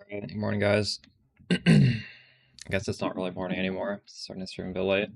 Good morning, guys. I guess it's not really morning anymore. It's starting to stream a bit late.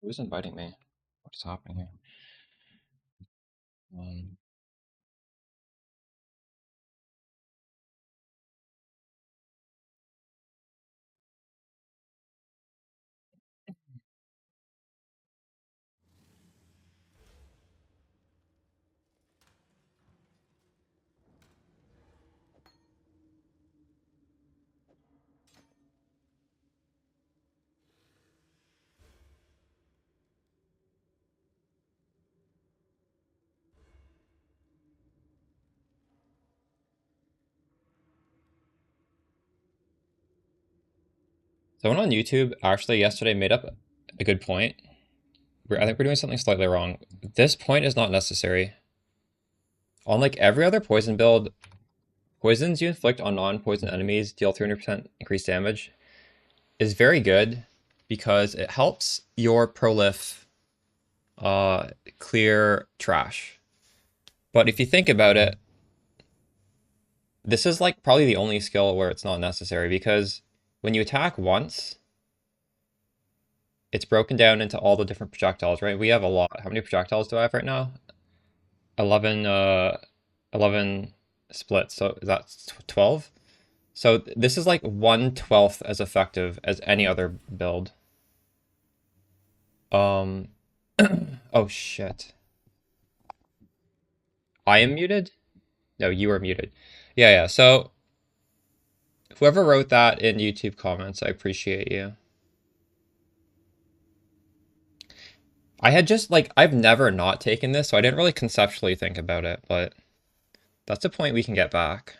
Who's inviting me? What is happening here? Um, Someone on YouTube actually yesterday made up a good point. I think we're doing something slightly wrong. This point is not necessary. On like every other poison build, poisons you inflict on non-poison enemies deal 300% increased damage is very good because it helps your prolif clear trash. But if you think about it, this is like probably the only skill where it's not necessary because when you attack once, it's broken down into all the different projectiles, right? We have a lot. How many projectiles do I have right now? 11, 11 splits. So that's 12. So this is like 1/12 as effective as any other build. Um, oh shit. I am muted? No, you are muted. Yeah. So whoever wrote that in YouTube comments, I appreciate you. I had just like I've never not taken this, so I didn't really conceptually think about it, but that's a point we can get back.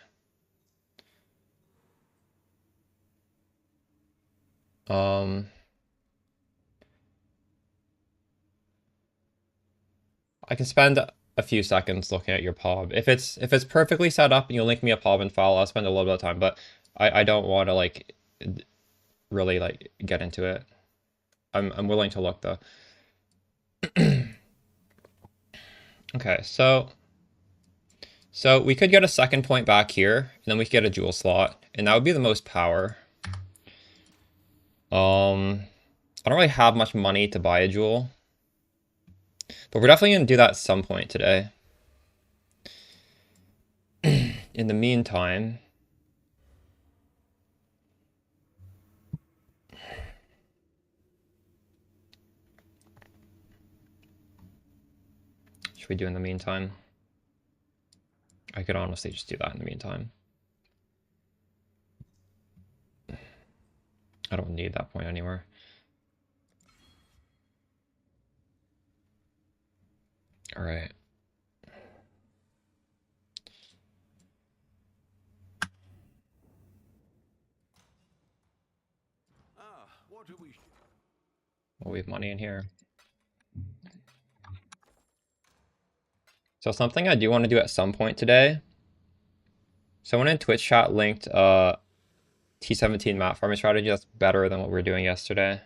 Um, I can spend a few seconds looking at your POB. If it's perfectly set up and you link me a POB and file, I'll spend a little bit of time, but I don't want to like really like get into it. I'm willing to look though. Okay, so we could get a second point back here, and then we could get a jewel slot, and that would be the most power. I don't really have much money to buy a jewel, but we're definitely gonna do that at some point today. In the meantime, should we do in the meantime? I could honestly just do that in the meantime. I don't need that point anywhere. All right. Well, we have money in here. So something I do want to do at some point today. Someone in Twitch chat linked T17 map farming strategy that's better than what we were doing yesterday.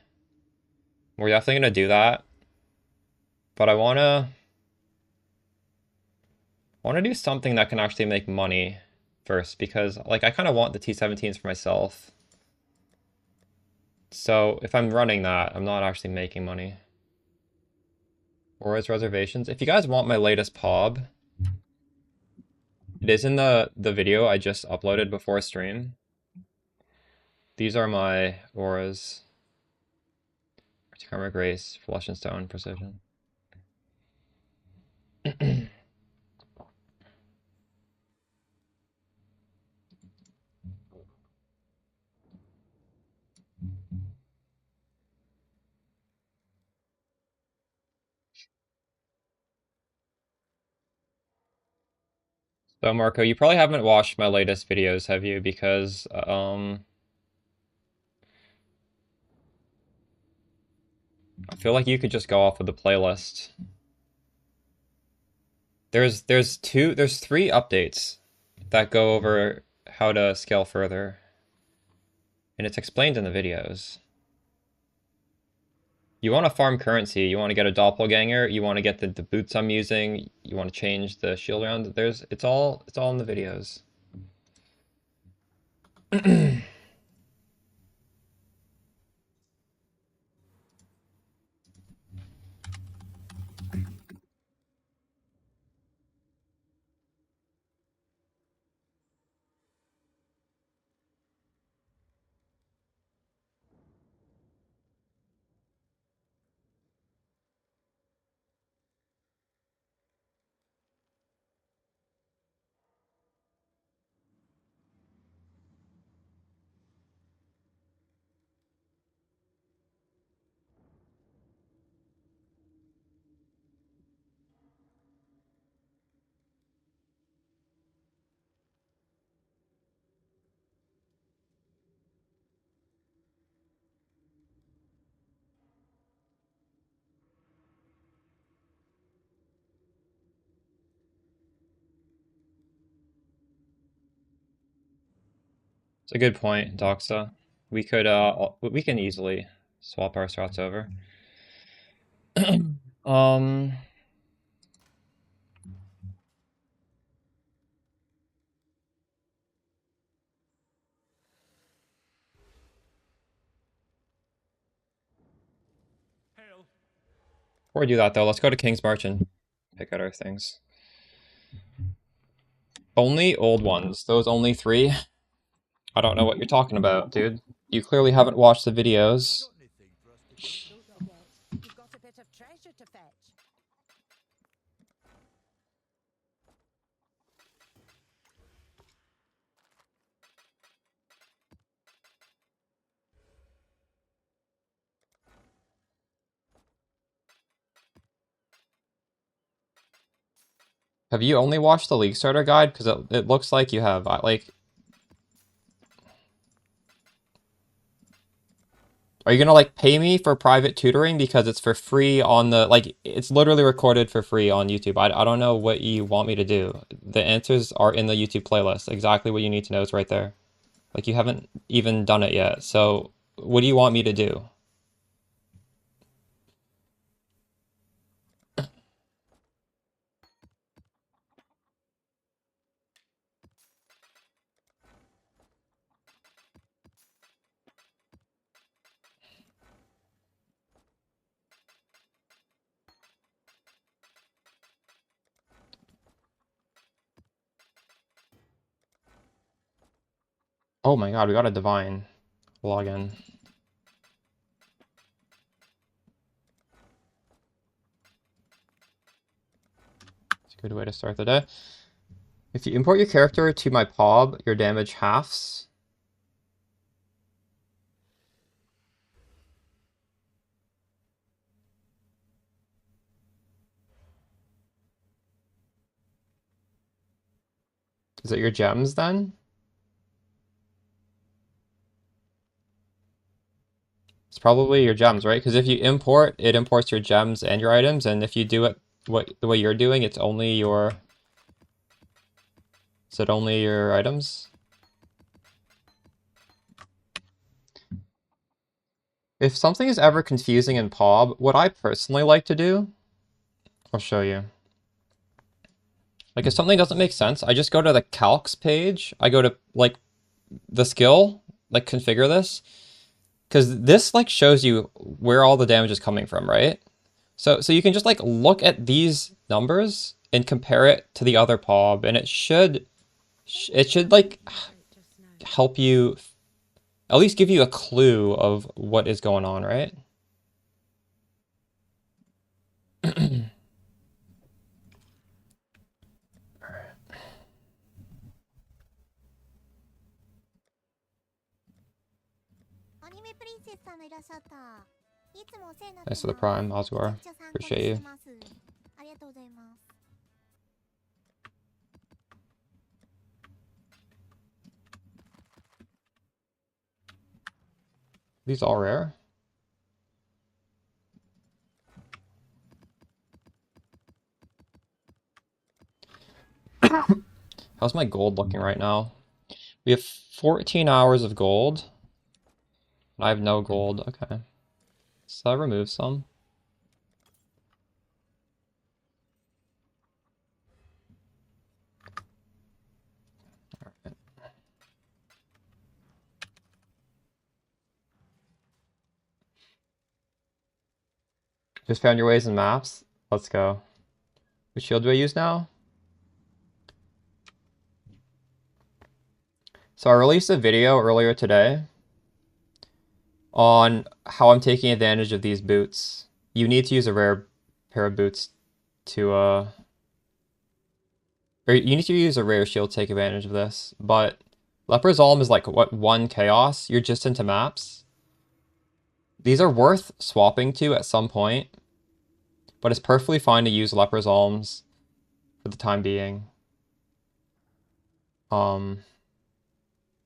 We're definitely gonna do that. But I wanna do something that can actually make money first because like I kinda want the T17s for myself. So if I'm running that, I'm not actually making money. Or as reservations. If you guys want my latest POB, it is in the video I just uploaded before stream. These are my auras. Karma, Grace, Flesh and Stone, Precision. So Marco, you probably haven't watched my latest videos, have you? Because I feel like you could just go off of the playlist. There's three updates that go over how to scale further, and it's explained in the videos. You want to farm currency, you want to get a doppelganger, you want to get the boots I'm using, you want to change the shield around. It's all in the videos. It's a good point, Doxa. We can easily swap our strats over. Um, Before we do that though, let's go to King's March and pick out our things. Only old ones. Those only three. I don't know what you're talking about, dude. You clearly haven't watched the videos. Have you only watched the League Starter Guide? Because it looks like you have. Are you gonna like pay me for private tutoring because it's for free on the it's literally recorded for free on YouTube. I don't know what you want me to do. The answers are in the YouTube playlist. Exactly what you need to know is right there. Like you haven't even done it yet. So what do you want me to do? Oh my god, we got a divine login. It's a good way to start the day. If you import your character to my PoB, your damage halves. Is it your gems then? It's probably your gems, right? Because if you import, it imports your gems and your items, and if you do it the way you're doing, it's only your... Is it only your items? If something is ever confusing in PoB, what I personally like to do, I'll show you. Like if something doesn't make sense, I just go to the calcs page. I go to like the skill, like configure this. Because this like shows you where all the damage is coming from, right? So you can just like look at these numbers and compare it to the other PoB, and it should like help you at least give you a clue of what is going on, right? Thanks for the prime, Osgar. Appreciate you. These all rare? How's my gold looking right now? We have 14 hours of gold. I have no gold. Okay. So I remove some. Alright. Just found your ways in maps? Let's go. Which shield do I use now? So I released a video earlier today on how I'm taking advantage of these boots. You need to use a rare pair of boots to or you need to use a rare shield to take advantage of this, but Leper's Alm is like what, 1 chaos? You're just into maps. These are worth swapping to at some point, but it's perfectly fine to use Leper's Alms for the time being.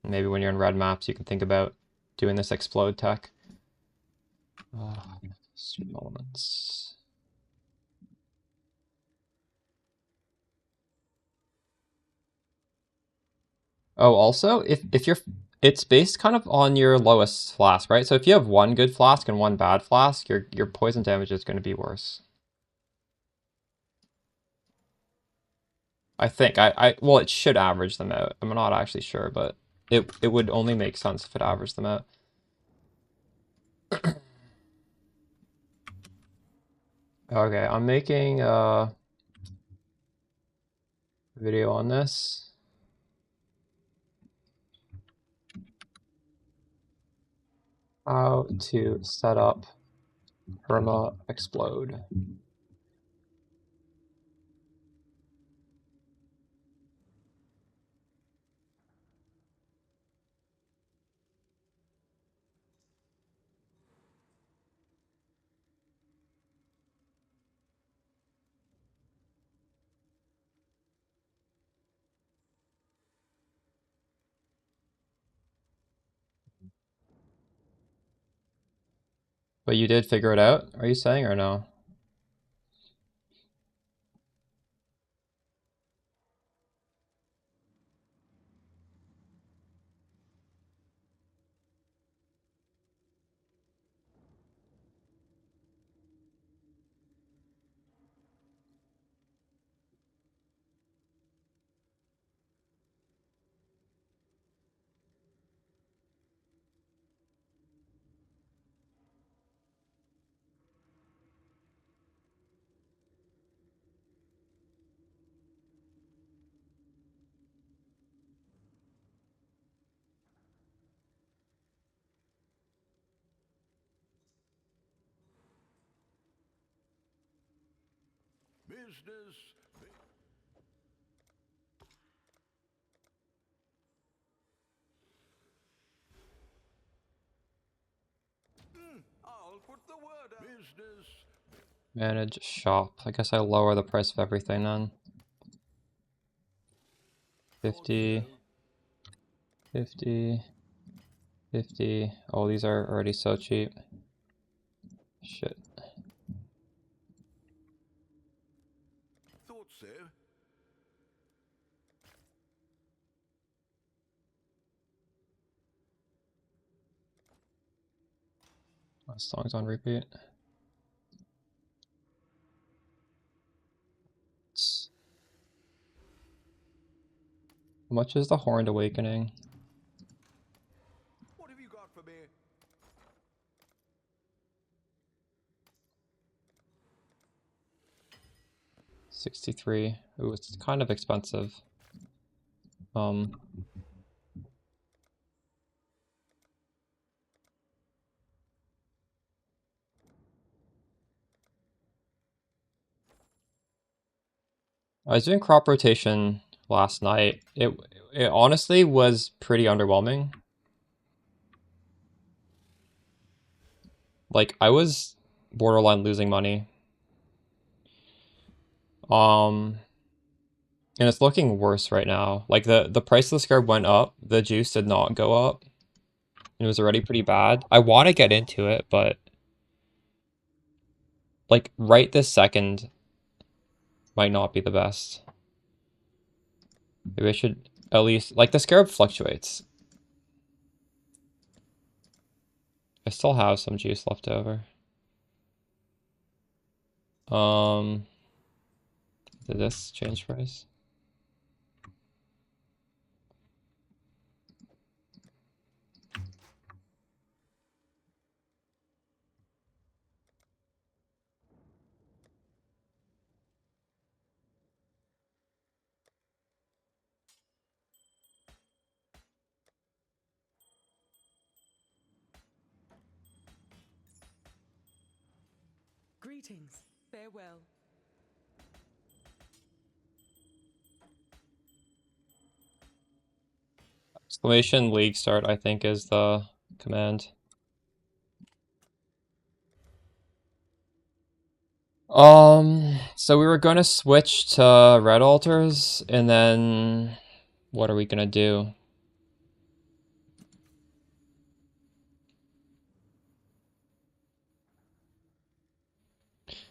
Maybe when you're in red maps, you can think about doing this explode tech. Stream elements. Oh, also, if you're, it's based kind of on your lowest flask, right? So if you have 1 good flask and 1 bad flask, your poison damage is going to be worse. I think well, it should average them out. I'm not actually sure, but it would only make sense if it averaged them out. Okay, I'm making a video on this. How to set up Perma Explode. But you did figure it out, are you saying, or no? Business. I'll put the word out. Business. Manage shop. I guess I lower the price of everything then. 50, 50, 50. Oh, these are already so cheap. Shit. Thought so. My song's on repeat. How much is the Horned Awakening? What have you got for me? 63. Ooh, it's kind of expensive. I was doing crop rotation last night. It honestly was pretty underwhelming. Like, I was borderline losing money. And it's looking worse right now. Like the price of the scarab went up, the juice did not go up. It was already pretty bad. I want to get into it, but like right this second might not be the best. Maybe I should at least like the scarab fluctuates. I still have some juice left over. Did this change price? Greetings. Farewell. Exclamation league start, I think, is the command. So we were gonna switch to red altars, and then what are we gonna do?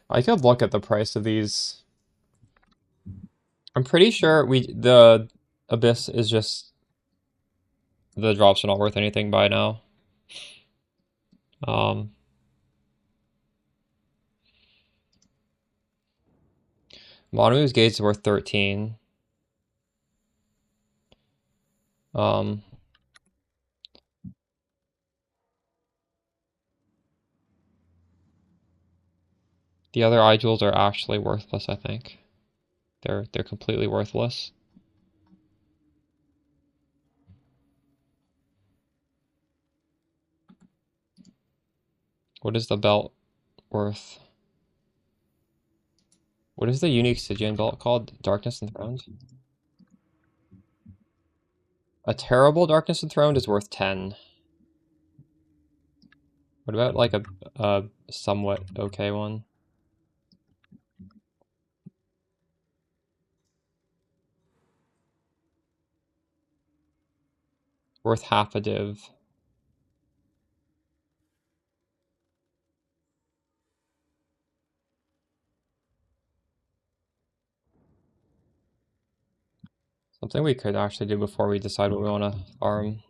I could look at the price of these. I'm pretty sure the Abyss is just the drops are not worth anything by now. Um, Monomu's Gate's worth 13. Um, the other eye jewels are actually worthless, I think. They're completely worthless. What is the belt worth? What is the unique Stygian belt called? Darkness Enthroned? A terrible Darkness Enthroned is worth 10. What about like a somewhat okay one? Worth half a div. Something we could actually do before we decide what we want to farm.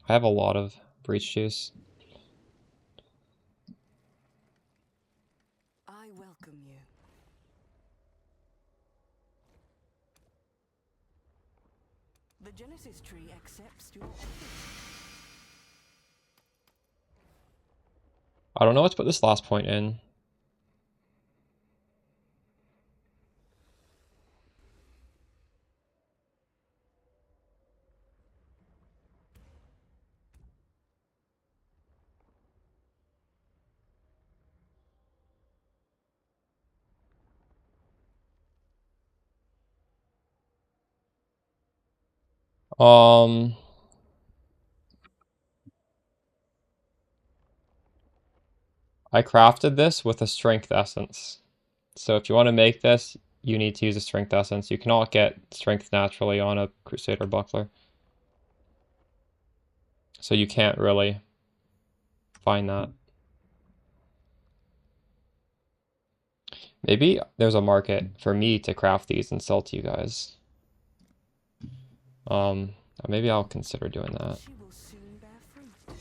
I have a lot of breach juice. I welcome you. The Genesis tree accepts your offer. I don't know what to put this last point in. Um, I crafted this with a strength essence. So if you want to make this, you need to use a strength essence. You cannot get strength naturally on a Crusader Buckler. So you can't really find that. Maybe there's a market for me to craft these and sell to you guys. Maybe I'll consider doing that. She will soon bear fruit.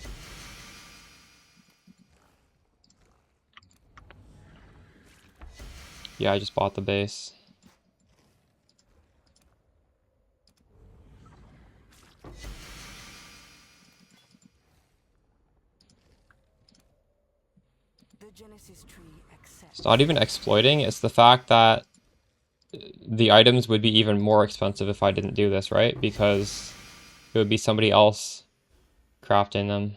Yeah, I just bought the base. The Genesis tree accepts. It's not even exploiting, it's the fact that the items would be even more expensive if I didn't do this, right? Because it would be somebody else crafting them.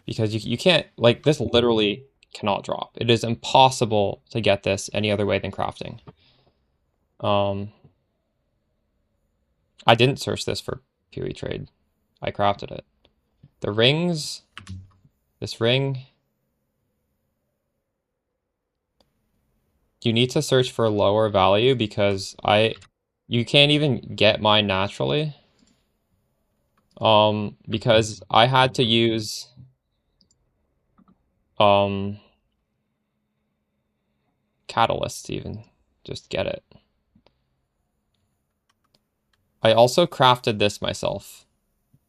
Because you can't, like, this literally cannot drop. It is impossible to get this any other way than crafting. I didn't search this for PoE trade. I crafted it. The rings, this ring. You need to search for lower value because you can't even get mine naturally. Because I had to use um catalyst to even just get it. I also crafted this myself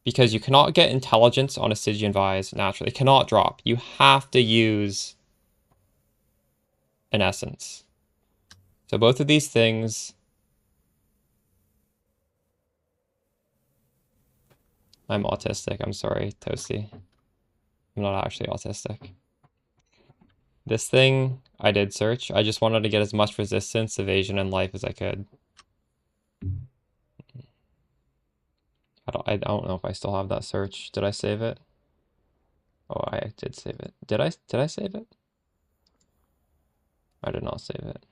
because you cannot get intelligence on a Stygian Vise naturally. It cannot drop. You have to use an essence. So both of these things, I'm autistic. I'm sorry, Toasty. I'm not actually autistic. This thing, I did search. I just wanted to get as much resistance, evasion, and life as I could. I don't know if I still have that search. Did I save it? Oh, I did save it. Did I save it? I did not save it.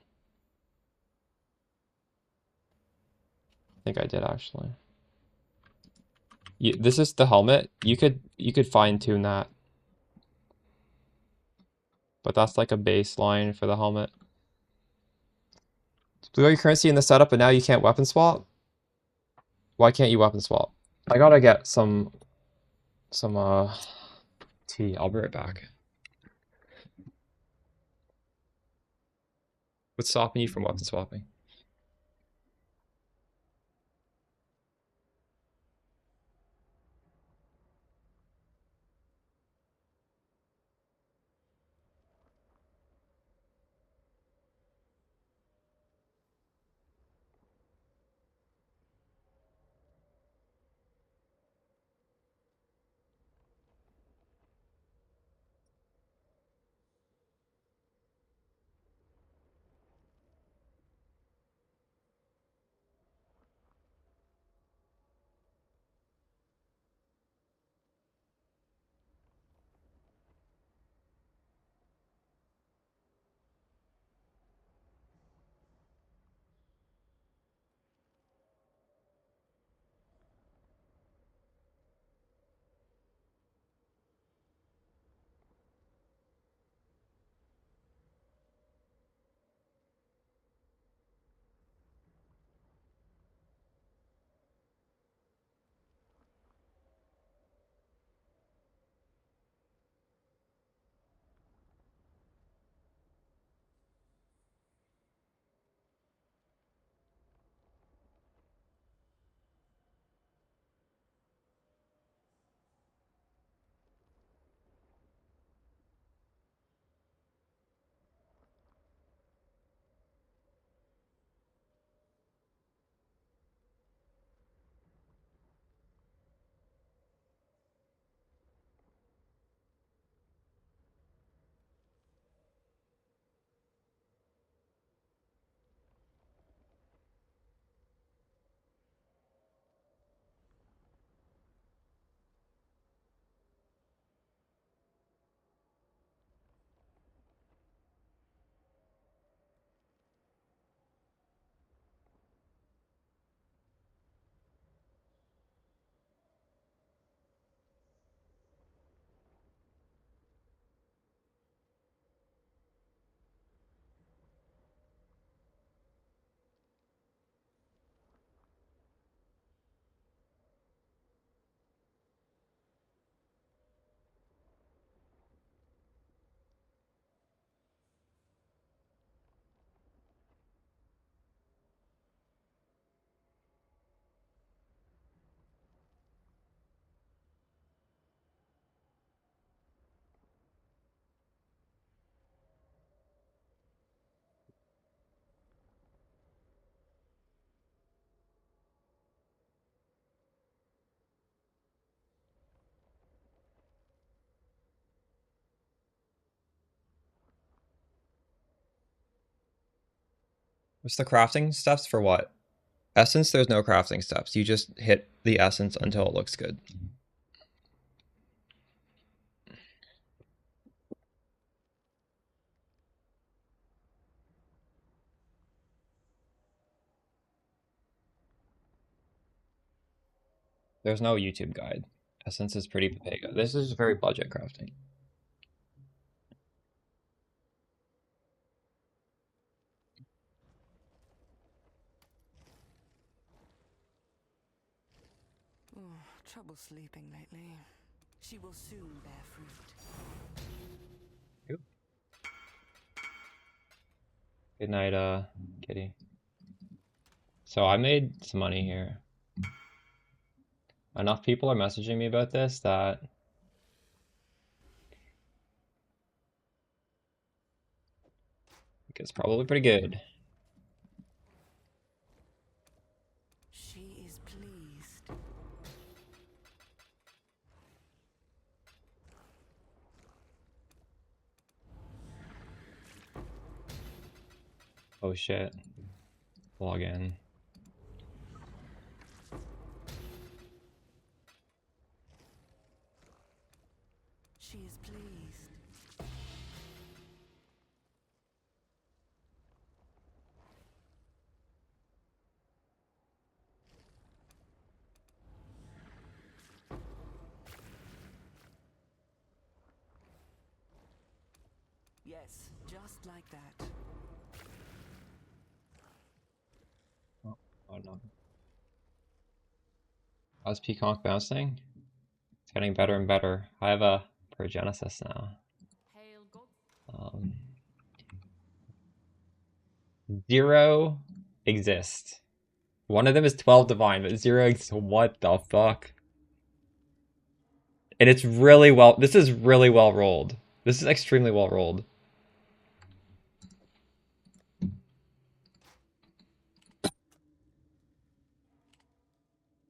I think I did actually. This is the helmet. You could fine tune that, but that's like a baseline for the helmet. Blue your currency in the setup, but now you can't weapon swap. Why can't you weapon swap? I gotta get some tea. I'll be right back. What's stopping you from weapon swapping? What's the crafting steps for what? Essence, there's no crafting steps. You just hit the essence until it looks good. There's no YouTube guide. Essence is pretty Papega. This is very budget crafting. trouble sleeping lately. She will soon bear fruit. Oop. Good night, kitty. So I made some money here. Enough people are messaging me about this that it's probably pretty good. She is pleased. Oh shit. Log in. She is pleased. Yes, just like that. Oh no. How's Peacock bouncing? It's getting better and better. I have a Progenesis now. Um, 0 exist. One of them is 12 divine, but 0 exists. What the fuck? And it's really well. This is really well rolled. This is extremely well rolled.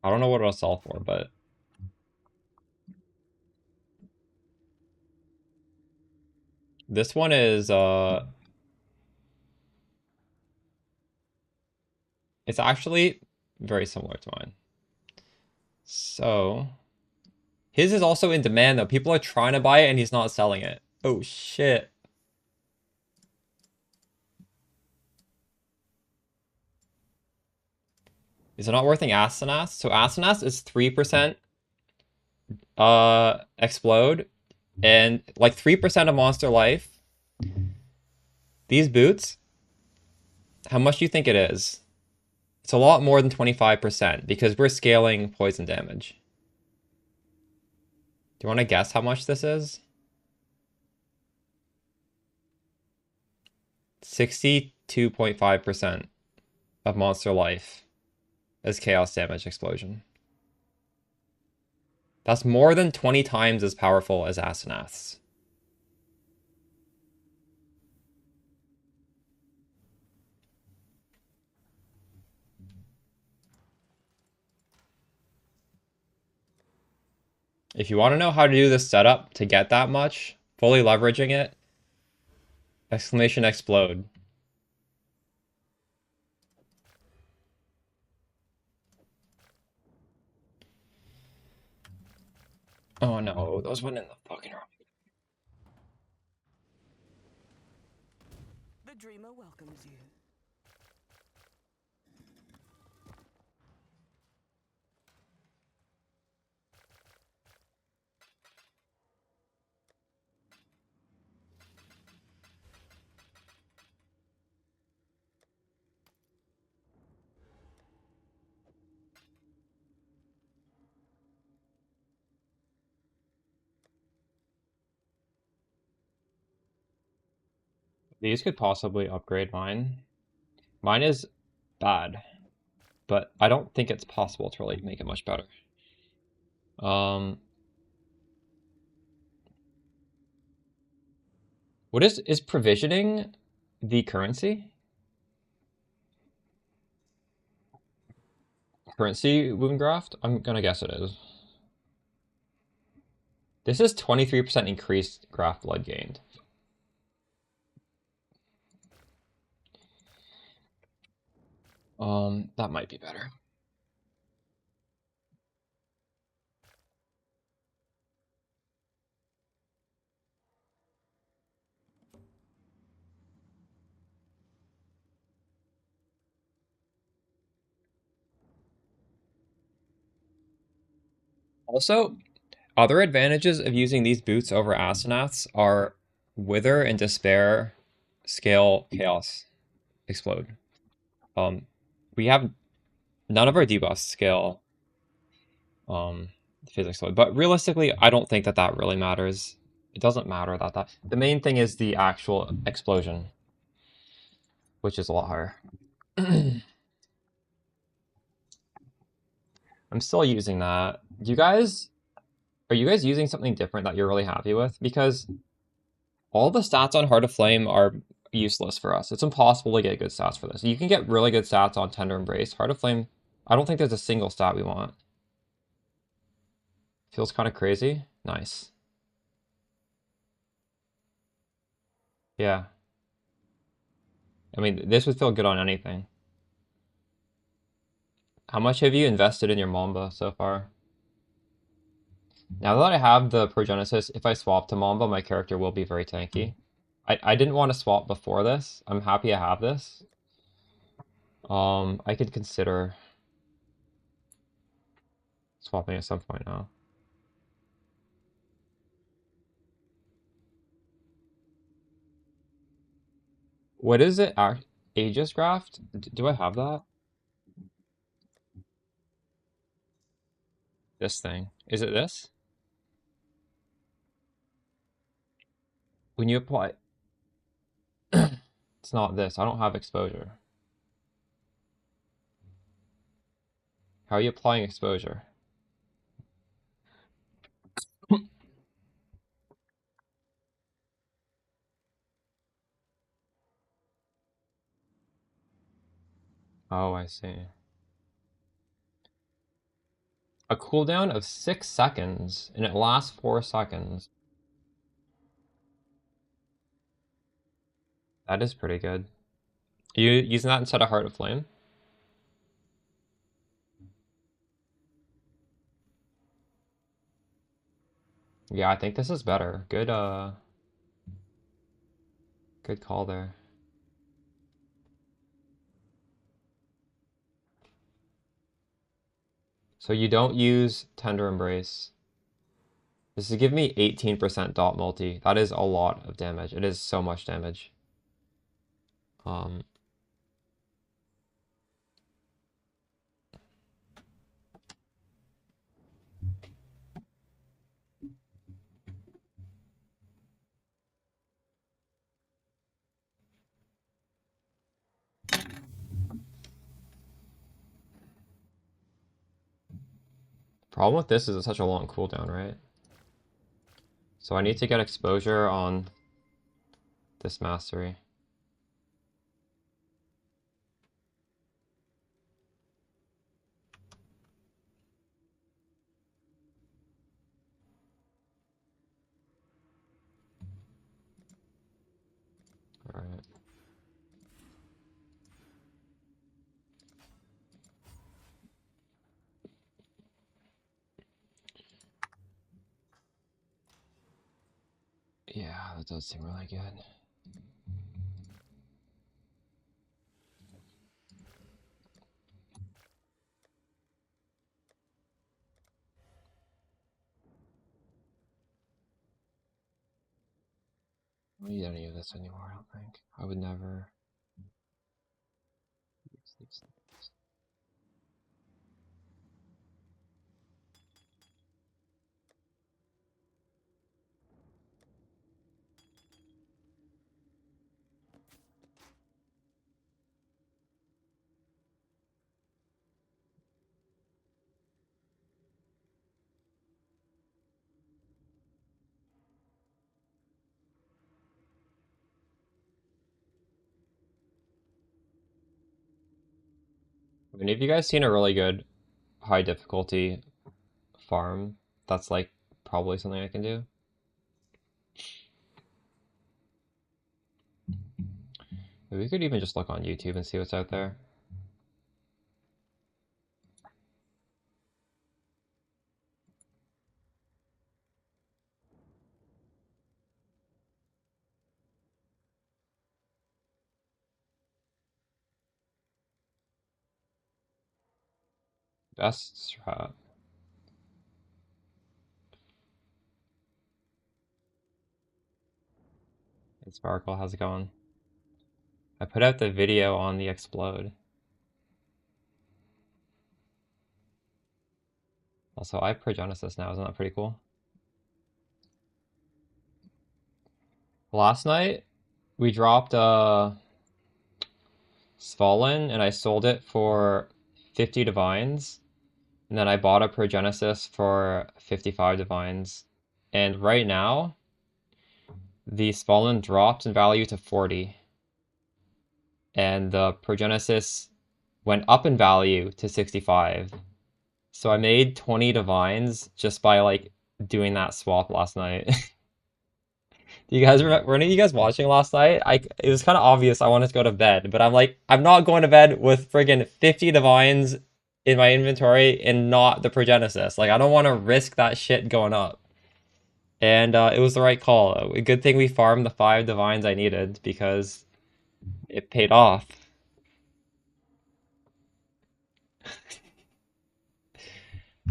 I don't know what it'll sell for, but this one is it's actually very similar to mine. So his is also in demand though. People are trying to buy it and he's not selling it. Oh shit. Is it not worth Asenath? So Asenath is 3% explode and like 3% of monster life. These boots, how much do you think it is? It's a lot more than 25% because we're scaling poison damage. Do you want to guess how much this is? 62.5% of monster life as chaos damage explosion. That's more than 20 times as powerful as Asenath's. If you want to know how to do this setup to get that much, fully leveraging it, exclamation explode. Oh no, those went in the fucking wrong. The dreamer welcomes you. These could possibly upgrade mine. Mine is bad, but I don't think it's possible to really make it much better. What is provisioning the currency? Currency wound graft? I'm gonna guess it is. This is 23% increased graft blood gained. That might be better. Also, other advantages of using these boots over Asenaths are Wither and Despair scale Chaos Explode. We have none of our debuffs scale physics load. But realistically, I don't think that that really matters. It doesn't matter that. The main thing is the actual explosion, which is a lot higher. I'm still using that. Are you guys using something different that you're really happy with? Because all the stats on Heart of Flame are useless for us. It's impossible to get good stats for this. You can get really good stats on Tender Embrace. Heart of Flame, I don't think there's a single stat we want. Feels kind of crazy. Nice. Yeah. I mean, this would feel good on anything. How much have you invested in your Mamba so far? Now that I have the Progenesis, if I swap to Mamba, my character will be very tanky. I didn't want to swap before this. I'm happy I have this. I could consider swapping at some point now. What is it? Aegis Graft? Do I have that? This thing. Is it this? When you apply... It's not this. I don't have exposure. How are you applying exposure? Oh, I see. A cooldown of 6 seconds, and it lasts 4 seconds. That is pretty good. Are you using that instead of Heart of Flame? Yeah, I think this is better. Good call there. So you don't use Tender Embrace. This is give me 18% dot multi. That is a lot of damage. It is so much damage. Um, Problem with this is it's such a long cooldown, right? So I need to get exposure on this mastery. Alright. Yeah, that does seem really good. I don't need any of this anymore, I don't think. I would never use these things. Have any of you guys seen a really good high difficulty farm? That's like probably something I can do. We could even just look on YouTube and see what's out there. Best strat. Hey Sparkle, how's it going? I put out the video on the explode. Also, I have Progenesis now, isn't that pretty cool? Last night, we dropped Svalin, and I sold it for 50 divines, and then I bought a Progenesis for 55 divines. And right now, the Svalin dropped in value to 40, and the Progenesis went up in value to 65. So I made 20 divines just by like doing that swap last night. Do you guys remember, were any of you guys watching last night? It was kind of obvious I wanted to go to bed, but I'm like, I'm not going to bed with friggin' 50 divines in my inventory and not the Progenesis. Like, I don't want to risk that shit going up. And it was the right call. A good thing we farmed the 5 divines I needed because it paid off.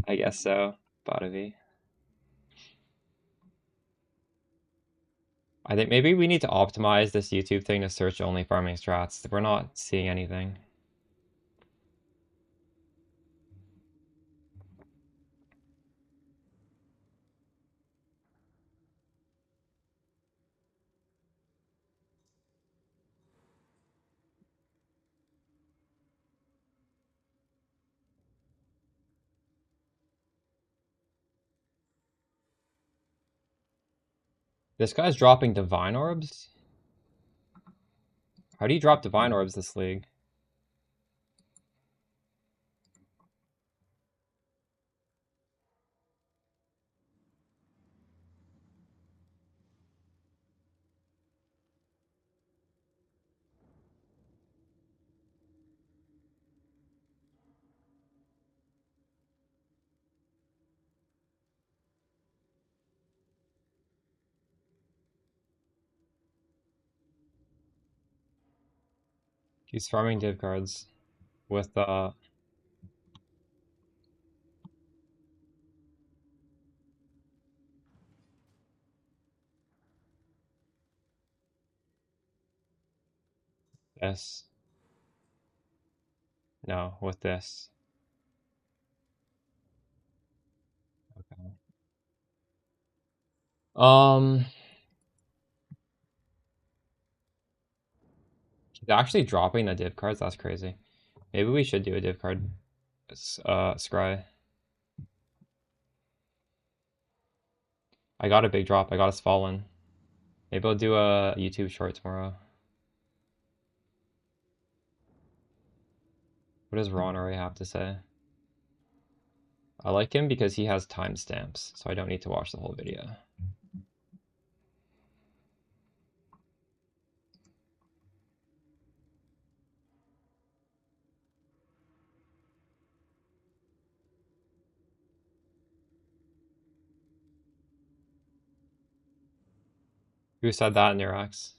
I guess so. Badavi. I think maybe we need to optimize this YouTube thing to search only farming strats. We're not seeing anything. This guy's dropping divine orbs? How do you drop divine orbs this league? He's farming div cards with this. No, with this. Okay. He's actually dropping the div cards. That's crazy. Maybe we should do a div card scry. I got a big drop. I got a fallen. Maybe I'll do a YouTube short tomorrow. What does Ron already have to say? I like him because he has timestamps, so I don't need to watch the whole video. Who said that, Nirax?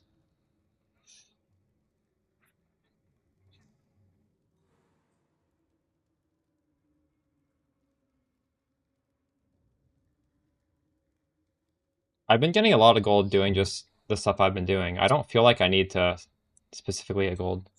I've been getting a lot of gold doing just the stuff I've been doing. I don't feel like I need to specifically get gold.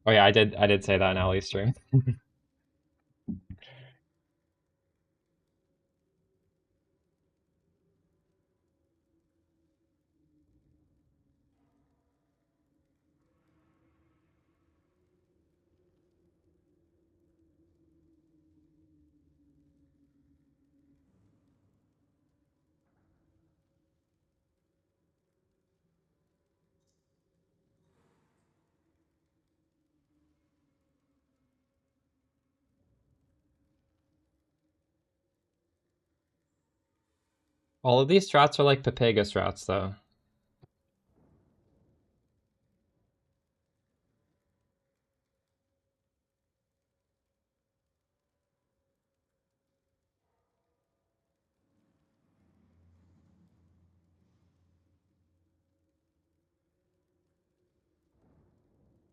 Oh yeah, I did say that in Ali's stream. All of these strats are like Pepega strats though.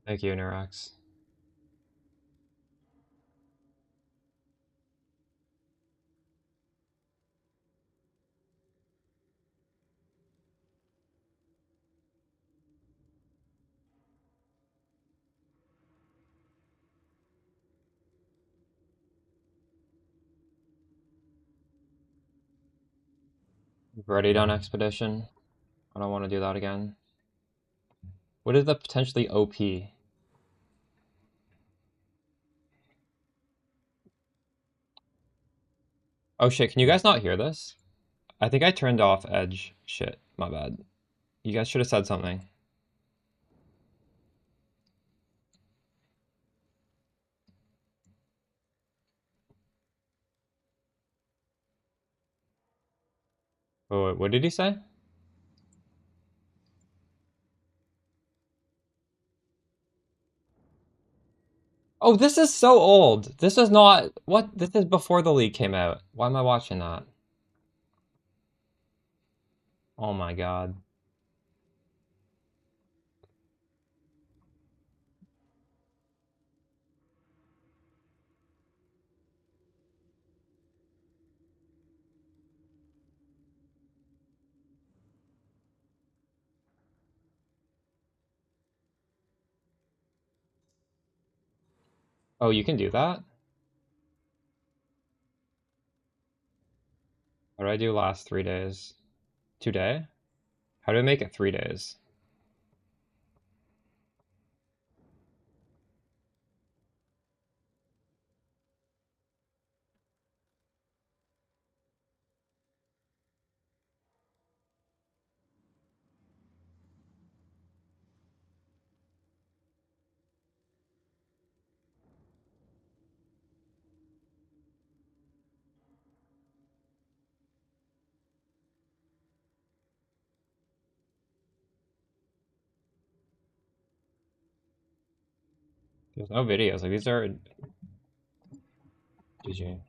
Thank you, Nirax. We've already done expedition. I don't want to do that again. What is the potentially OP? Oh shit, can you guys not hear this? I think I turned off Edge. Shit, my bad. You guys should have said something. Oh, wait, what did he say? Oh, this is so old. This is not... What? This is before the leak came out. Why am I watching that? Oh my god. Oh, you can do that? What did I do last 3 days? Today? How do I make it 3 days? There's no videos. Like, these are... GG.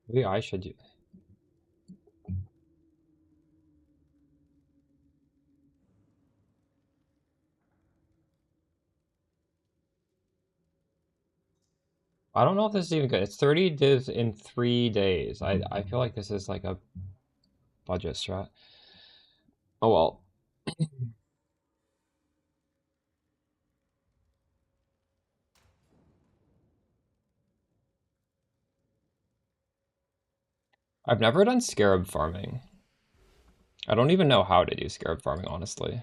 Maybe I should do... I don't know if this is even good. It's 30 divs in 3 days. I feel like this is like a budget strat. Oh well. I've never done scarab farming. I don't even know how to do scarab farming, honestly.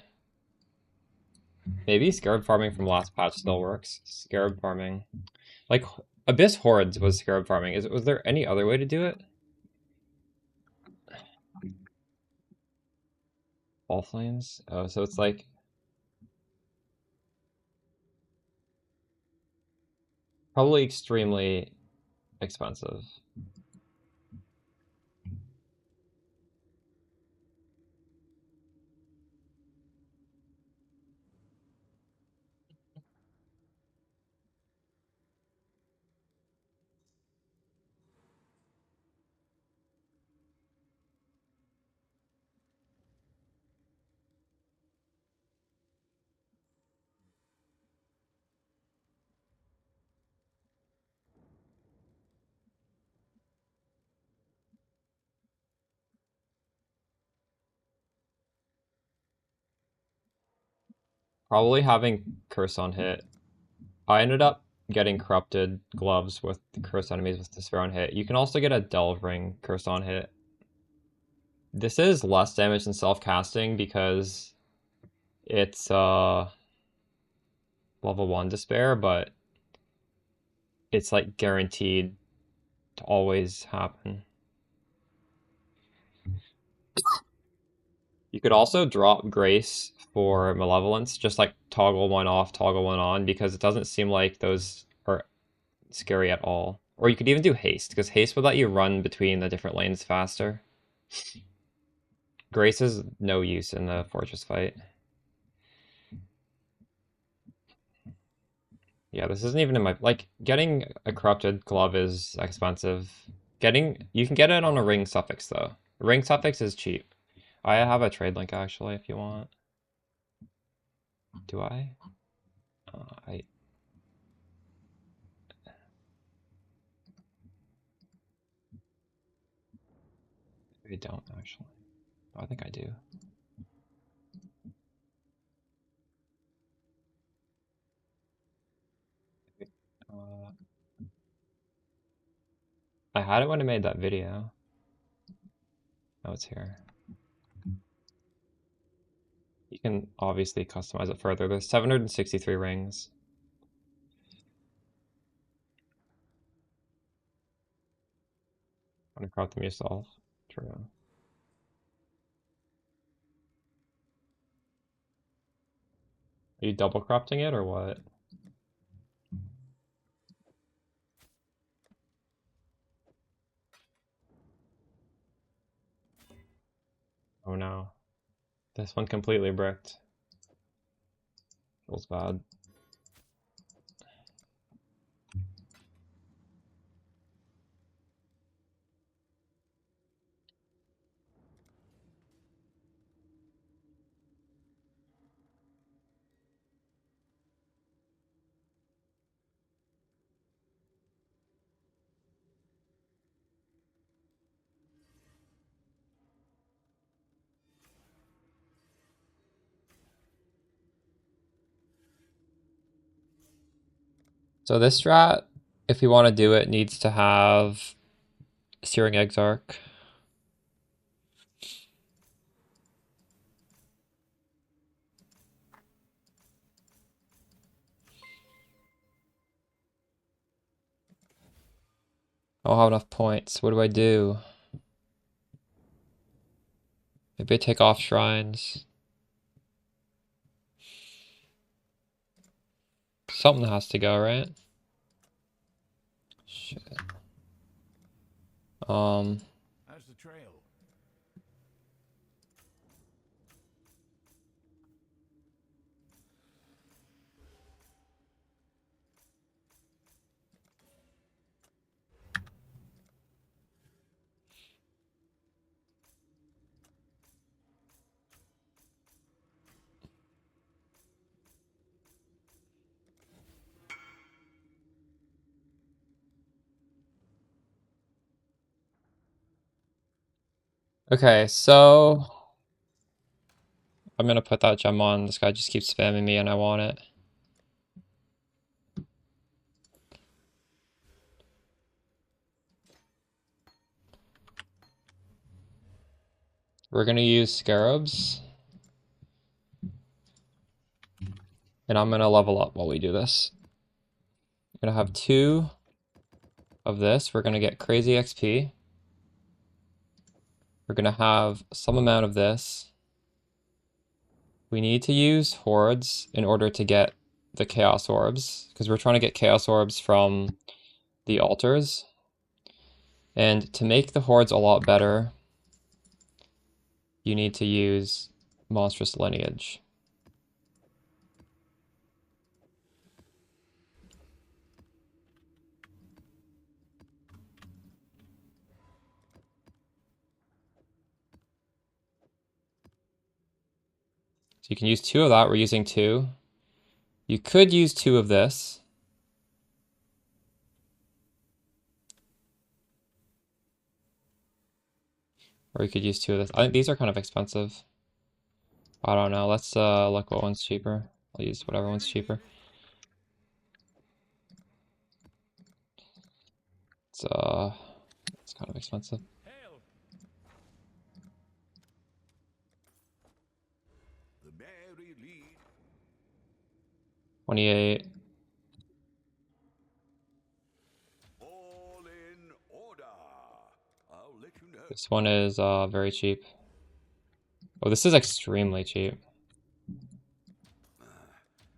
Maybe scarab farming from last patch still works. Scarab farming. Like, Abyss Hordes was scarab farming. Was there any other way to do it? Ball flames? Oh, so it's like... Probably extremely expensive. Probably having curse on hit. I ended up getting corrupted gloves with the cursed enemies with despair on hit. You can also get a delve ring curse on hit. This is less damage than self-casting because it's level 1 despair, but it's like guaranteed to always happen. You could also drop Grace for Malevolence, just like toggle one off, toggle one on, because it doesn't seem like those are scary at all. Or you could even do Haste, because Haste would let you run between the different lanes faster. Grace is no use in the Fortress fight. Yeah, this isn't even in my... Like, getting a Corrupted Glove is expensive. You can get it on a ring suffix, though. Ring suffix is cheap. I have a trade link, actually, if you want. Do I? I don't, actually. Oh, I think I do. Uh, I had it when I made that video. Oh, it's here. You can obviously customize it further. There's 763 rings. Want to crop them yourself? True. Are you double cropping it or what? Oh no. This one completely bricked. Feels bad. So this strat, if you want to do it, needs to have Searing Exarch. I don't have enough points. What do I do? Maybe I take off shrines. Something has to go, right? Shit. How's the trail? Okay, so I'm gonna put that gem on. This guy just keeps spamming me and I want it. We're gonna use scarabs. And I'm gonna level up while we do this. I'm gonna have 2 of this. We're gonna get crazy XP. We're gonna have some amount of this. We need to use hordes in order to get the chaos orbs, because we're trying to get chaos orbs from the altars. And to make the hordes a lot better, you need to use monstrous lineage. So you can use 2 of that. We're using 2. You could use 2 of this. Or you could use 2 of this. I think these are kind of expensive. I don't know. Let's look what one's cheaper. I'll use whatever one's cheaper. It's kind of expensive. The merry lead. 28. All in order. I'll let you know. This one is very cheap. Oh, this is extremely cheap.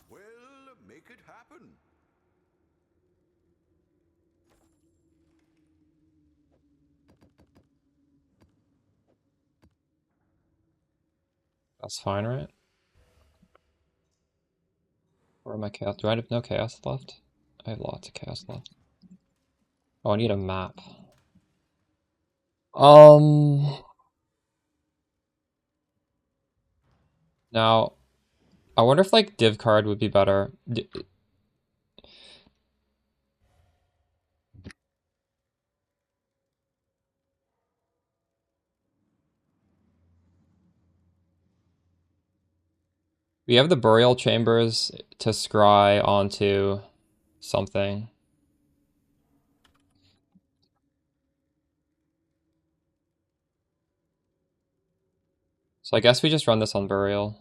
Well, make it happen. That's fine, right? Where am I chaos? Do I have no chaos left? I have lots of chaos left. Oh, I need a map. Um, Now, I wonder if like div card would be better. We have the burial chambers to scry onto something. So I guess we just run this on burial.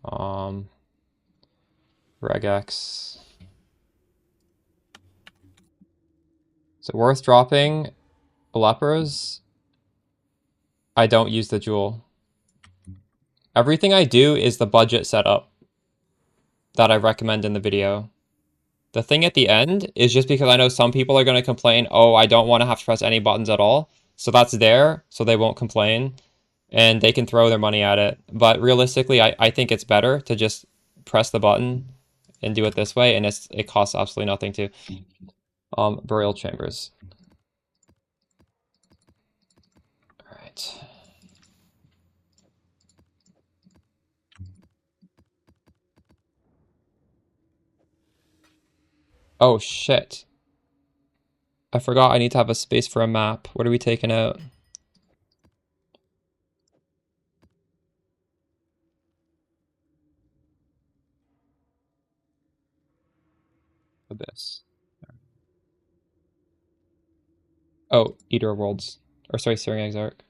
Um, regex. Is it worth dropping lepers? I don't use the jewel. Everything I do is the budget setup that I recommend in the video. The thing at the end is just because I know some people are going to complain, oh, I don't want to have to press any buttons at all. So that's there, so they won't complain, and they can throw their money at it. But realistically, I think it's better to just press the button and do it this way, and it costs absolutely nothing to. Burial chambers. All right. Oh, shit. I forgot I need to have a space for a map. What are we taking out? Abyss. Oh, Eater of Worlds. Or sorry, Searing Exarch.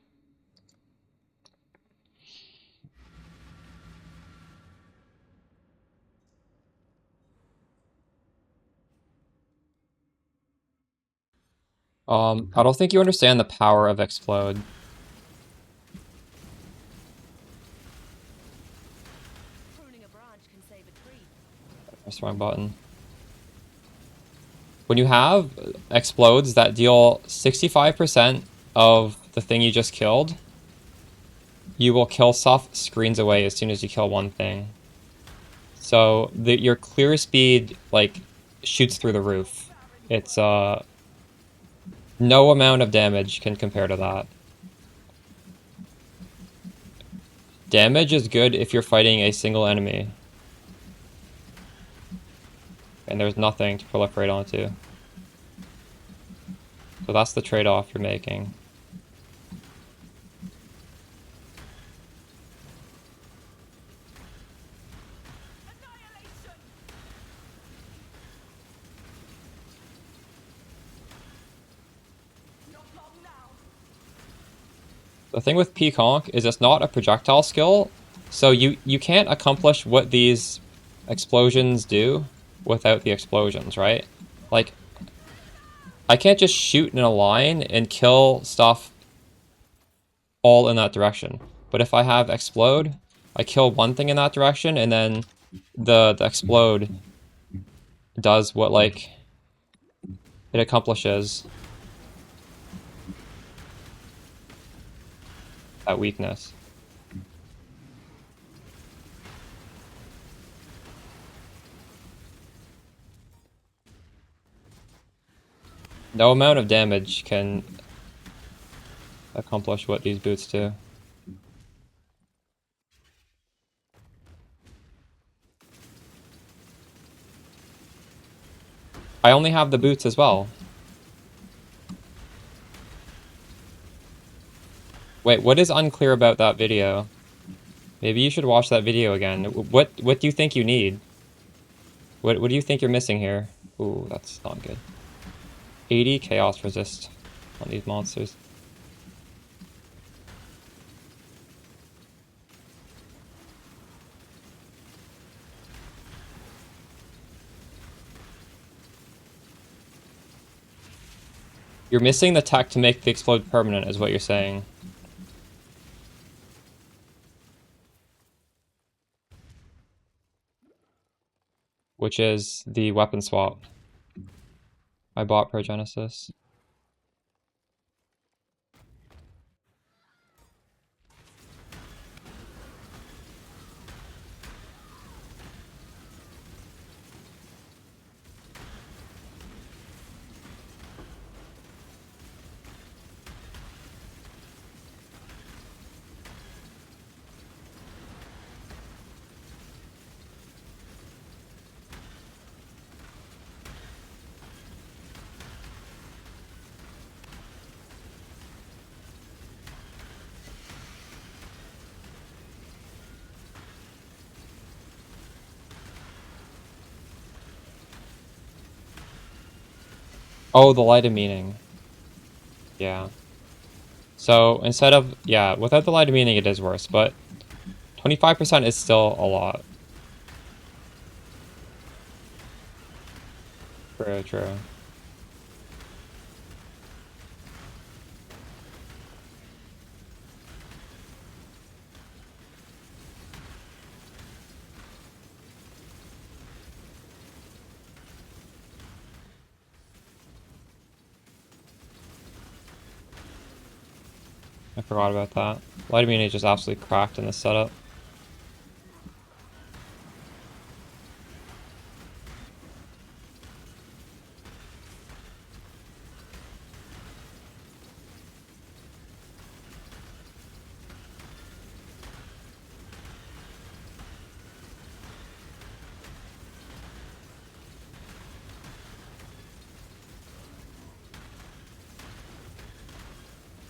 I don't think you understand the power of Explode. Pruning a branch can save a tree. Press the wrong button. When you have explodes that deal 65% of the thing you just killed, you will kill stuff screens away as soon as you kill one thing. So your clear speed like shoots through the roof. It's no amount of damage can compare to that. Damage is good if you're fighting a single enemy. And there's nothing to proliferate onto. So that's the trade-off you're making. The thing with P-Conk is it's not a projectile skill, so you can't accomplish what these explosions do without the explosions, right? Like, I can't just shoot in a line and kill stuff all in that direction. But if I have explode, I kill one thing in that direction, and then the explode does what, like, it accomplishes that weakness. No amount of damage can accomplish what these boots do. I only have the boots as well. Wait, what is unclear about that video? Maybe you should watch that video again. What do you think you need? What do you think you're missing here? Ooh, that's not good. 80 chaos resist on these monsters. You're missing the tech to make the explode permanent, is what you're saying. which is the weapon swap. I bought Progenesis. Oh, the light of meaning. Yeah. So instead of, yeah, without the light of meaning, it is worse, but 25% is still a lot. True, true. I forgot about that. Light of meaning is just absolutely cracked in this setup.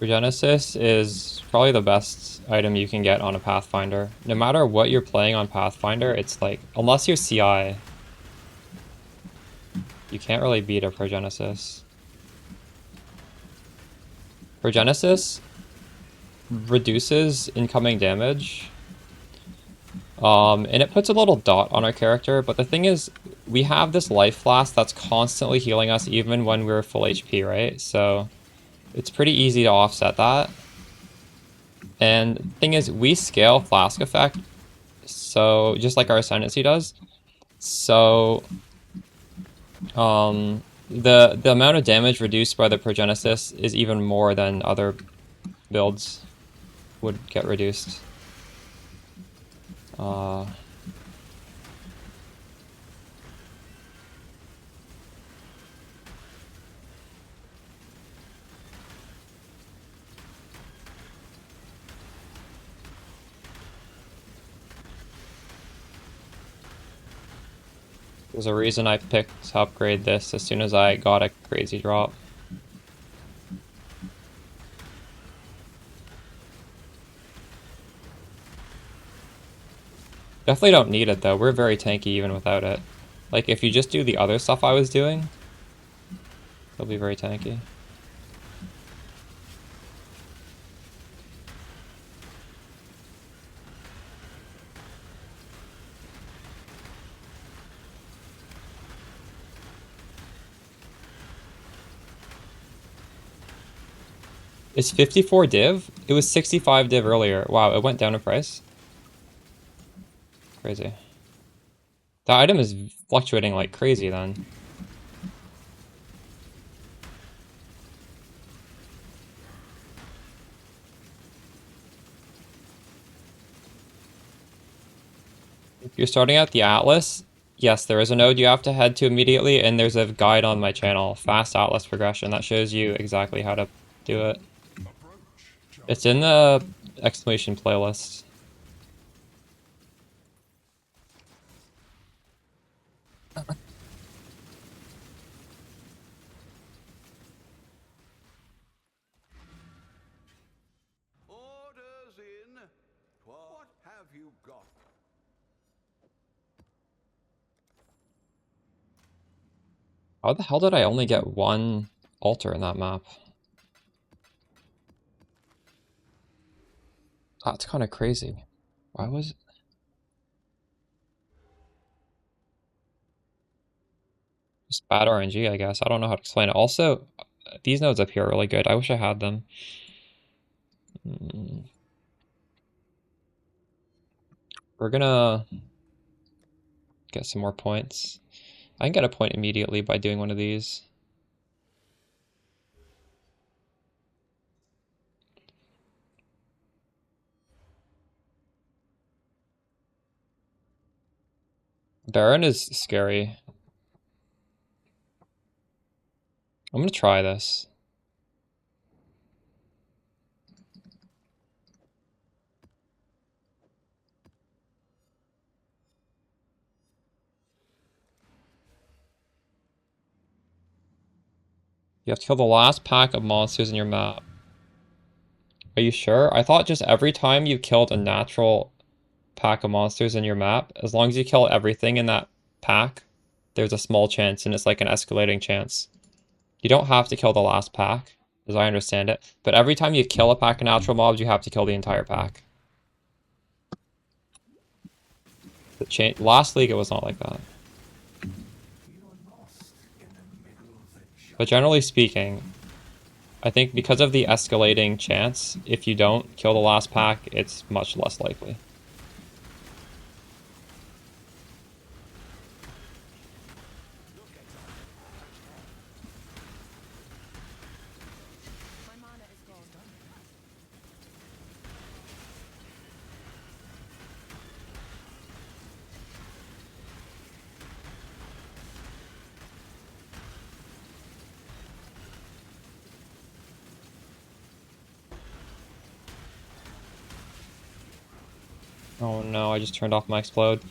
Regenesis is probably the best item you can get on a Pathfinder. No matter what you're playing on Pathfinder, it's like, unless you're CI, you can't really beat a Progenesis. Progenesis reduces incoming damage, and it puts a little dot on our character, but the thing is, we have this life flask that's constantly healing us even when we're full HP, right? So it's pretty easy to offset that. And the thing is, we scale flask effect, so just like our ascendancy does. So the amount of damage reduced by the Progenesis is even more than other builds would get reduced. There's a reason I picked to upgrade this as soon as I got a crazy drop. Definitely don't need it though, we're very tanky even without it. Like if you just do the other stuff I was doing, it'll be very tanky. It's 54 div? It was 65 div earlier. Wow, it went down in price. Crazy. The item is fluctuating like crazy then. If you're starting at the Atlas, yes, there is a node you have to head to immediately, and there's a guide on my channel, Fast Atlas Progression, that shows you exactly how to do it. It's in the exclamation playlist. Orders in. What have you got? How the hell did I only get one altar in that map? That's kind of crazy. Why was it? Just bad RNG, I guess. I don't know how to explain it. Also, these nodes up here are really good. I wish I had them. We're gonna get some more points. I can get a point immediately by doing one of these. Baron is scary. I'm gonna try this. You have to kill the last pack of monsters in your map. Are you sure? I thought just every time you killed a natural pack of monsters in your map, as long as you kill everything in that pack, there's a small chance, and it's like an escalating chance. You don't have to kill the last pack, as I understand it, but every time you kill a pack of natural mobs, you have to kill the entire pack. Last league, it was not like that. But generally speaking, I think because of the escalating chance, if you don't kill the last pack, it's much less likely. Oh no, I just turned off my explode.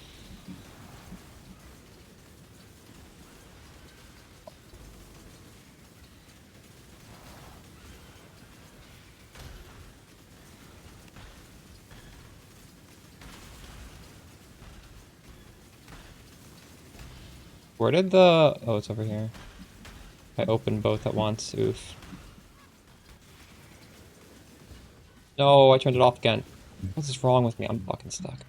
Where did the... Oh, it's over here. I opened both at once. Oof. No, I turned it off again. What is wrong with me? I'm fucking stuck.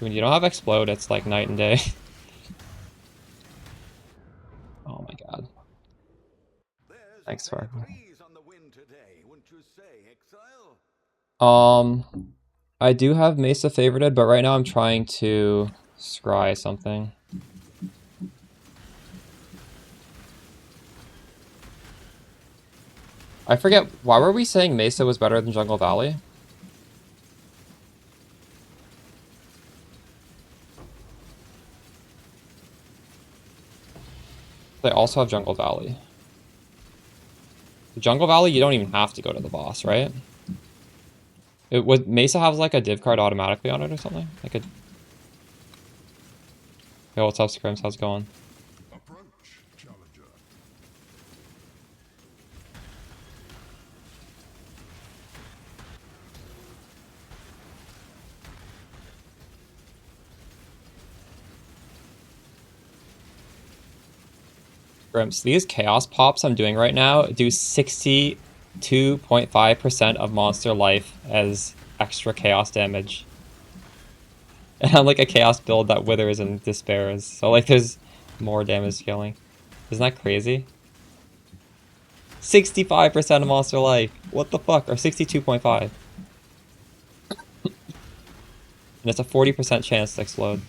When you don't have explode, it's like night and day. Oh my god. Thanks, Far. I do have Mesa favorited, but right now I'm trying to scry something. I forget, why were we saying Mesa was better than Jungle Valley? They also have Jungle Valley. Jungle Valley, you don't even have to go to the boss, right? It would Mesa have like a div card automatically on it or something? Like a... Yo, what's up, Scrims? How's it going? Grimps, these chaos pops I'm doing right now do 62.5% of monster life as extra chaos damage. And I'm like a chaos build that withers and despairs. So like there's more damage scaling. Isn't that crazy? 65% of monster life. What the fuck? Or 62.5. And it's a 40% chance to explode.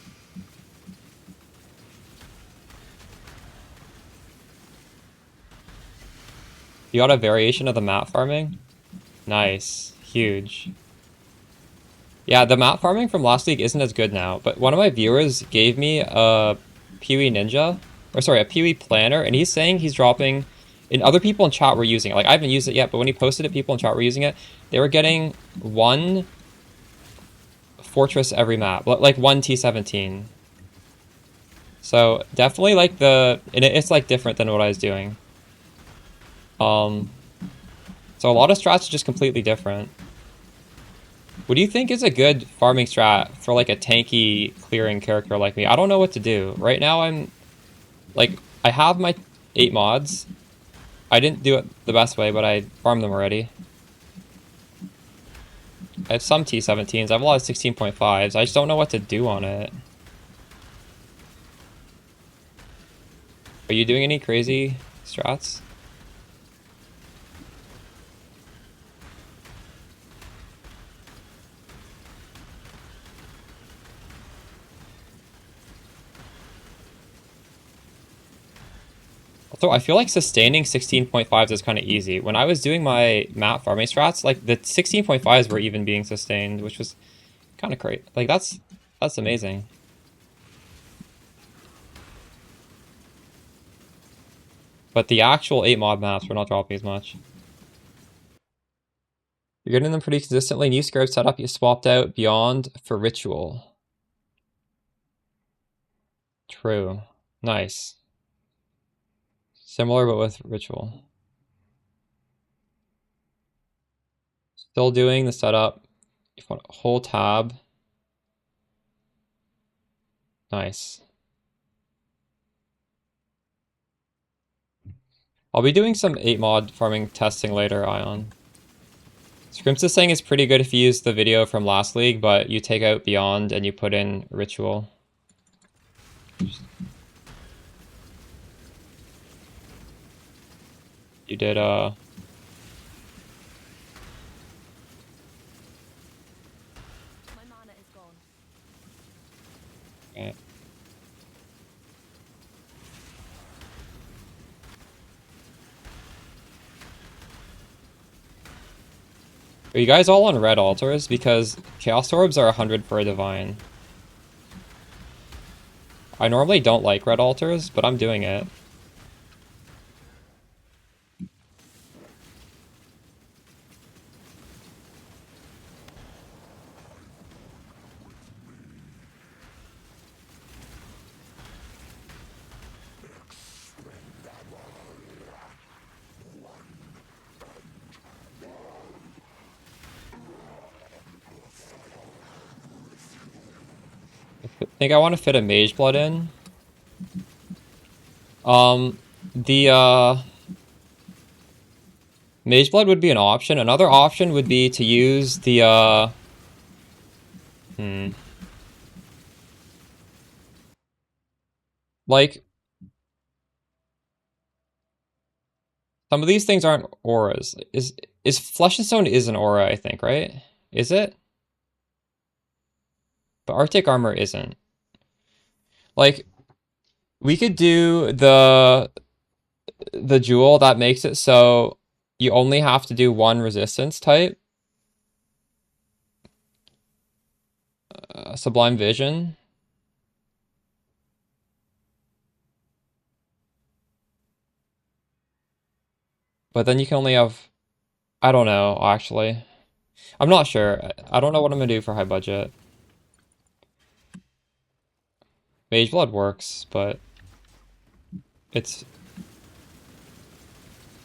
You got a variation of the map farming? Nice. Huge. Yeah, the map farming from last week isn't as good now, but one of my viewers gave me a PoE Ninja, or sorry, a PoE Planner, and he's saying he's dropping, and other people in chat were using it. Like, I haven't used it yet, but when he posted it, people in chat were using it. They were getting one fortress every map, like one T17. So, definitely like it's like different than what I was doing. So a lot of strats are just completely different. What do you think is a good farming strat for like a tanky clearing character like me? I don't know what to do. Right now I'm like, I have my 8 mods. I didn't do it the best way, but I farmed them already. I have some T17s. I have a lot of 16.5s. I just don't know what to do on it. Are you doing any crazy strats? So I feel like sustaining 16.5s is kind of easy. When I was doing my map farming strats, like the 16.5s were even being sustained, which was kind of great. Like that's amazing. But the actual 8 mod maps were not dropping as much. You're getting them pretty consistently. New scarab setup, you swapped out Beyond for Ritual. True. Nice. Similar but with Ritual. Still doing the setup. If you want to hold tab. Nice. I'll be doing some 8 mod farming testing later, Ion. Scrimps is saying it's pretty good if you use the video from last league, but you take out Beyond and you put in Ritual. You did, My mana is gone. right. Are you guys all on red altars? Because Chaos Orbs are 100 for a Divine. I normally don't like red altars, but I'm doing it. I think I want to fit a Mage Blood in. The Mage Blood would be an option. Another option would be to use the like some of these things aren't auras. Is Flesh and Stone is an aura, I think, right? Is it? But Arctic Armor isn't. Like we could do the jewel that makes it so you only have to do one resistance type. Sublime Vision. But then you can only have... I don't know, actually. I'm not sure. I don't know what I'm gonna do for high budget. Mage Blood works, but... It's...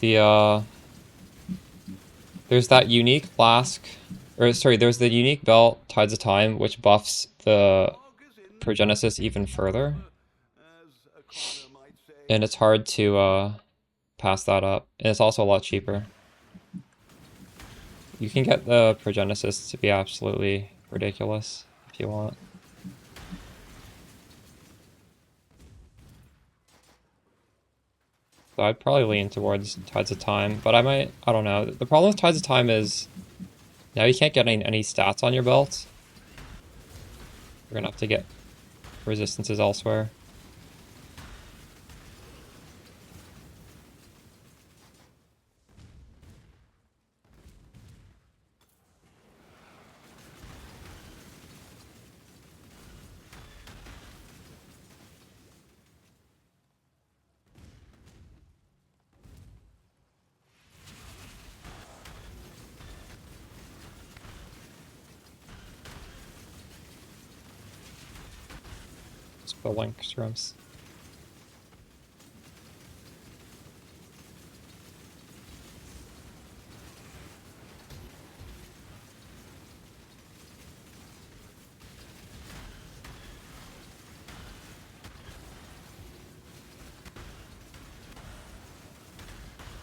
The, there's that unique flask... Or, sorry, there's the unique belt, Tides of Time, which buffs the Progenesis even further. And it's hard to, pass that up. And it's also a lot cheaper. You can get the Progenesis to be absolutely ridiculous if you want. So I'd probably lean towards Tides of Time, but I don't know. The problem with Tides of Time is now you can't get any stats on your belt. You're gonna have to get resistances elsewhere. Spell link shrooms.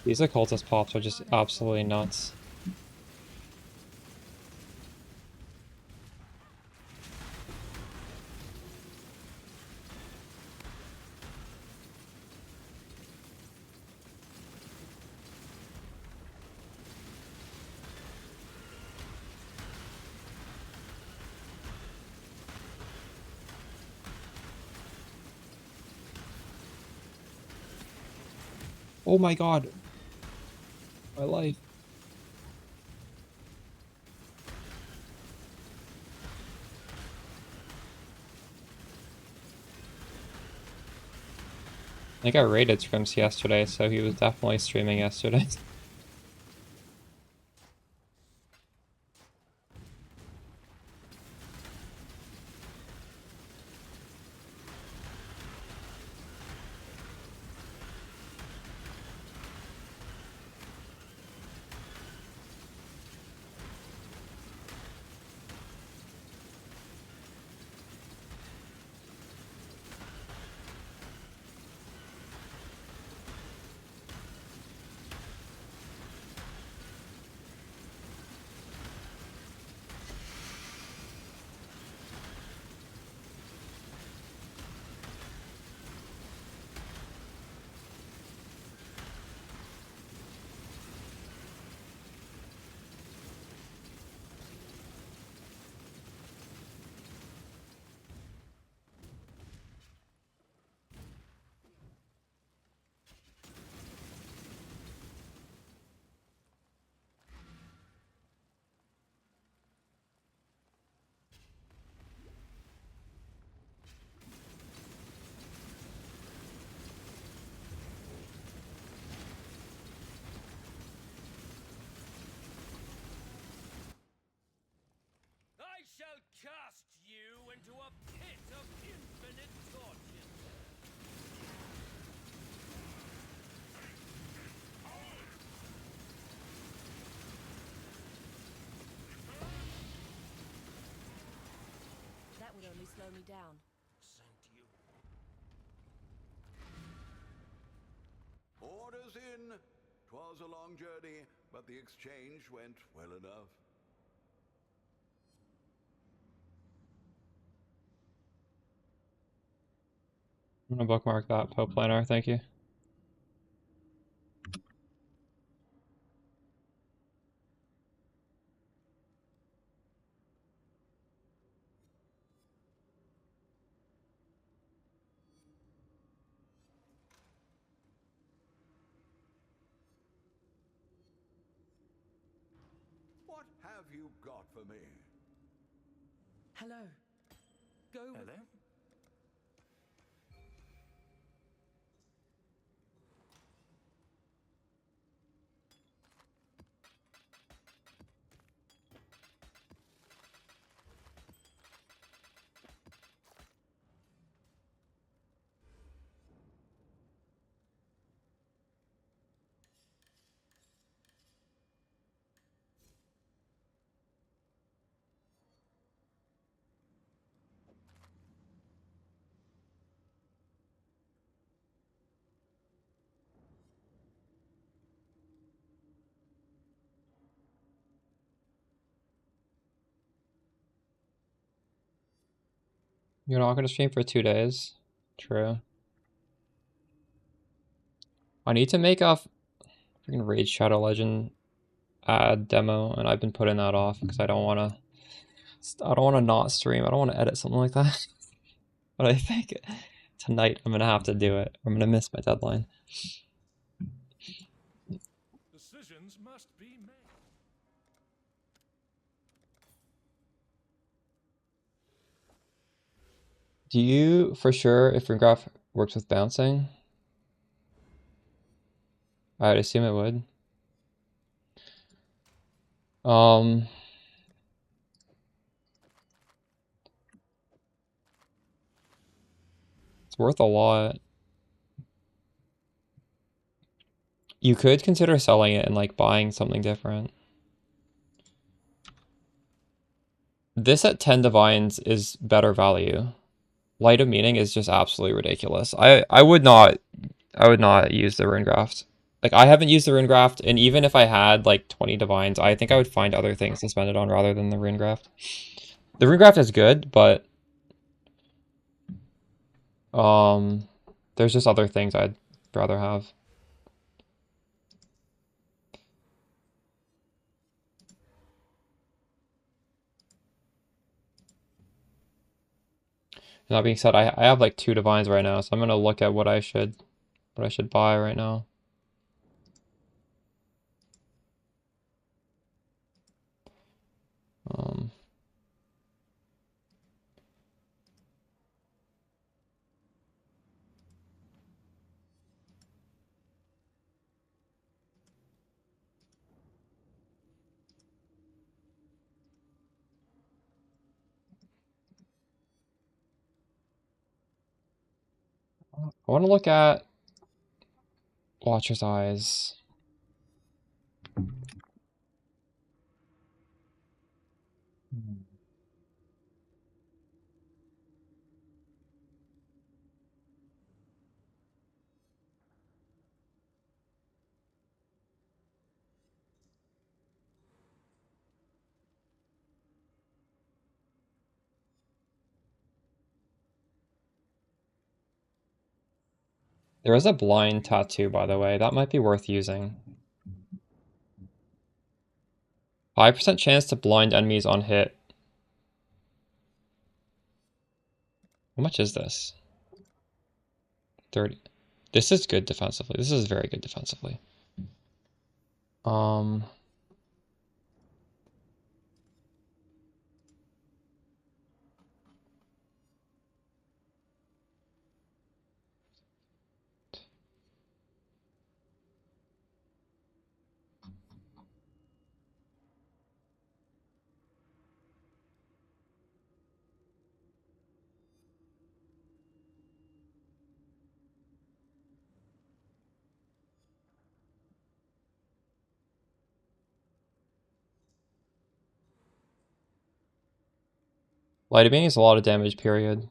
These occultist pops are just absolutely nuts. Oh my god. My life. I think I raided Scrims yesterday, so he was definitely streaming yesterday. I shall cast you into a pit of infinite torture. That would only slow me down. Same to you. Orders in. 'Twas a long journey, but the exchange went well enough. I'm gonna bookmark that Pope Planar, thank you. What have you got for me? Hello. Go. Hello? You're not gonna stream for 2 days? True. I need to make a freaking Raid Shadow Legend ad demo, and I've been putting that off because I don't wanna not stream. I don't wanna edit something like that. But I think tonight I'm gonna have to do it. I'm gonna miss my deadline. Decisions must be made. Do you for sure if your graph works with bouncing? I'd assume it would. Um, it's worth a lot. You could consider selling it and like buying something different. This at 10 divines is better value. Light of Meaning is just absolutely ridiculous. I would not use the rune graft. Like I haven't used the rune graft, and even if I had like 20 divines, I think I would find other things to spend it on rather than the rune graft. The rune graft is good, but there's just other things I'd rather have. That being said, I have like 2 divines right now, so I'm gonna look at what I should buy right now. I want to look at Watcher's Eyes. There is a blind tattoo, by the way. That might be worth using. 5% chance to blind enemies on hit. How much is this? 30. This is good defensively. This is very good defensively. Light Beam is a lot of damage, period.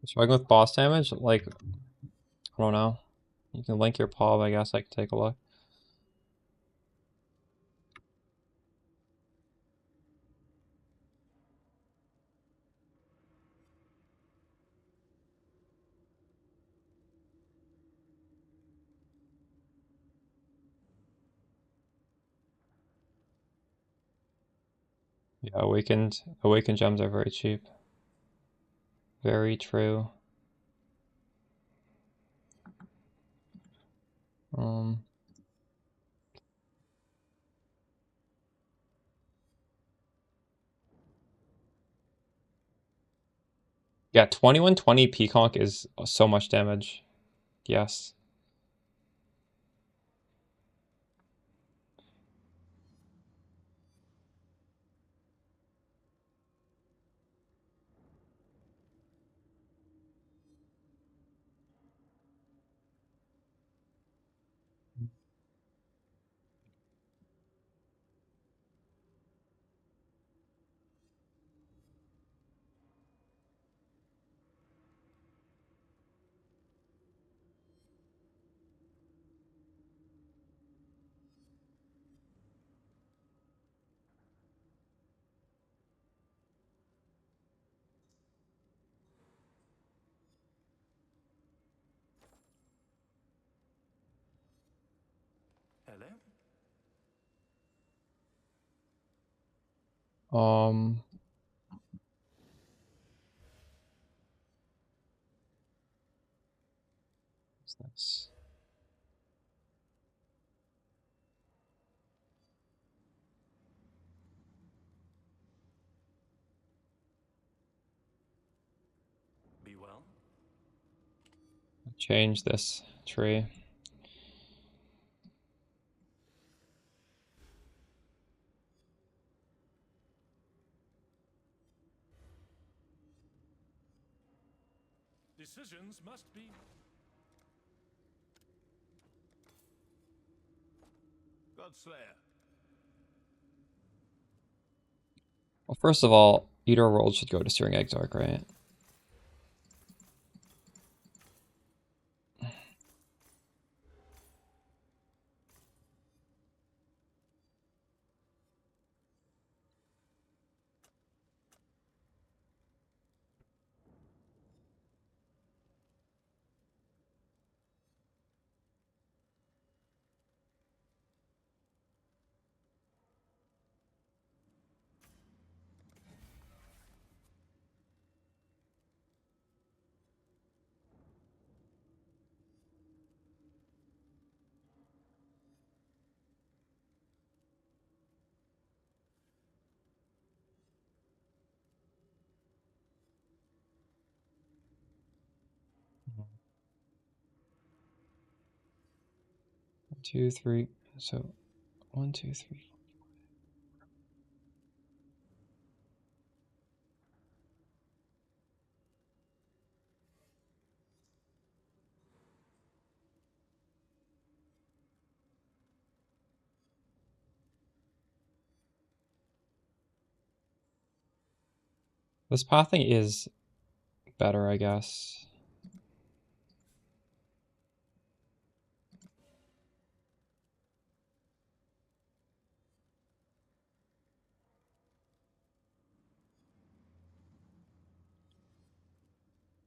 Struggling with boss damage? Like, I don't know. You can link your PoE, I guess I can take a look. Yeah, awakened gems are very cheap. Very true. Yeah, 2120 Peacock is so much damage. Yes. Hello? What's this? Be well? change this tree. Decisions must be. Godslayer. Well, first of all, Eater World should go to Searing Exarch, right? One, two, three. So 1, 2, 3. This pathing is better, I guess.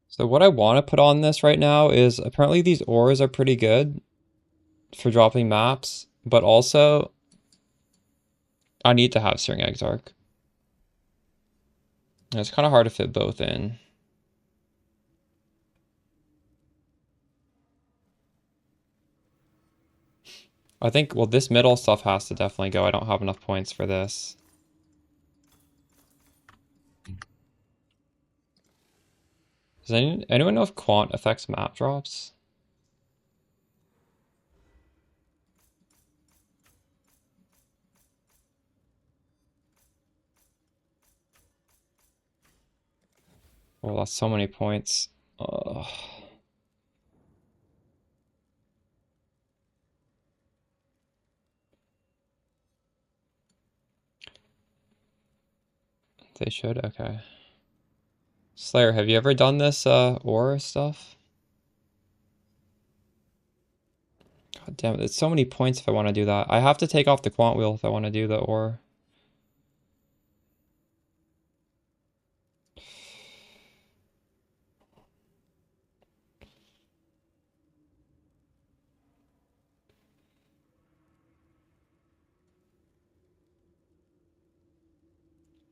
So what I want to put on this right now is apparently these ores are pretty good for dropping maps, but also I need to have Searing Exarch. And it's kind of hard to fit both in. I think, well, this middle stuff has to definitely go. I don't have enough points for this. Does anyone know if Quant affects map drops? Oh, that's so many points. Ugh. They should? Okay. Slayer, have you ever done this ore stuff? God damn it, it's so many points if I want to do that. I have to take off the quant wheel if I want to do the ore. Do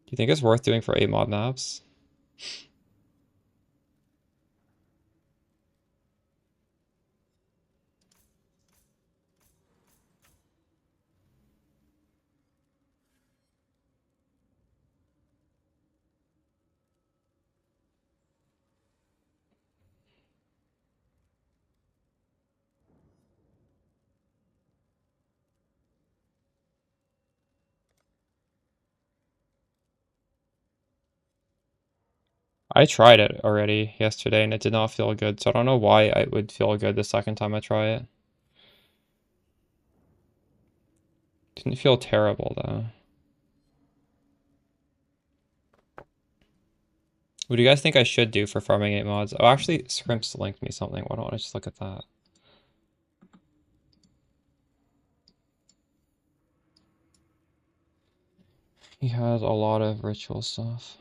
you think it's worth doing for 8 mod maps? I tried it already yesterday and it did not feel good, so I don't know why it would feel good the second time I try it. Didn't feel terrible though. What do you guys think I should do for farming 8 mods? Oh, actually, Scrimp's linked me something. Why don't I just look at that? He has a lot of ritual stuff.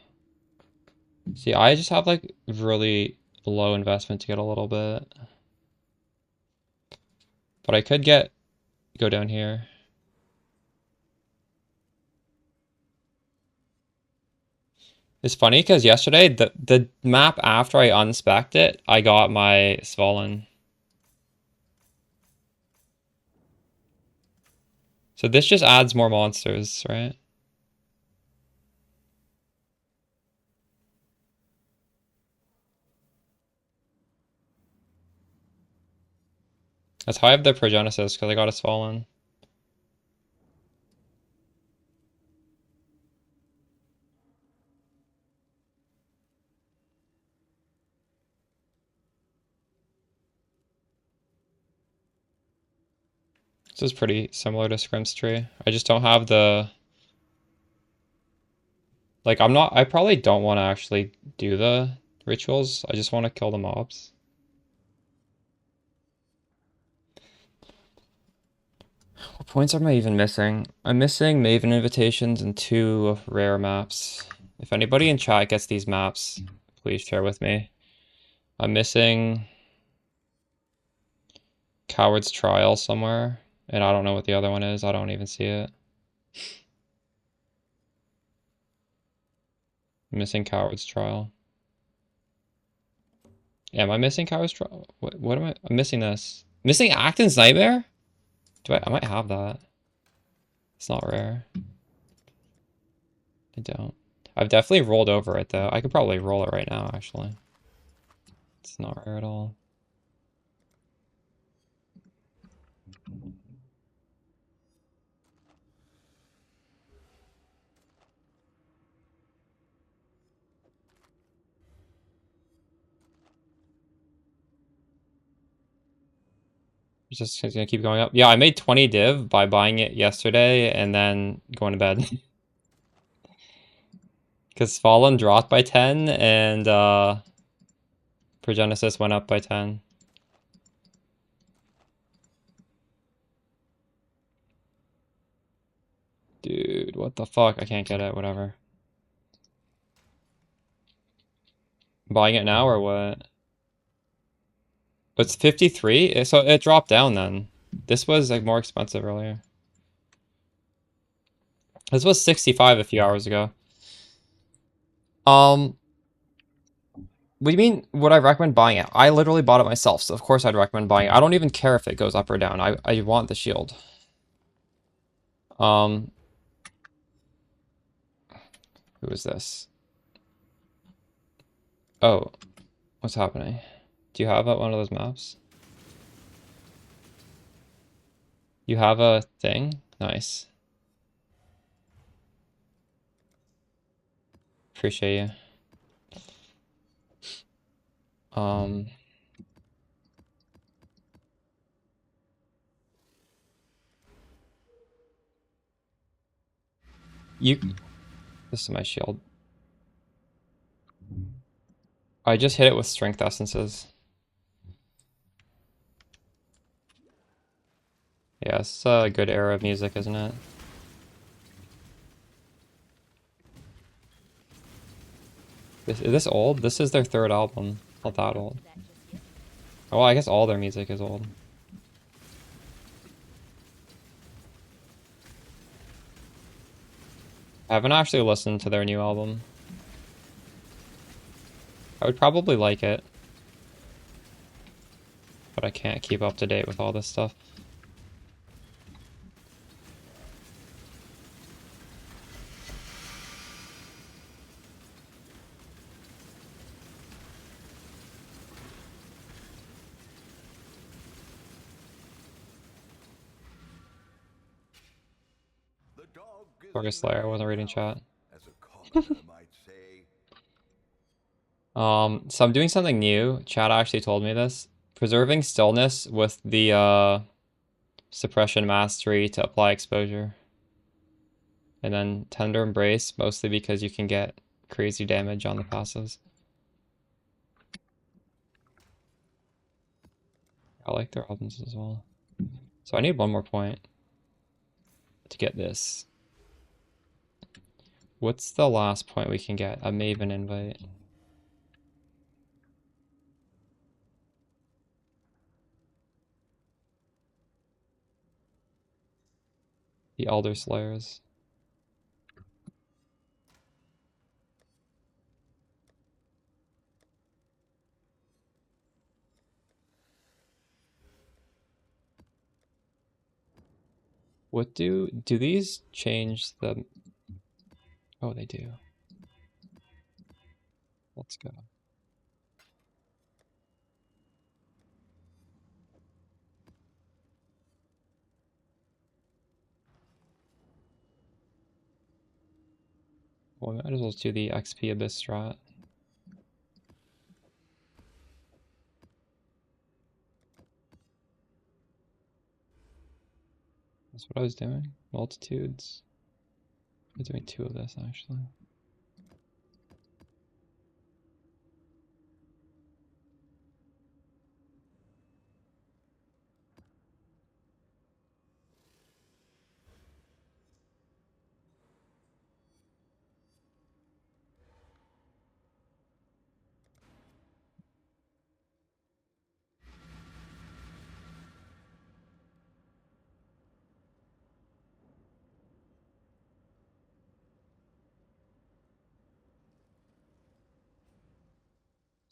See, I just have like really low investment to get a little bit. But I could go down here. It's funny because yesterday, the map after I unspec'd it, I got my Svalin. So this just adds more monsters, right? That's how I have the Progenesis, because I got a Swollen. This is pretty similar to Scrim's tree. I just don't have the... Like, I probably don't want to actually do the rituals. I just want to kill the mobs. What points am I even missing? I'm missing Maven invitations and 2 rare maps. If anybody in chat gets these maps, please share with me. I'm missing Coward's Trial somewhere, and I don't know what the other one is. I don't even see it. I'm missing Coward's Trial. Yeah, am I missing Coward's Trial? What am I? I'm missing this. Missing Acton's Nightmare? I might have that. It's not rare. I don't. I've definitely rolled over it though. I could probably roll it right now, actually. It's not rare at all. It's just gonna keep going up. Yeah, I made 20 div by buying it yesterday and then going to bed. Because Fallen dropped by 10 and Progenesis went up by 10. Dude, what the fuck? I can't get it, whatever. Buying it now or what? It's 53? So it dropped down then. This was like more expensive earlier. This was 65 a few hours ago. What do you mean, would I recommend buying it? I literally bought it myself, so of course I'd recommend buying it. I don't even care if it goes up or down. I want the shield. Who is this? Oh, what's happening? Do you have one of those maps? You have a thing? Nice. Appreciate you. This is my shield. I just hit it with strength essences. Yeah, it's a good era of music, isn't it? Is this old? This is their 3rd album. Not that old. Oh, well, I guess all their music is old. I haven't actually listened to their new album. I would probably like it. But I can't keep up to date with all this stuff. The dog is Sorry, in Slayer, I the wasn't reading house, chat. as a commoner might say. So I'm doing something new. Chat actually told me this. Preserving stillness with the suppression mastery to apply exposure. And then tender embrace, mostly because you can get crazy damage on the passives. I like their albums as well. So I need one more point to get this. What's the last point we can get? A Maven invite. The Elder Slayers. What do these change the... Oh, they do. Let's go. Well, we might as well do the XP Abyss strat. That's what I was doing. Multitudes. I was doing 2 of this actually.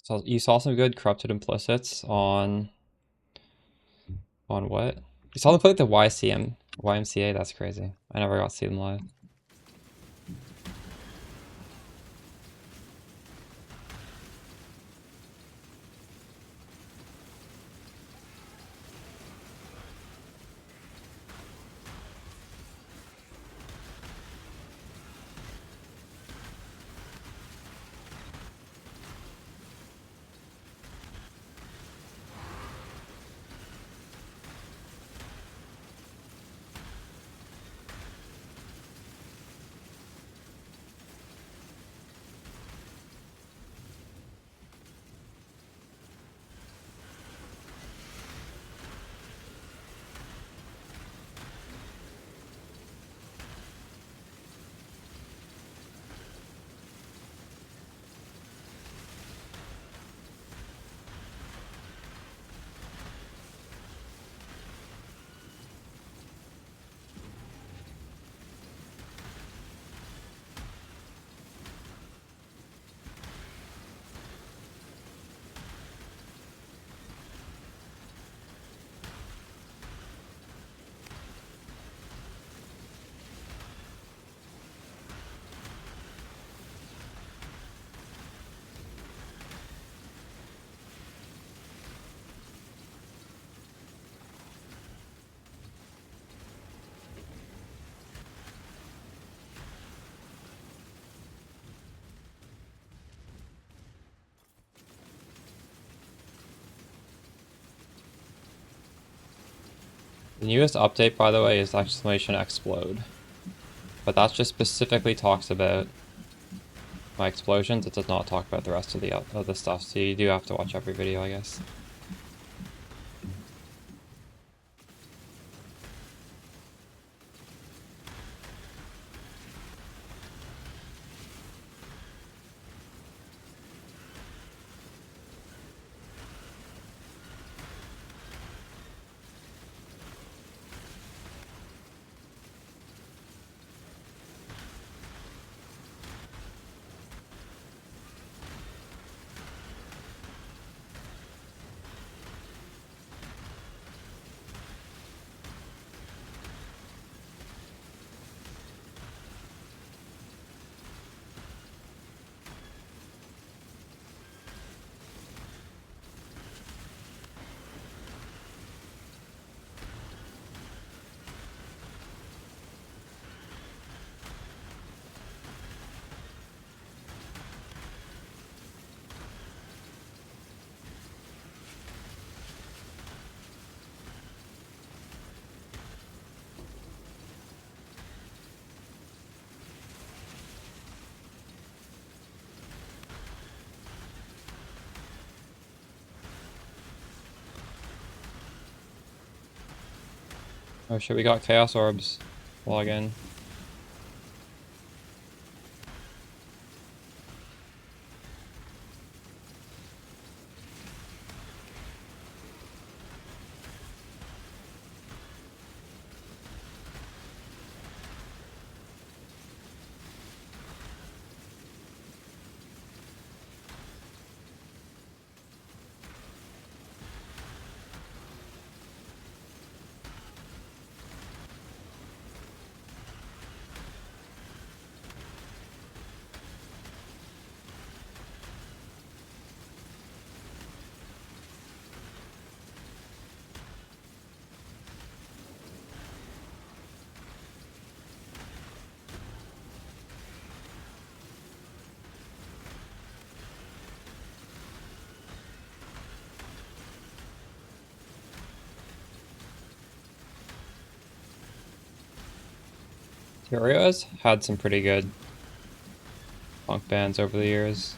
So you saw some good corrupted implicits on what? You saw them play with the YMCA? That's crazy. I never got to see them live. The newest update, by the way, is exclamation explode. But that just specifically talks about my explosions. It does not talk about the rest of the stuff, so you do have to watch every video, I guess. Oh shit, we got Chaos Orbs. Log in. Ontario has had some pretty good punk bands over the years.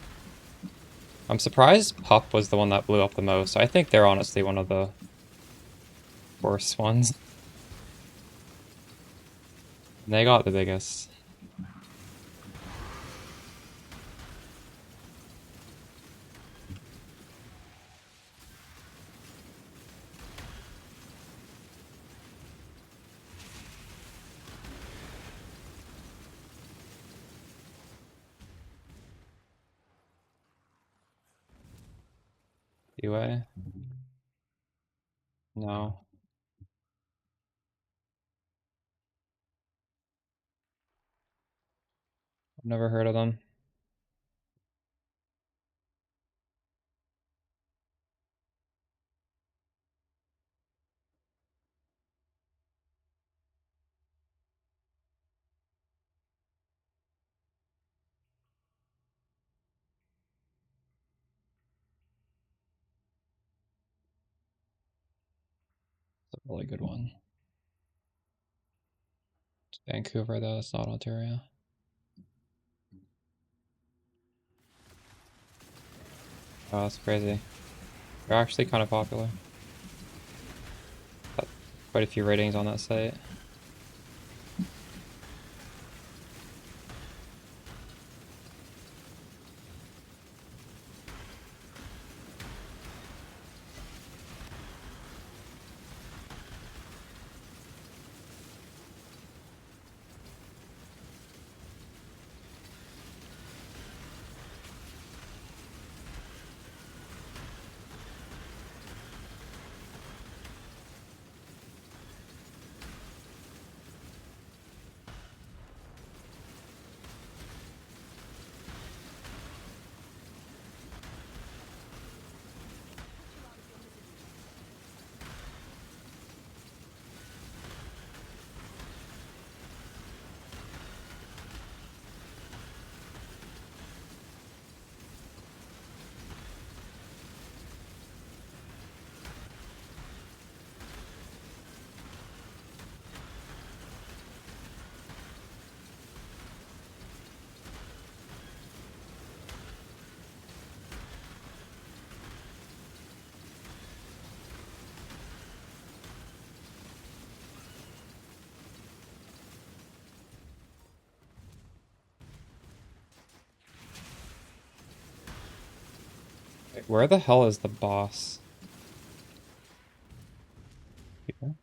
I'm surprised Pup was the one that blew up the most. I think they're honestly one of the worst ones. And they got the biggest. UA? No. I've never heard of them. It's a really good one. It's Vancouver though, it's not Ontario. Oh, that's crazy. They're actually kind of popular. Got quite a few ratings on that site. Wait, where the hell is the boss? Here?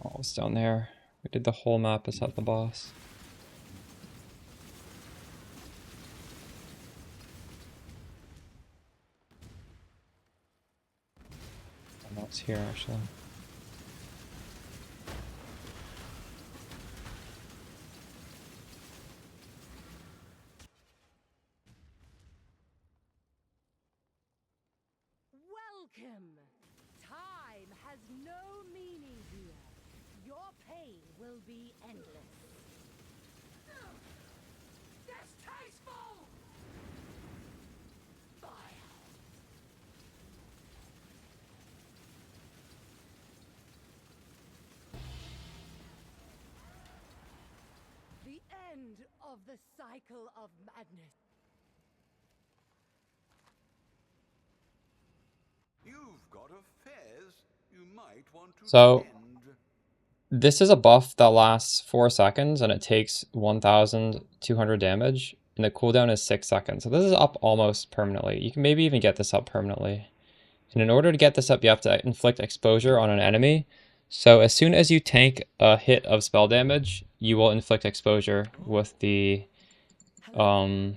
Oh, it's down there. We did the whole map as at the boss. Oh, no, it's here actually. Welcome! Time has no meaning here. Your pain will be endless. Distasteful! Vile. The end of the cycle of madness. You've got a fez you might want to So tend. this is a buff that lasts 4 seconds and it takes 1,200 damage, and the cooldown is 6 seconds. So this is up almost permanently. You can maybe even get this up permanently. And in order to get this up, you have to inflict exposure on an enemy. So as soon as you tank a hit of spell damage, you will inflict exposure with the Till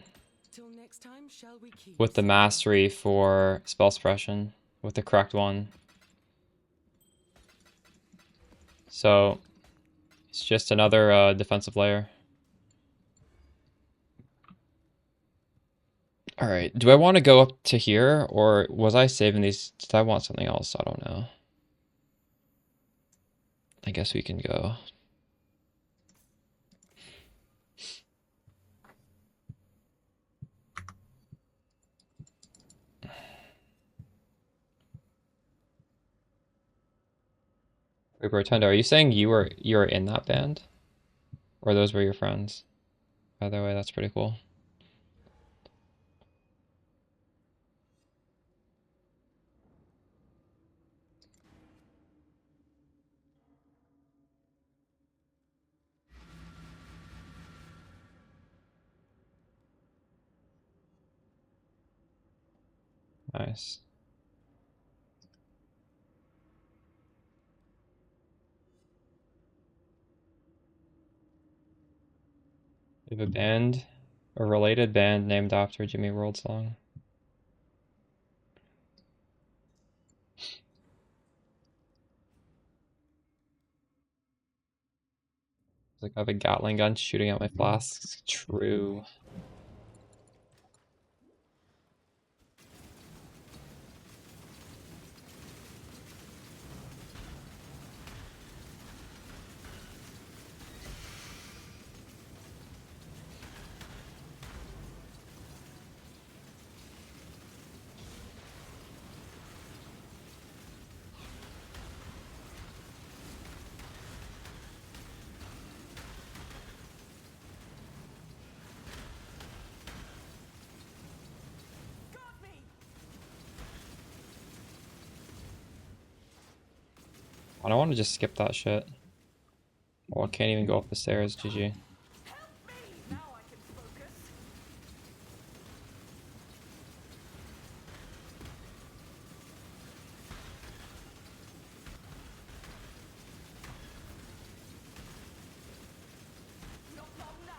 next time, shall we keep with the simple? mastery for spell suppression, with the correct one. So it's just another defensive layer. All right, do I want to go up to here, or was I saving these? Did I want something else? I don't know. I guess we can go. Wait, Bartender, are you saying you were in that band? Or those were your friends. By the way, that's pretty cool. Nice. We have a band, a related band named after a Jimmy World song. Like I have a Gatling gun shooting at my flasks. True. Got me! I don't want to just skip that shit. Oh, I can't even go up the stairs, GG. Help me! Now I can focus. Not long now.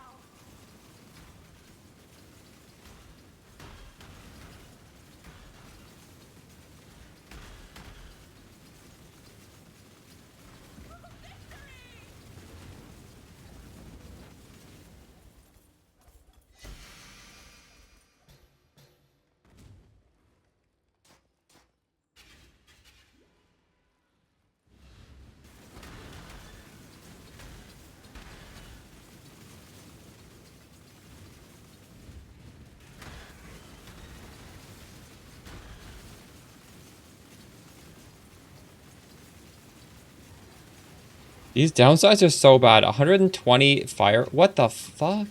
These downsides are so bad. 120 fire. What the fuck?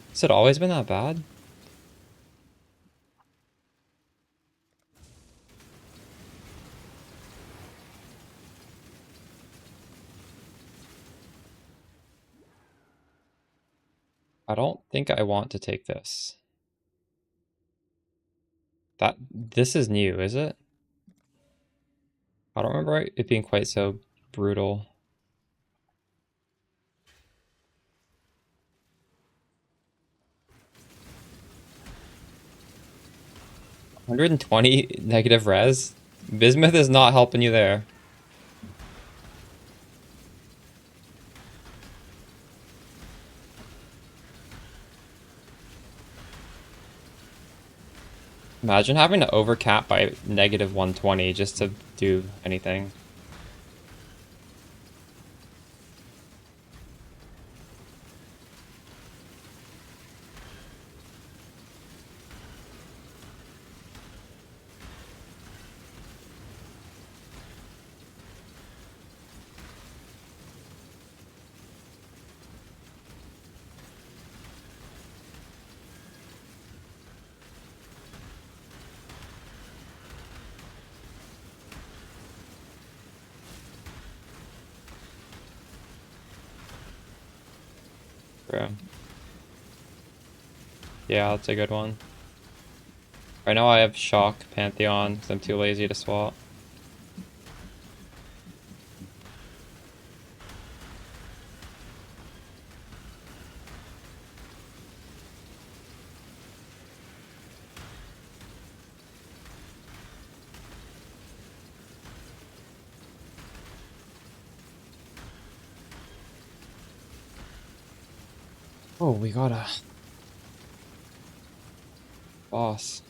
Has it always been that bad? I don't think I want to take this. This is new, is it? I don't remember it being quite so brutal. 120 negative res? Bismuth is not helping you there. Imagine having to overcap by negative 120 just to do anything. Bro. Yeah, that's a good one. Right now I have Shock, Pantheon, because I'm too lazy to swap. Oh, we got a boss.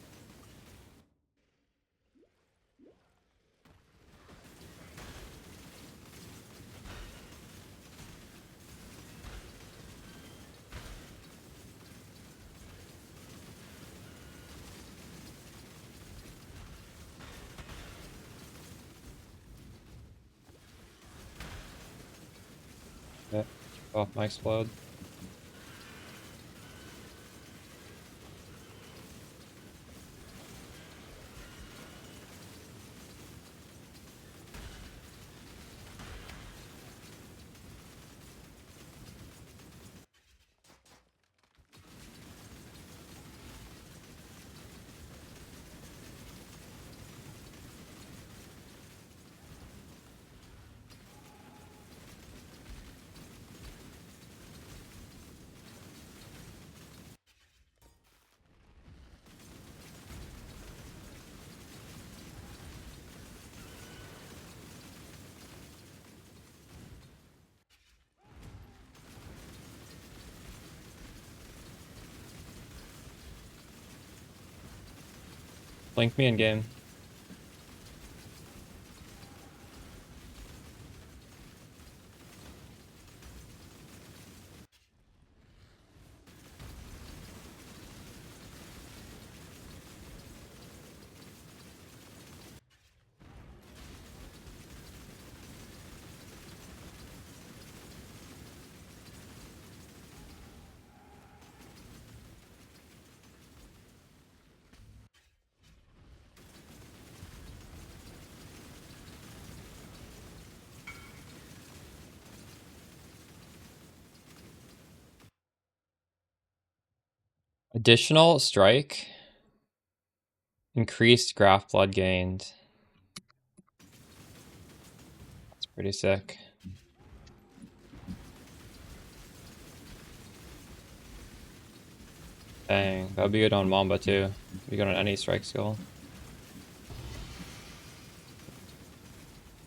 Yeah, off my explode. Link me in game. Additional strike. Increased graph blood gained. That's pretty sick. Dang, that would be good on Mamba too. Be good on any strike skill.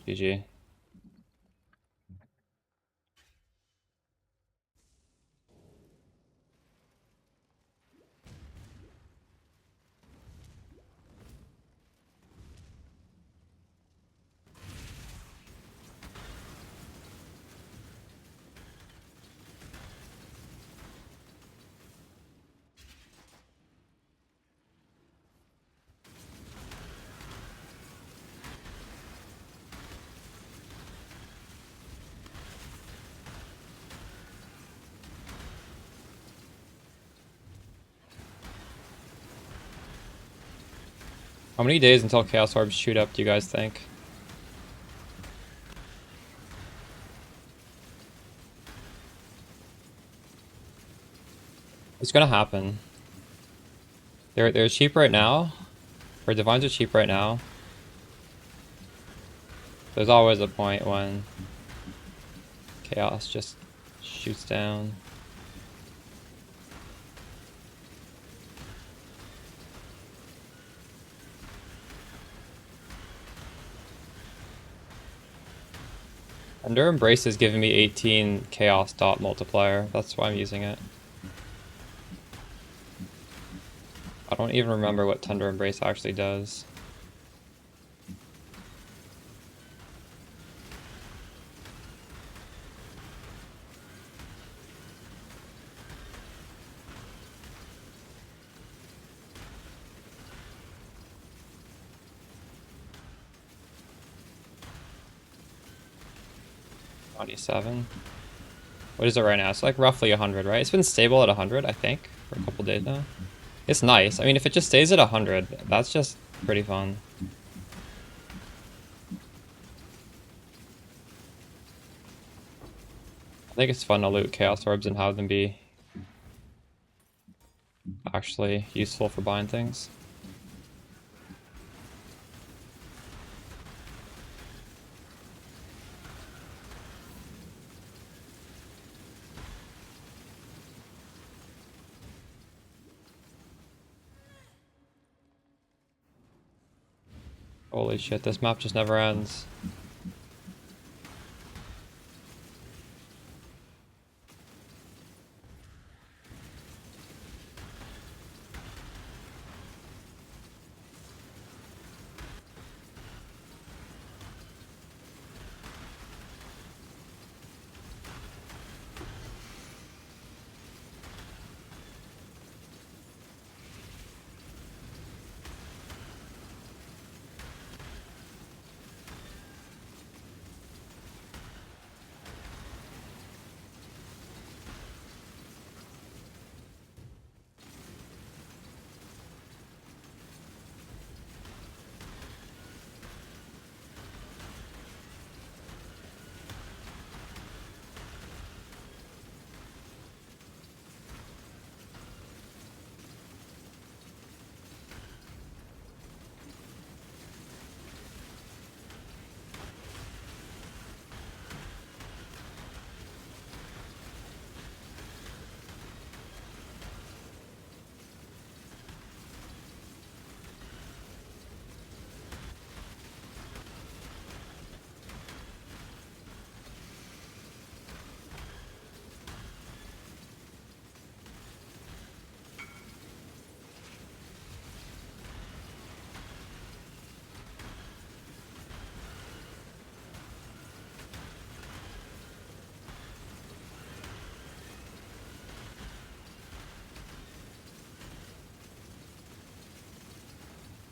GG. How many days until Chaos Orbs shoot up, do you guys think? It's gonna happen. They're cheap right now. Or Divines are cheap right now. There's always a point when Chaos just shoots down. Thunder Embrace is giving me 18 Chaos dot multiplier. That's why I'm using it. I don't even remember what Thunder Embrace actually does. $97. What is it right now? It's like roughly 100, right? It's been stable at 100, I think, for a couple days now. It's nice. I mean, if it just stays at 100, that's just pretty fun. I think it's fun to loot Chaos Orbs and have them be actually useful for buying things. Holy shit, this map just never ends.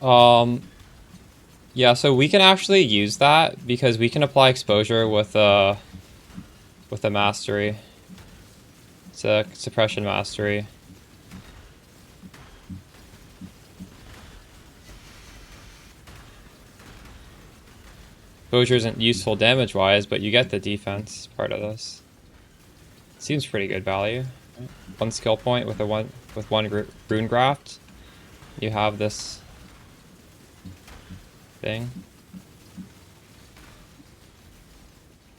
Yeah, so we can actually use that because we can apply exposure with a mastery. It's a suppression mastery. Exposure isn't useful damage-wise, but you get the defense part of this. Seems pretty good value. One skill point with one rune graft. You have this thing.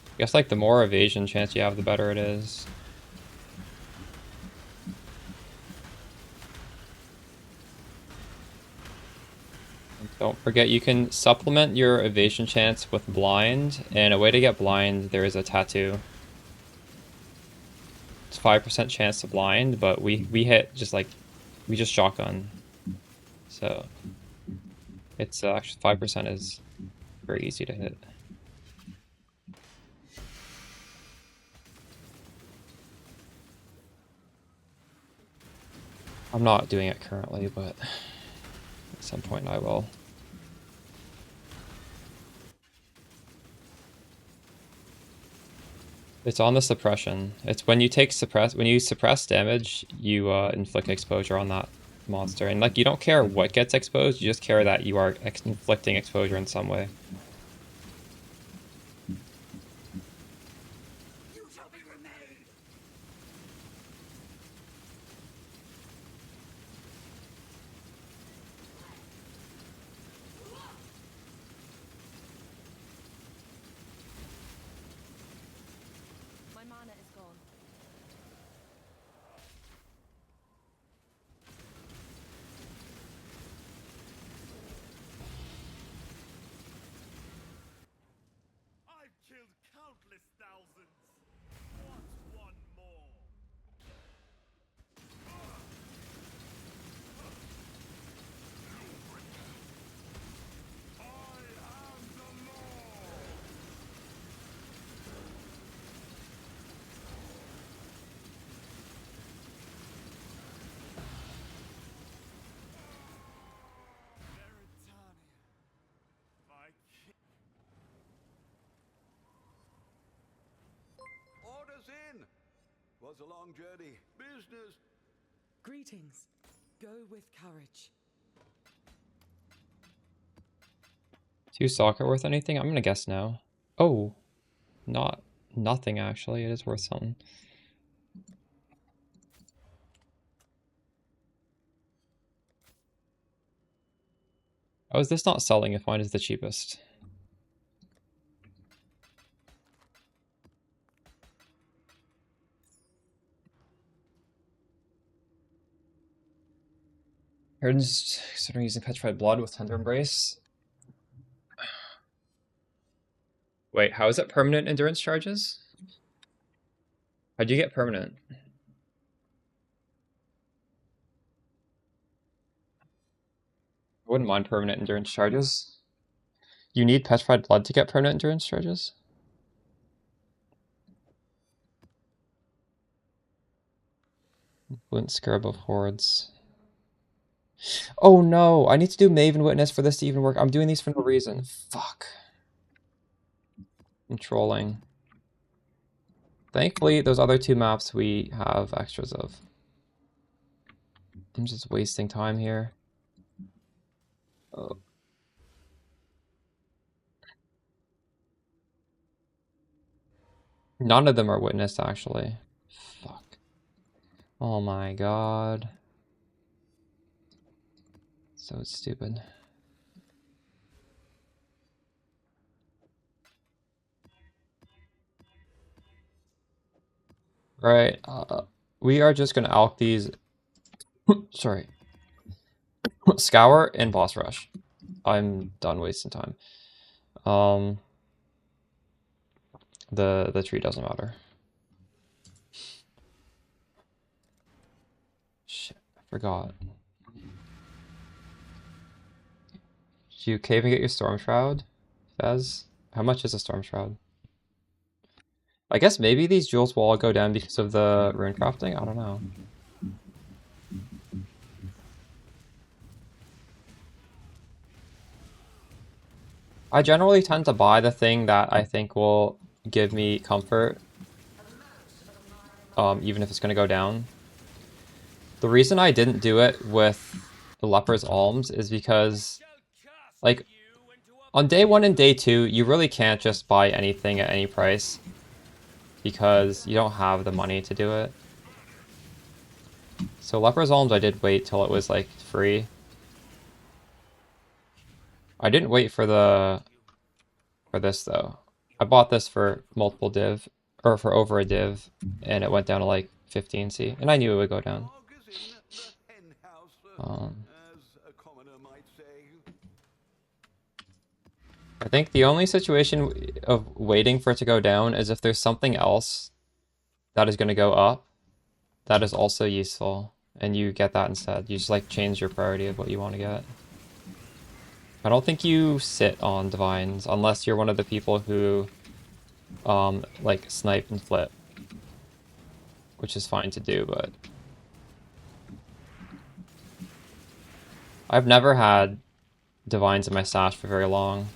I guess like the more evasion chance you have, the better it is. Don't forget you can supplement your evasion chance with blind, and a way to get blind, there is a tattoo. It's 5% chance to blind, but we hit just like, we just shotgun. So it's actually 5% is very easy to hit. I'm not doing it currently, but at some point I will. It's on the suppression. It's when you suppress damage, you inflict exposure on that monster. And like you don't care what gets exposed, you just care that you are inflicting exposure in some way. My mana is gone. I've killed countless thousands. What's one more? Orders in! Was a long journey. Business. Greetings. Go with courage. 2 socket worth anything? I'm gonna guess no. Oh, nothing actually. It is worth something. Oh, is this not selling if mine is the cheapest? Harden's considering using Petrified Blood with Tender Embrace. Wait, how is it permanent endurance charges? How'd you get permanent? I wouldn't mind permanent endurance charges. You need Petrified Blood to get permanent endurance charges? Wouldn't Scarab of Hordes. Oh no, I need to do Maven Witness for this to even work. I'm doing these for no reason. Fuck. I'm trolling. Thankfully, those other 2 maps we have extras of. I'm just wasting time here. Oh. None of them are witnessed, actually. Fuck. Oh my god. So stupid. Right, we are just gonna alch these. Sorry. Scour and boss rush. I'm done wasting time. The tree doesn't matter. Shit, I forgot. Did you cave and get your Storm Shroud, Fez? How much is a Storm Shroud? I guess maybe these jewels will all go down because of the rune crafting? I don't know. I generally tend to buy the thing that I think will give me comfort, even if it's going to go down. The reason I didn't do it with the Leper's Alms is because, like, on day 1 and day 2, you really can't just buy anything at any price because you don't have the money to do it. So Leper's Alms, I did wait till it was, like, free. I didn't wait for this, though. I bought this for multiple div, or for over a div, and it went down to, like, 15C, and I knew it would go down. Dog is in the hen house, Um, as a commoner might say. I think the only situation of waiting for it to go down is if there's something else that is going to go up that is also useful, and you get that instead. You just, like, change your priority of what you want to get. I don't think you sit on divines unless you're one of the people who, like, snipe and flip, which is fine to do, but I've never had divines in my stash for very long.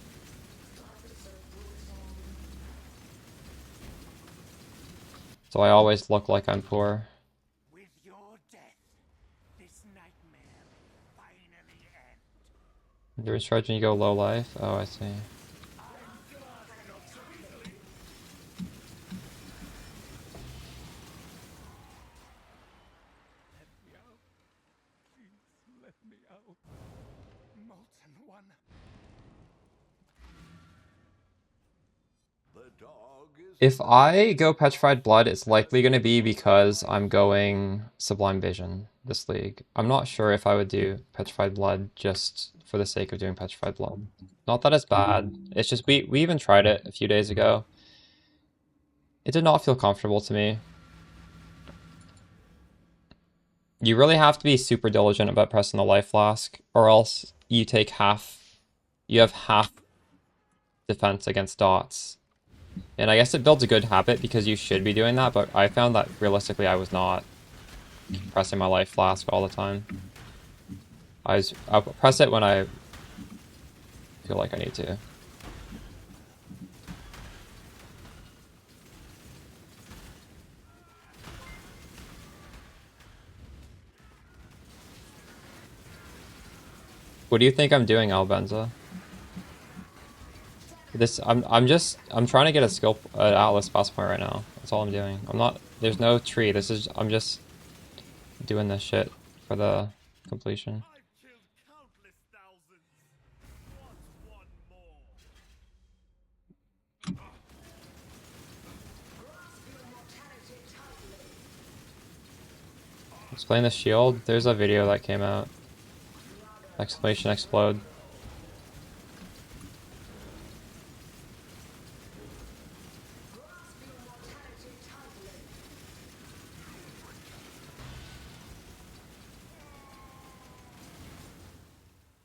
So I always look like I'm poor. With your death, this nightmare will finally end. You're charging you go low life? Oh, I see. Let me out. Please let me out. Molten One. The dog is If I go Petrified Blood, it's likely going to be because I'm going Sublime Vision this league. I'm not sure if I would do Petrified Blood just for the sake of doing Petrified Blood. Not that it's bad. It's just we even tried it a few days ago. It did not feel comfortable to me. You really have to be super diligent about pressing the life flask, or else you take half. You have half defense against dots. And I guess it builds a good habit because you should be doing that, but I found that realistically I was not pressing my life flask all the time. I'll press it when I feel like I need to. What do you think I'm doing, Albenza? I'm trying to get a skill Atlas pass point right now. That's all I'm doing. There's no tree. I'm just doing this shit for the completion. I've killed countless thousands. What's one more? Explain the shield. There's a video that came out. Exclamation explode.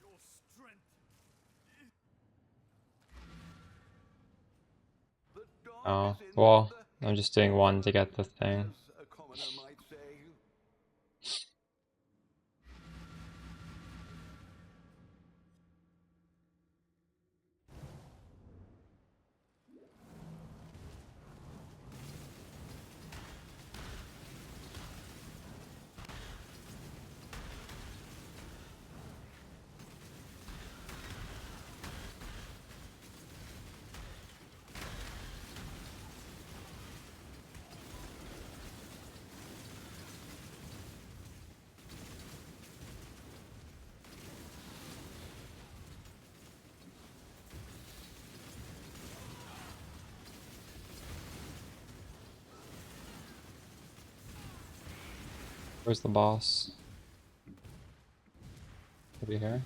Your strength. the dog Oh, is in well, the I'm just doing one to get the thing. as a commoner might say. Where's the boss? Over here?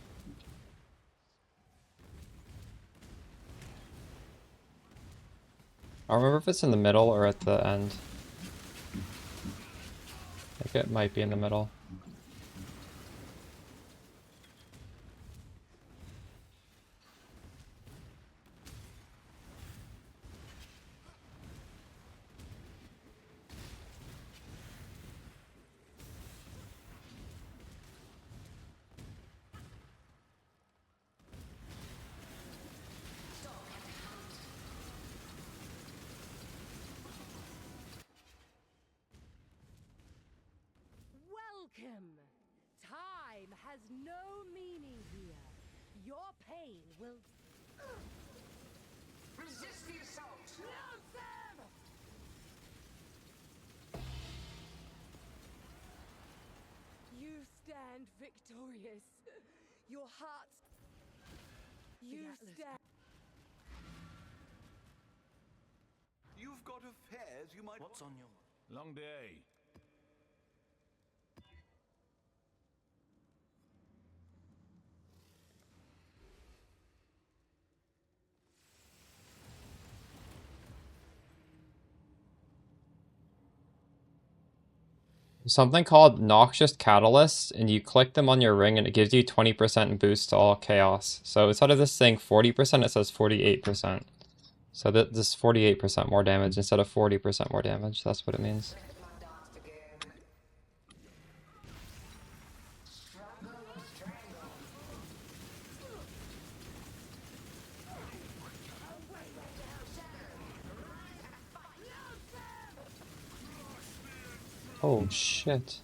I don't remember if it's in the middle or at the end. I think it might be in the middle. Him. Time has no meaning here. Your pain will. Resist the assault! Lance them! You stand victorious. Your hearts. You stand. You've got affairs you might... What's on your... Long day. Something called Noxious Catalyst, and you click them on your ring and it gives you 20% boost to all chaos. So instead of this saying 40%, it says 48%. So this is 48% more damage instead of 40% more damage. That's what it means. Oh shit.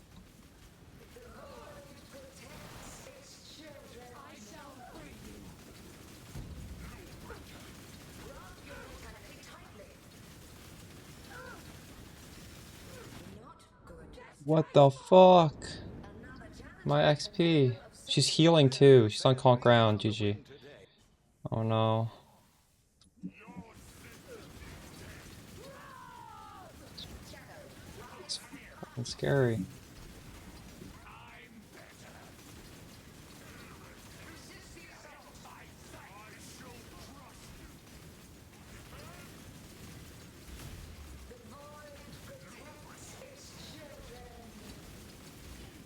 What the fuck? My XP. She's healing too. She's on Conk ground. GG. Oh no. It's fucking scary.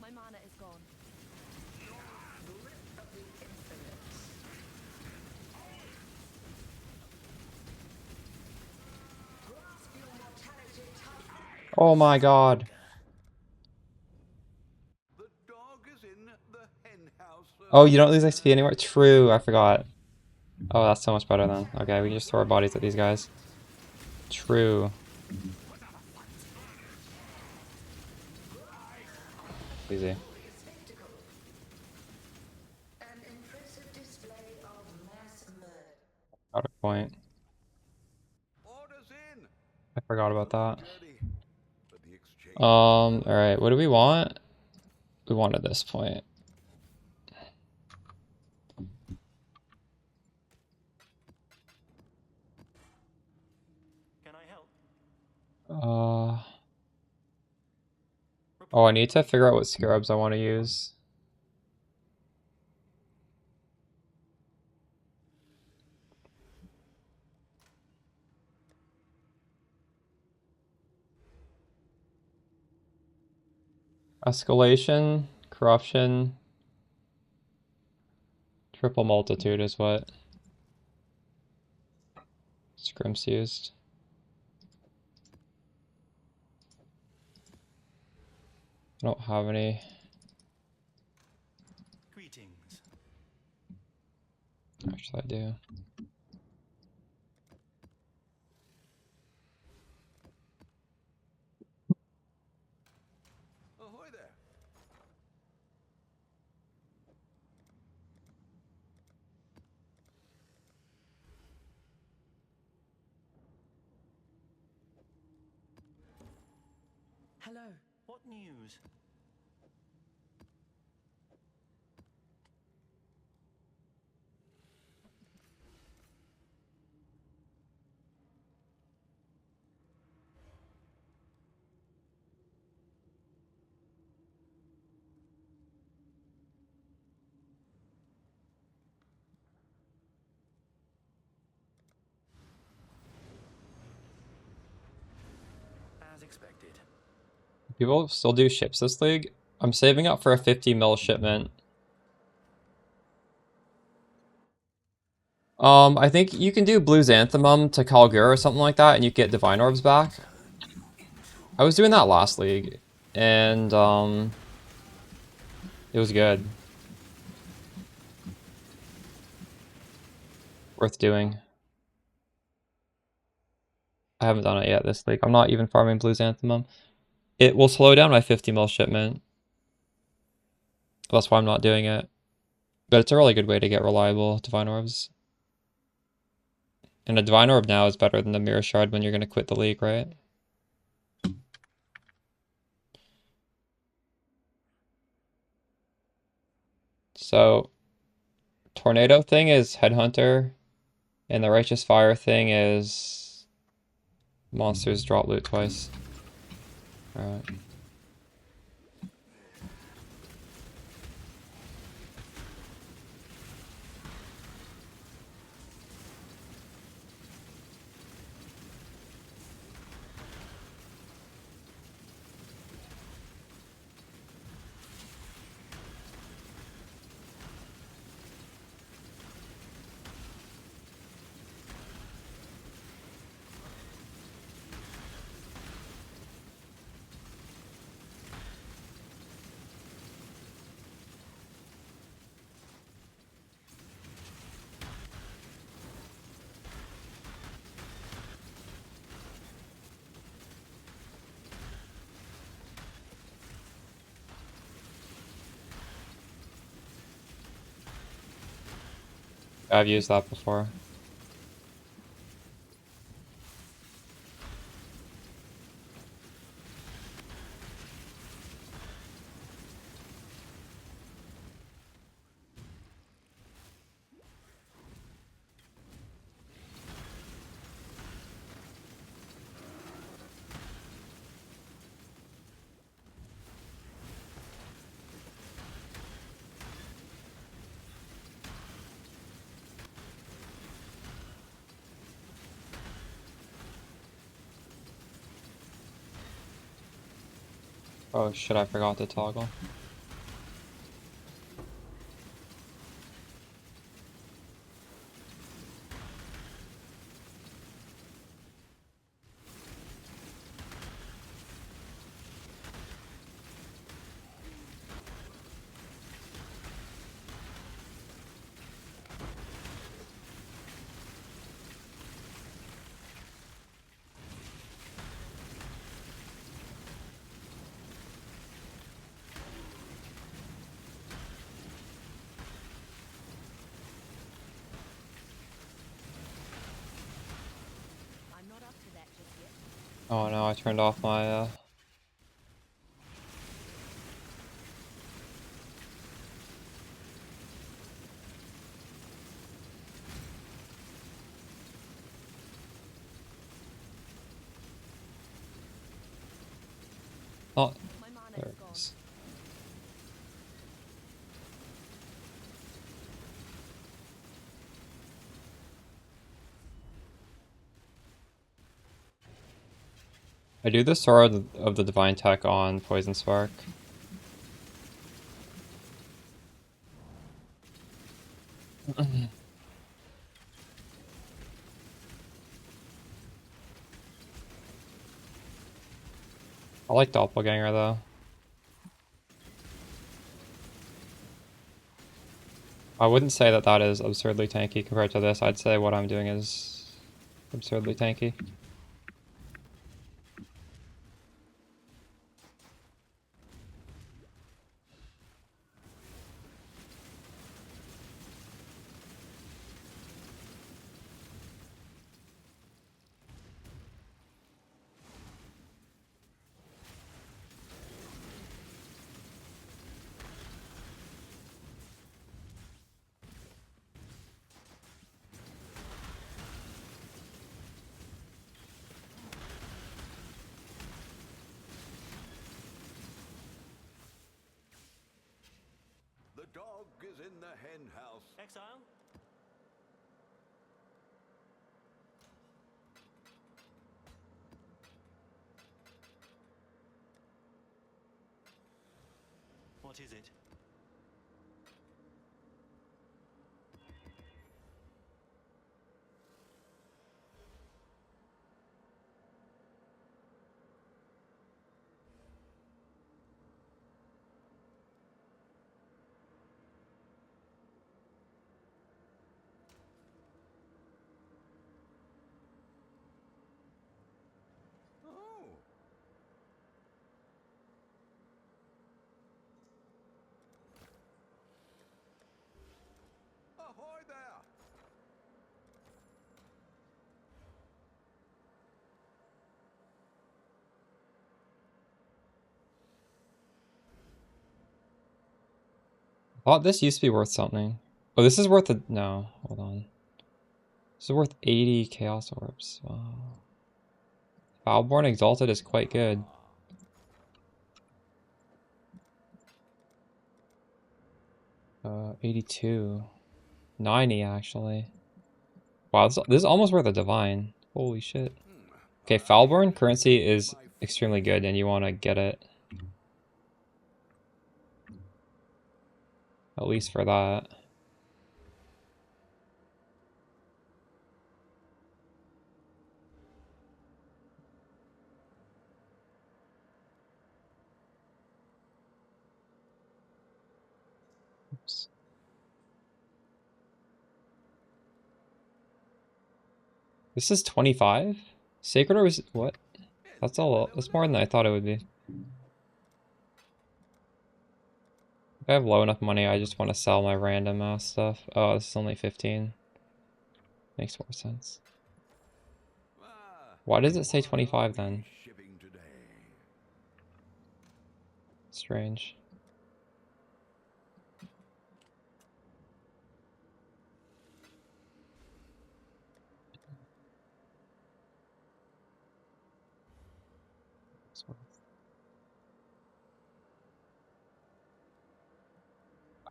My mana is gone. Oh my god. The dog is in the hen house. Oh, you don't lose XP anymore? True, I forgot. Oh, that's so much better then. Okay, we can just throw our bodies at these guys. True. Easy. An impressive display of mass murder. Got a point. Orders in. I forgot about that. Journey, but the exchange... Alright, what do we want? We wanted this point. Can I help? Oh, I need to figure out what scarabs I want to use. Escalation, corruption, triple multitude is what Scrimps used. I don't have any. Greetings. Actually, I do. Ahoy there. Hello. What news? As expected. People still do ships this league? I'm saving up for a 50 mil shipment. I think you can do Blue Xanthemum to Kalgur or something like that, and you get Divine Orbs back. I was doing that last league, and it was good. Worth doing. I haven't done it yet this league. I'm not even farming Blue Xanthemum. It will slow down my 50 mil shipment. That's why I'm not doing it. But it's a really good way to get reliable Divine Orbs. And a Divine Orb now is better than the Mirror Shard when you're going to quit the league, right? So, Tornado thing is Headhunter, and the Righteous Fire thing is monsters drop loot twice. Alright. I've used that before. Oh shit, I forgot to toggle. I'm not up to that just yet. Oh no, I turned off my oh, My mana there is it gone. is. I do the Sword of the Divine Tech on Poison Spark. I like Doppelganger though. I wouldn't say that that is absurdly tanky compared to this. I'd say what I'm doing is absurdly tanky. The dog is in the hen house. Exile? What is it? Oh. thought this used to be worth something. Oh, this is worth a... No, hold on. This is worth 80 Chaos Orbs. Wow. Foulborn Exalted is quite good. Uh, 82. 90, actually. Wow, this is almost worth a Divine. Holy shit. Okay, Foulborn currency is extremely good, and you want to get it. At least for that. Oops. This is 25? Sacred Orb is... What? That's all. That's more than I thought it would be. If I have low enough money, I just want to sell my random ass stuff. Oh, this is only 15. Makes more sense. Why does it say 25 then? Strange.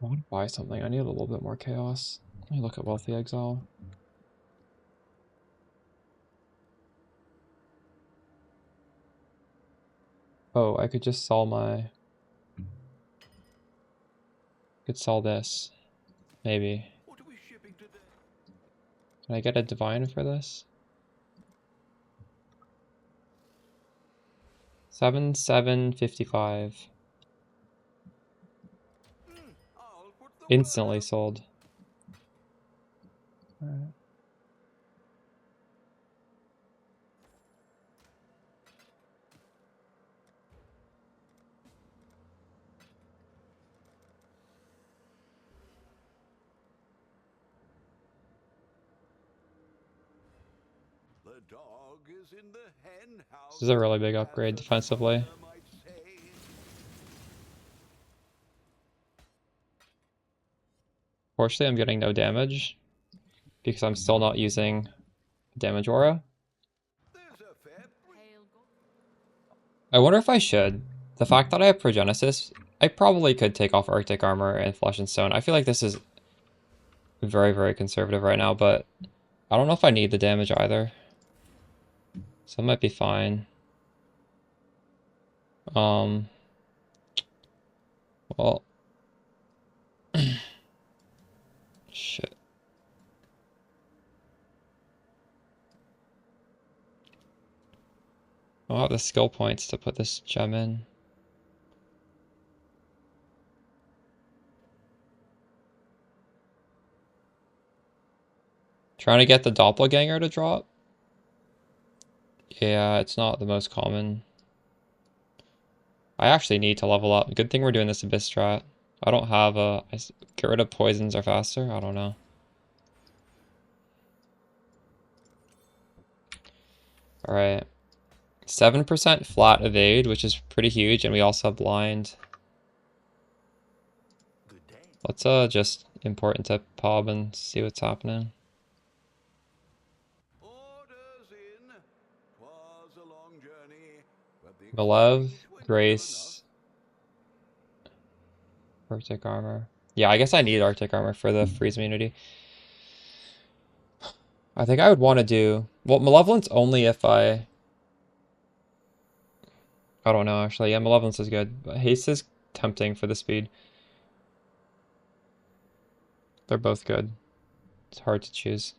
I want to buy something. I need a little bit more chaos. Let me look at Wealthy Exile. Oh, I could just sell my... Could sell this. Maybe. Can I get a Divine for this? 7,755. Instantly sold. Alright. This is a really big upgrade defensively. Fortunately, I'm getting no damage because I'm still not using damage aura. I wonder if I should. The fact that I have Progenesis, I probably could take off Arctic Armor and Flesh and Stone. I feel like this is very, very conservative right now, but I don't know if I need the damage either. So it might be fine. Well. Shit. I'll have the skill points to put this gem in. Trying to get the Doppelganger to drop. Yeah, it's not the most common. I actually need to level up. Good thing we're doing this Abyss strat. I don't have a... Get rid of poisons are faster? I don't know. Alright. 7% flat evade, which is pretty huge, and we also have blind. Let's just import into pub and see what's happening. Malev, Grace, Arctic Armor. Yeah, I guess I need Arctic Armor for the freeze immunity. I think I would want to do... Well, Malevolence only if I don't know, actually. Yeah, Malevolence is good. But Haste is tempting for the speed. They're both good. It's hard to choose.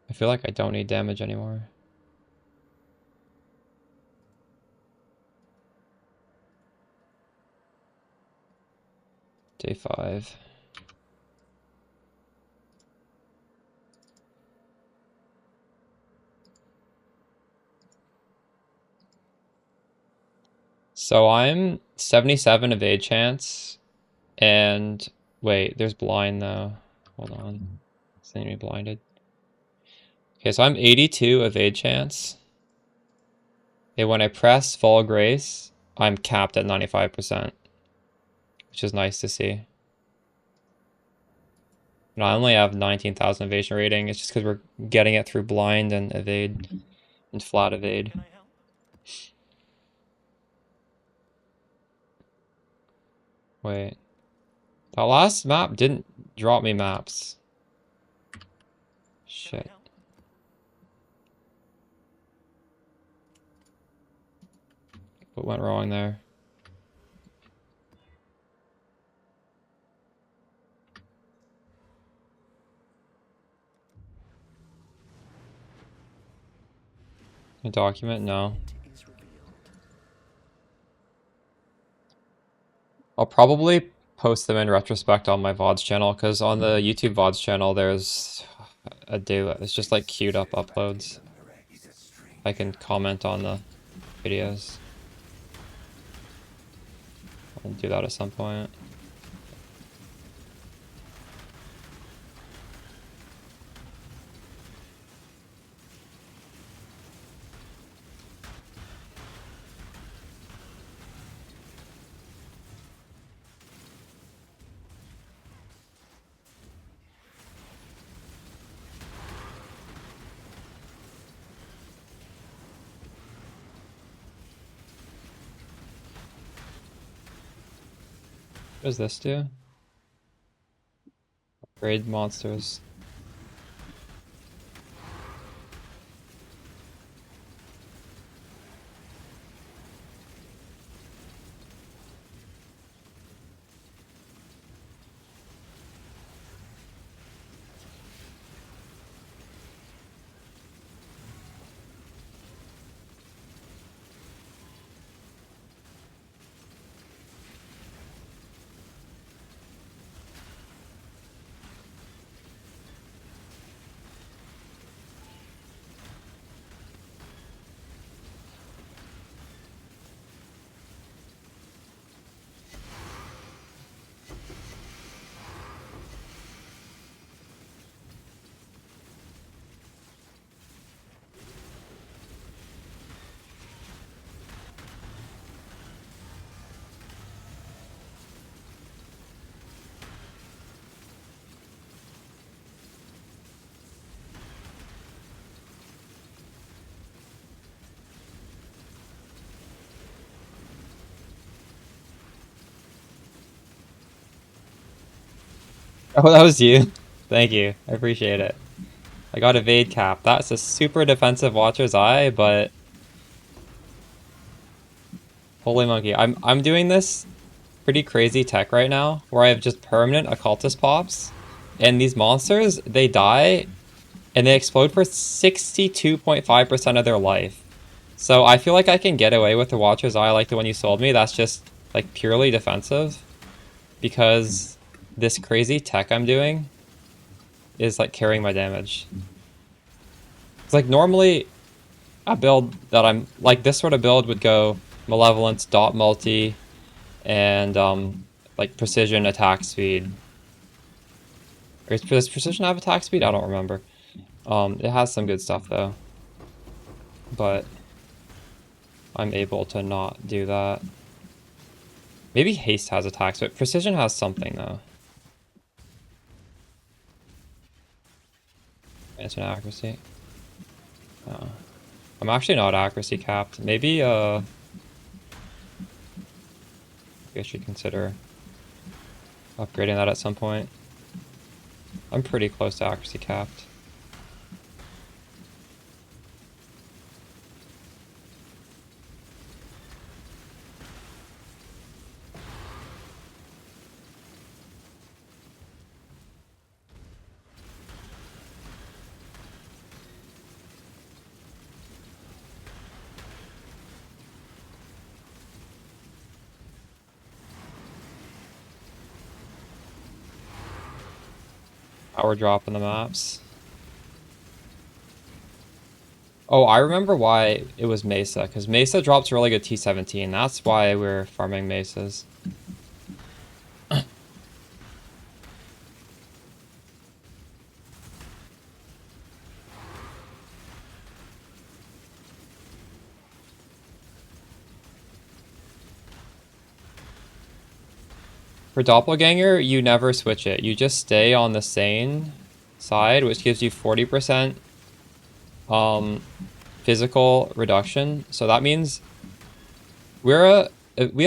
I feel like I don't need damage anymore. Day 5. So I'm 77 evade chance, and wait, there's blind though. Hold on, it's enemy blinded. Okay, so I'm 82 evade chance. And when I press Fall Grace, I'm capped at 95%, which is nice to see. And I only have 19,000 evasion rating. It's just because we're getting it through blind and evade and flat evade. Can I help? Wait. That last map didn't drop me maps. Can I Shit. help? What went wrong there? A document? No. It is revealed. I'll probably post them in retrospect on my VODS channel, because on the YouTube VODS channel there's a it's just like queued up uploads. I can comment on the videos. I'll do that at some point. What does this do? Upgrade monsters. Oh, that was you. Thank you. I appreciate it. I got evade cap. That's a super defensive Watcher's Eye, but holy monkey. I'm doing this pretty crazy tech right now where I have just permanent occultist pops, and these monsters, they die and they explode for 62.5% of their life. So I feel like I can get away with the Watcher's Eye like the one you sold me. That's just like purely defensive because this crazy tech I'm doing is like carrying my damage. It's like normally a build that I'm like this sort of build would go Malevolence, dot multi, and like precision attack speed. Or does precision have attack speed? I don't remember. It has some good stuff though, but I'm able to not do that. Maybe haste has attacks, but precision has something though. Instant accuracy. Oh. I'm actually not accuracy capped. Maybe I should consider upgrading that at some point. I'm pretty close to accuracy capped. Power drop in the maps. Oh, I remember why it was Mesa, because Mesa drops really good T17. That's why we're farming Mesas. For Doppelganger, you never switch it. You just stay on the sane side, which gives you 40% physical reduction. So that means we have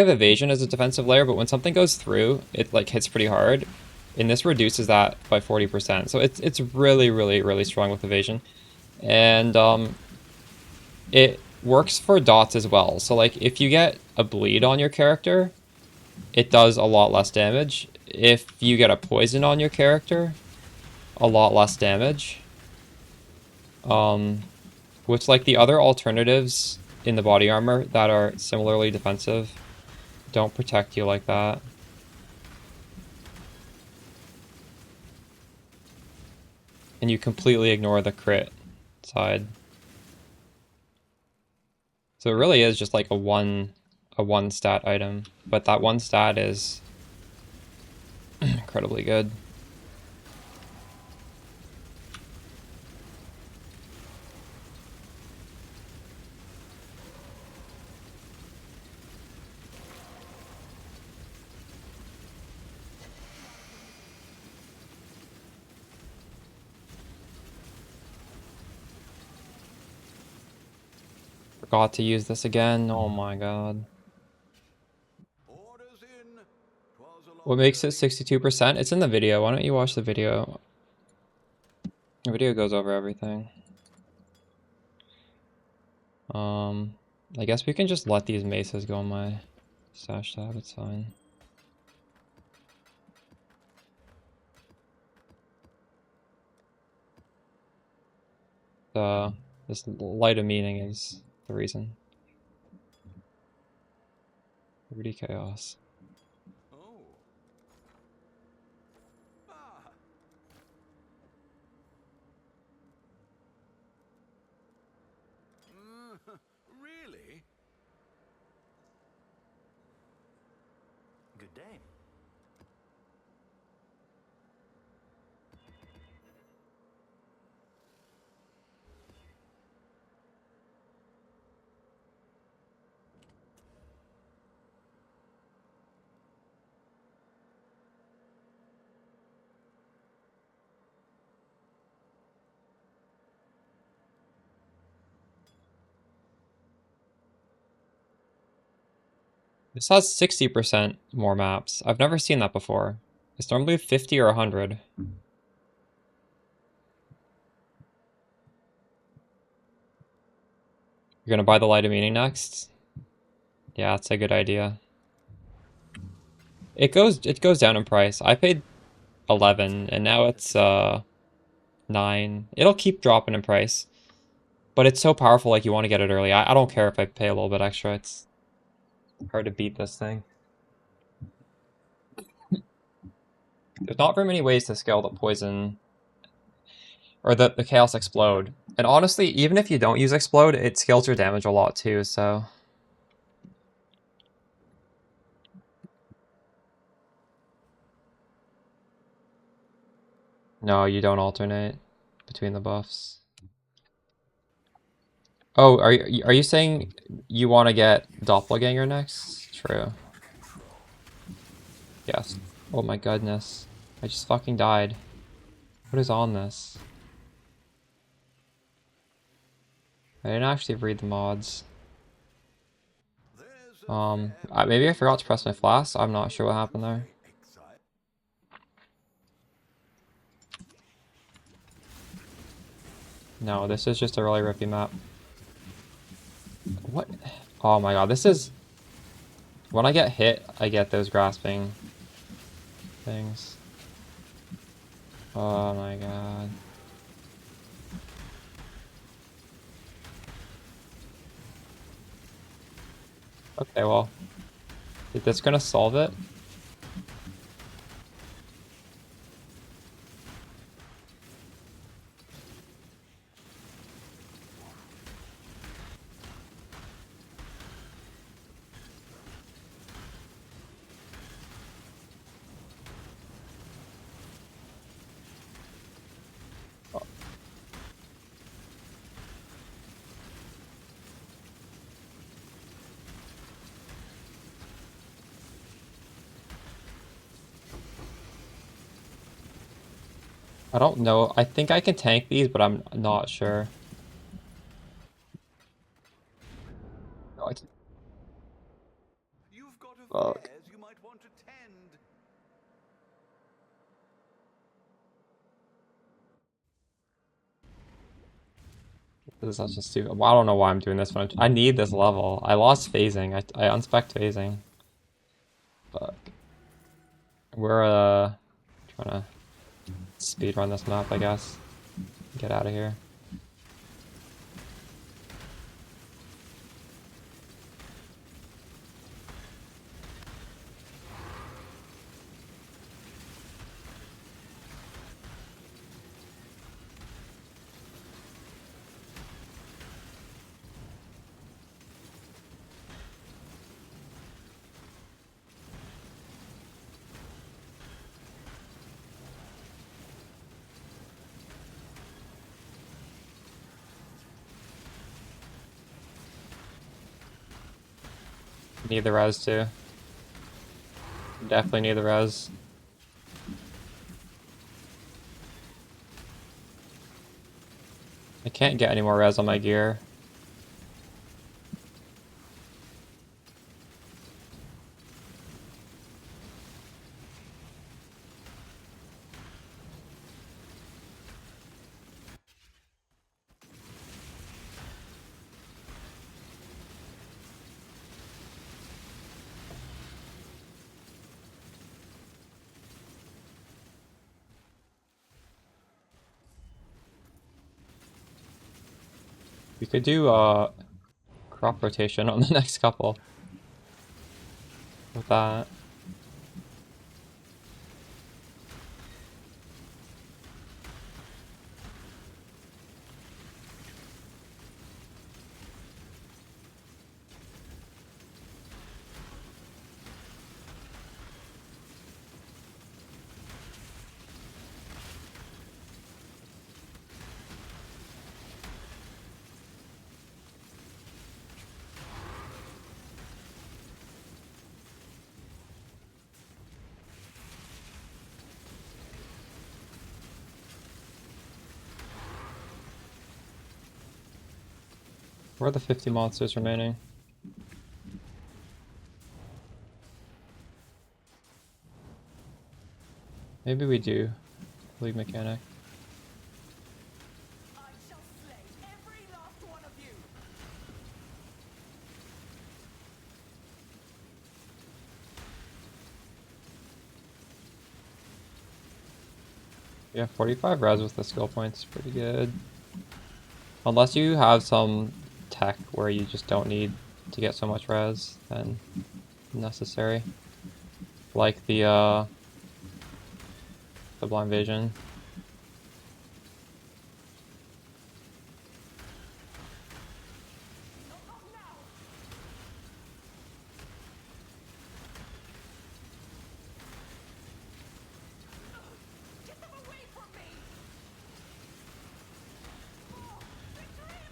evasion as a defensive layer, but when something goes through, it like hits pretty hard, and this reduces that by 40%. So it's really, really, really strong with evasion, and it works for dots as well. So like if you get a bleed on your character, it does a lot less damage. If you get a poison on your character, a lot less damage. Which like the other alternatives in the body armor that are similarly defensive don't protect you like that. And you completely ignore the crit side. So it really is just like a one stat item, but that one stat is incredibly good. Forgot to use this again. Oh my god. Orders in. 'Twas a long What makes it journey. 62%? It's in the video. Why don't you watch the video? The video goes over everything. I guess we can just let these maces go on my stash tab. It's fine. This light of meaning is the reason. 30 chaos. Oh. Ah. Really? Good day. This has 60% more maps. I've never seen that before. It's normally 50 or 100. You're gonna buy the Light of Meaning next? Yeah, that's a good idea. It goes down in price. I paid 11 and now it's 9. It'll keep dropping in price. But it's so powerful, like you want to get it early. I don't care if I pay a little bit extra. It's hard to beat this thing. There's not very many ways to scale the poison or the chaos explode. And honestly, even if you don't use explode, it scales your damage a lot too, so no, you don't alternate between the buffs. Oh, are you saying you want to get Doppelganger next? True. Yes. Oh my goodness. I just fucking died. What is on this? I didn't actually read the mods. Maybe I forgot to press my flask. I'm not sure what happened there. No, this is just a really rippy map. What? Oh my god, this is... When I get hit, I get those grasping things. Oh my god. Okay, well. Is this gonna solve it? I don't know. I think I can tank these, but I'm not sure. No, I can't. You've got Fuck. affairs you might want to tend. This is such a stupid. Well, I don't know why I'm doing this one. I need this level. I lost phasing. I unspec'd phasing. Fuck. We're trying to speed run this map, I guess. Get out of here. Need the res too. Definitely need the res. I can't get any more res on my gear. We could do crop rotation on the next couple with that. Where are the 50 monsters remaining? Maybe we do. League mechanic. I shall slay every last one of you. Yeah, 45 res with the skill points, pretty good. Unless you have some tech where you just don't need to get so much res, then necessary. Like the blind vision. Not now. Get them away from me. Oh, the dreamer.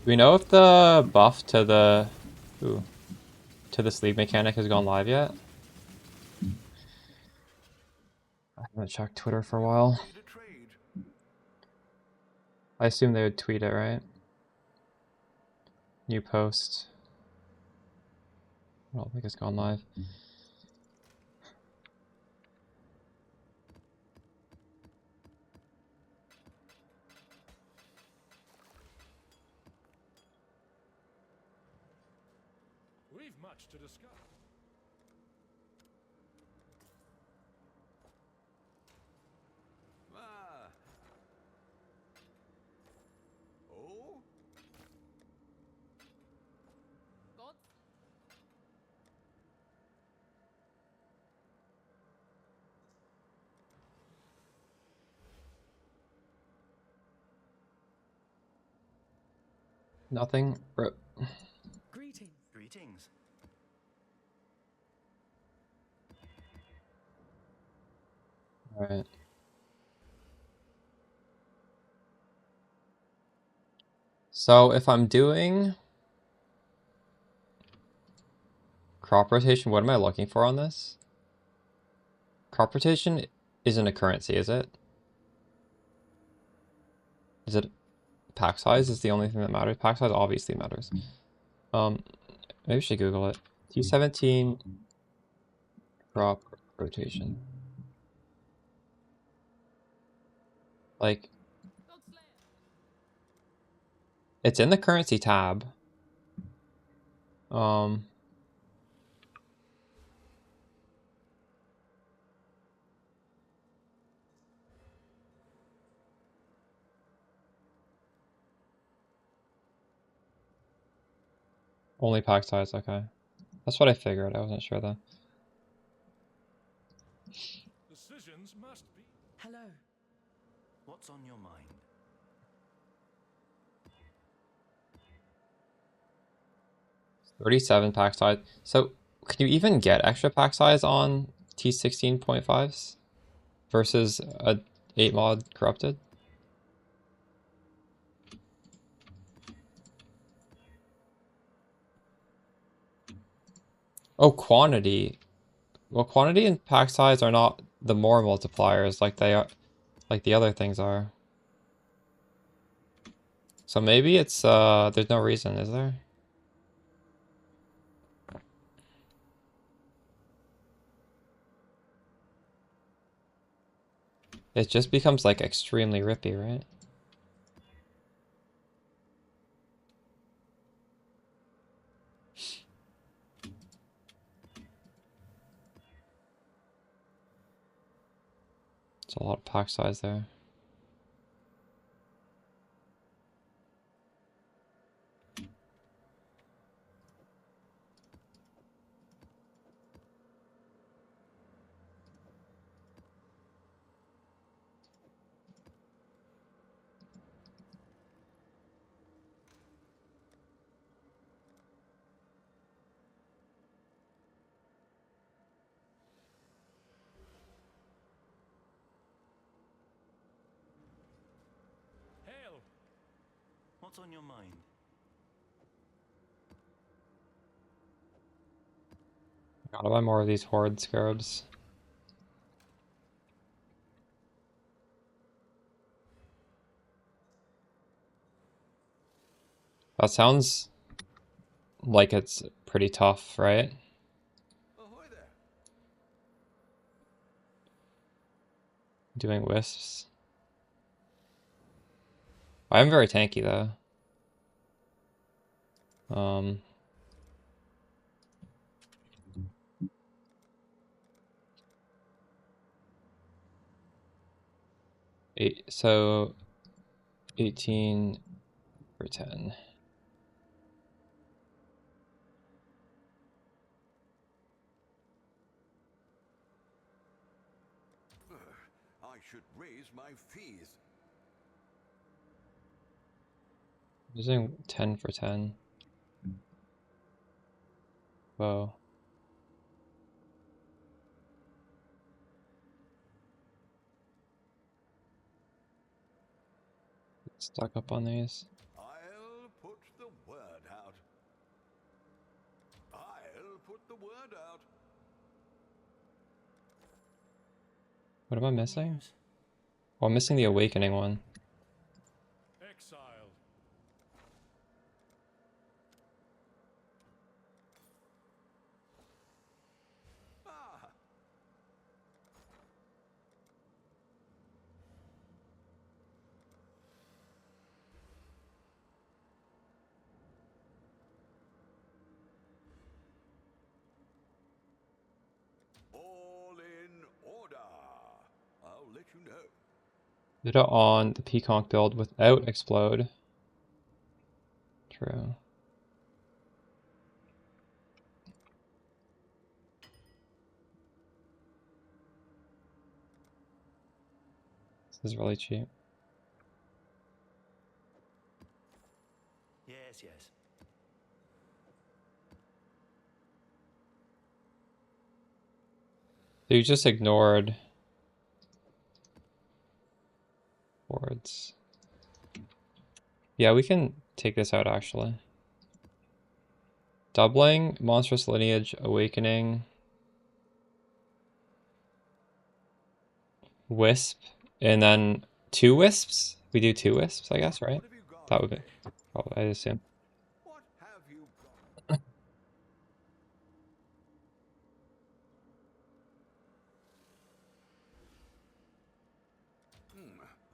Do we know if the buff to the to the sleep mechanic has gone live yet? I haven't checked Twitter for a while. Need a trade. I assume they would tweet it, right? New post. I don't think it's gone live. We've much to discuss. Ah. Oh? Nothing? Greetings. Greetings. Alright. So if I'm doing crop rotation, what am I looking for on this? Crop rotation isn't a currency, is it? Is it pack size is the only thing that matters? Pack size obviously matters. Maybe we should Google it. T17 crop rotation. Like, it's in the currency tab. Only pack size, okay. That's what I figured. I wasn't sure though. Decisions must be. Hello. What's on your mind? 37 pack size. So can you even get extra pack size on T16.5s versus a 8 mod corrupted? Oh, quantity. Well, quantity and pack size are not the more multipliers like they are, like the other things are. So maybe it's there's no reason, is there? It just becomes like extremely rippy, right? It's a lot of pack size there. Hail! What's on your mind? Gotta buy more of these horde scarabs. That sounds like it's pretty tough, right? Ahoy there. Doing wisps. I am very tanky though. 18 for 10. I should raise my fees. Using 10 for 10. Whoa. Stuck up on these. I'll put the word out. I'll put the word out. What am I missing? Oh, I'm missing the awakening one. Exiled. Ah! All in order. I'll let you know. Did it on the Peacock build without explode. True. This is really cheap. Yes, yes. So you just ignored boards. Yeah, we can take this out actually. Doubling, monstrous lineage, awakening. wisp, and then 2 wisps? We do 2 wisps, I guess, right? What have you got That would be, today? probably, I assume. What have you got?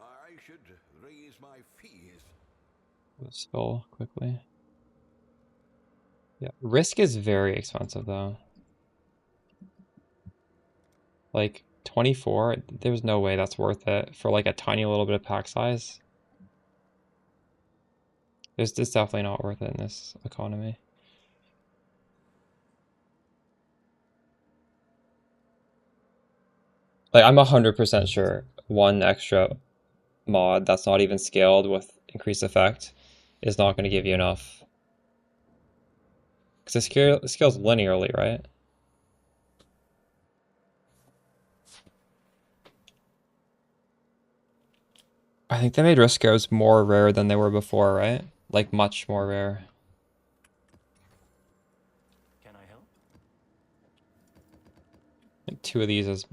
I should raise my fees. Let's spill quickly. Yeah, risk is very expensive though. Like 24, there's no way that's worth it for like a tiny little bit of pack size. It's definitely not worth it in this economy. Like I'm 100% sure one extra mod that's not even scaled with increased effect is not going to give you enough. Because it scales linearly, right? I think they made Riscos more rare than they were before, right? Like much more rare. Can I help? I think 2 of these is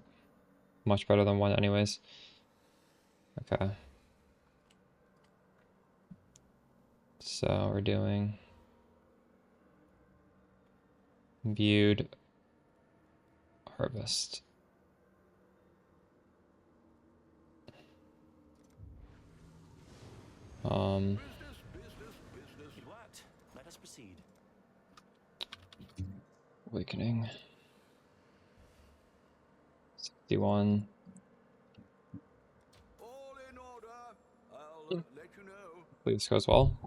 much better than 1 anyways. Okay. So we're doing imbued harvest. It worked. Let us proceed. Awakening. 61. All in order. I'll let you know. Hopefully this goes well.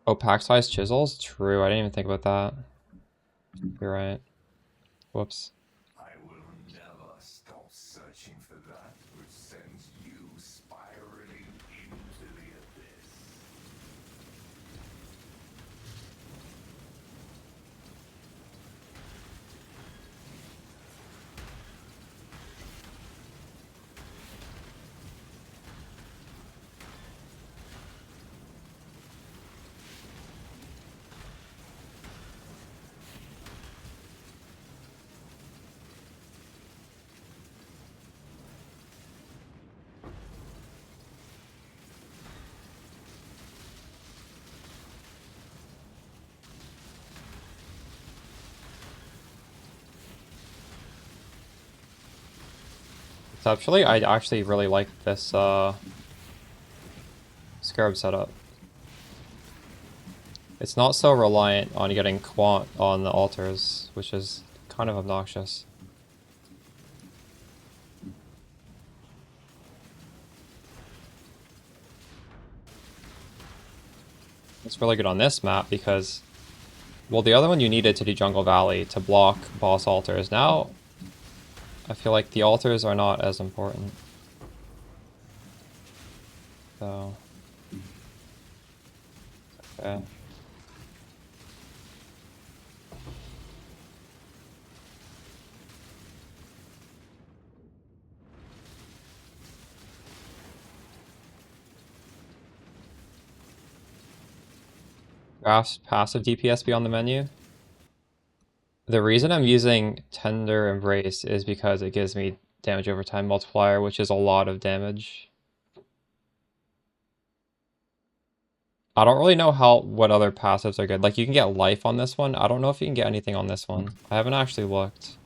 Oh, pack size chisels? True, I didn't even think about that. You're right. Whoops. I will never stop searching for that which sends you spiraling into the abyss. Conceptually, I actually really like this Scarab setup. It's not so reliant on getting quant on the altars, which is kind of obnoxious. It's really good on this map because, well, the other one you needed to do Jungle Valley to block boss altars. Now, I feel like the altars are not as important. So, okay. Passive DPS be on the menu. The reason I'm using Tender Embrace is because it gives me damage over time multiplier, which is a lot of damage. I don't really know what other passives are good. Like you can get life on this one. I don't know if you can get anything on this one. I haven't actually looked.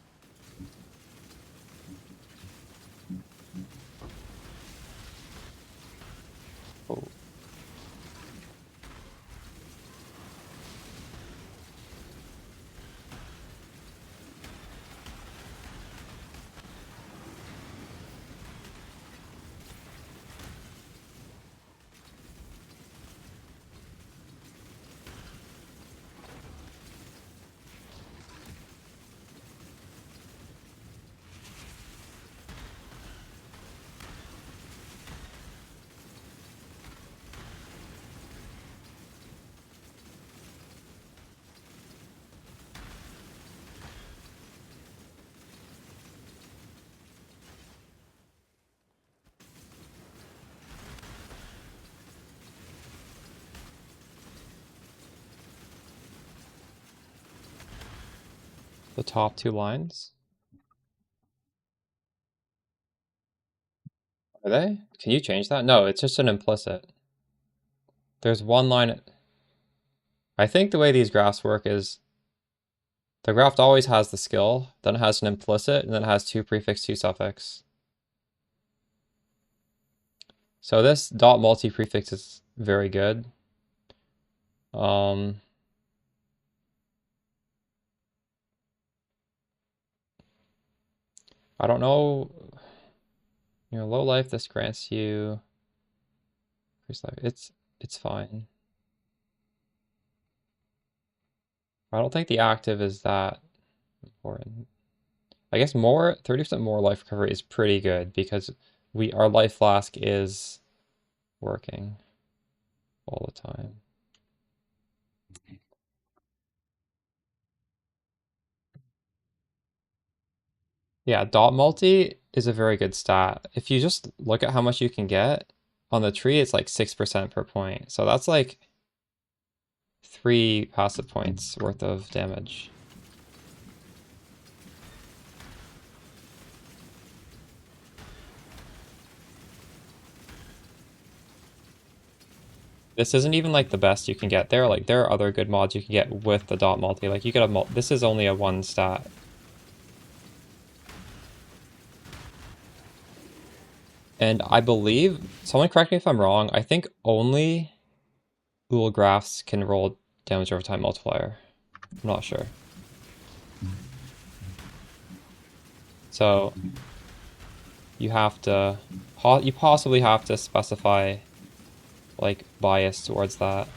Oh. The top 2 lines. Are they? Can you change that? No, it's just an implicit. There's one line. I think the way these graphs work is the graph always has the skill, then it has an implicit, and then it has two prefix, two suffix. So this dot multi prefix is very good. I don't know. You know, low life, this grants you increased life. It's fine. I don't think the active is that important. I guess more 30% more life recovery is pretty good because our life flask is working all the time. Yeah, dot multi is a very good stat. If you just look at how much you can get on the tree, it's like 6% per point. So that's like 3 passive points worth of damage. This isn't even like the best you can get there. Like there are other good mods you can get with the dot multi. Like you get a this is only a 1 stat. And I believe, someone correct me if I'm wrong, I think only Ghoul graphs can roll damage over time multiplier. I'm not sure. So you have to, you possibly have to specify like bias towards that.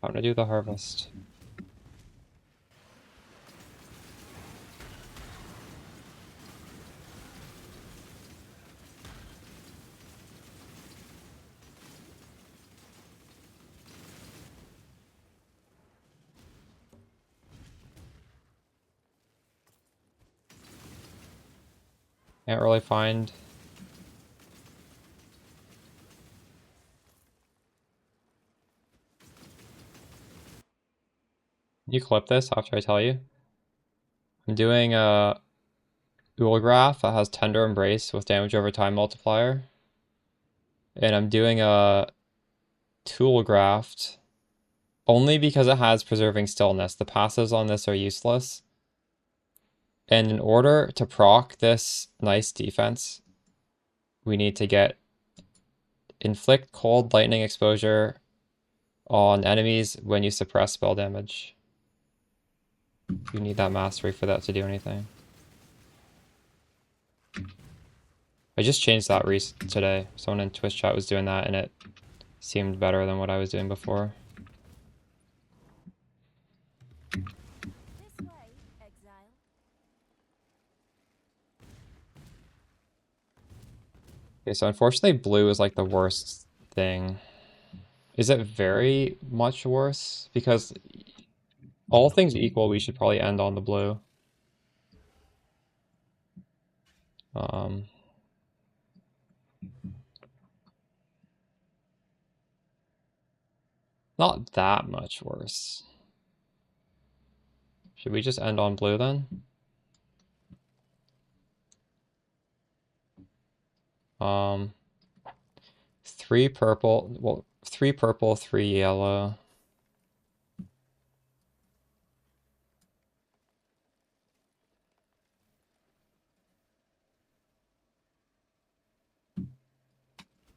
Time to do the harvest. Can't really find. Can you clip this after I tell you? I'm doing a Ghoul graph that has Tender Embrace with damage over time multiplier. And I'm doing a Tool graph only because it has Preserving Stillness. The passives on this are useless. And in order to proc this nice defense, we need to get Inflict Cold Lightning Exposure on enemies when you suppress spell damage. You need that mastery for that to do anything. I just changed that today. Someone in Twitch chat was doing that and it seemed better than what I was doing before. This way, exile. Okay, so unfortunately blue is like the worst thing. Is it very much worse? Because all things equal, we should probably end on the blue. Not that much worse. Should we just end on blue then? 3 purple, well, 3 purple, 3 yellow.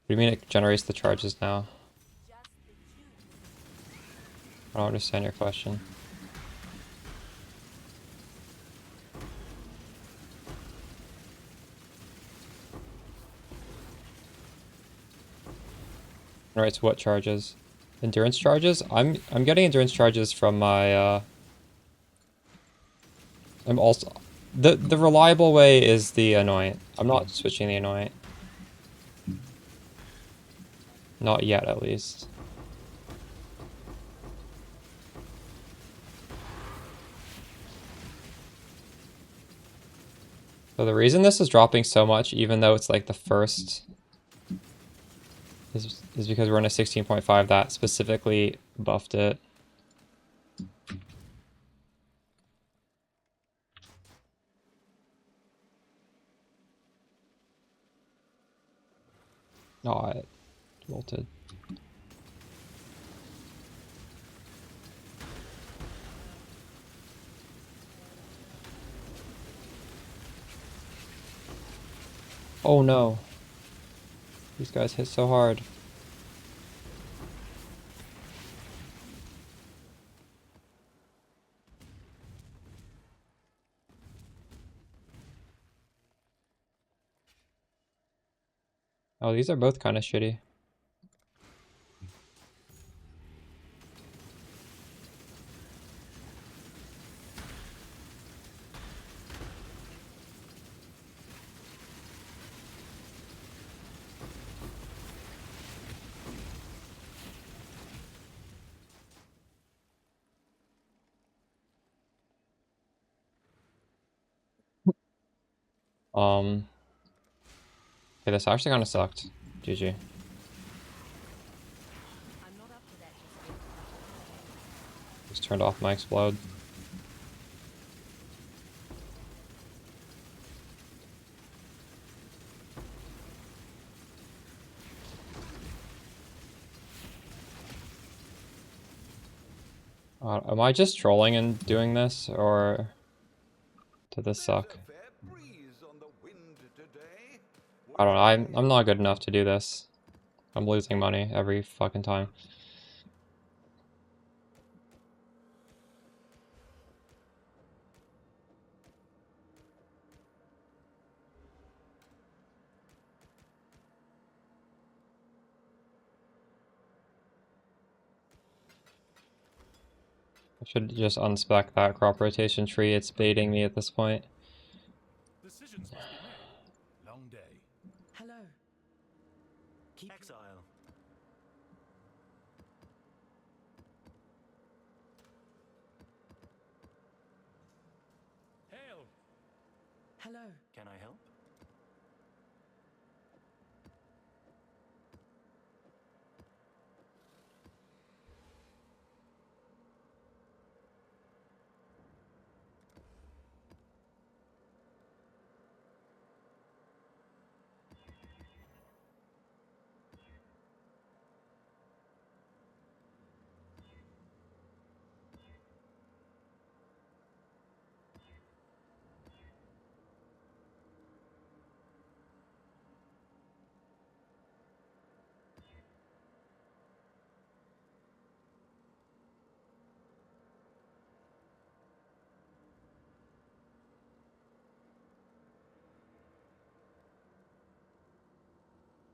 What do you mean it generates the charges now? I don't understand your question. Generates what charges? Endurance charges? I'm getting endurance charges from my I'm also the reliable way is the Anoint. I'm not switching the Anoint. Not yet, at least. So the reason this is dropping so much, even though it's like the first, is because we're in a 16.5 that specifically buffed it. Oh, it bolted. Oh no. These guys hit so hard. Oh, these are both kind of shitty. Okay, this actually kind of sucked. GG. I'm not up to that just yet. Just turned off my explode. Am I just trolling and doing this, or did this suck? A fair breeze on the wind today. I don't know. I'm not good enough to do this. I'm losing money every fucking time. I should just unspec that crop rotation tree. It's baiting me at this point. Decisions must be made. Long day. Hello. Keep Exile. Hail! Hello. Can I help?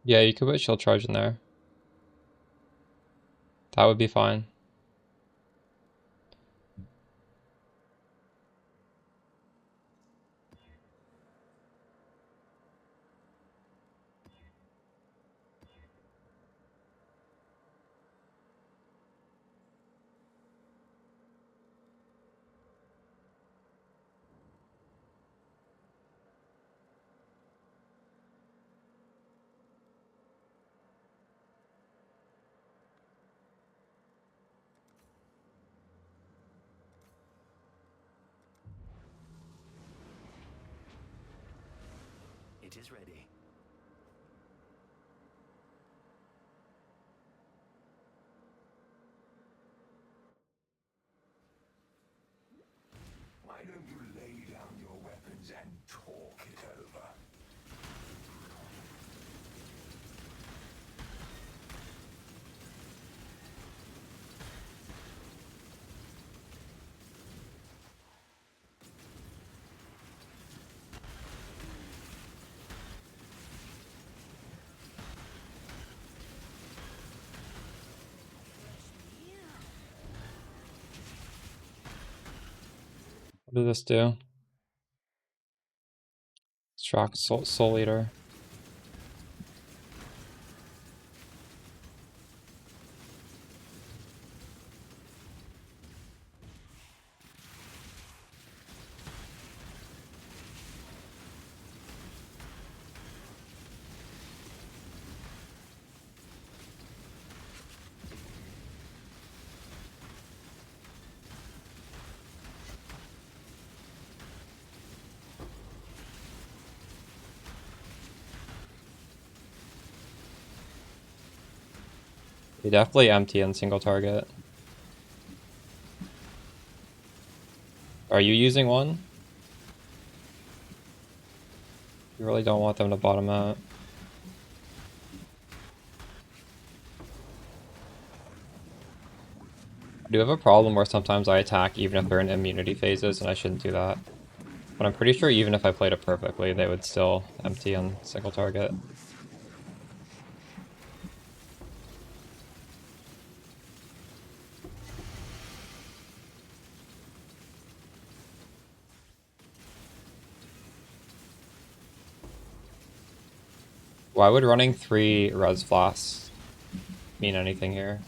Yeah, you could put shield charge in there. That would be fine. It is ready. Why don't you lay down your weapons and talk it over? What does this do? Extract soul eater. You definitely empty and single target. Are you using one? You really don't want them to bottom out. I do have a problem where sometimes I attack even if they're in immunity phases, and I shouldn't do that. But I'm pretty sure even if I played it perfectly, they would still empty and single target. Why would running 3 res flasks mean anything here?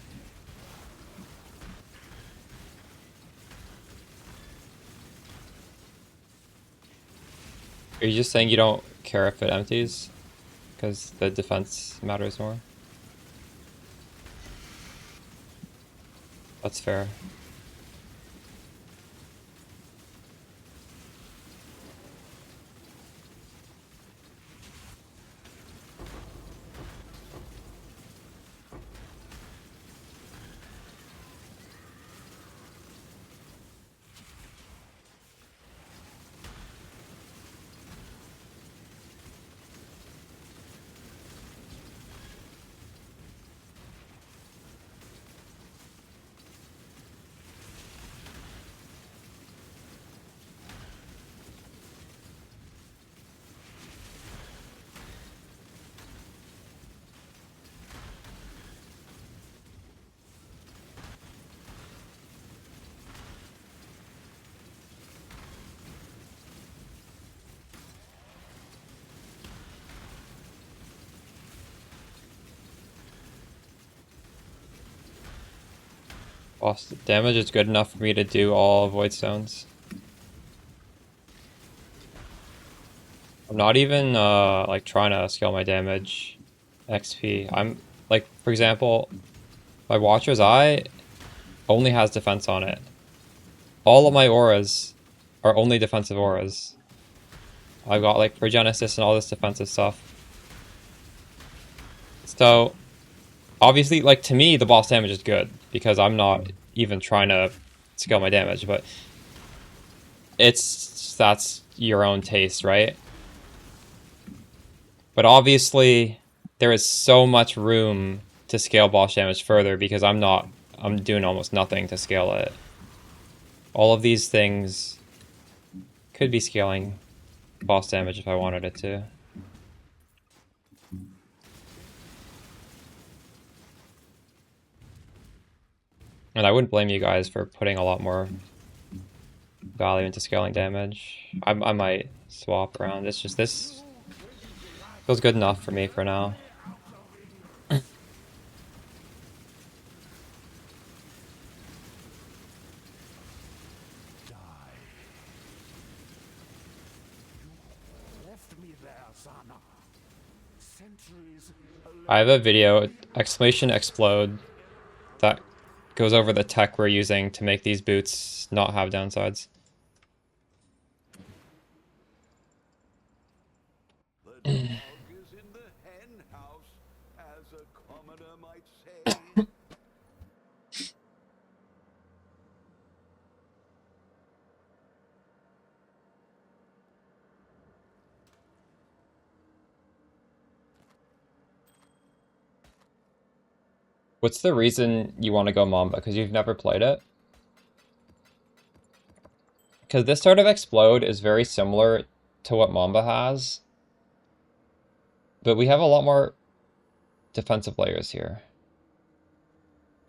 Are you just saying you don't care if it empties? Because the defense matters more? That's fair. Boss damage is good enough for me to do all Void Stones. I'm not even like trying to scale my damage XP. I'm like, for example, my Watcher's Eye only has defense on it. All of my auras are only defensive auras. I've got like Progenesis and all this defensive stuff. So obviously, like, to me, the boss damage is good because I'm not even trying to scale my damage, but that's your own taste, right? But obviously, there is so much room to scale boss damage further because I'm doing almost nothing to scale it. All of these things could be scaling boss damage if I wanted it to. And I wouldn't blame you guys for putting a lot more value into scaling damage. I might swap around. It's just this feels good enough for me for now. Left me there, Zana. Centuries I have a video, exclamation explode, that goes over the tech we're using to make these boots not have downsides. The dog is in the hen house, as a commoner might say. What's the reason you want to go Mamba? Because you've never played it? Because this sort of explode is very similar to what Mamba has, but we have a lot more defensive layers here.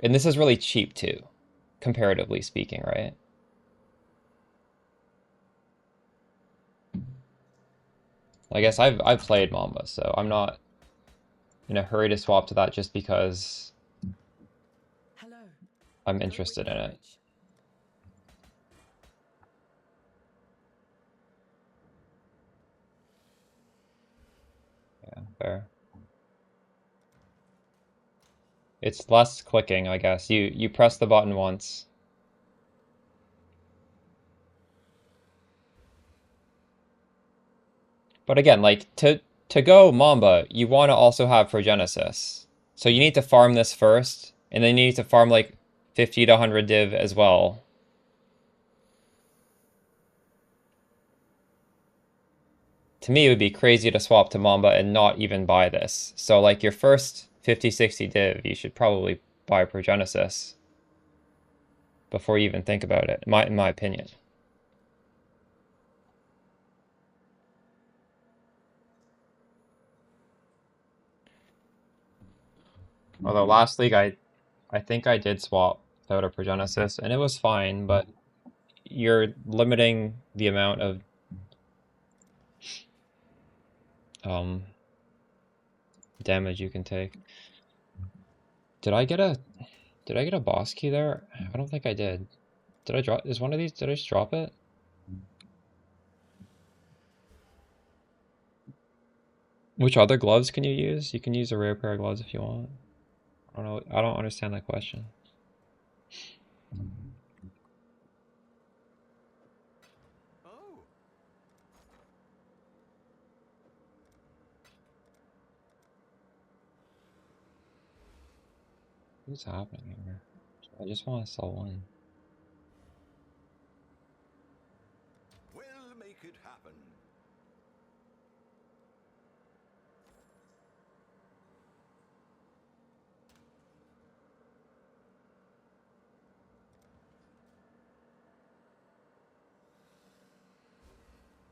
And this is really cheap too, comparatively speaking, right? I guess I've played Mamba, so I'm not in a hurry to swap to that just because Hello. I'm interested in it. Yeah, fair. It's less clicking, I guess. You press the button once. But again, like to go Mamba, you want to also have Progenesis. So you need to farm this first And then you need to farm like 50 to 100 div as well. To me, it would be crazy to swap to Mamba and not even buy this. So like your first 50, 60 div, you should probably buy Progenesis before you even think about it, in my opinion. Although last league, I think I did swap without a Progenesis, and it was fine, but you're limiting the amount of damage you can take. Did I get a boss key there? I don't think I did. Did I drop? Is one of these? Did I just drop it? Which other gloves can you use? You can use a rare pair of gloves if you want. I don't know. I don't understand that question. Oh, What's happening here? I just want to sell one. we'll make it happen.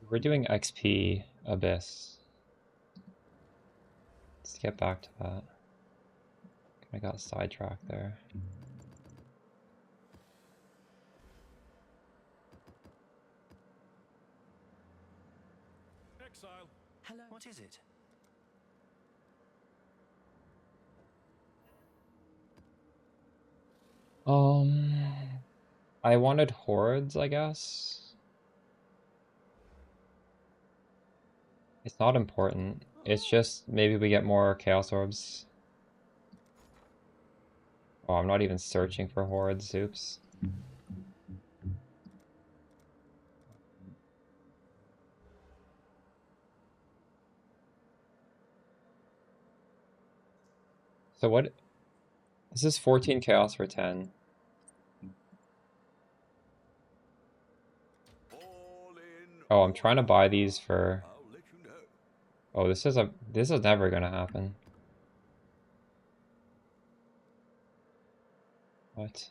We're doing XP Abyss. Let's get back to that. I got sidetracked there. Exile. Hello. What is it? I wanted hordes, I guess. It's not important. It's just maybe we get more chaos orbs. Oh, I'm not even searching for hordes. Oops. So what? This is 14 chaos for 10. All in. Oh, I'm trying to buy these for. I'll let you know. Oh, this is never gonna happen. What?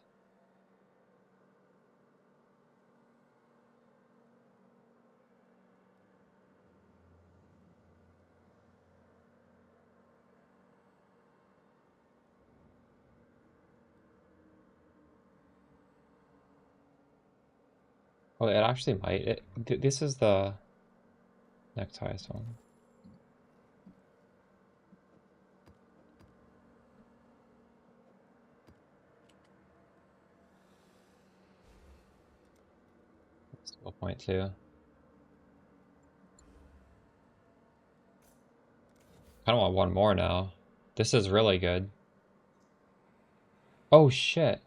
Oh, it actually might. This is the next highest one. Still 0.2. I don't want one more now. This is really good. Oh shit.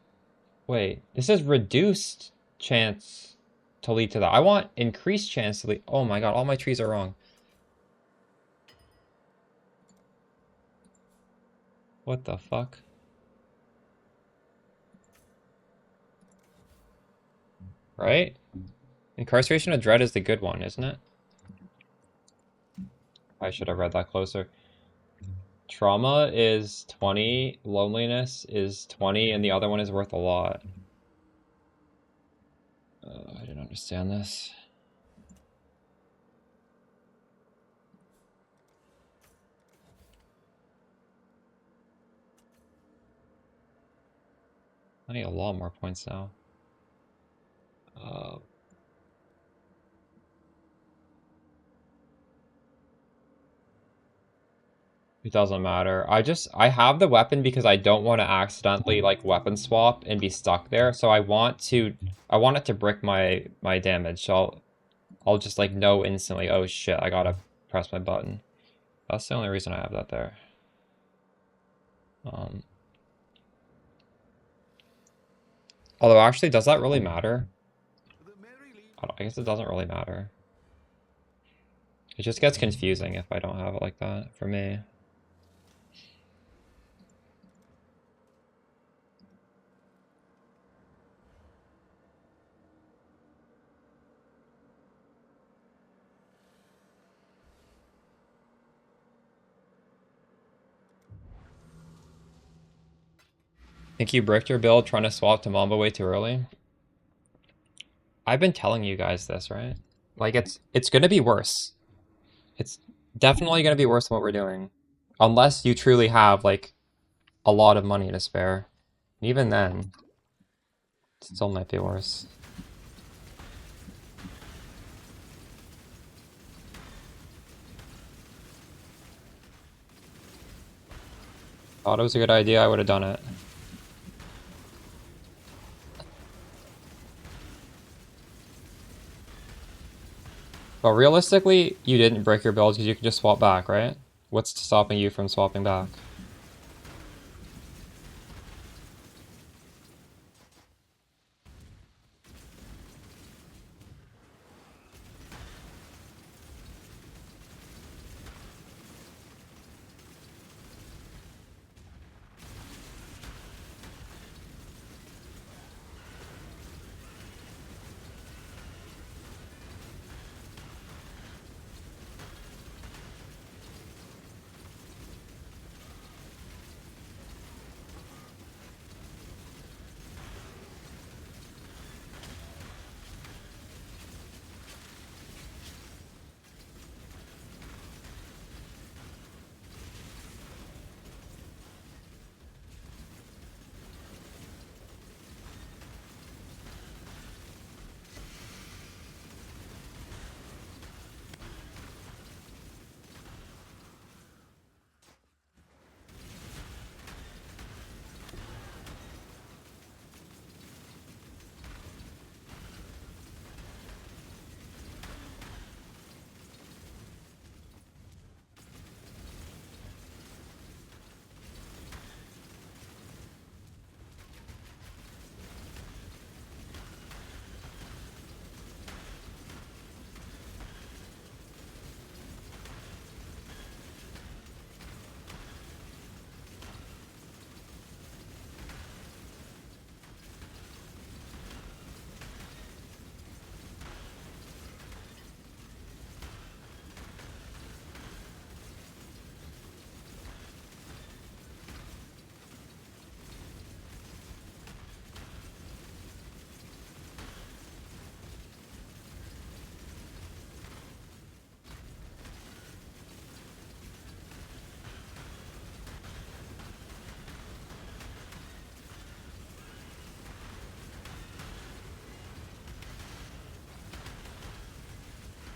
Wait, this is reduced chance to lead to that. I want increased chance to lead. Oh my god, all my trees are wrong. What the fuck? Right? Incarceration of Dread is the good one, isn't it? I should have read that closer. Trauma is 20, loneliness is 20, and the other one is worth a lot. I didn't understand this. I need a lot more points now. It doesn't matter. I have the weapon because I don't want to accidentally like weapon swap and be stuck there. So I want it to brick my damage. So I'll just like know instantly, oh shit, I gotta press my button. That's the only reason I have that there. Although actually, does that really matter? I guess it doesn't really matter. It just gets confusing if I don't have it like that, for me. Think you bricked your build trying to swap to Mamba way too early? I've been telling you guys this, right? Like it's gonna be worse. It's definitely gonna be worse than what we're doing. Unless you truly have like a lot of money to spare. And even then, it still might be worse. Thought it was a good idea, I would have done it. But realistically, you didn't break your build because you could just swap back, right? What's stopping you from swapping back?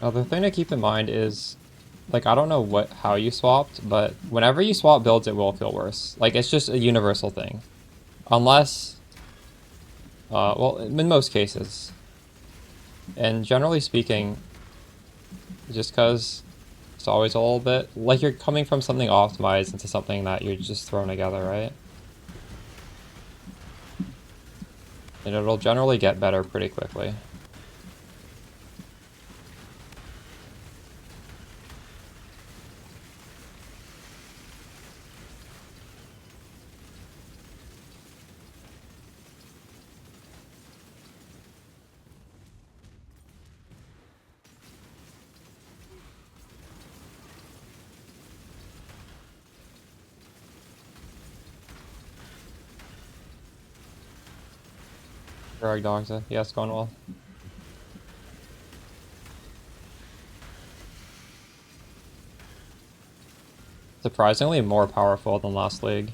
Now the thing to keep in mind is, like, I don't know how you swapped, but whenever you swap builds, it will feel worse. Like, it's just a universal thing. Unless, well, in most cases. And generally speaking, just because it's always a little bit, like you're coming from something optimized into something that you're just throwing together, right? And it'll generally get better pretty quickly. Drag dogs, yeah, it's going well. Surprisingly more powerful than last league.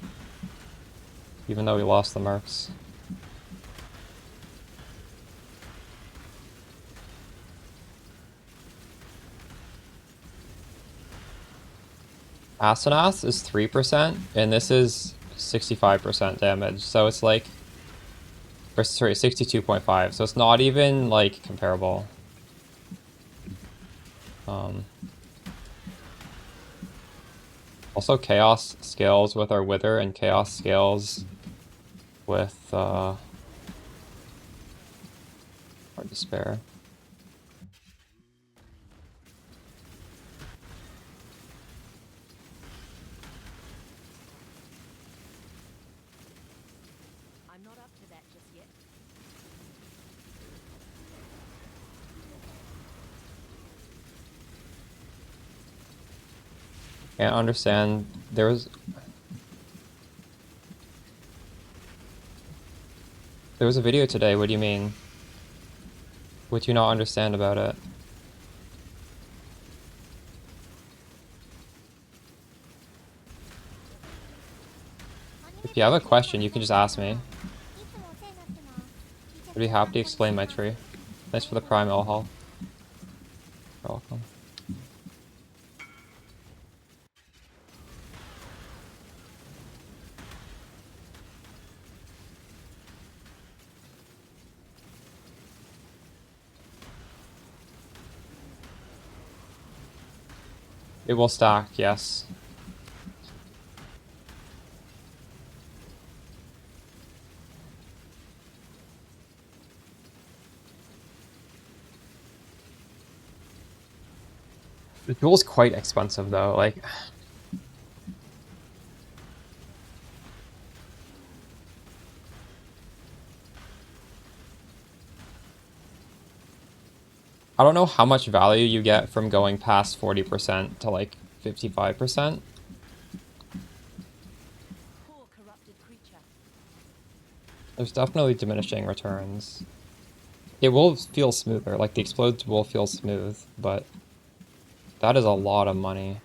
Even though we lost the mercs. Asenath is 3%, and this is 65% damage, so it's like... Or, sorry, 62.5, so it's not even, like, comparable. Also, Chaos scales with our Wither, and Chaos scales with, our Despair. I'm not up to that just yet. Can't understand. There was... There was a video today, what do you mean? What do you not understand about it? If you have a question, you can just ask me. I'd be happy to explain my tree. Thanks for the prime, Elhal. You're welcome. It will stack, yes. The jewel's quite expensive though, like... I don't know how much value you get from going past 40% to like 55%. Poor corrupted creature. There's definitely diminishing returns. It will feel smoother, like the explodes will feel smooth, but that is a lot of money.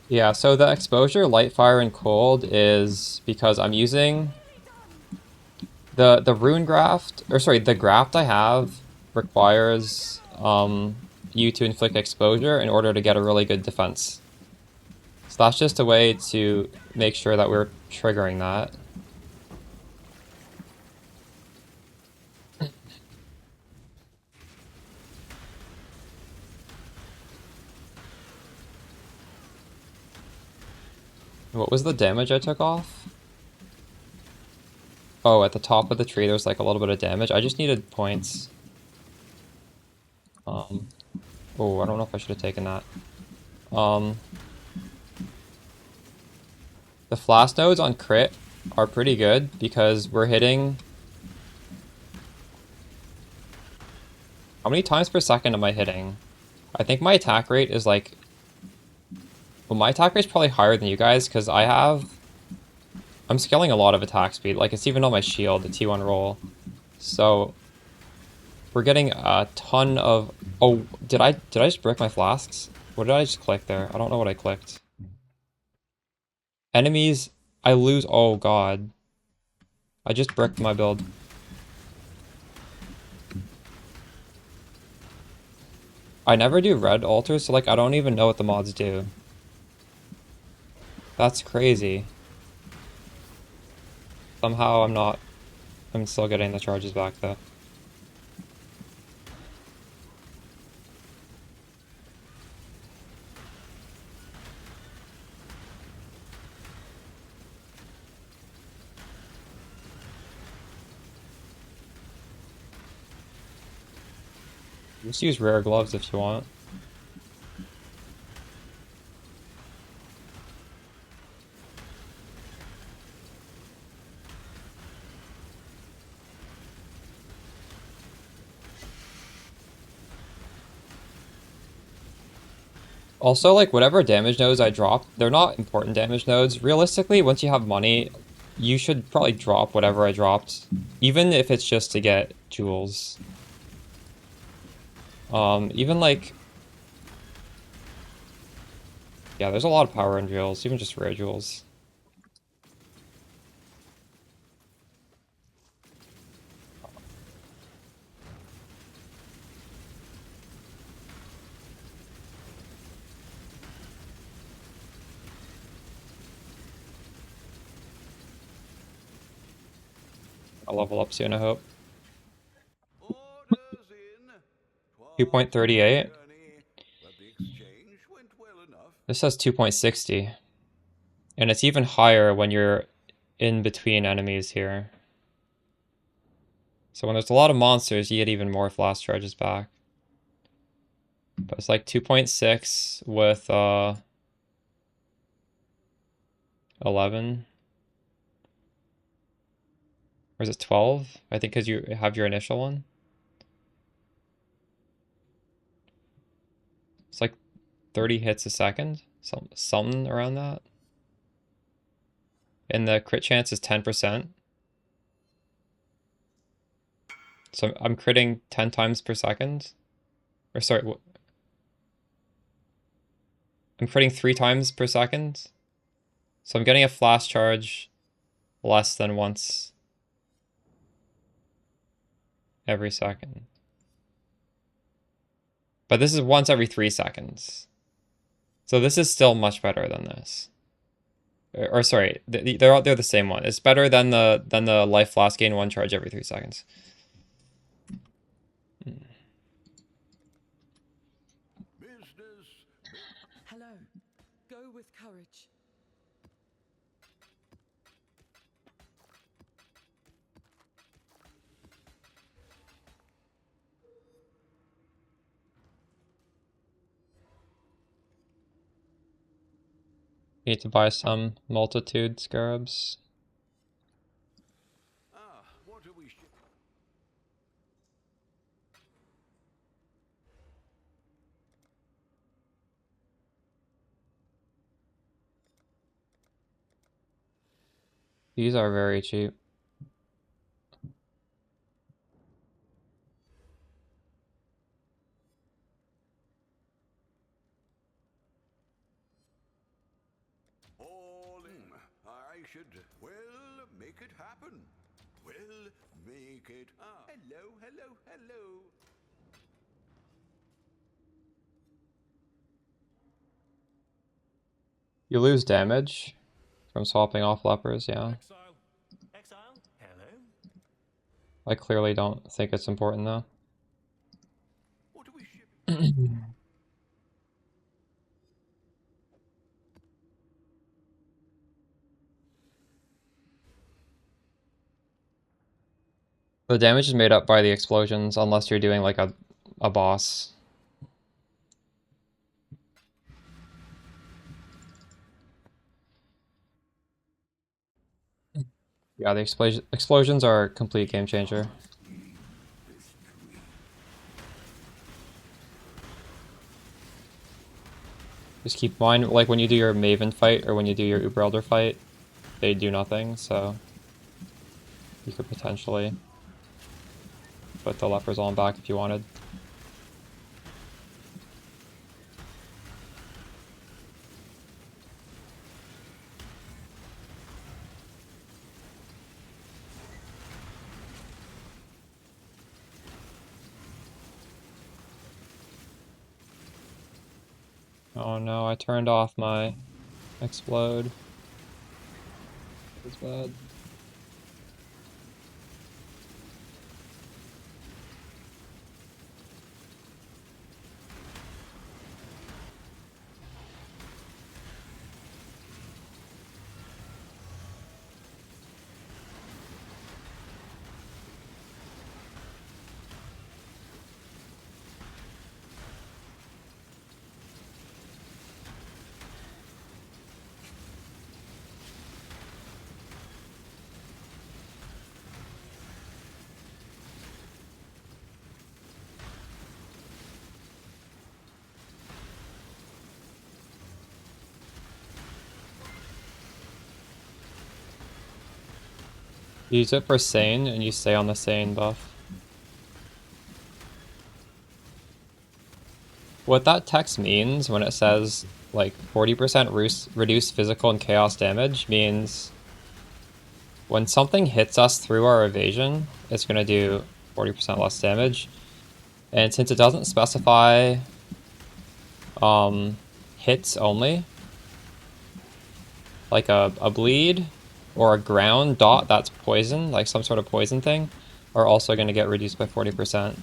Yeah, so the exposure, light, fire, and cold is because I'm using the rune graft, or sorry, the graft I have requires you to inflict exposure in order to get a really good defense. So that's just a way to make sure that we're triggering that. What was the damage I took off? Oh, at the top of the tree there's like a little bit of damage. I just needed points. Oh, I don't know if I should have taken that. The flash nodes on crit are pretty good because we're hitting... How many times per second am I hitting? I think my attack rate is like... Well, my attack rate's probably higher than you guys because I'm scaling a lot of attack speed. Like, it's even on my shield, the T1 roll. So, we're getting a ton of... Oh, did I just break my flasks? What did I just click there? I don't know what I clicked. Enemies, I lose... Oh, God. I just bricked my build. I never do red altars, so, like, I don't even know what the mods do. That's crazy. Somehow I'm still getting the charges back, though. Just use rare gloves if you want. Also, like, whatever damage nodes I drop, they're not important damage nodes. Realistically, once you have money, you should probably drop whatever I dropped. Even if it's just to get jewels. Even like... Yeah, there's a lot of power in jewels, even just rare jewels. I'll level up soon, I hope. Orders in. 2.38. Journey, but the exchange went well enough. This says 2.60. And it's even higher when you're in between enemies here. So when there's a lot of monsters, you get even more flash charges back. But it's like 2.6 with 11. Or is it 12? I think because you have your initial one. It's like 30 hits a second, something around that. And the crit chance is 10%. So I'm critting 10 times per second. Or sorry, I'm critting 3 times per second. So I'm getting a flash charge less than once every second. But this is once every 3 seconds. So this is still much better than this. Or sorry, they're the same one. It's better than the life flask gain 1 charge every 3 seconds. Business. Hello. Go with courage. Need to buy some multitude scarabs. Ah, what are we shipping? These are very cheap. All in. I should, well, make it happen. Well, make it. Ah, hello, hello, hello. You lose damage from swapping off lepers, yeah. Exile. Exile? Hello? I clearly don't think it's important though. What are we shipping? The damage is made up by the explosions unless you're doing like a boss. Yeah, the explosions are a complete game changer. Just keep in mind, like when you do your Maven fight or when you do your Uber Elder fight, they do nothing, so you could potentially put the lepers on back if you wanted. Oh no, I turned off my explode. It's bad. Use it for Sane and you stay on the Sane buff. What that text means when it says like 40% reduce physical and chaos damage means when something hits us through our evasion, it's going to do 40% less damage. And since it doesn't specify hits only, like a bleed or a ground dot that's poison, like some sort of poison thing, are also going to get reduced by 40%.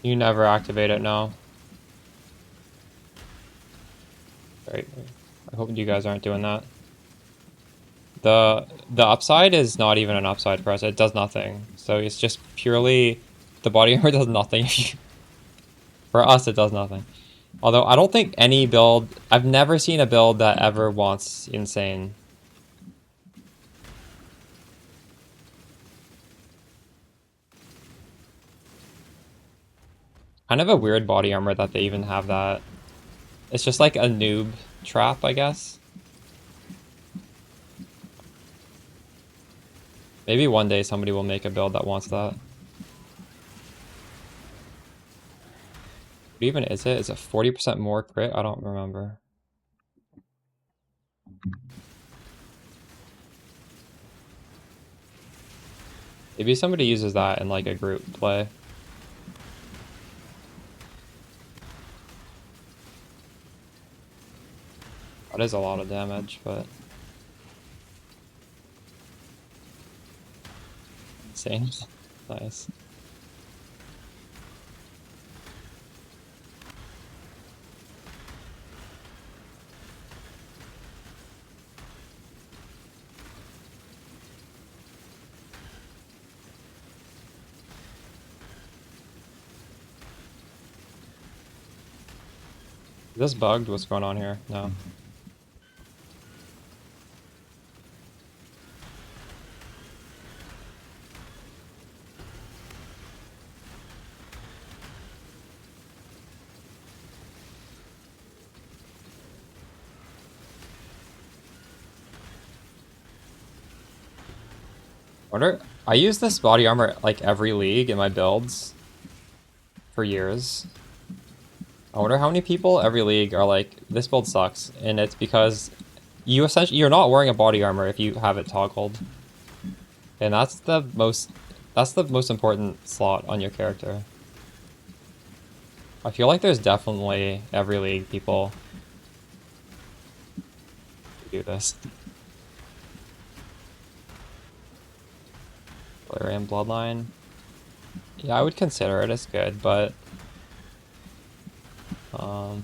You never activate it, no. Right. I hope you guys aren't doing that. The upside is not even an upside for us. It does nothing. So it's just purely the body armor does nothing. For us, it does nothing. Although I don't think any build, I've never seen a build that ever wants insane. Kind of a weird body armor that they even have that. It's just like a noob trap, I guess. Maybe one day somebody will make a build that wants that. What even is it? Is it 40% more crit? I don't remember. Maybe somebody uses that in like a group play. That is a lot of damage, but insane. Nice. Is this bugged? What's going on here? No. Wonder, I use this body armor like every league in my builds for years. I wonder how many people every league are like, this build sucks, and it's because you're not wearing a body armor if you have it toggled. And that's the most important slot on your character. I feel like there's definitely every league people who do this. Valerian Bloodline. Yeah, I would consider it as good, but I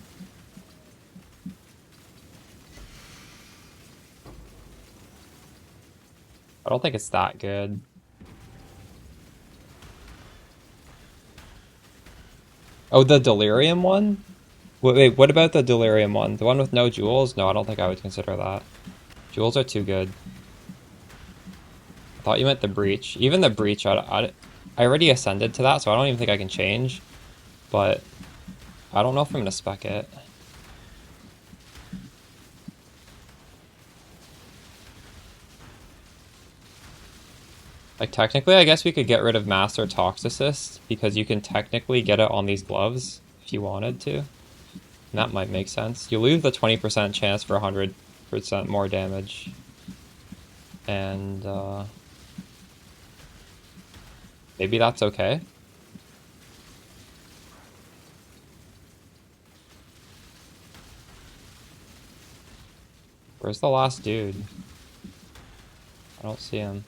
don't think it's that good. Oh, the Delirium one? Wait, what about the Delirium one? The one with no jewels? No, I don't think I would consider that. Jewels are too good. I thought you meant the Breach. Even the Breach, I already ascended to that, so I don't even think I can change. But I don't know if I'm going to spec it. Like, technically, I guess we could get rid of Master Toxicist, because you can technically get it on these gloves if you wanted to. And that might make sense. You lose the 20% chance for 100% more damage. And, maybe that's okay. Where's the last dude? I don't see him.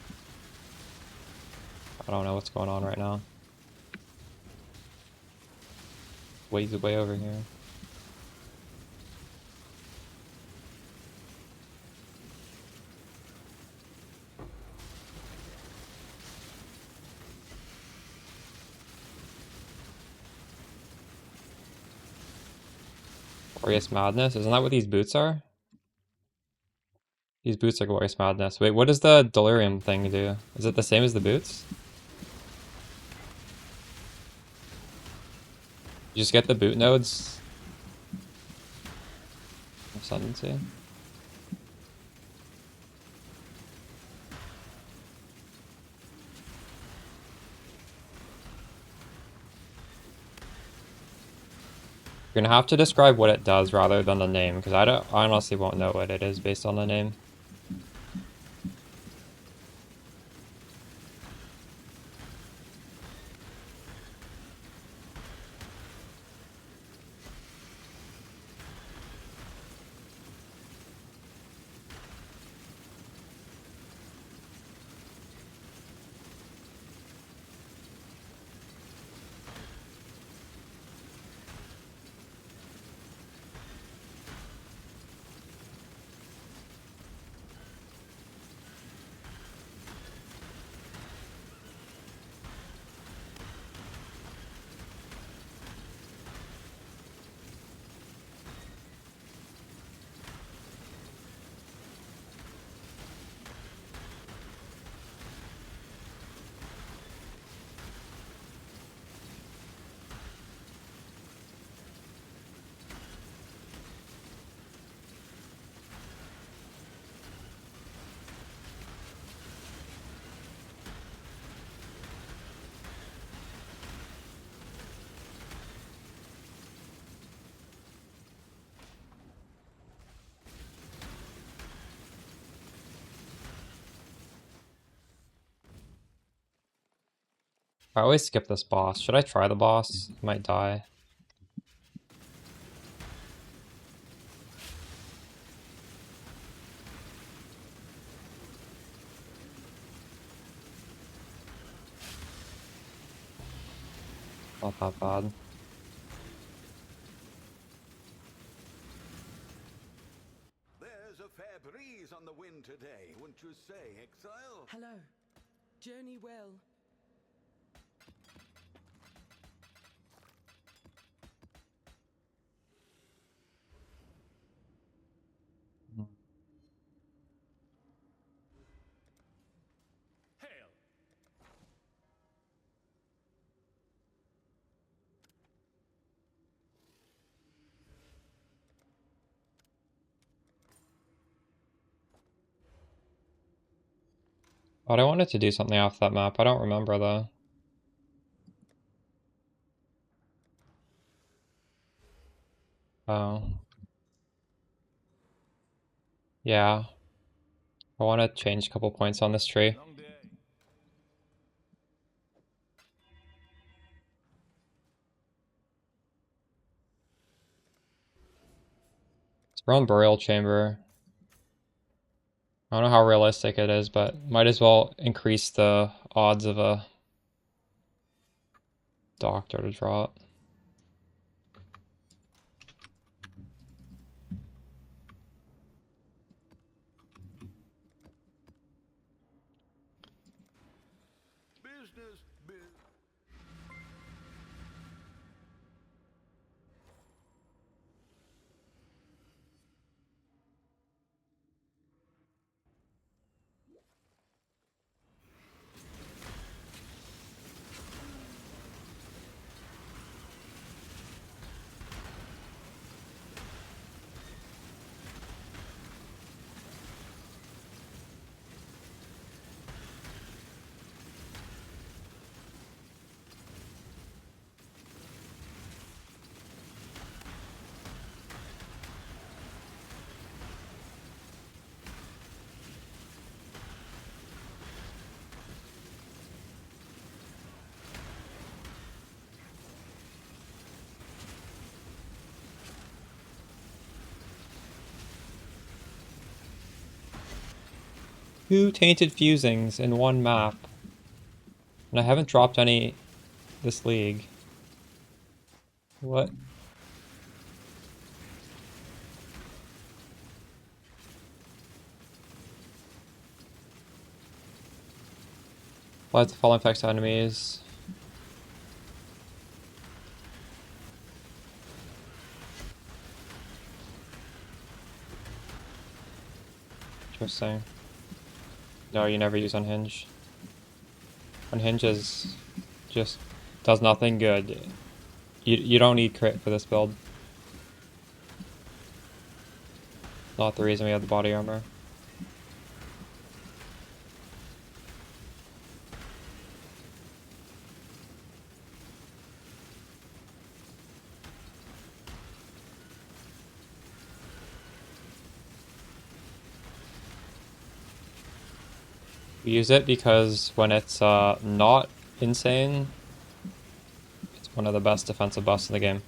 I don't know what's going on right now. He's way over here. Glorious Madness? Isn't that what these boots are? These boots are Glorious Madness. Wait, what does the Delirium thing do? Is it the same as the boots? You just get the boot nodes? Ascendancy? You're gonna have to describe what it does rather than the name, because I honestly won't know what it is based on the name. I always skip this boss. Should I try the boss? I might die. Not that bad. There's a fair breeze on the wind today, wouldn't you say, Exile? Hello. Journey well. Hail! But I wanted to do something off that map. I don't remember though. Oh. Yeah. I want to change a couple points on this tree. Long day. It's our own burial chamber. I don't know how realistic it is, but might as well increase the odds of a doctor to draw it. Business, business. Two tainted fusings in one map. And I haven't dropped any this league. What? Lots of falling effects to enemies. Interesting. No, you never use Unhinge. Unhinge is just does nothing good. You don't need crit for this build. Not the reason we have the body armor. We use it because when it's not insane, it's one of the best defensive buffs in the game.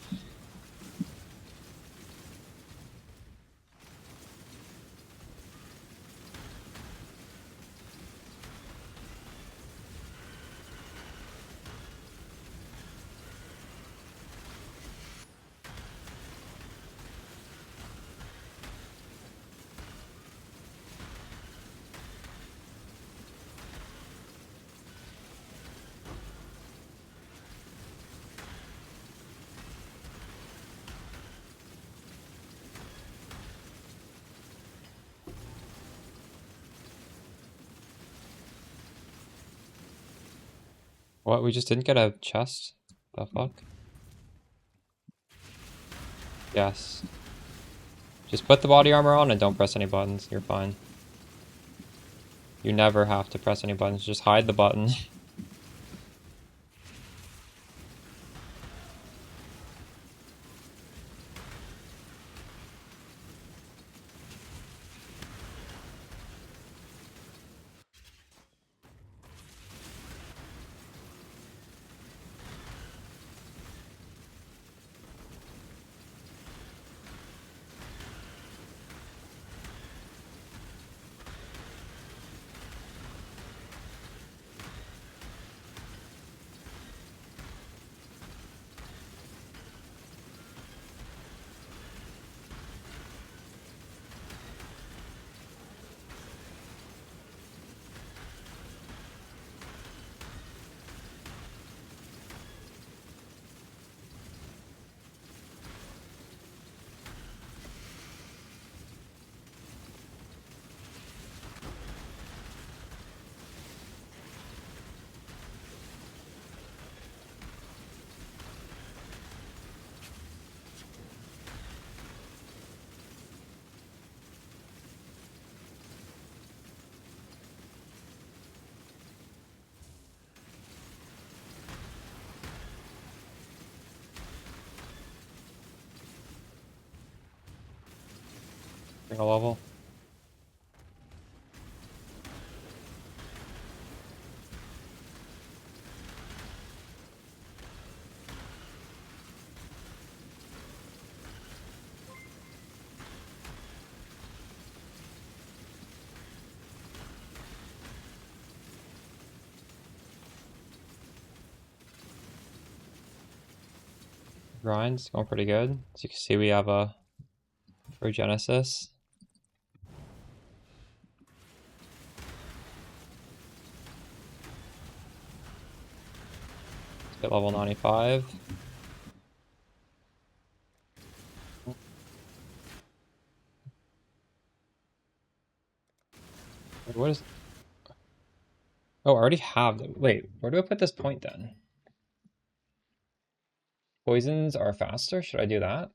What, we just didn't get a chest? The fuck? Yes. Just put the body armor on and don't press any buttons, you're fine. You never have to press any buttons, just hide the button. Single level. Grind's going pretty good. As you can see, we have a for Genesis. Let's get level 95. Wait, what is... Oh, I already have them. Wait, where do I put this point then? Poisons are faster? Should I do that?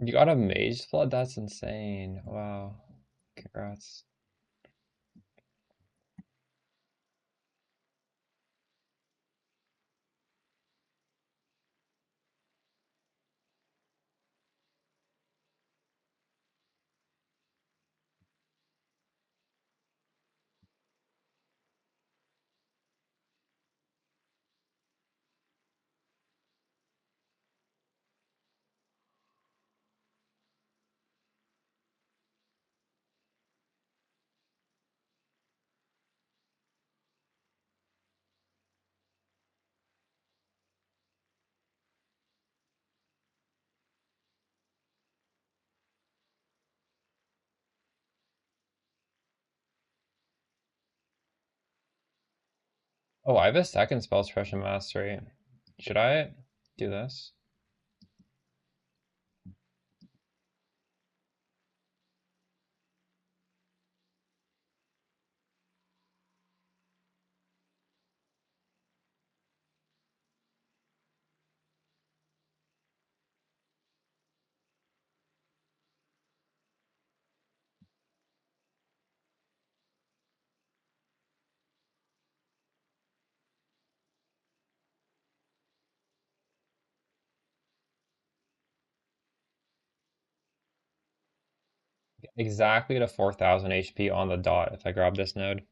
You got a mage flood? That's insane. Wow. Congrats. Oh, I have a second spell suppression mastery. Should I do this? Exactly to 4,000 HP on the dot if I grab this node.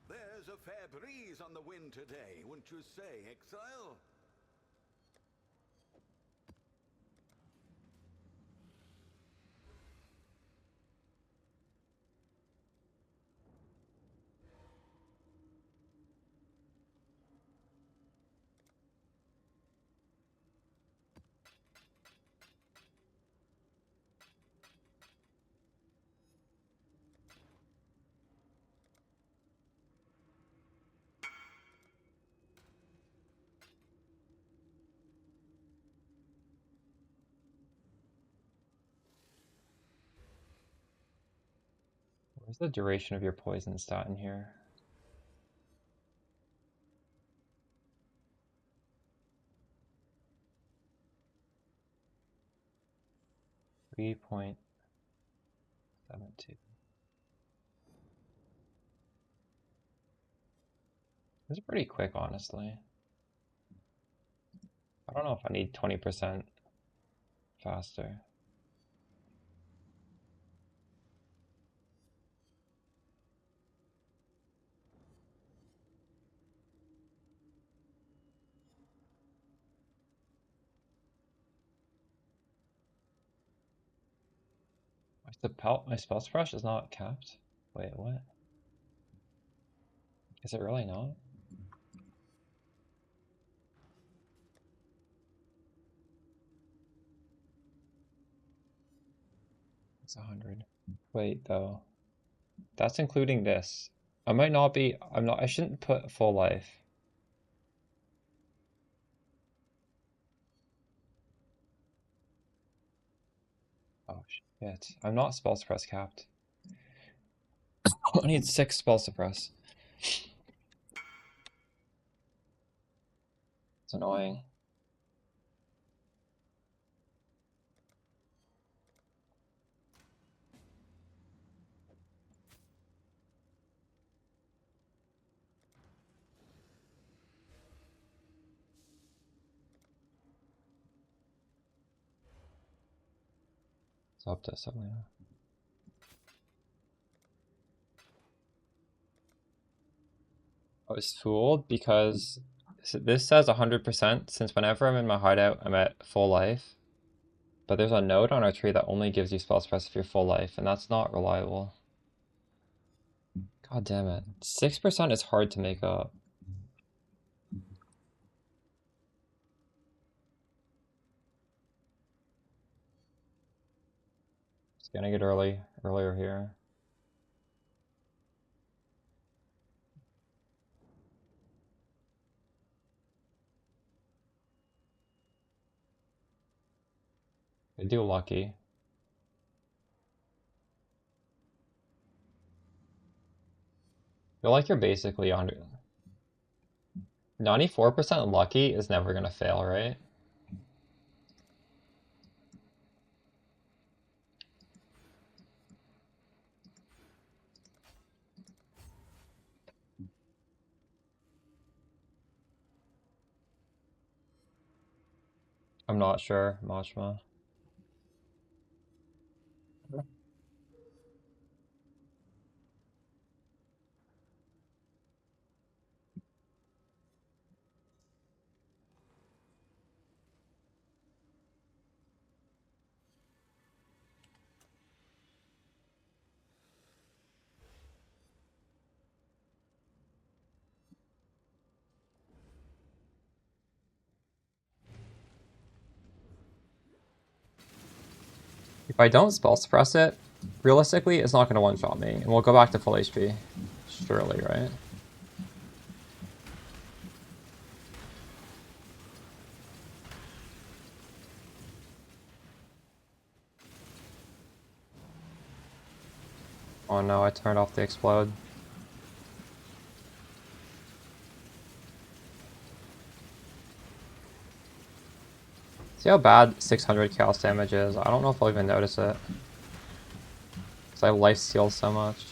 There's a fair breeze on the wind today, wouldn't you say, Exile? Where's the duration of your poison stat in here? .72. This is pretty quick, honestly. I don't know if I need 20% faster. My spell suppress is not capped? Wait, what? Is it really not? It's 100. Wait, though. That's including this. I might not be, I shouldn't put full life. Oh, shit. Yet. I'm not spell suppress capped. I need 6 spell suppress. It's annoying. It's up to something now. I was fooled because this says 100% since whenever I'm in my hideout, I'm at full life. But there's a node on our tree that only gives you spell suppress if you're full life, and that's not reliable. God damn it. 6% is hard to make up. Just getting it earlier here. I do lucky. Feel like you're basically 94% lucky is never gonna fail, right? I'm not sure, Machma. If I don't spell suppress it, realistically, it's not gonna one-shot me, and we'll go back to full HP. Surely, right? Oh no, I turned off the explode. See how bad 600 chaos damage is? I don't know if I'll even notice it. Because I life steal so much.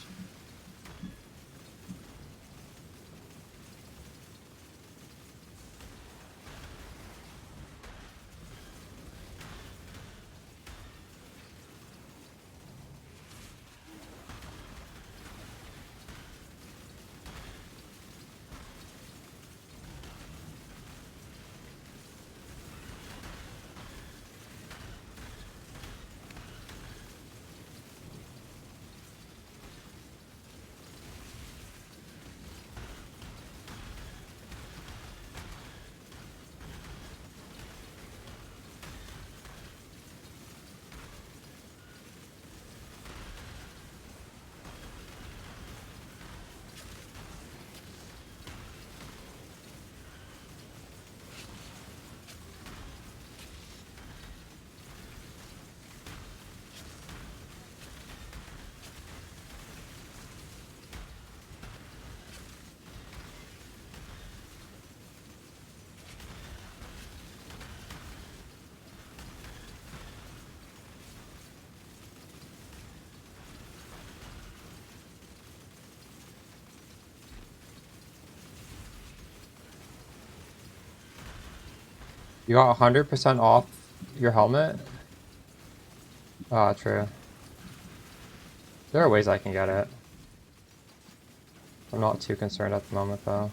You got 100% off your helmet? Ah, true. There are ways I can get it. I'm not too concerned at the moment, though.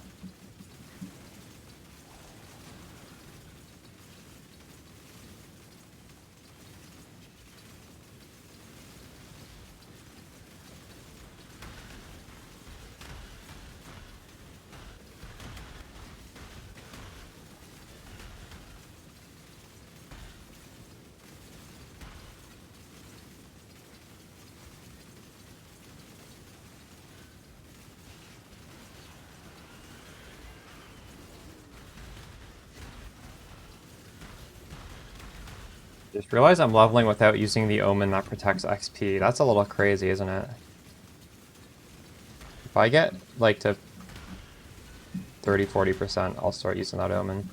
Just realize I'm leveling without using the omen that protects XP. That's a little crazy, isn't it? If I get like to 30-40%, I'll start using that omen.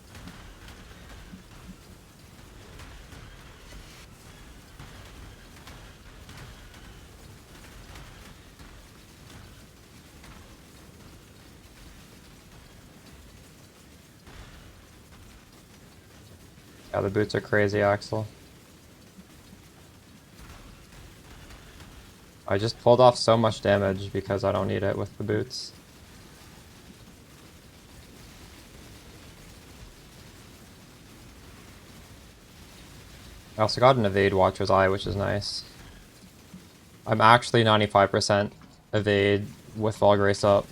Yeah, the boots are crazy, Axel. I just pulled off so much damage because I don't need it with the boots. I also got an evade Watcher's Eye, which is nice. I'm actually 95% evade with Volgrace up.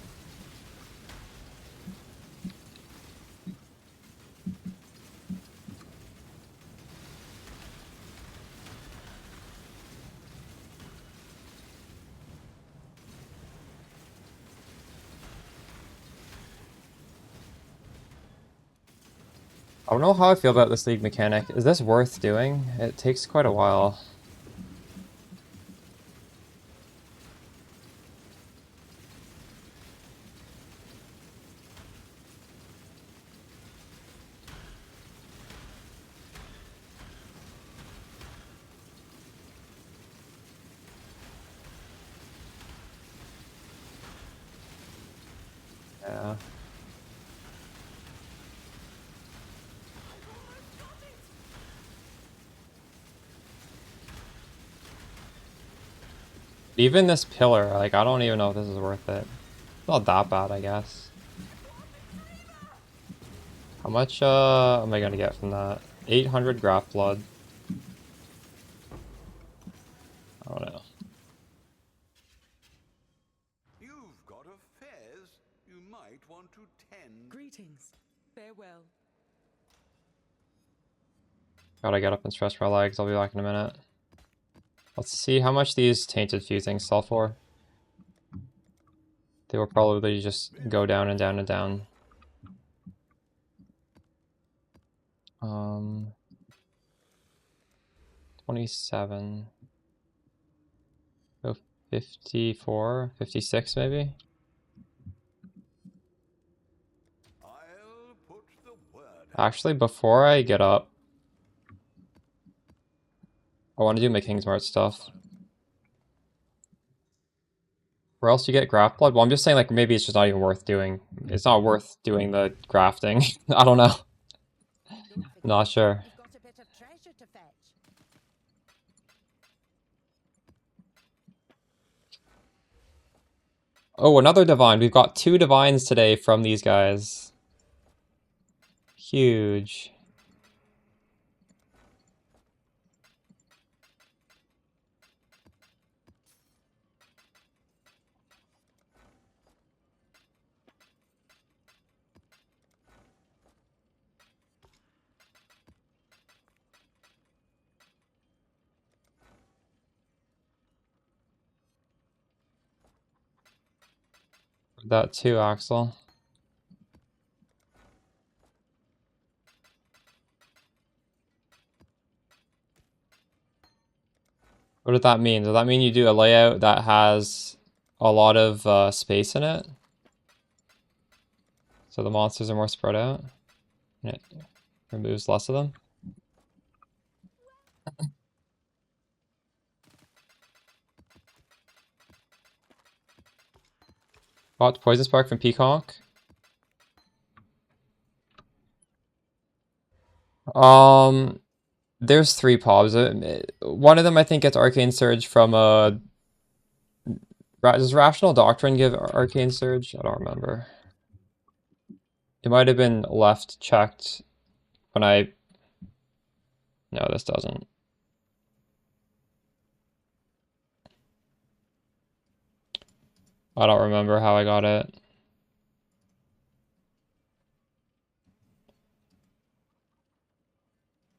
I don't know how I feel about this league mechanic. Is this worth doing? It takes quite a while. Yeah. Even this pillar, like, I don't even know if this is worth it. It's not that bad, I guess. How much, am I gonna get from that? 800 Graph Blood. I don't know. You've got a fez you might want to tend. Greetings. Farewell. Gotta get up and stretch my legs. I'll be back in a minute. Let's see how much these tainted few things sell for. They will probably just go down and down and down. 27. Go 54, 56 maybe? I'll put the word Actually, before I get up, I want to do my Kingsmart stuff. Where else you get Graph Blood? Well, I'm just saying, like, maybe it's just not even worth doing. It's not worth doing the grafting. I don't know. Not sure. We've got a bit of treasure to fetch. Oh, another divine. We've got 2 divines today from these guys. Huge. That too, Axel. What does that mean? Does that mean you do a layout that has a lot of space in it? So the monsters are more spread out? And it removes less of them? Got Poison Spark from Peacock. There's 3 pobs. One of them I think gets Arcane Surge from does Rational Doctrine give Arcane Surge? I don't remember. It might have been left checked when I... No, this doesn't. I don't remember how I got it.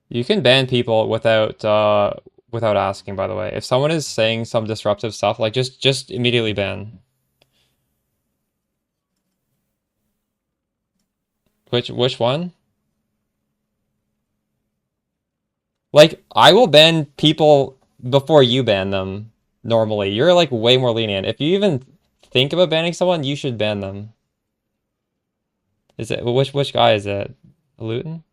You can ban people without asking, by the way. If someone is saying some disruptive stuff, like just immediately ban. Which one? Like, I will ban people before you ban them normally. You're like way more lenient. If you even think about banning someone, you should ban them. Is it which guy is it? Luton?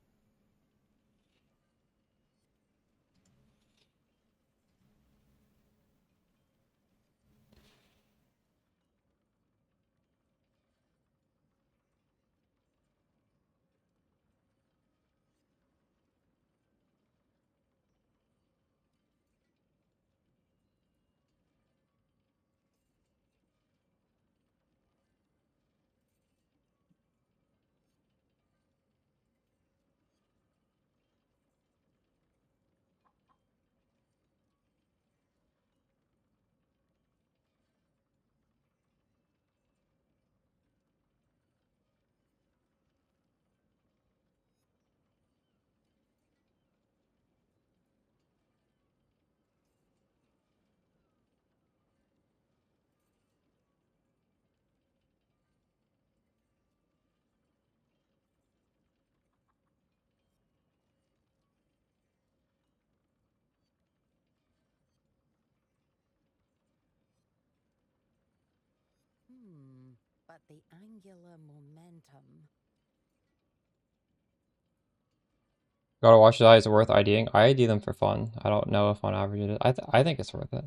But the angular momentum. Gotta watch the eyes worth IDing. I ID them for fun. I don't know if on average it is. I think it's worth it.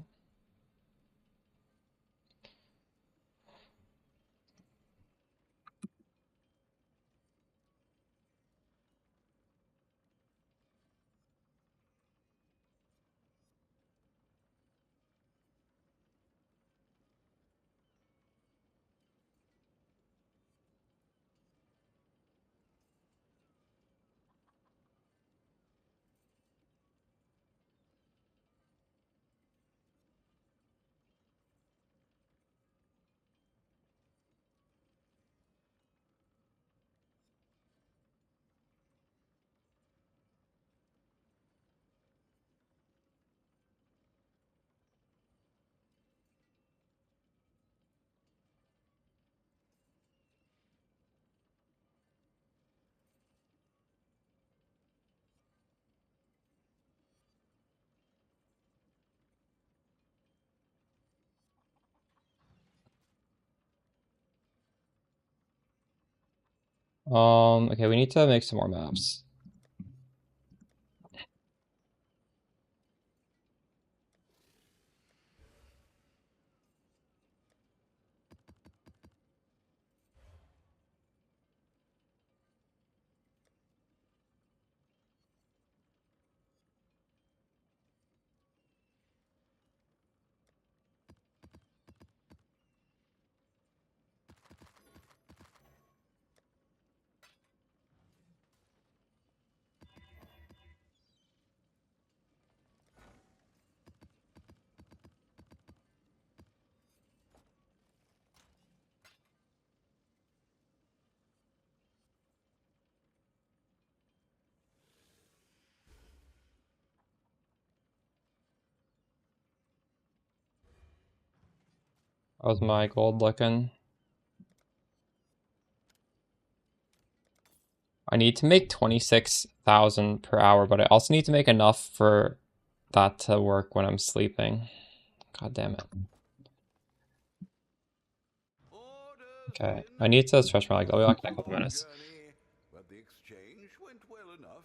Okay, we need to make some more maps. How's my gold looking? I need to make 26,000 per hour, but I also need to make enough for that to work when I'm sleeping. God damn it. Orders Okay, I in. need to stretch my legs. I'll be back in a couple Long minutes. journey, but the exchange went well enough.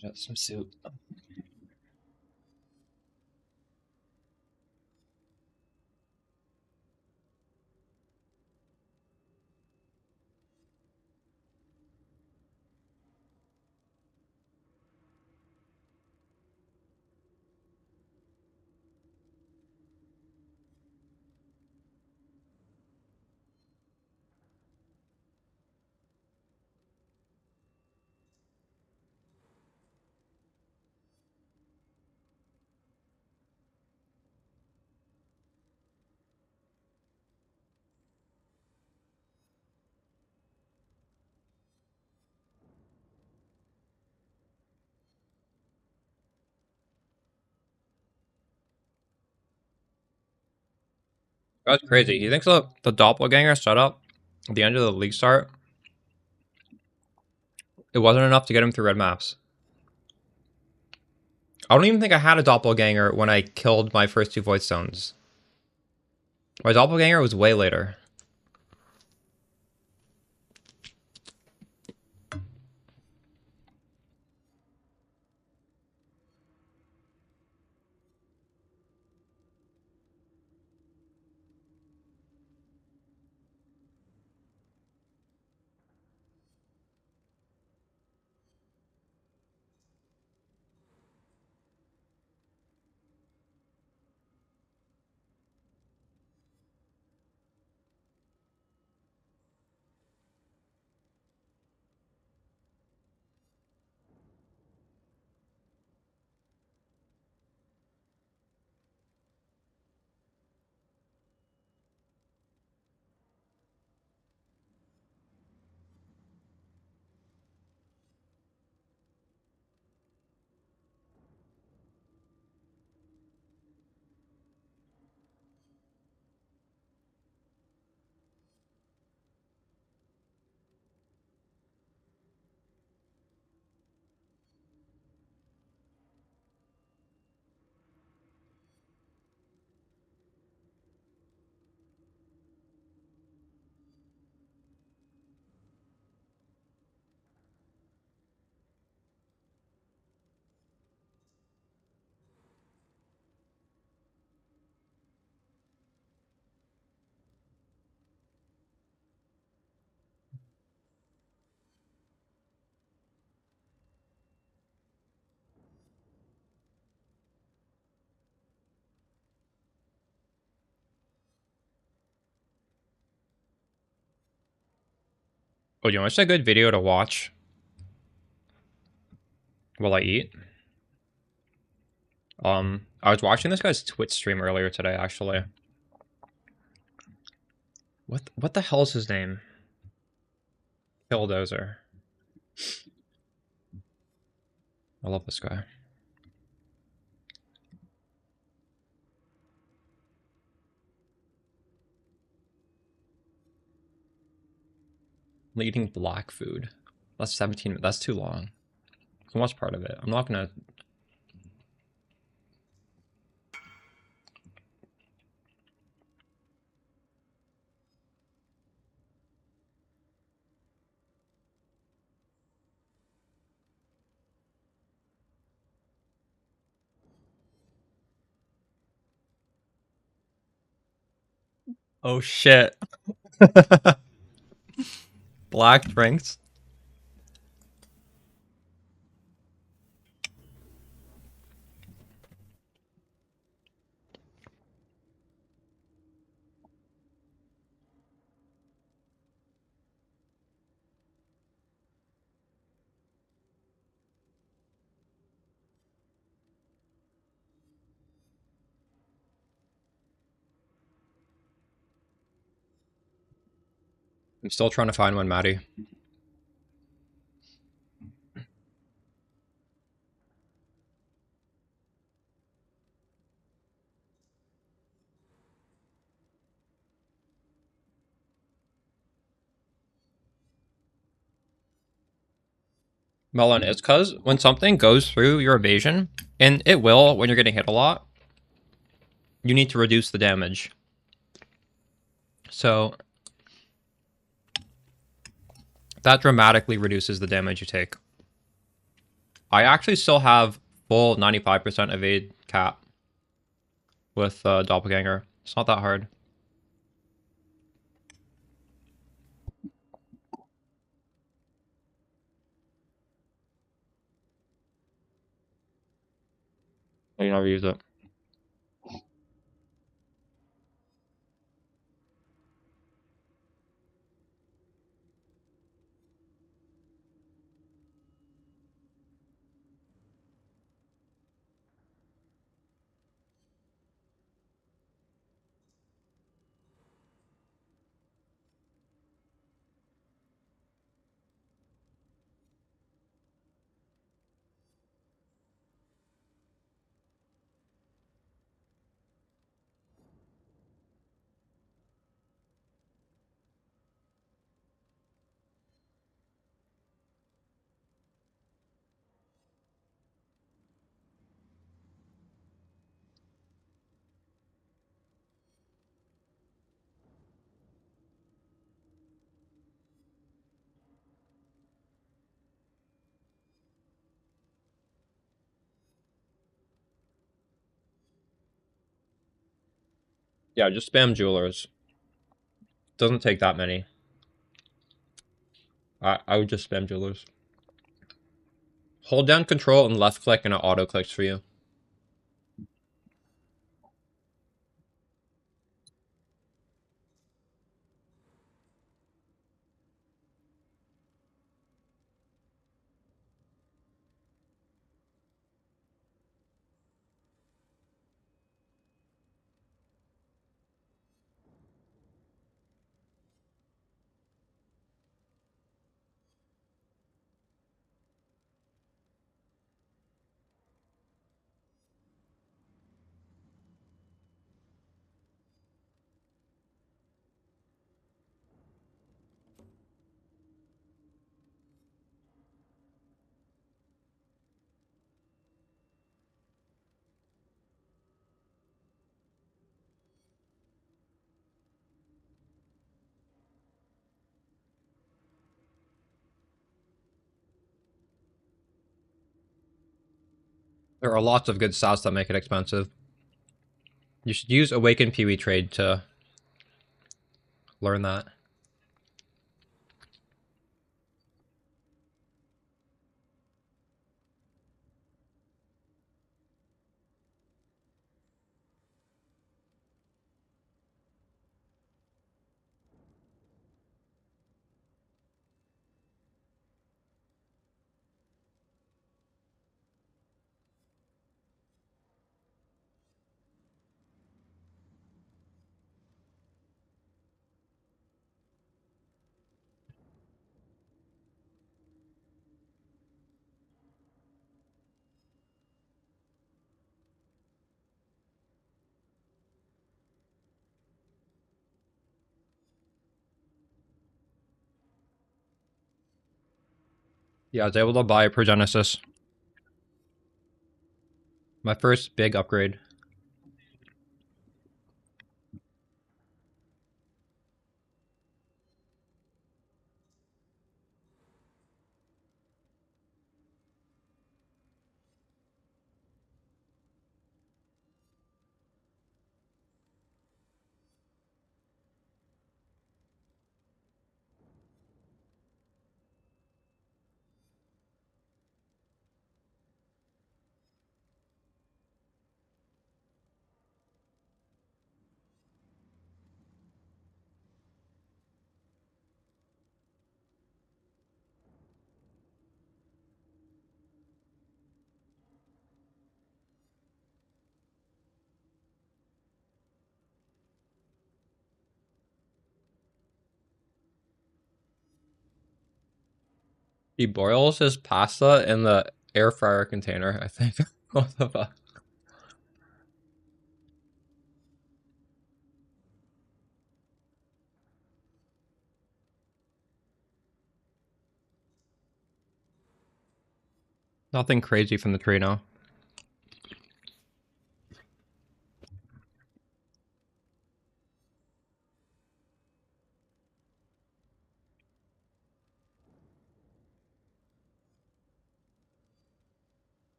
Just some soup. That's crazy. He thinks the doppelganger setup at the end of the league start, it wasn't enough to get him through red maps. I don't even think I had a doppelganger when I killed my first 2 void stones. My doppelganger was way later. Oh, you know, it's a good video to watch while I eat. I was watching this guy's Twitch stream earlier today, actually. What the hell is his name? Killdozer. I love this guy. I'm eating black food. That's 17 minutes. That's too long. I can watch part of it. I'm not gonna... Oh shit. Black drinks. I'm still trying to find one, Maddie. Melon, it's because when something goes through your evasion, and it will when you're getting hit a lot, you need to reduce the damage. So that dramatically reduces the damage you take. I actually still have full 95% evade cap with Doppelganger. It's not that hard. You never use it. Yeah, just spam jewelers. Doesn't take that many. I would just spam jewelers. Hold down control and left click and it auto clicks for you. There are lots of good stats that make it expensive. You should use Awaken PoE trade to learn that. Yeah, I was able to buy Progenesis. My first big upgrade. He boils his pasta in the air fryer container, I think. What the fuck? Nothing crazy from the tree now.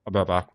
I'll be right back.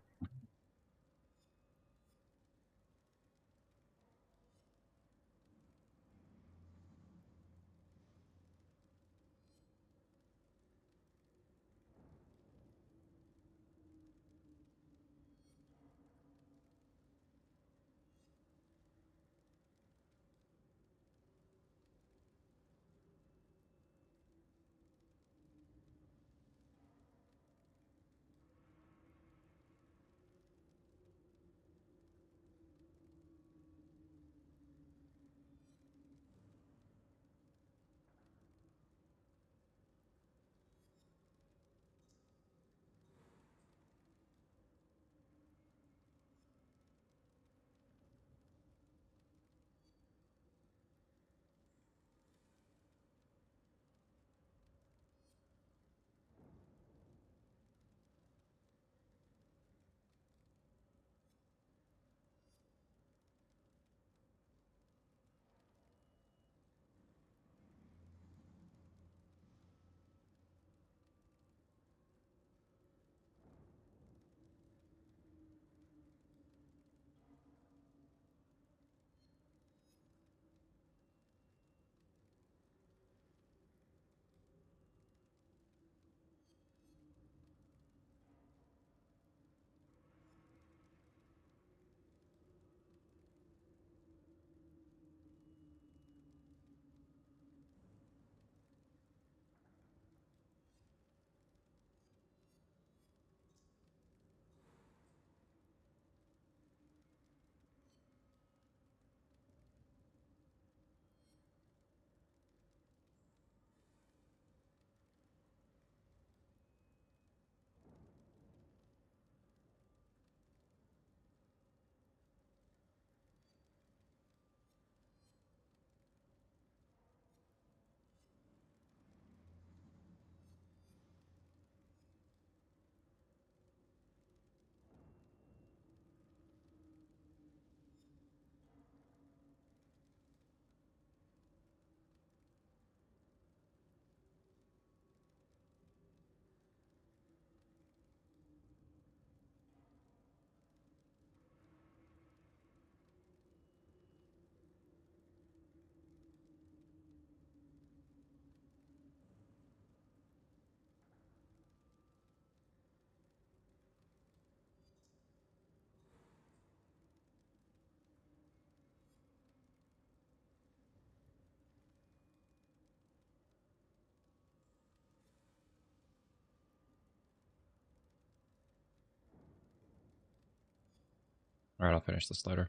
All right, I'll finish this later.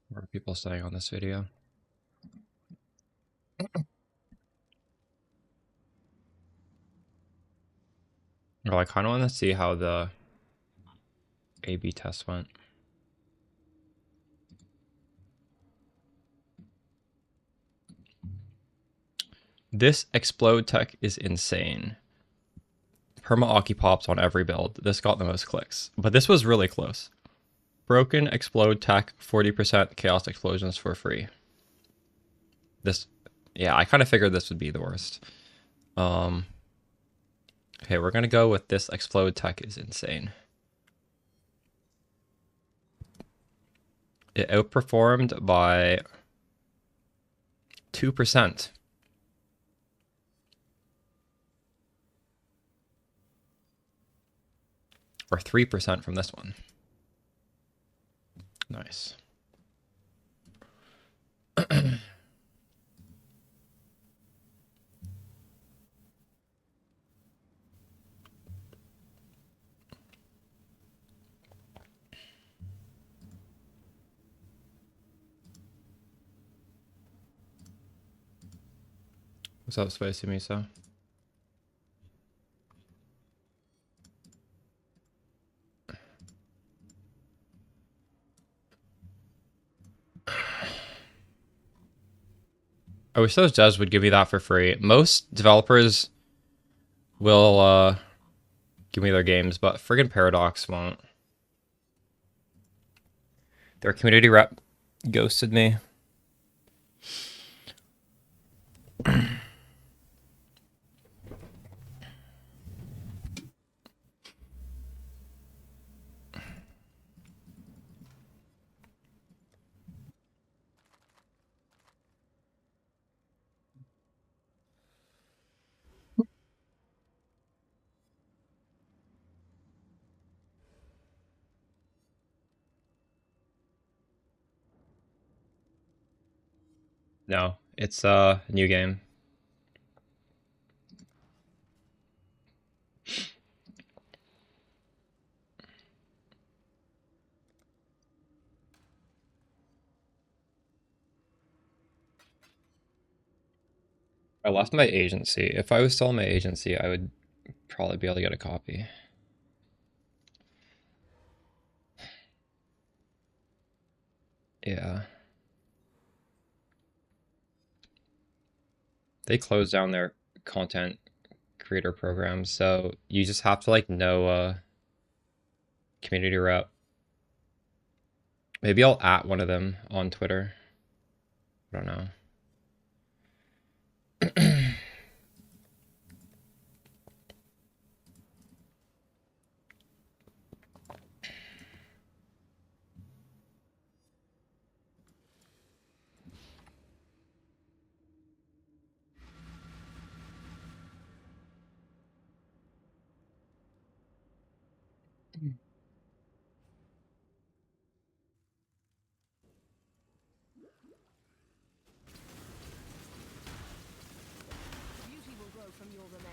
What are people saying on this video? Well, I kind of want to see how the A/B test went. This explode tech is insane. Perma Occupops on every build. This got the most clicks, but this was really close. Broken explode tech, 40% chaos explosions for free. This, yeah, I kind of figured this would be the worst. Okay, we're gonna go with this explode tech is insane. It outperformed by 2%. Or 3% from this one. Nice. What's up, Spicy Miso? I wish those devs would give me that for free. Most developers will give me their games, but friggin' Paradox won't. Their community rep ghosted me. No, it's a new game. I left my agency. If I was still in my agency, I would probably be able to get a copy. Yeah. They closed down their content creator program, so you just have to like know a community rep. Maybe I'll at one of them on Twitter. I don't know. Beauty will grow from your remains.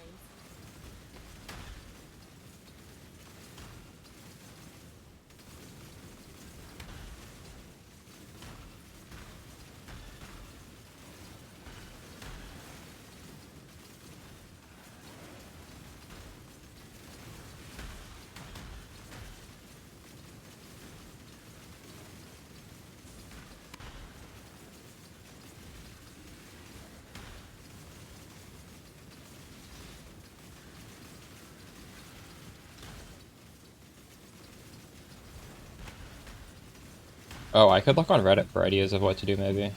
Oh, I could look on Reddit for ideas of what to do, maybe.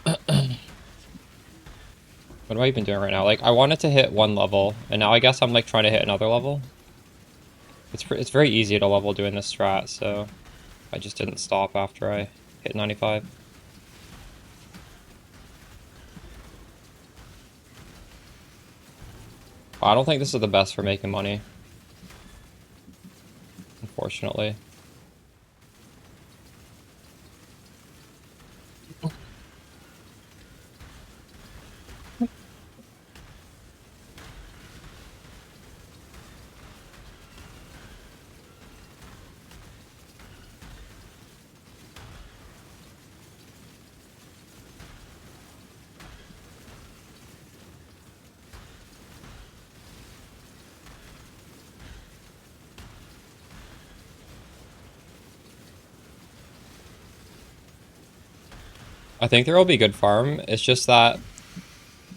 What have I even doing right now? Like, I wanted to hit one level, and now I guess I'm like trying to hit another level. It's very easy to level doing this strat, so I just didn't stop after I hit 95. I don't think this is the best for making money, unfortunately. I think there will be good farm. It's just that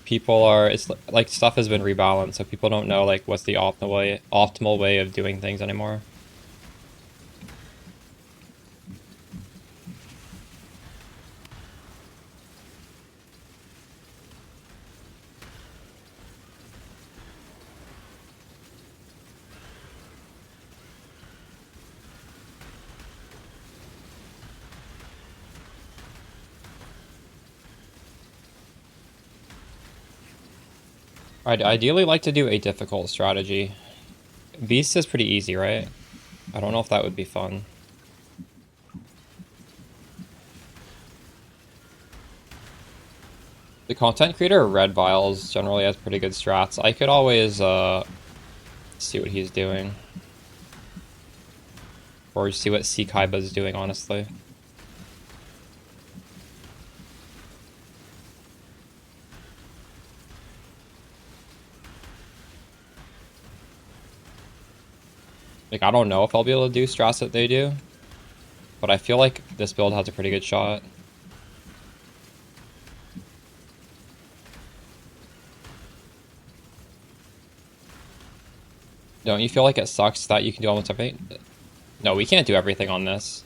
people are, it's like stuff has been rebalanced, so people don't know like what's the optimal way of doing things anymore. I'd ideally like to do a difficult strategy. Beast is pretty easy, right? I don't know if that would be fun. The content creator Red Vials generally has pretty good strats. I could always see what he's doing. Or see what Kaiba's doing, honestly. Like, I don't know if I'll be able to do strats that they do, but I feel like this build has a pretty good shot. Don't you feel like it sucks that you can do almost everything? No, we can't do everything on this.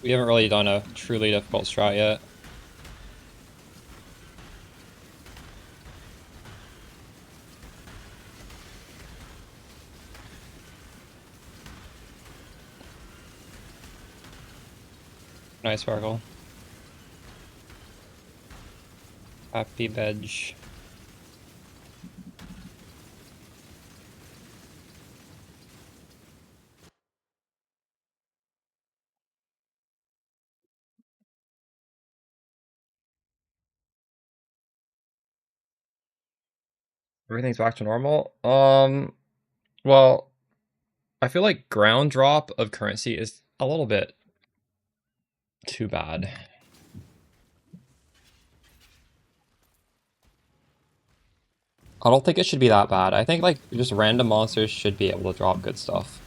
We haven't really done a truly difficult strat yet. Nice, Sparkle. Happy veg. Everything's back to normal. Well, I feel like ground drop of currency is a little bit too bad. I don't think it should be that bad. I think like just random monsters should be able to drop good stuff.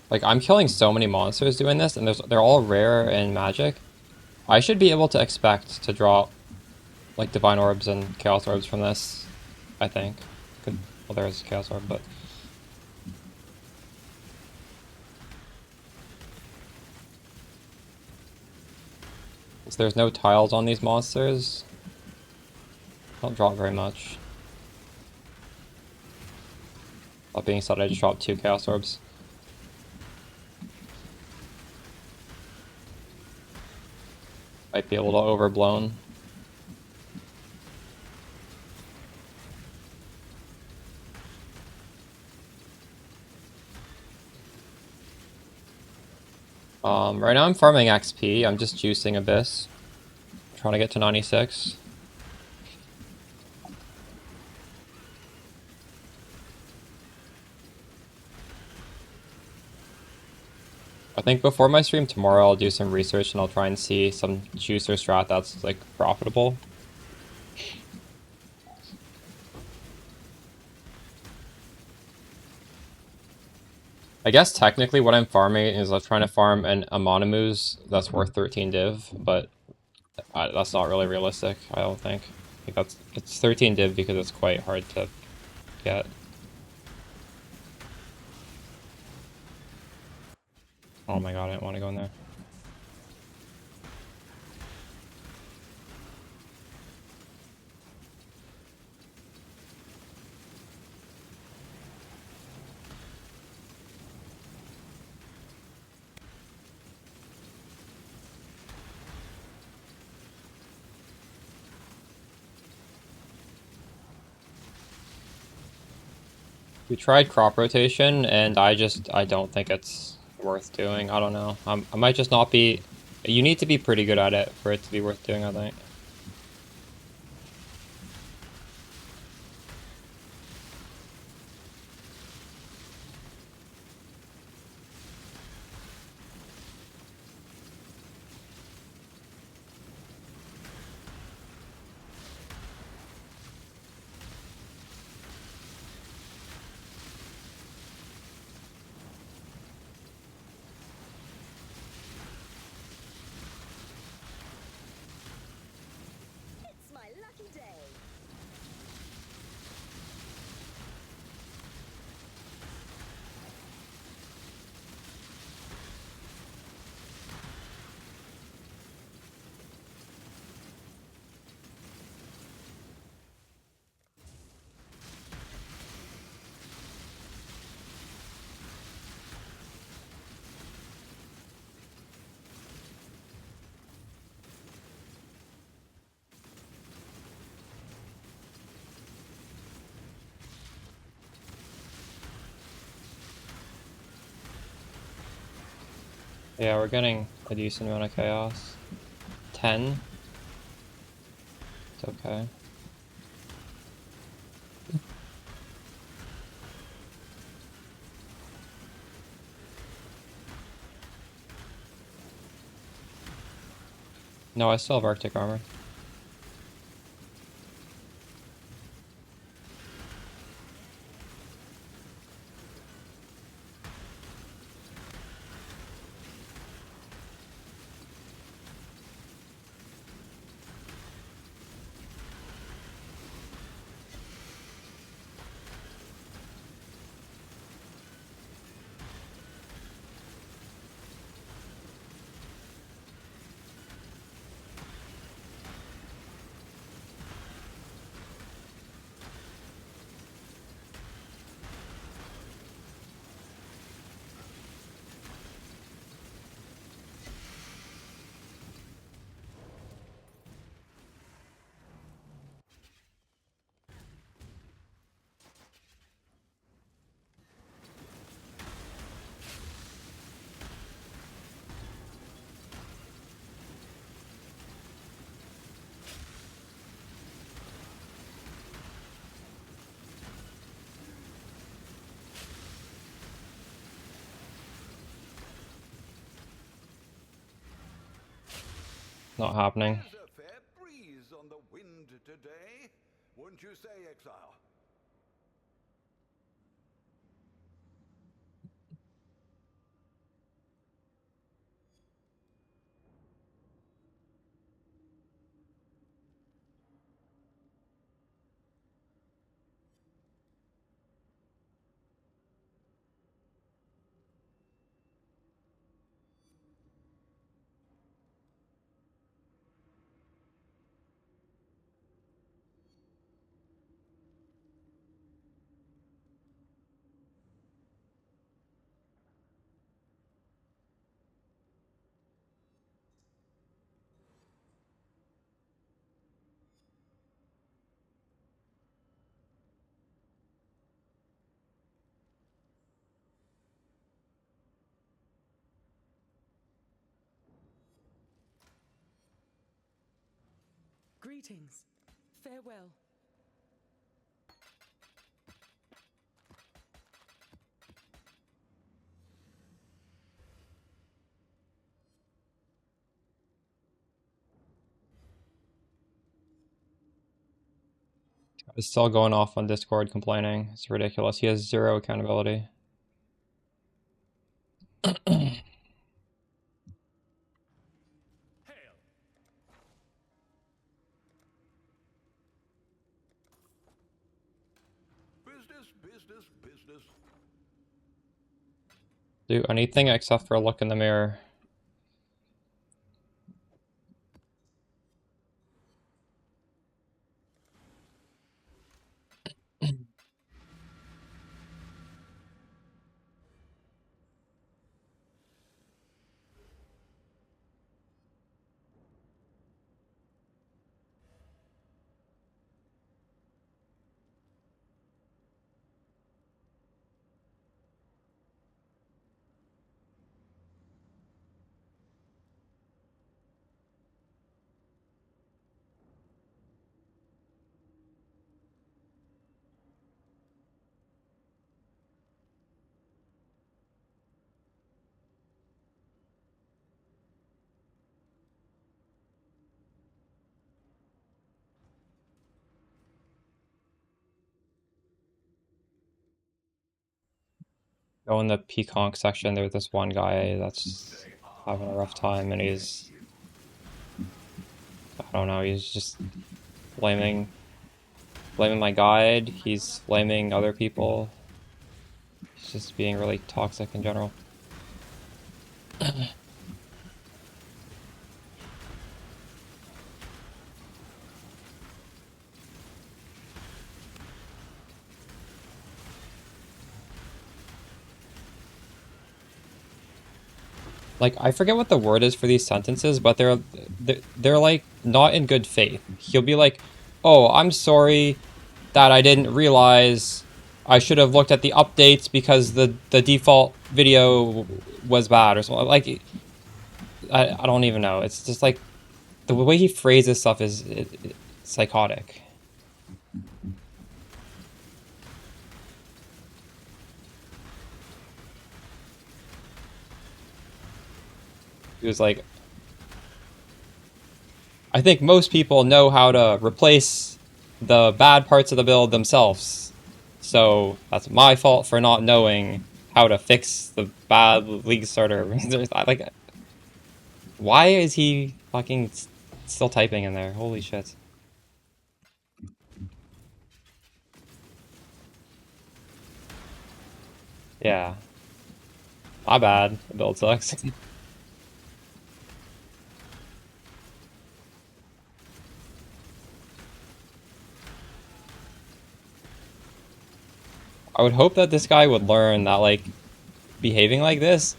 Like I'm killing so many monsters doing this, and they're all rare in Magic. I should be able to expect to drop like Divine Orbs and Chaos Orbs from this. I think. Could, well, there's Chaos Orb, but since there's no tiles on these monsters, don't drop very much. That being said, I just dropped 2 Chaos Orbs. Might be able to overblown. Right now I'm farming XP. I'm just juicing Abyss. Trying to get to 96. I think before my stream tomorrow I'll do some research and I'll try and see some juicer strat that's like profitable. I guess technically what I'm farming is I'm trying to farm an Amonimuse that's worth 13 div, but that's not really realistic, I don't think. I think it's 13 div because it's quite hard to get. Oh my god, I didn't want to go in there. We tried crop rotation, and I don't think it's worth doing. I don't know. I might just not be... You need to be pretty good at it for it to be worth doing, I think. It's my lucky day. Yeah, we're getting a decent amount of chaos. 10. It's okay. No, I still have Arctic armor. not happening. There's a fair breeze on the wind today, wouldn't you say, Exile? Greetings. Farewell. He's still going off on Discord complaining. It's ridiculous. He has zero accountability. Hail. Business, business, business. Do anything except for look in the mirror. Go in the Peaconk section, there's this one guy that's having a rough time, and he's, I don't know, he's just blaming my guide, he's blaming other people. He's just being really toxic in general. Like, I forget what the word is for these sentences, but they're like not in good faith. He'll be like, "Oh, I'm sorry that I didn't realize I should have looked at the updates because the default video was bad," or something. Like, I don't even know. It's just like the way he phrases stuff is psychotic. He was like, I think most people know how to replace the bad parts of the build themselves. So that's my fault for not knowing how to fix the bad League starter. Like, why is he fucking still typing in there? Holy shit. Yeah. My bad. The build sucks. I would hope that this guy would learn that, like, behaving like this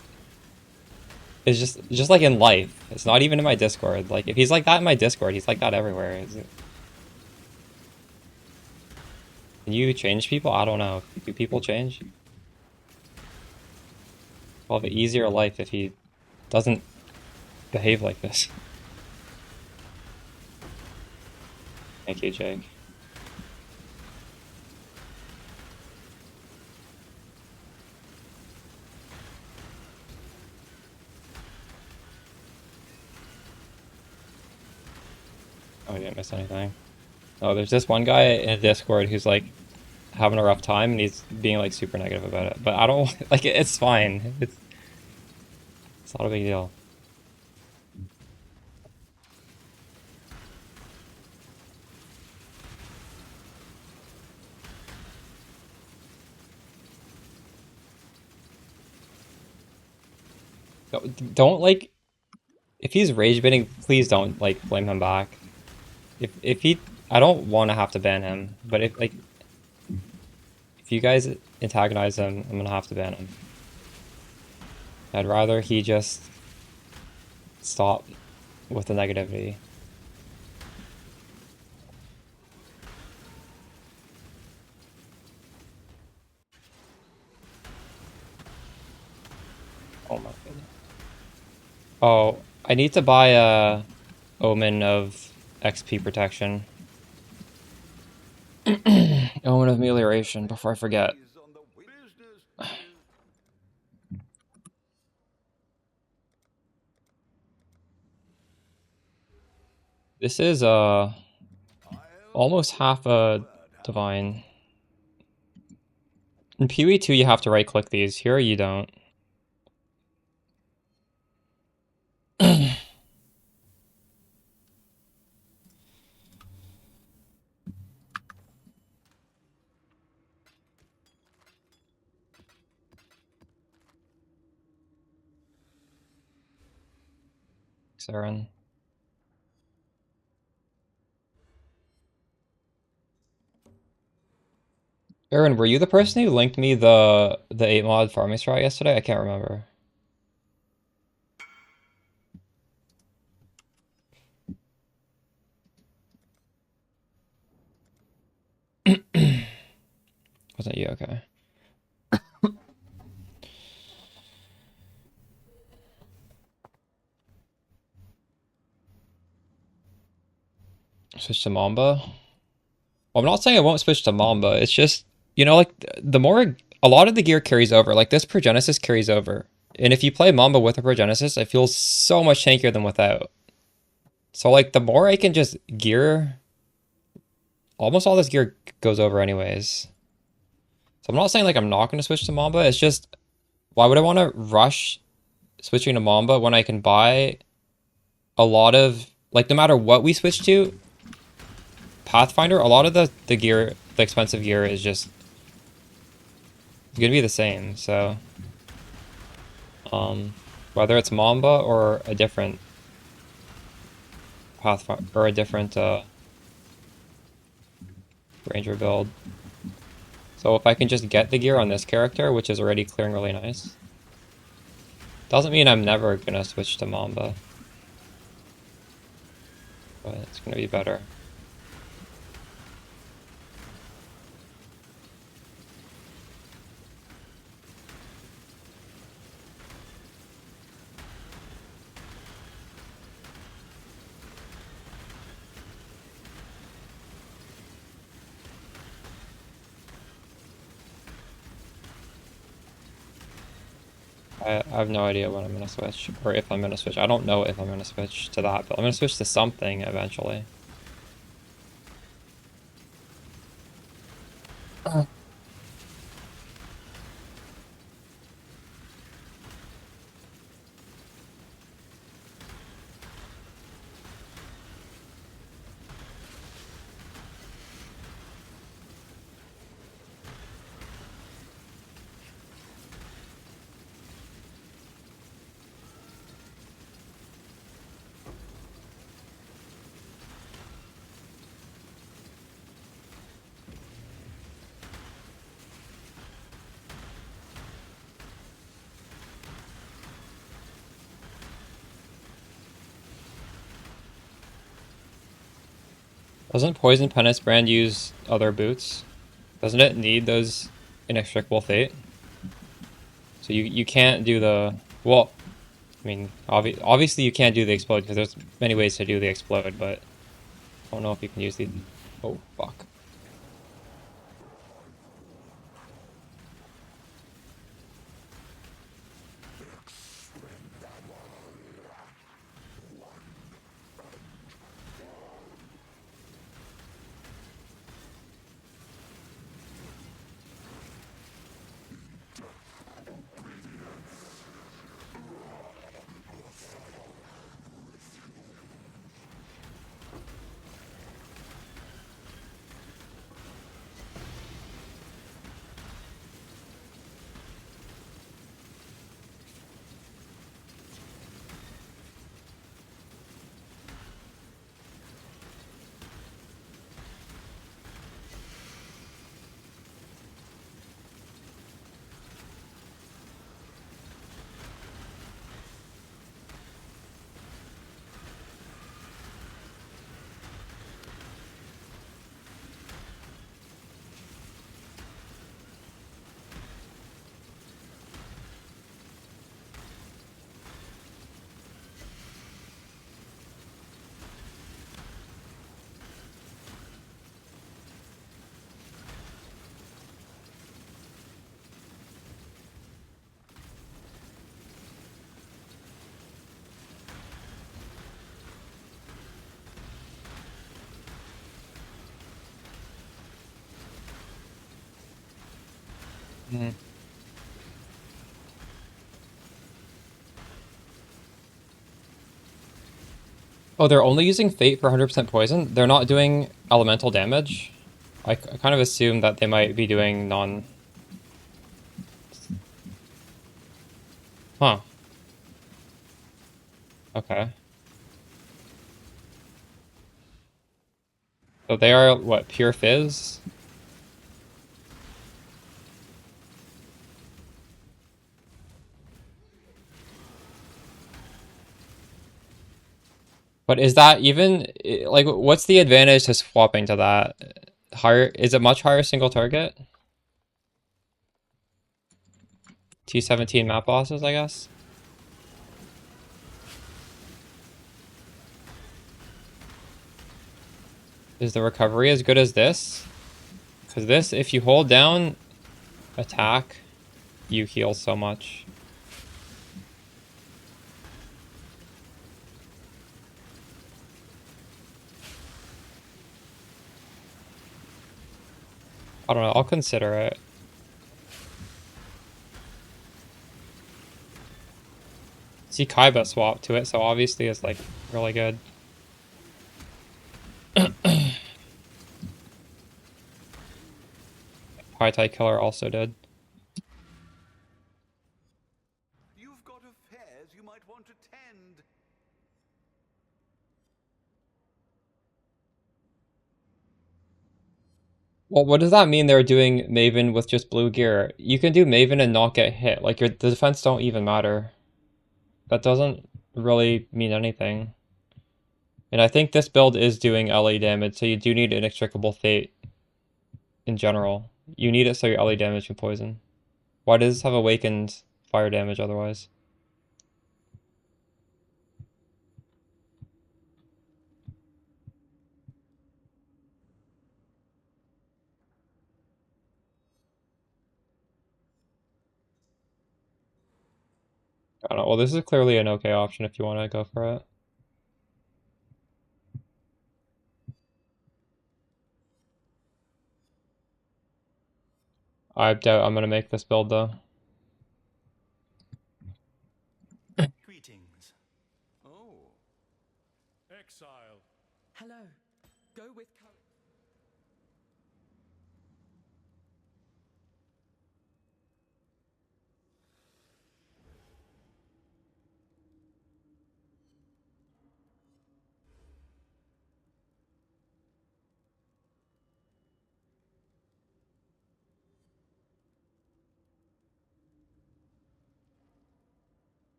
is just like in life. It's not even in my Discord. Like, if he's like that in my Discord, he's like that everywhere. Can you change people? I don't know. Do people change? We'll have an easier life if he doesn't behave like this. Thank you, Jake. didn't miss anything. Oh, there's this one guy in Discord who's like having a rough time and he's being like super negative about it. But I don't like it, it's fine. It's not a big deal. Don't like if he's rage baiting, please don't like blame him back. If he I don't want to have to ban him, but if you guys antagonize him, I'm gonna have to ban him. I'd rather he just stop with the negativity. Oh my goodness. Oh, I need to buy a Omen of XP protection. Omen of amelioration before I forget. Is on the business. This is almost half a divine. In PoE 2 you have to right click these. Here you don't. Saren. Aaron, were you the person who linked me the 8 mod farming strat yesterday? I can't remember. Wasn't you? Okay. Switch to Mamba. Well, I'm not saying I won't switch to Mamba. It's just, you know, like the more a lot of the gear carries over. Like this Progenesis carries over. And if you play Mamba with a Progenesis, it feels so much tankier than without. So like the more I can just gear, almost all this gear goes over anyways. So I'm not saying like I'm not going to switch to Mamba. It's just, why would I want to rush switching to Mamba when I can buy a lot of, like no matter what we switch to, Pathfinder, a lot of the gear, the expensive gear is just gonna be the same. So, whether it's Mamba or a different Pathfinder or a different Ranger build. So if I can just get the gear on this character, which is already clearing really nice, doesn't mean I'm never gonna switch to Mamba, but it's gonna be better. I have no idea when I'm going to switch, or if I'm going to switch. I don't know if I'm going to switch to that, but I'm going to switch to something eventually. Doesn't Poison Penance brand use other boots? Doesn't it need those Inextricable Fate? So you can't do the, well, I mean, obviously you can't do the Explode because there's many ways to do the Explode, but I don't know if you can use the, oh fuck. Mhm. Oh, they're only using Fate for 100% poison? They're not doing elemental damage? I kind of assume that they might be doing non... Huh. Okay. So they are, what, pure fizz? But is that even... Like, what's the advantage to swapping to that? Higher... Is it much higher single target? T17 map bosses, I guess? Is the recovery as good as this? Because this, if you hold down attack, you heal so much. I don't know, I'll consider it. See Kaiba swap to it, so obviously it's like really good. High Tide Killer also did. You've got affairs you might want to tend. Well, what does that mean they're doing Maven with just blue gear? You can do Maven and not get hit. Like, the defense don't even matter. That doesn't really mean anything. And I think this build is doing LA damage, so you do need Inextricable Fate in general. You need it so your LA damage can poison. Why does this have awakened fire damage otherwise? I don't know. Well, this is clearly an okay option if you want to go for it. I doubt I'm gonna make this build though. Greetings. Oh. Exile. Hello. Go with courage.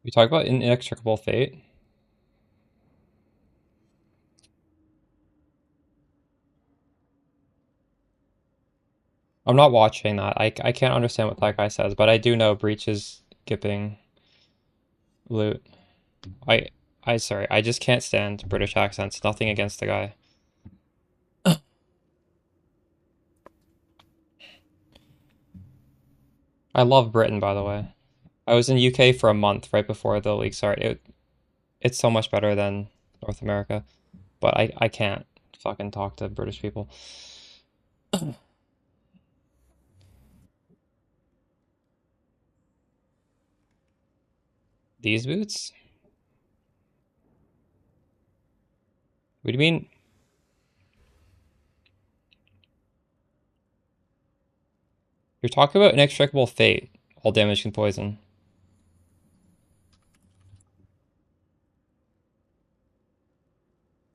We talk about Inextricable Fate. I'm not watching that. I can't understand what that guy says, but I do know Breach is skipping loot. I sorry, I just can't stand British accents. Nothing against the guy. I love Britain, by the way. I was in UK for a month right before the league started. It's so much better than North America, but I can't fucking talk to British people. These boots? What do you mean? You're talking about inextricable fate. All damage can poison.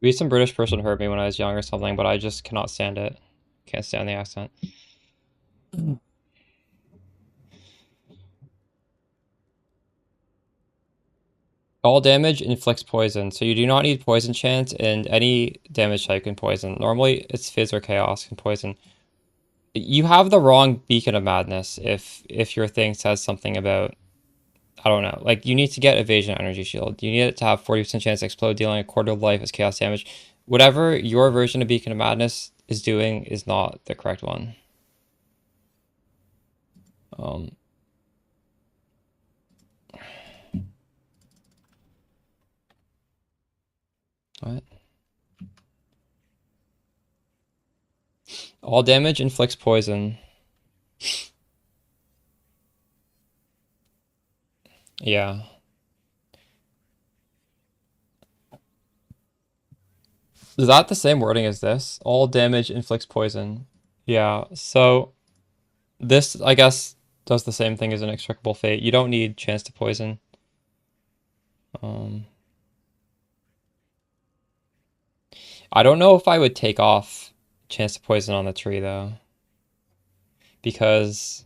Maybe some British person hurt me when I was young or something, but I just cannot stand it. Can't stand the accent. All damage inflicts poison, so you do not need poison chance, and any damage type can poison. Normally, it's Fizz or Chaos can poison. You have the wrong Beacon of Madness if your thing says something about, I don't know, like you need to get Evasion Energy Shield. You need it to have 40% chance to explode, dealing a quarter of life as chaos damage. Whatever your version of Beacon of Madness is doing is not the correct one. What? All damage inflicts poison. Yeah. Is that the same wording as this? All damage inflicts poison. Yeah, so this, I guess, does the same thing as Inextricable Fate. You don't need chance to poison. I don't know if I would take off chance to poison on the tree, though. Because,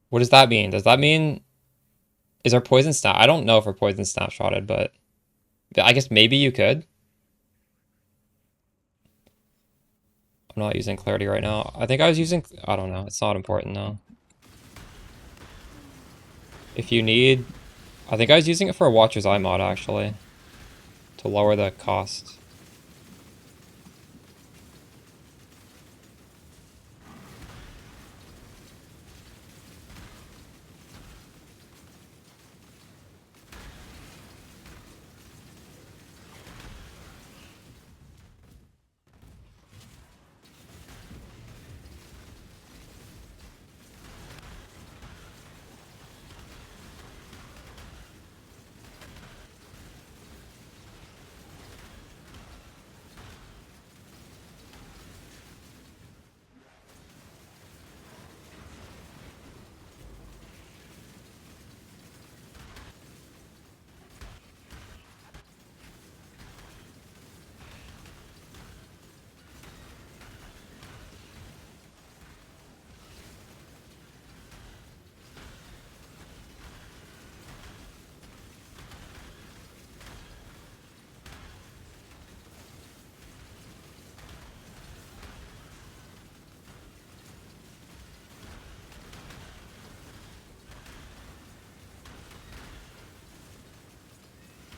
what does that mean? Does that mean, is our poison snap? I don't know if we're poison snapshotted, but I guess maybe you could. I'm not using clarity right now. I think I was using, I don't know. It's not important though. If you need, I think I was using it for a Watcher's Eye mod actually, to lower the cost.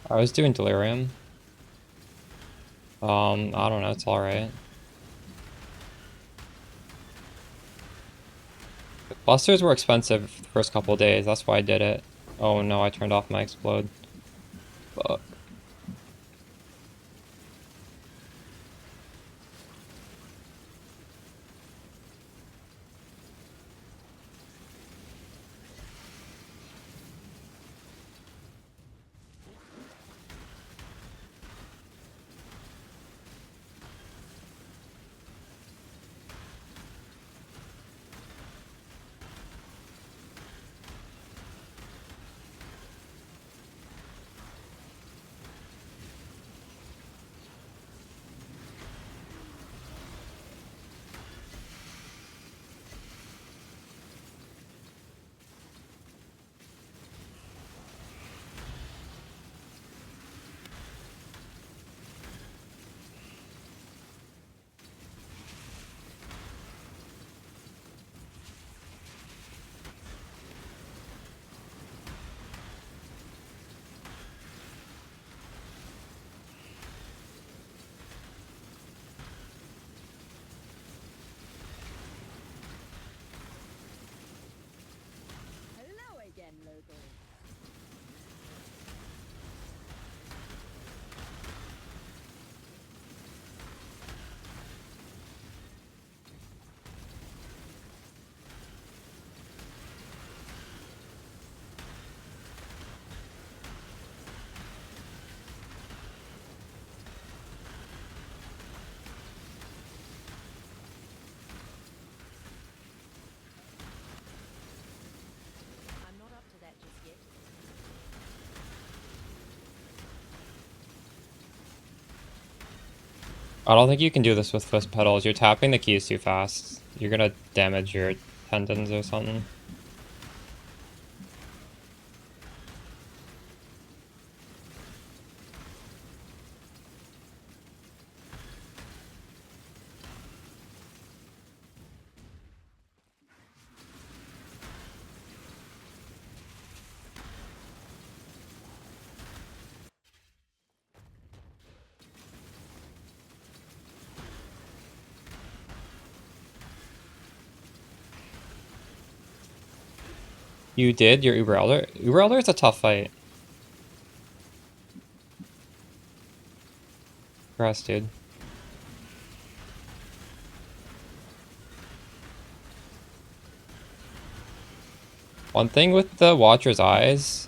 I was doing Delirium. I don't know, it's alright. Clusters were expensive the first couple of days, that's why I did it. Oh no, I turned off my explode. Fuck. I don't think you can do this with foot pedals. You're tapping the keys too fast. You're gonna damage your tendons or something. You did your Uber Elder? Uber Elder is a tough fight. Congrats, dude. One thing with the Watcher's Eyes,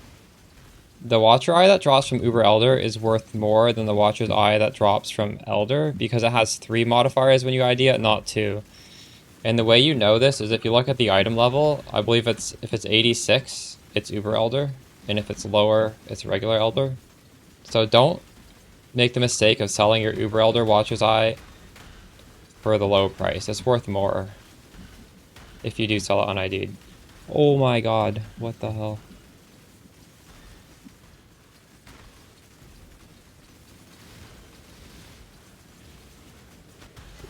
the Watcher Eye that drops from Uber Elder is worth more than the Watcher's Eye that drops from Elder because it has 3 modifiers when you ID it, not 2. And the way you know this is if you look at the item level, I believe if it's 86, it's Uber Elder, and if it's lower, it's regular Elder. So don't make the mistake of selling your Uber Elder Watcher's Eye for the low price. It's worth more if you do sell it on ID'd. Oh my god, what the hell?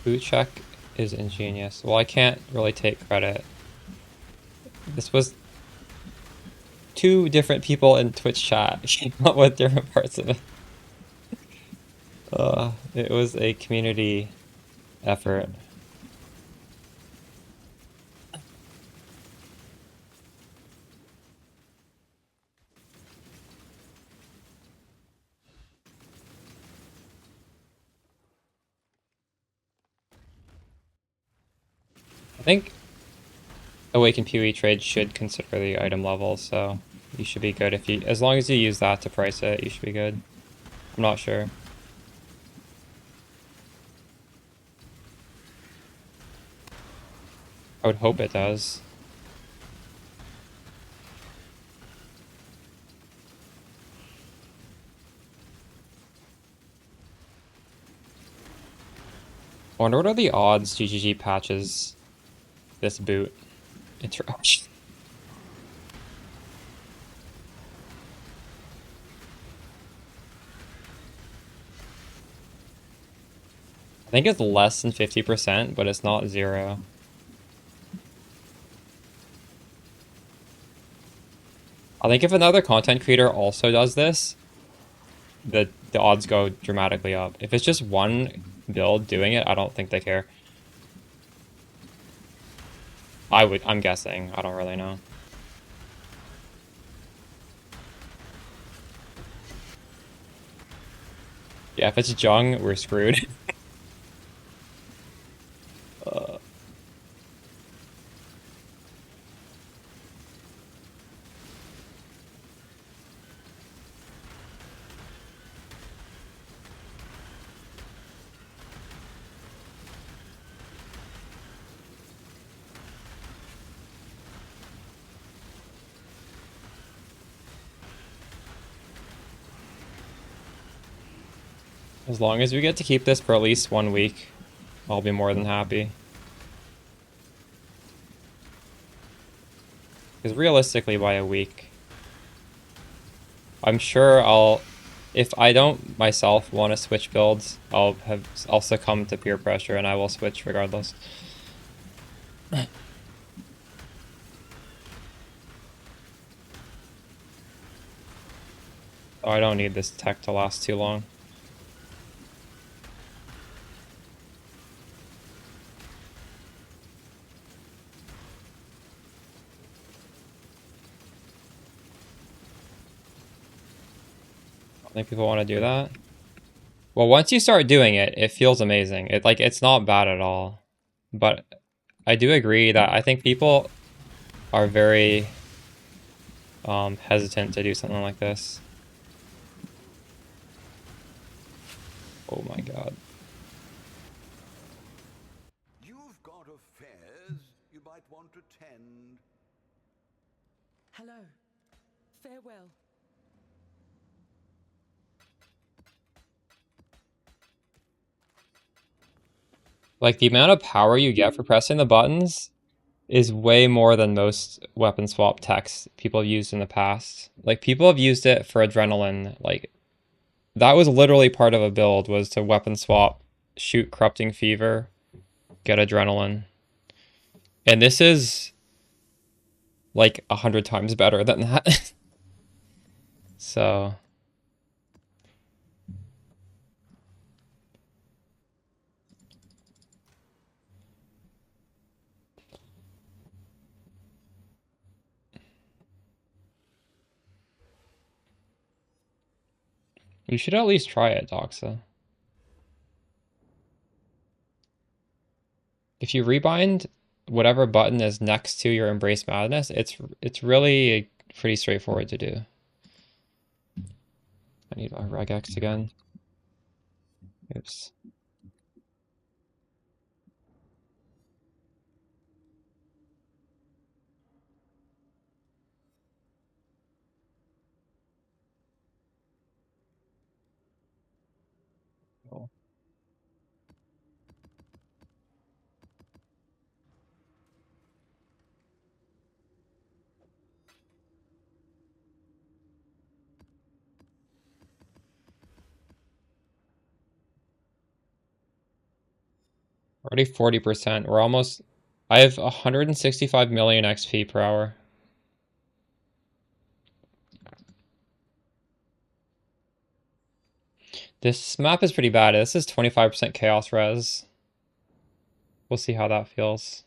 Boot check is ingenious. Well, I can't really take credit. This was 2 different people in Twitch chat came up with different parts of it. It was a community effort. I think Awakened PoE trade should consider the item level, so you should be good if you, as long as you use that to price it, you should be good. I'm not sure. I would hope it does. I wonder what are the odds GGG patches this boot interruption. I think it's less than 50%, but it's not 0. I think if another content creator also does this, the odds go dramatically up. If it's just one build doing it, I don't think they care. I'm guessing. I don't really know. Yeah, if it's Jung, we're screwed. As long as we get to keep this for at least 1 week, I'll be more than happy. Because realistically, by a week, I'm sure if I don't myself want to switch builds, I'll succumb to peer pressure and I will switch regardless. Oh, I don't need this tech to last too long. I think people want to do that. Well, once you start doing it, it feels amazing. It's not bad at all. But I do agree that I think people are very hesitant to do something like this. Oh my god. You've got affairs you might want to tend. Hello. Farewell. Like, the amount of power you get for pressing the buttons is way more than most weapon swap techs people have used in the past. Like, people have used it for adrenaline. Like, that was literally part of a build, was to weapon swap, shoot Corrupting Fever, get adrenaline. And this is like 100 times better than that. So you should at least try it, Doxa. If you rebind whatever button is next to your Embrace Madness, it's really pretty straightforward to do. I need a regex again. Oops. Cool. Already 40%. We're almost... I have 165 million XP per hour. This map is pretty bad. This is 25% chaos res. We'll see how that feels.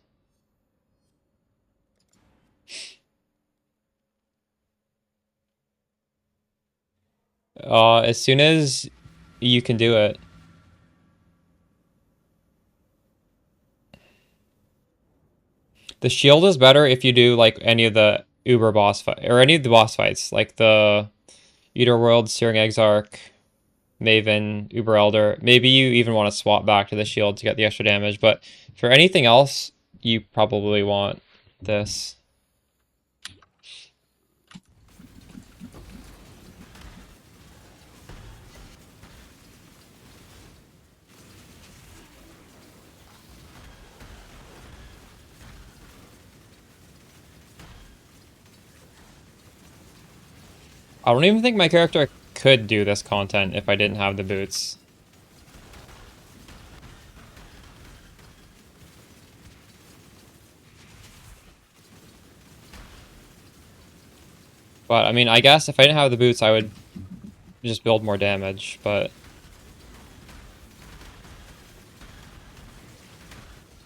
As soon as you can do it. The shield is better if you do like any of the Uber boss fight or any of the boss fights, like the Eater World, Searing Exarch, Maven, Uber Elder. Maybe you even want to swap back to the shield to get the extra damage, but for anything else, you probably want this. I don't even think my character could do this content if I didn't have the boots. But, I mean, I guess if I didn't have the boots, I would just build more damage, but...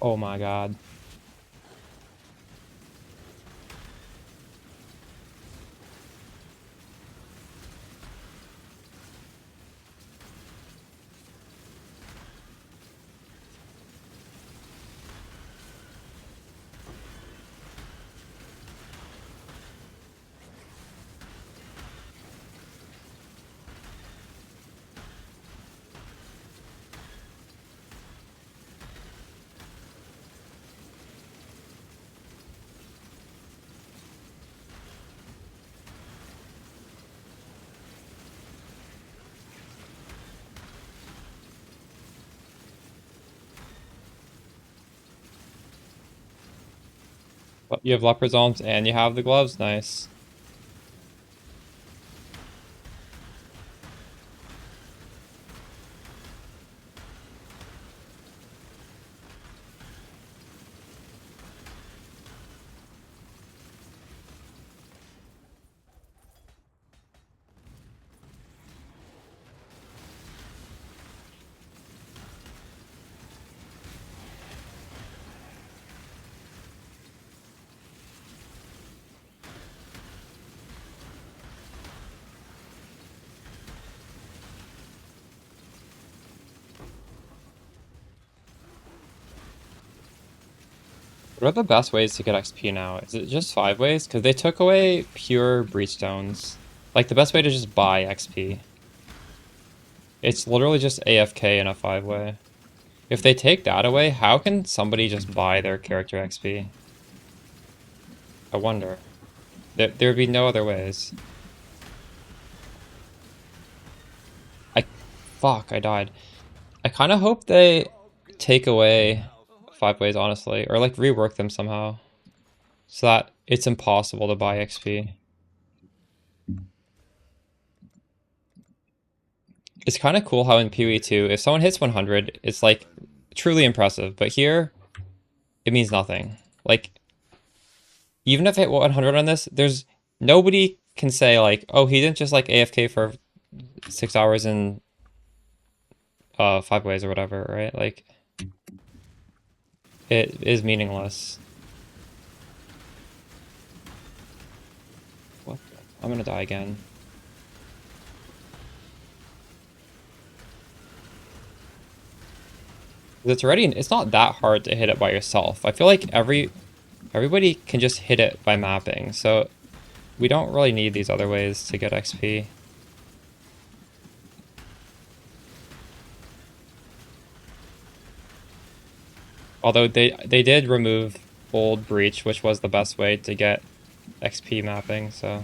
Oh my god. But you have leopard's arms and you have the gloves, nice. What are the best ways to get XP now? Is it just 5 ways? Because they took away pure breachstones. Like, the best way to just buy XP. It's literally just AFK in a 5-way. If they take that away, how can somebody just buy their character XP? I wonder. There'd be no other ways. Fuck, I died. I kind of hope they take away 5 ways, honestly, or like rework them somehow so that it's impossible to buy XP. It's kind of cool how in PoE 2, if someone hits 100, it's like truly impressive, but here it means nothing. Like, even if I hit 100 on this, there's nobody can say like, oh, he didn't just like AFK for 6 hours in 5 ways or whatever, right? Like, it is meaningless. What? I'm gonna die again. It's not that hard to hit it by yourself. I feel like everybody can just hit it by mapping, so we don't really need these other ways to get XP. Although they did remove old breach, which was the best way to get XP mapping, so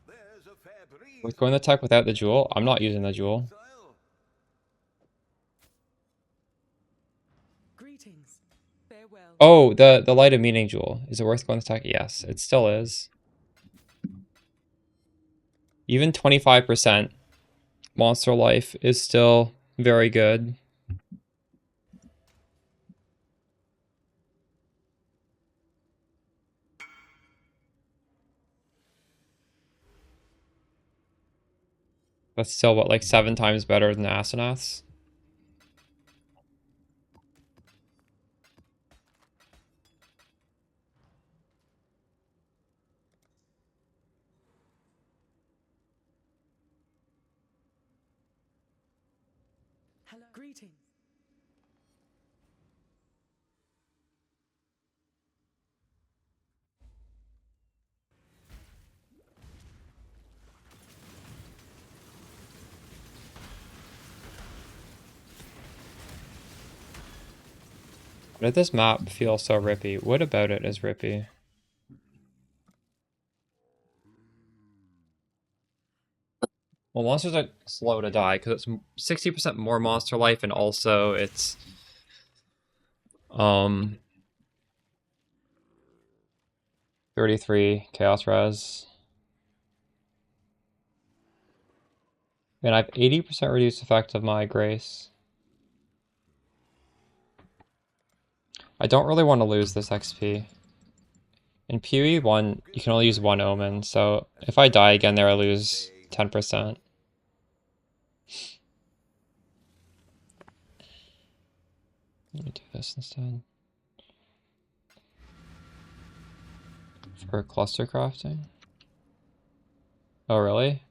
There's a fair breeze. with going to tech without the jewel, I'm not using the jewel. Exile. Greetings. Farewell. Oh, the light of meaning jewel. Is it worth going to tech? Yes, it still is. Even 25% monster life is still very good. That's still what, like 7 times better than Asenath's? Hello. Greetings. Why did this map feel so rippy? What about it is rippy? Well, monsters are slow to die because it's 60% more monster life, and also it's 33 chaos res. And I have 80% reduced effect of my grace. I don't really want to lose this XP. In PoE 1, you can only use 1 omen, so if I die again there, I lose 10%. Let me do this instead. For cluster crafting? Oh, really?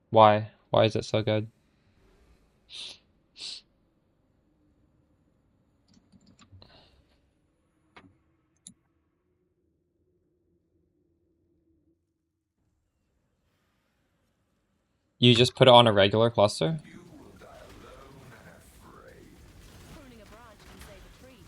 Why? Why is it so good? You just put it on a regular cluster? You will die alone and afraid. Pruning a branch can save a tree.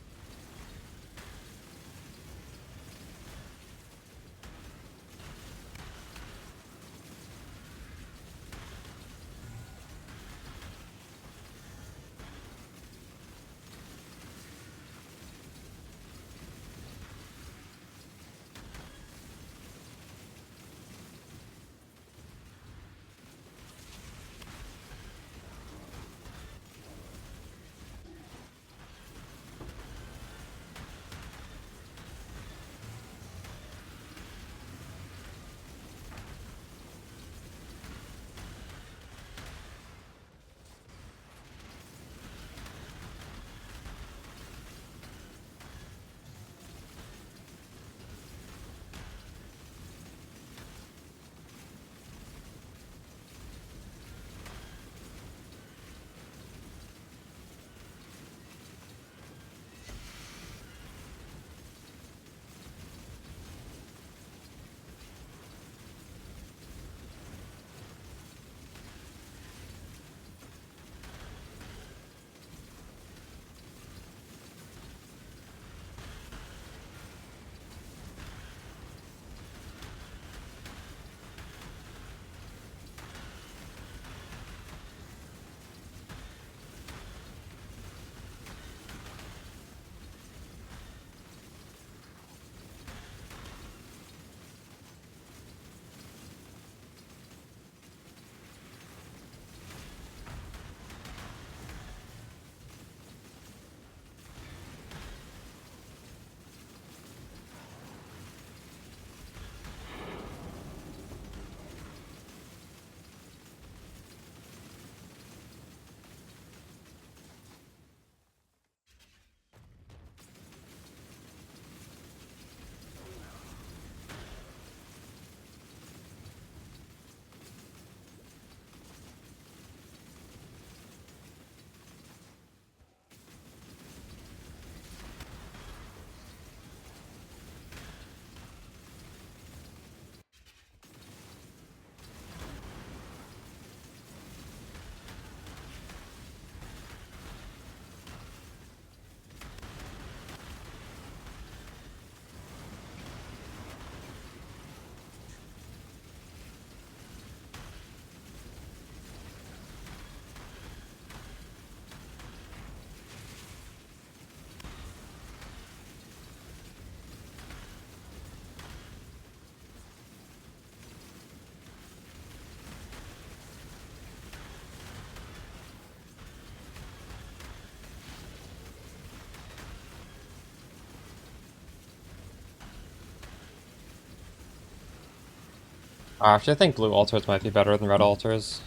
I actually think blue altars might be better than red altars.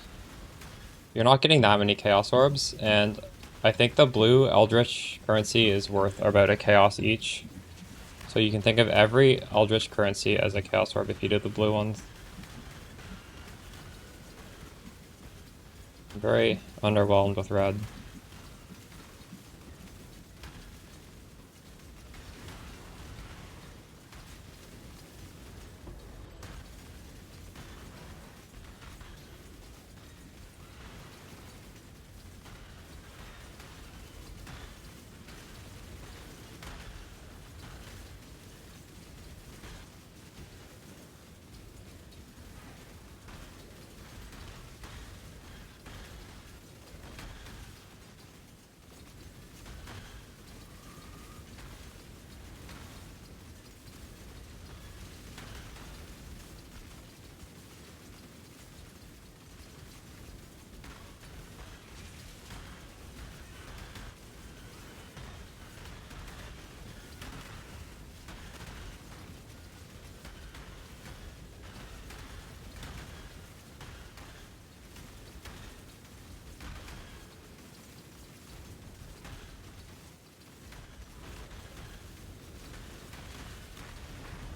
You're not getting that many chaos orbs, and I think the blue eldritch currency is worth about a chaos each. So you can think of every eldritch currency as a chaos orb if you do the blue ones. I'm very underwhelmed with red.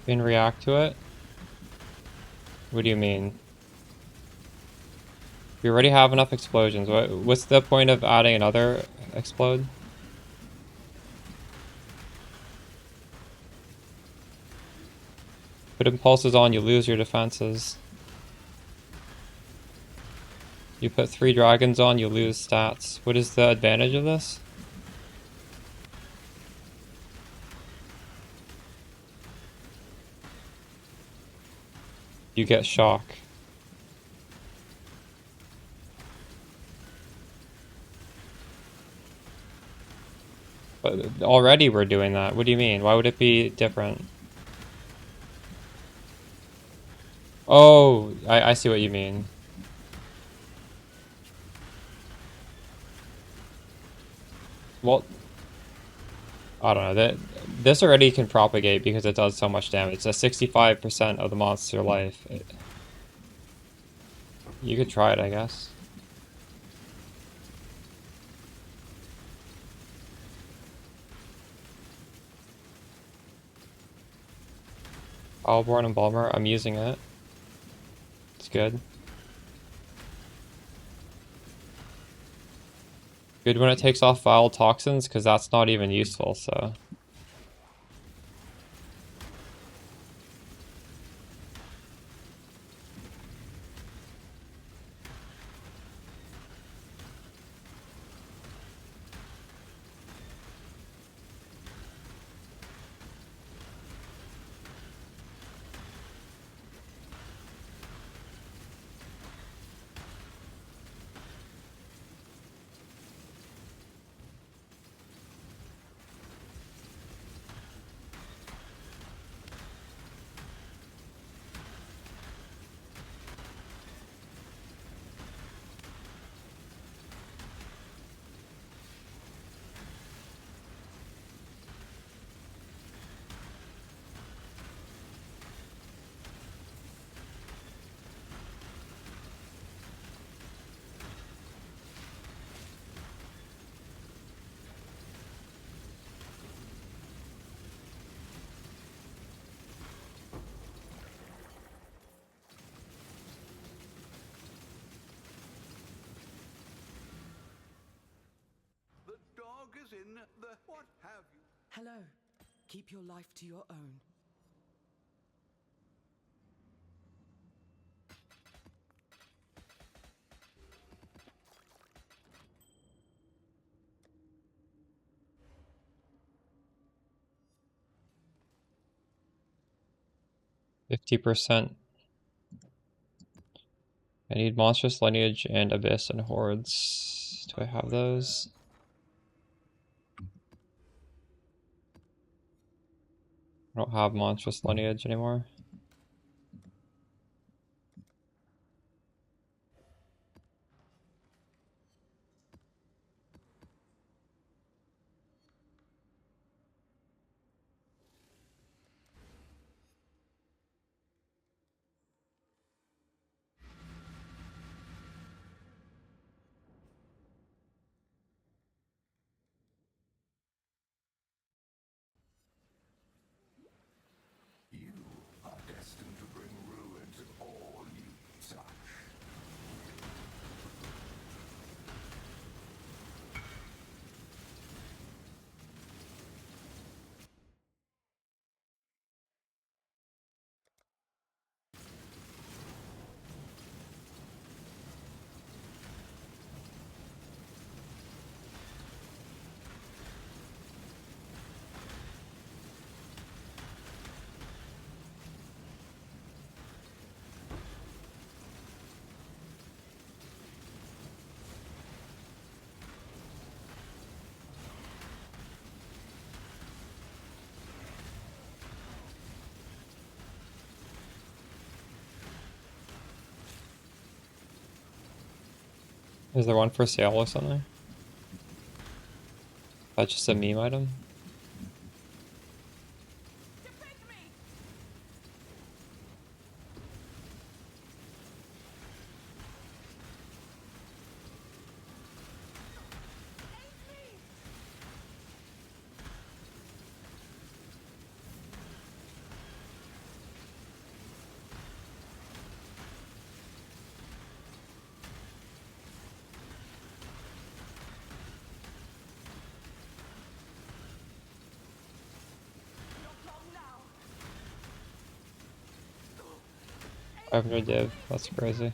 You can react to it? What do you mean? We already have enough explosions. What's the point of adding another explode? Put impulses on, you lose your defenses. You put 3 dragons on, you lose stats. What is the advantage of this? You get shock. But already we're doing that. What do you mean? Why would it be different? Oh, I see what you mean. Well, I don't know. This already can propagate because it does so much damage. It's 65% of the monster life. You could try it, I guess. Foulborn and Balmer, I'm using it. It's good. Good when it takes off foul toxins, because that's not even useful, so... The dog is in the what have you. Hello. Keep your life to your own. %. I need Monstrous Lineage and Abyss and Hordes. Do I have those? I don't have Monstrous Lineage anymore. Is there one for sale or something? That's just a meme item? I have no div. That's crazy.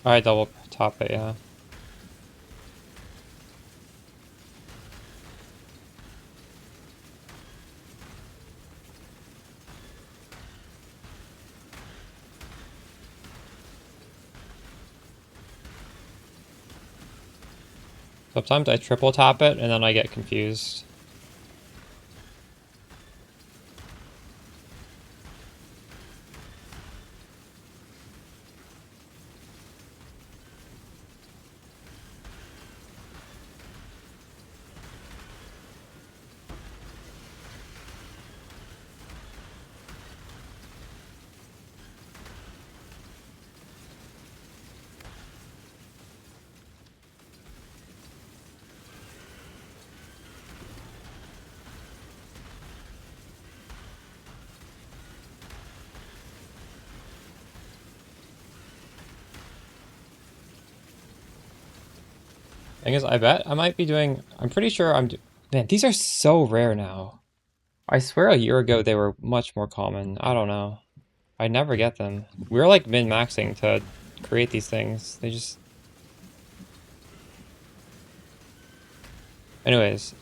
I double top it, yeah. Sometimes I triple tap it and then I get confused. Thing is, I bet I might be doing. I'm pretty sure man, these are so rare now. I swear a year ago they were much more common. I don't know. I never get them. We're like min-maxing to create these things. They just. Anyways,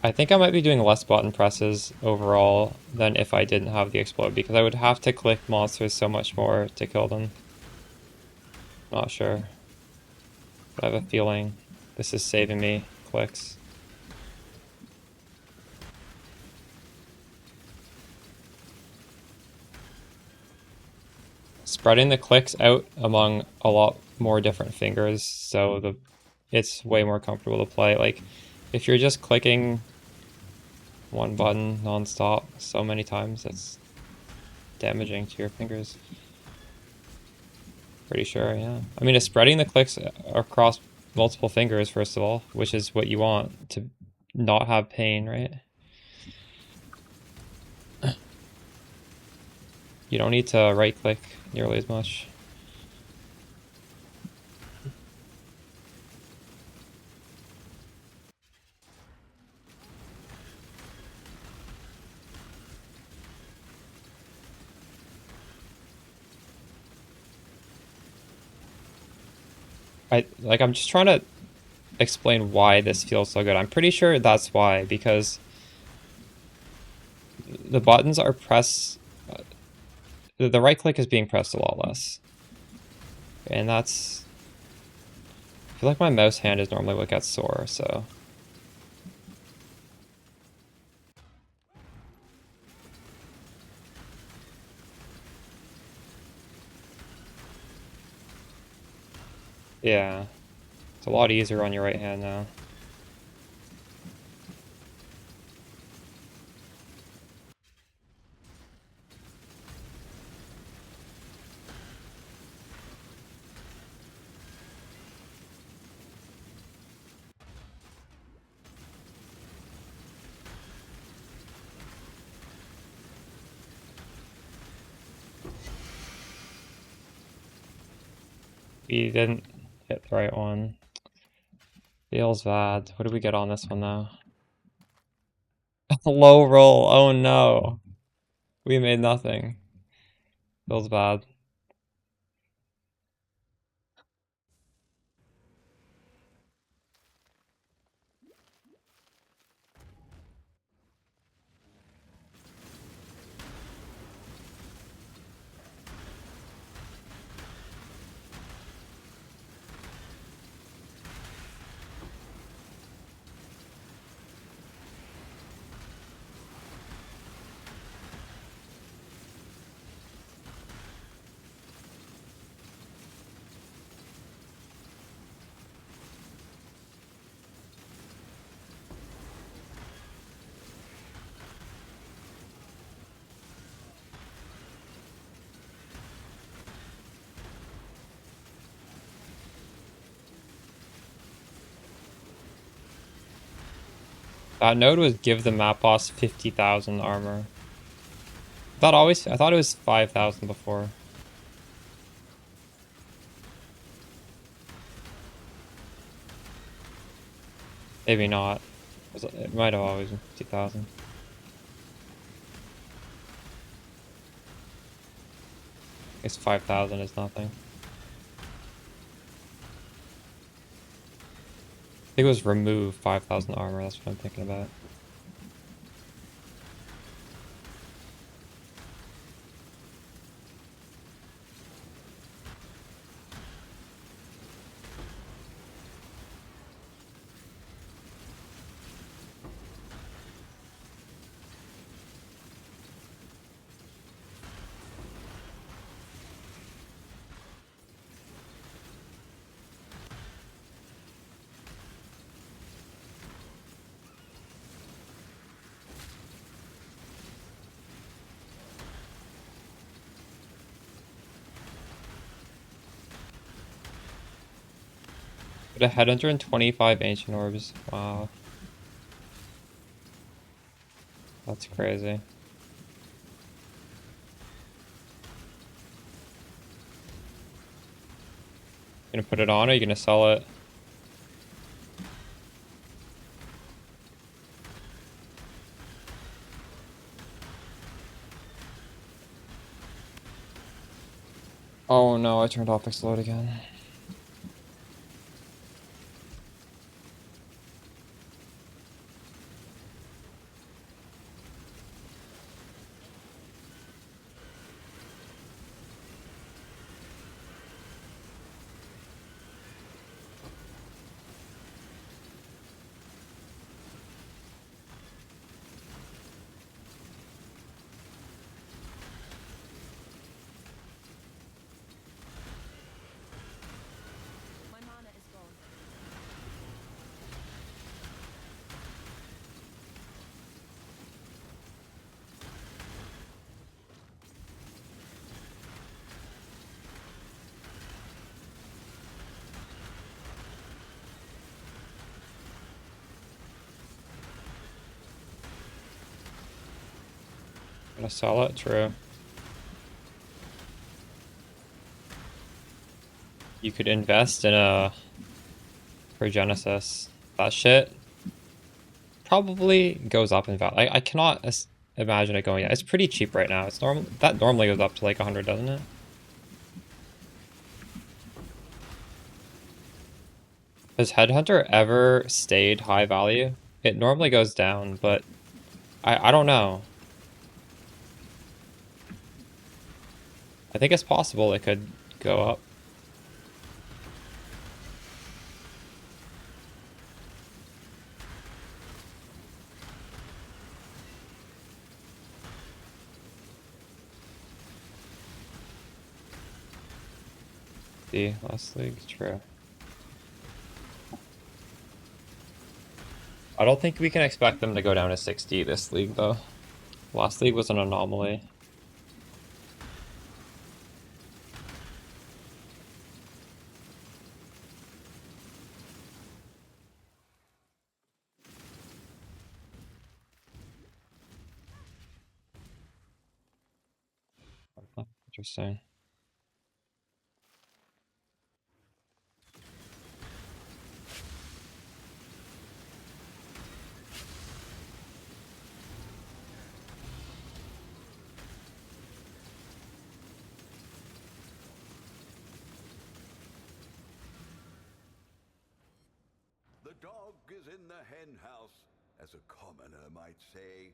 I think I might be doing less button presses overall than if I didn't have the explode because I would have to click monsters so much more to kill them. Not sure. But I have a feeling this is saving me clicks. Spreading the clicks out among a lot more different fingers, so it's way more comfortable to play. Like, if you're just clicking one button non-stop so many times, it's damaging to your fingers. Pretty sure, yeah. I mean, it's spreading the clicks across multiple fingers, first of all, which is what you want to not have pain, right? You don't need to right-click nearly as much. I'm just trying to explain why this feels so good. I'm pretty sure that's why, because the buttons are pressed, the right click is being pressed a lot less. And that's, I feel like my mouse hand is normally what gets sore, so. Yeah, it's a lot easier on your right hand now. We didn't hit the right one. Feels bad. What do we get on this one though? Low roll. Oh no. We made nothing. Feels bad. That node was give the map boss 50,000 armor. I thought it was 5,000 before. Maybe not. It might have always been 50,000. I guess 5,000 is nothing. I think it was remove 5,000 armor, that's what I'm thinking about. But a headhunter and 25 ancient orbs. Wow. That's crazy. Gonna put it on, or are you gonna sell it? Oh no, I turned off explode again. My mana is gone. Gonna sell it? True. You could invest in a for Genesis. That shit probably goes up in value. I cannot imagine it going. It's pretty cheap right now. It's normal. That normally goes up to like 100, doesn't it? Has Headhunter ever stayed high value? It normally goes down, but I don't know. I think it's possible it could go up. See, last league, true. I don't think we can expect them to go down to 60 this league, though. Last league was an anomaly. Interesting. The dog is in the hen house, as a commoner might say.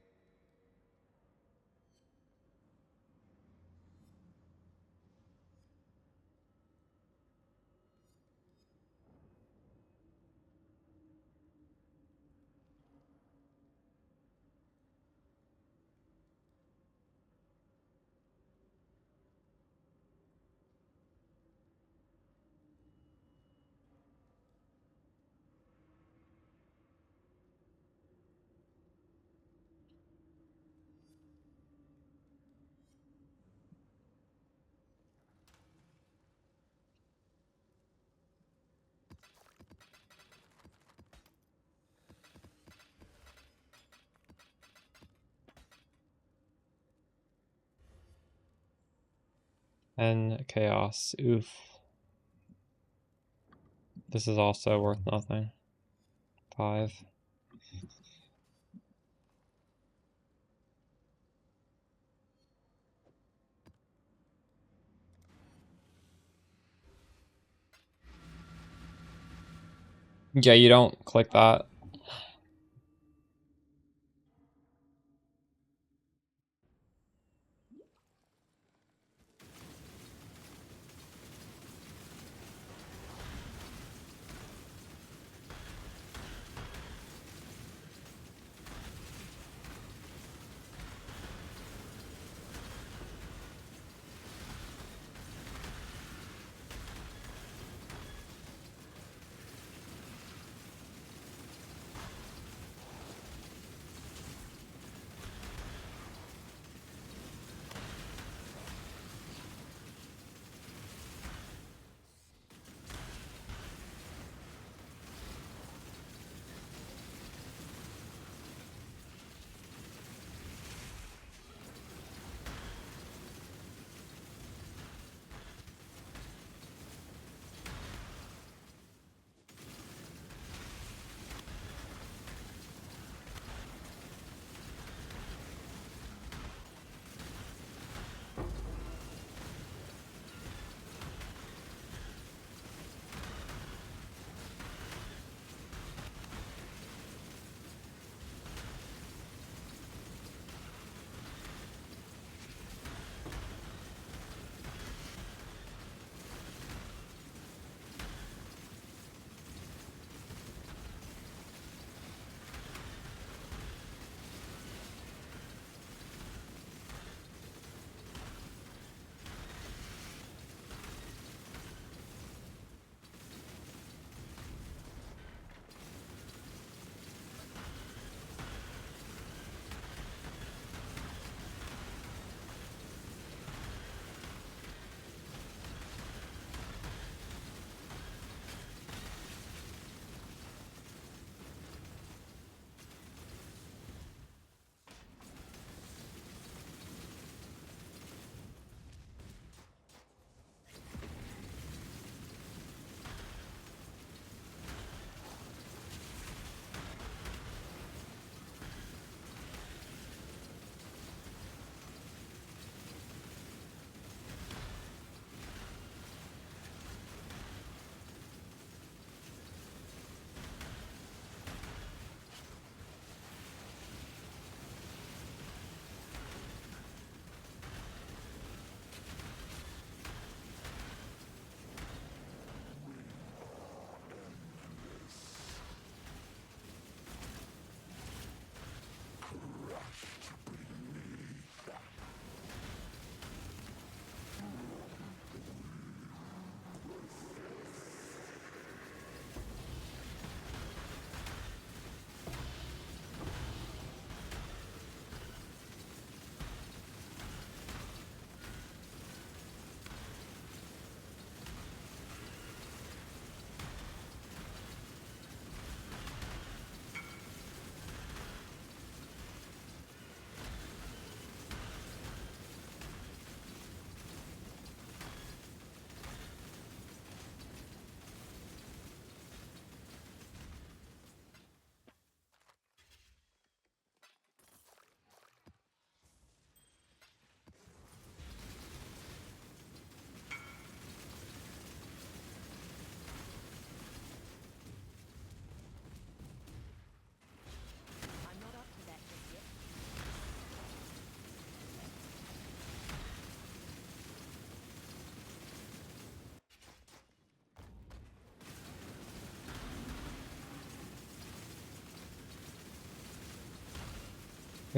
And chaos. Oof. This is also worth nothing. 5. Yeah, you don't click that.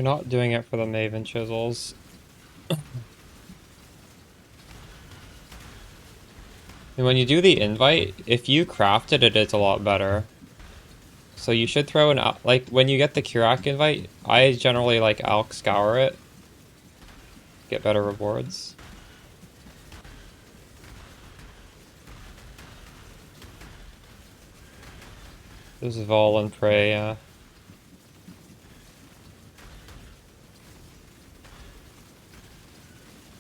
You're not doing it for the Maven chisels. And when you do the invite, if you crafted it, it's a lot better. So you should throw an, like, when you get the Kirak invite, I generally, like, Alk scour it. Get better rewards. This is Vol and Prey, yeah.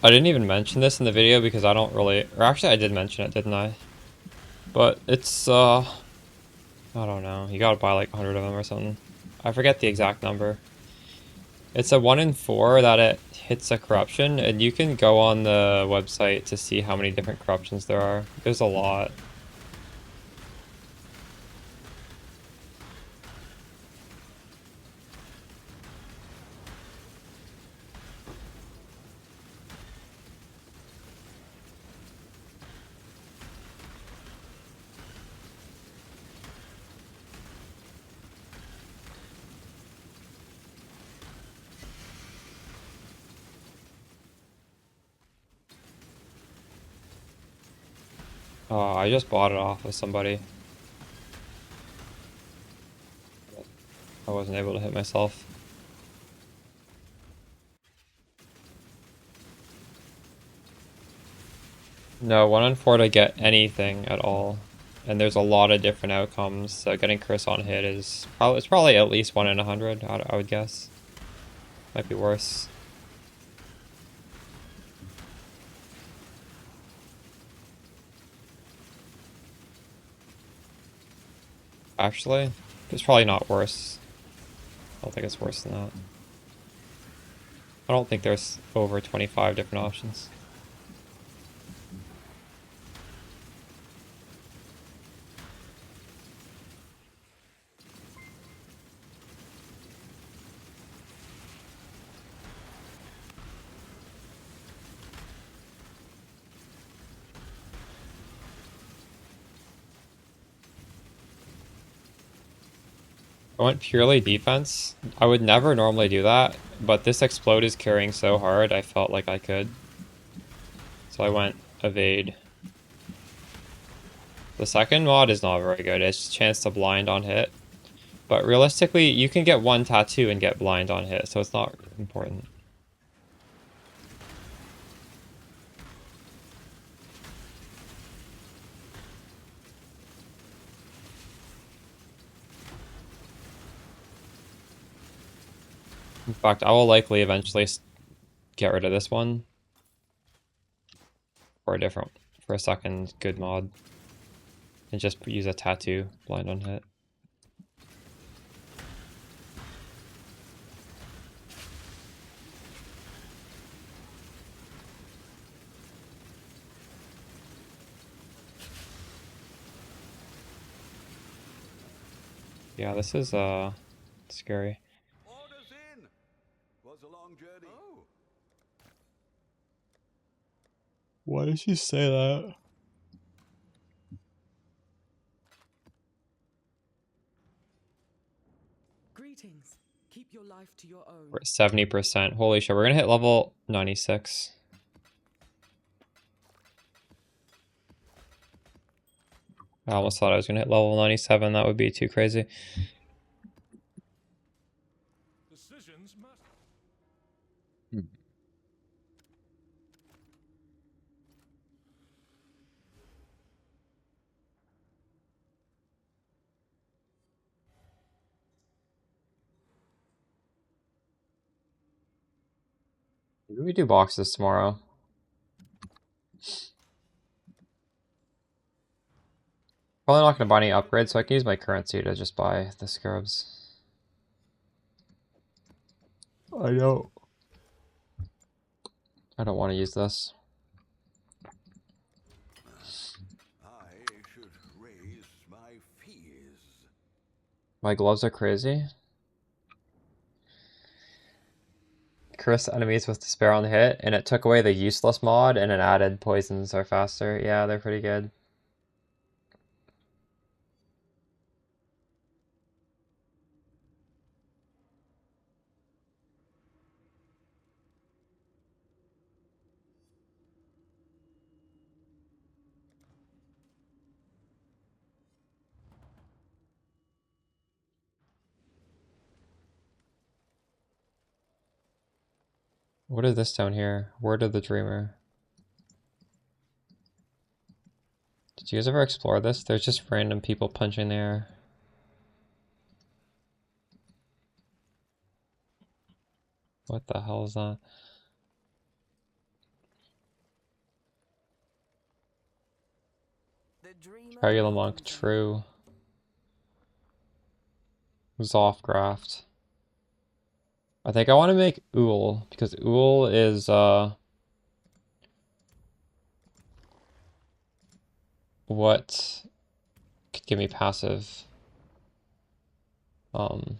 I didn't even mention this in the video because I don't really, or actually I did mention it, didn't I? But it's, I don't know, you gotta buy like 100 of them or something. I forget the exact number. It's a 1 in 4 that it hits a corruption, and you can go on the website to see how many different corruptions there are. There's a lot. Oh, I just bought it off of somebody. I wasn't able to hit myself. No, 1 in 4 to get anything at all. And there's a lot of different outcomes, so getting Curse on hit is probably, it's probably at least 1 in 100, I would guess. Might be worse. Actually, it's probably not worse. I don't think it's worse than that. I don't think there's over 25 different options. I went purely defense. I would never normally do that, but this explode is carrying so hard, I felt like I could. So I went evade. The second mod is not very good. It's chance to blind on hit. But realistically, you can get 1 tattoo and get blind on hit, so it's not important. In fact, I will likely eventually get rid of this one for a second good mod, and just use a tattoo blind on hit. Yeah, this is scary. Orders in. Was a long journey. Oh. Why did she say that? Greetings. Keep your life to your own. We're at 70%. Holy shit, we're gonna hit level 96. I almost thought I was gonna hit level 97. That would be too crazy. Decisions matter. Maybe we do boxes tomorrow. Probably not gonna buy any upgrades, so I can use my currency to just buy the scarabs. I don't want to use this. I should raise my fees. My gloves are crazy. Curse enemies with despair on the hit, and it took away the useless mod, and it added poisons are faster. Yeah, they're pretty good. What is this down here? Word of the Dreamer. Did you guys ever explore this? There's just random people punching the air. What the hell is that? The dreamer Regular monk, welcomes you. true. Zoffgraft. I think I want to make Uhl, because Uhl is, what could give me passive. Or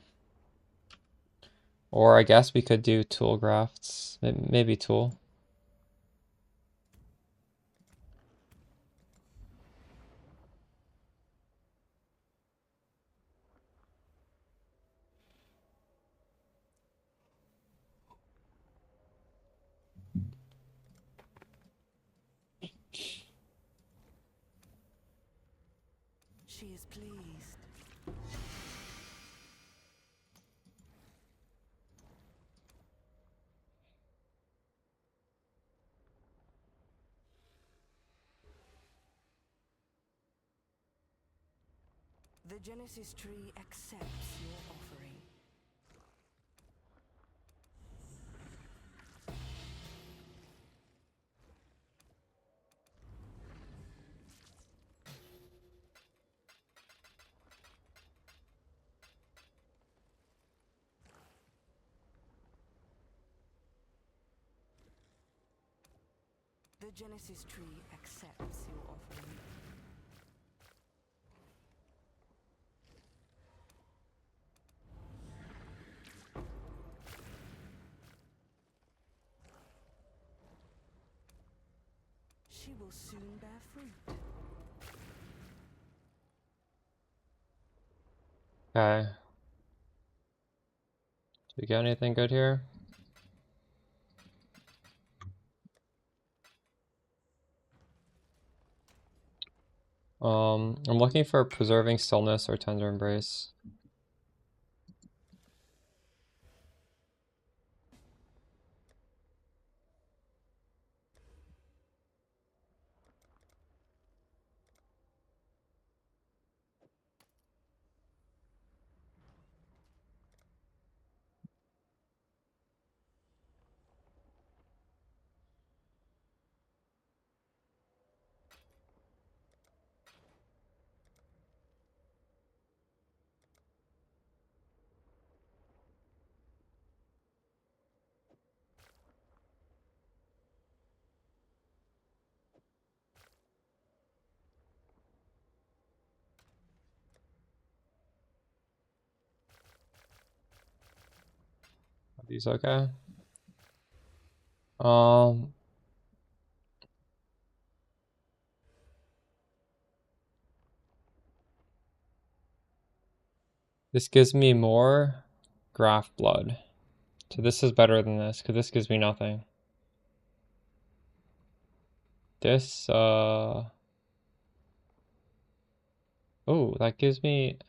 I guess we could do tool grafts. Maybe tool. She is pleased. The Genesis tree accepts your offering. The Genesis tree accepts your offering. She will soon bear fruit. Okay. Do we get anything good here? I'm looking for preserving stillness or tender embrace. Are these okay? This gives me more graft blood. So this is better than this, because this gives me nothing. This, oh, that gives me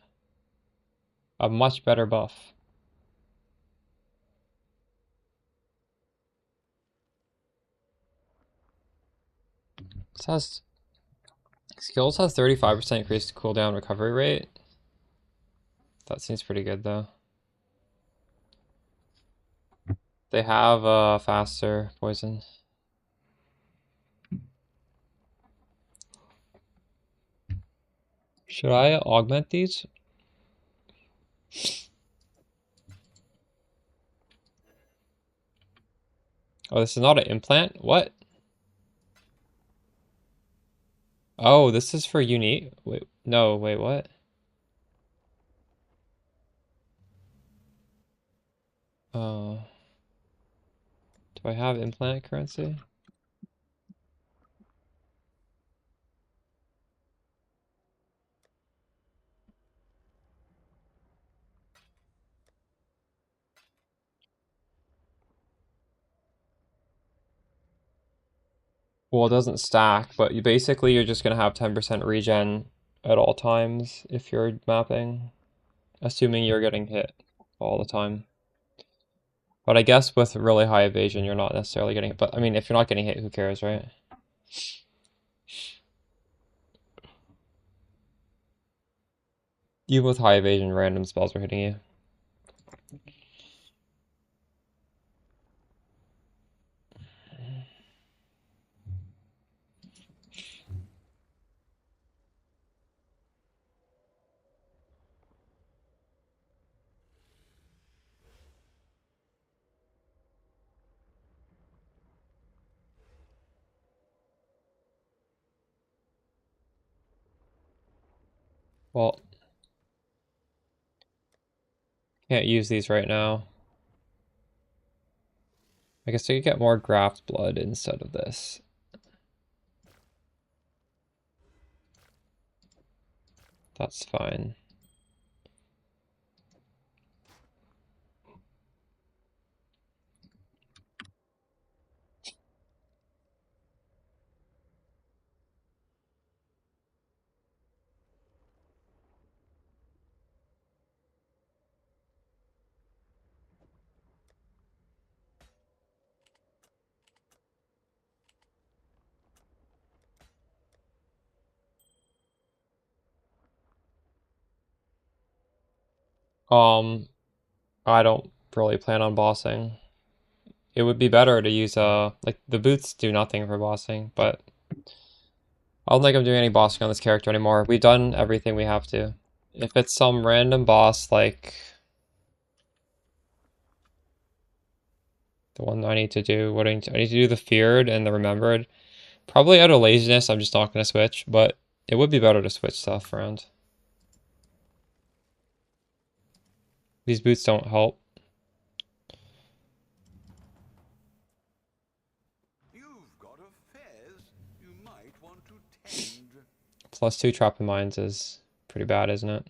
a much better buff. This has, skills has 35% increased cooldown recovery rate. That seems pretty good though. They have faster poison. Should I augment these? Oh, this is not an implant? What? Oh, this is for unique. Wait, no, wait, what? Oh. Do I have implant currency? Well, it doesn't stack, but you're just gonna have 10% regen at all times if you're mapping, assuming you're getting hit all the time. But I guess with really high evasion, you're not necessarily getting it. But I mean, if you're not getting hit, who cares, right? Even with high evasion, random spells are hitting you. Well, can't use these right now. I guess I could get more graft blood instead of this. That's fine. I don't really plan on bossing. It would be better to use like the boots do nothing for bossing, but I don't think I'm doing any bossing on this character anymore. We've done everything we have to. If it's some random boss like the one I need to do, I need to do the feared and the remembered. Probably out of laziness, I'm just not gonna switch, but it would be better to switch stuff around. These boots don't help. You've got a fez you might want to tend. +2 trap in mines is pretty bad, isn't it?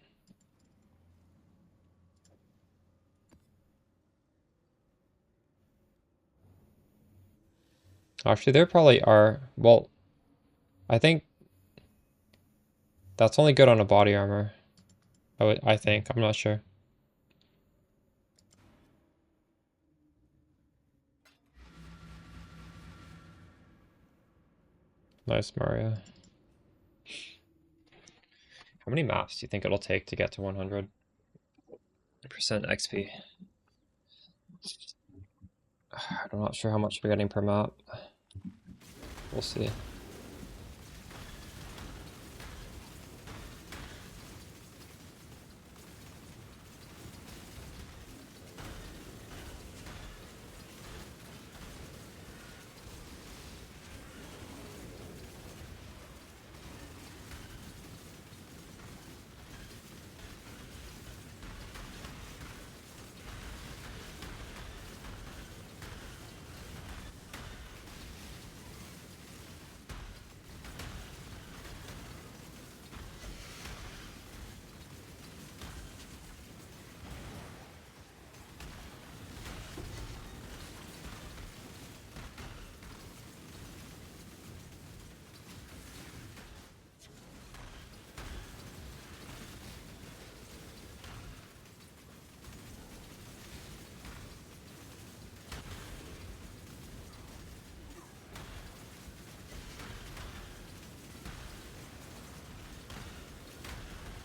Actually, there probably are. Well, I think that's only good on a body armor. I think. I'm not sure. Nice, Mario. How many maps do you think it'll take to get to 100% XP? I'm not sure how much we're getting per map. We'll see.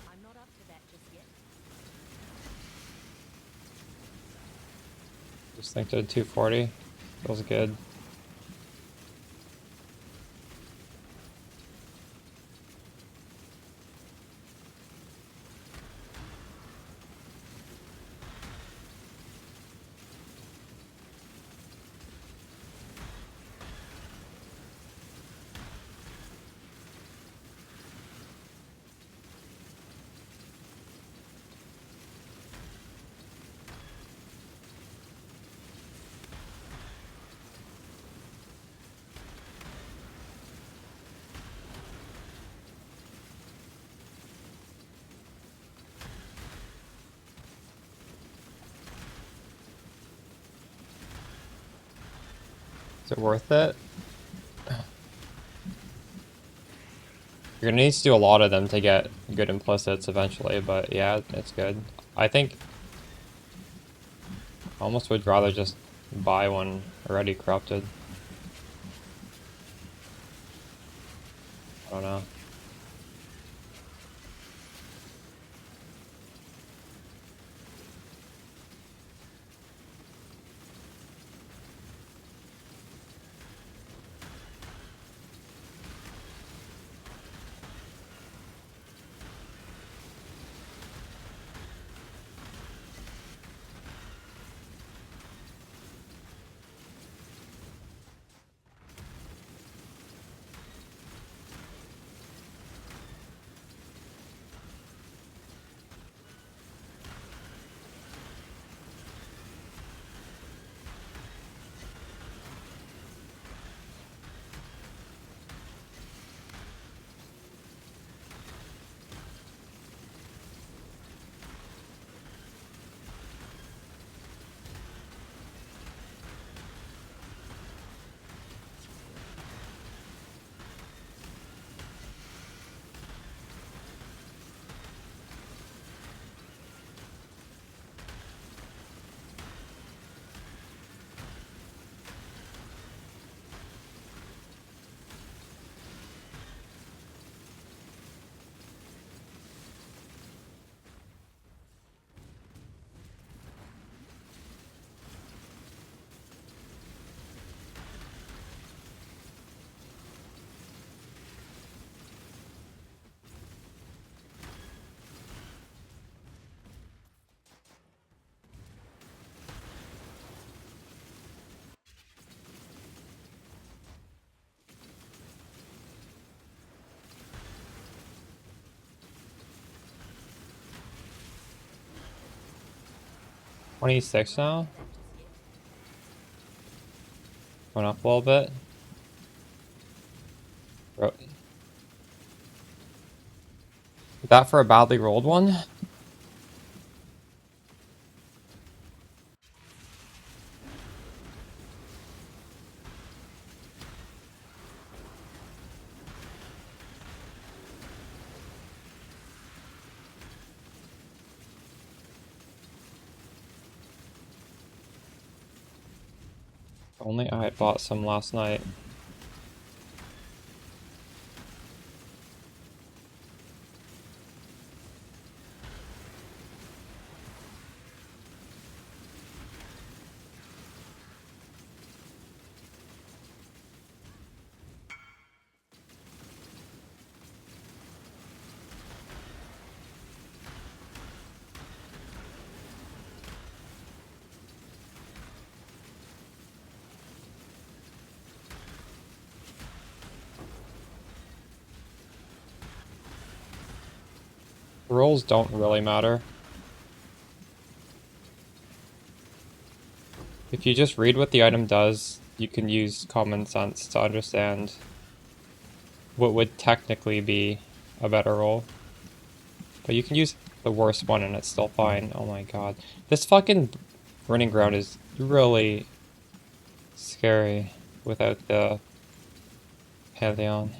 I'm not up to that just yet. Just think to 240. Feels good. Is it worth it? You're gonna need to do a lot of them to get good implicits eventually, but yeah, it's good. I think Almost would rather just buy one already corrupted. I don't know. $26 now? Going up a little bit. That for a badly rolled one? Only I had bought some last night. Rolls don't really matter. If you just read what the item does, you can use common sense to understand what would technically be a better roll. But you can use the worst one and it's still fine. Oh my god. This fucking running ground is really scary without the Pantheon.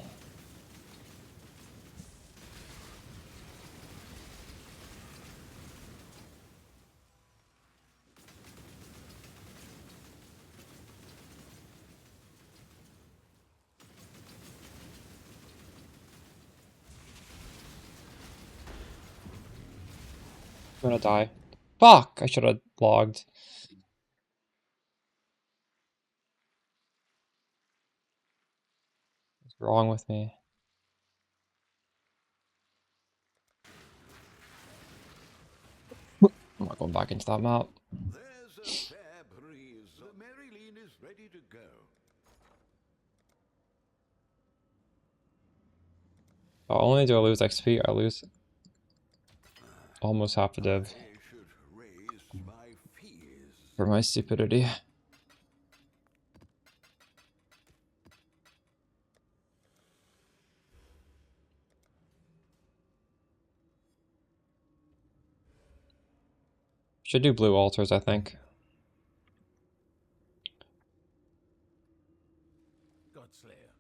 I'm gonna die. Fuck! I should have logged. What's wrong with me? I'm not going back into that map. There's a fair breeze. The Marilyn is ready to go. Not only do I lose XP, I lose almost half a div I should raise my fees. for my stupidity. Should do blue altars, I think. Godslayer.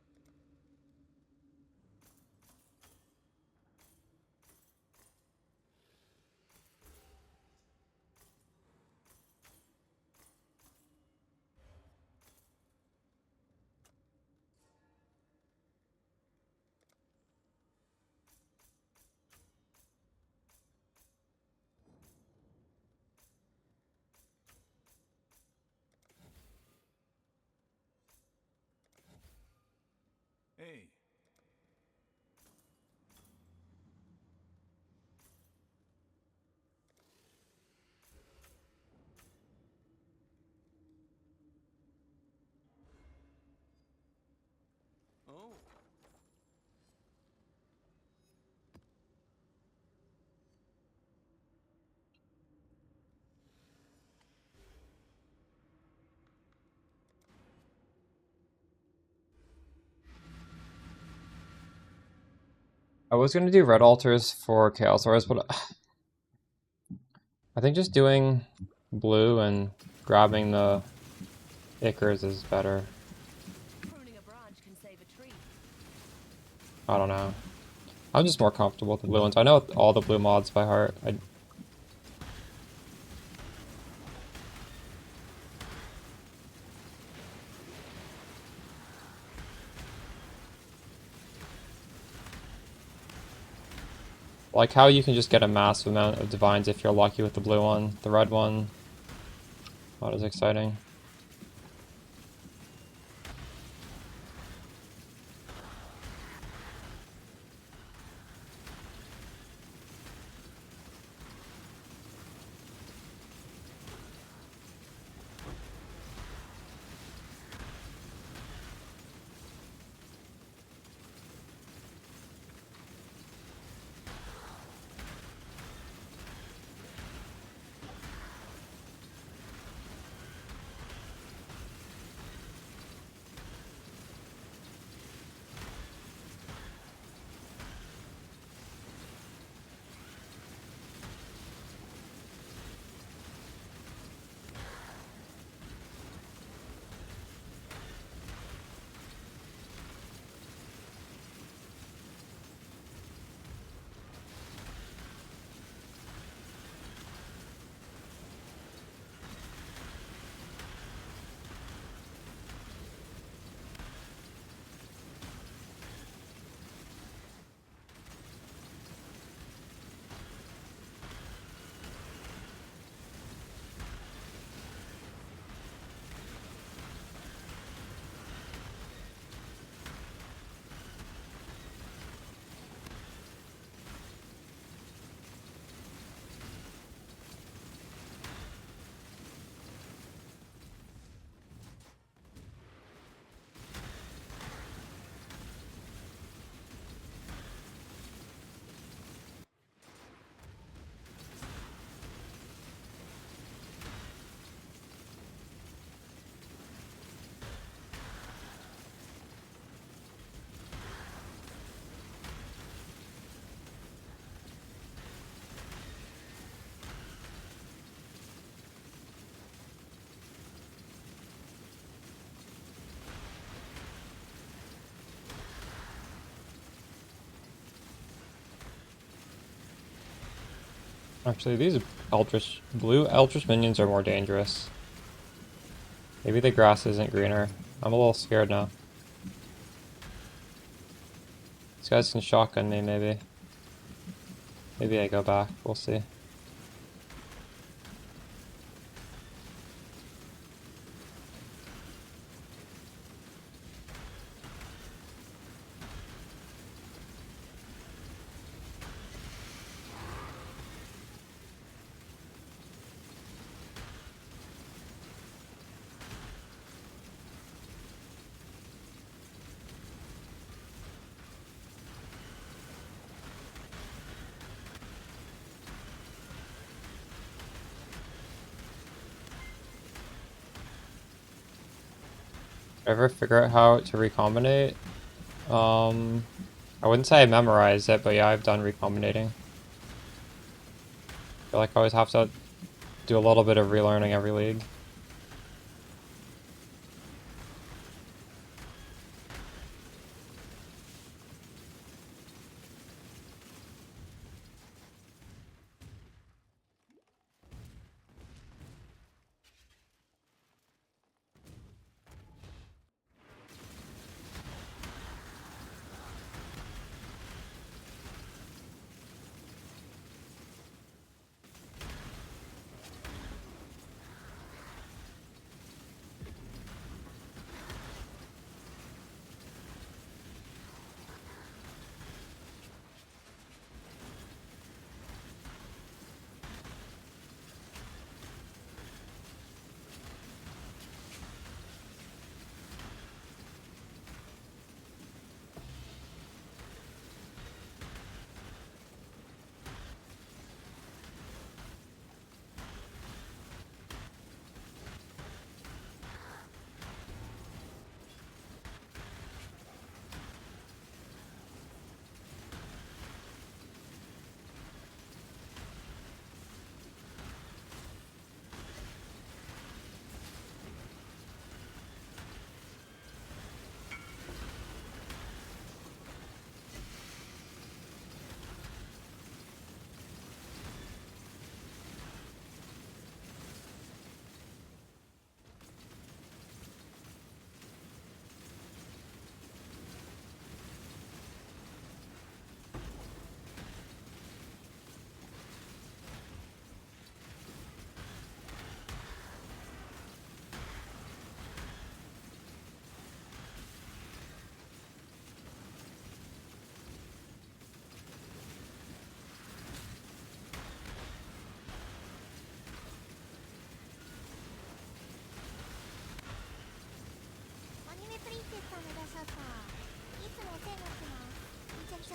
I was gonna do red altars for Chaos Auras, but I think just doing blue and grabbing the Ichors is better. Pruning a branch can save a tree. I don't know. I'm just more comfortable with the blue ones. I know all the blue mods by heart. Like how you can just get a massive amount of divines if you're lucky with the blue one. The red one, not as exciting. Actually, these blue Eldritch minions are more dangerous. Maybe the grass isn't greener. I'm a little scared now. These guys can shotgun me, maybe. Maybe I go back. We'll see. Ever figure out how to recombinate? I wouldn't say I memorized it, but yeah, I've done recombinating. I feel like I always have to do a little bit of relearning every league.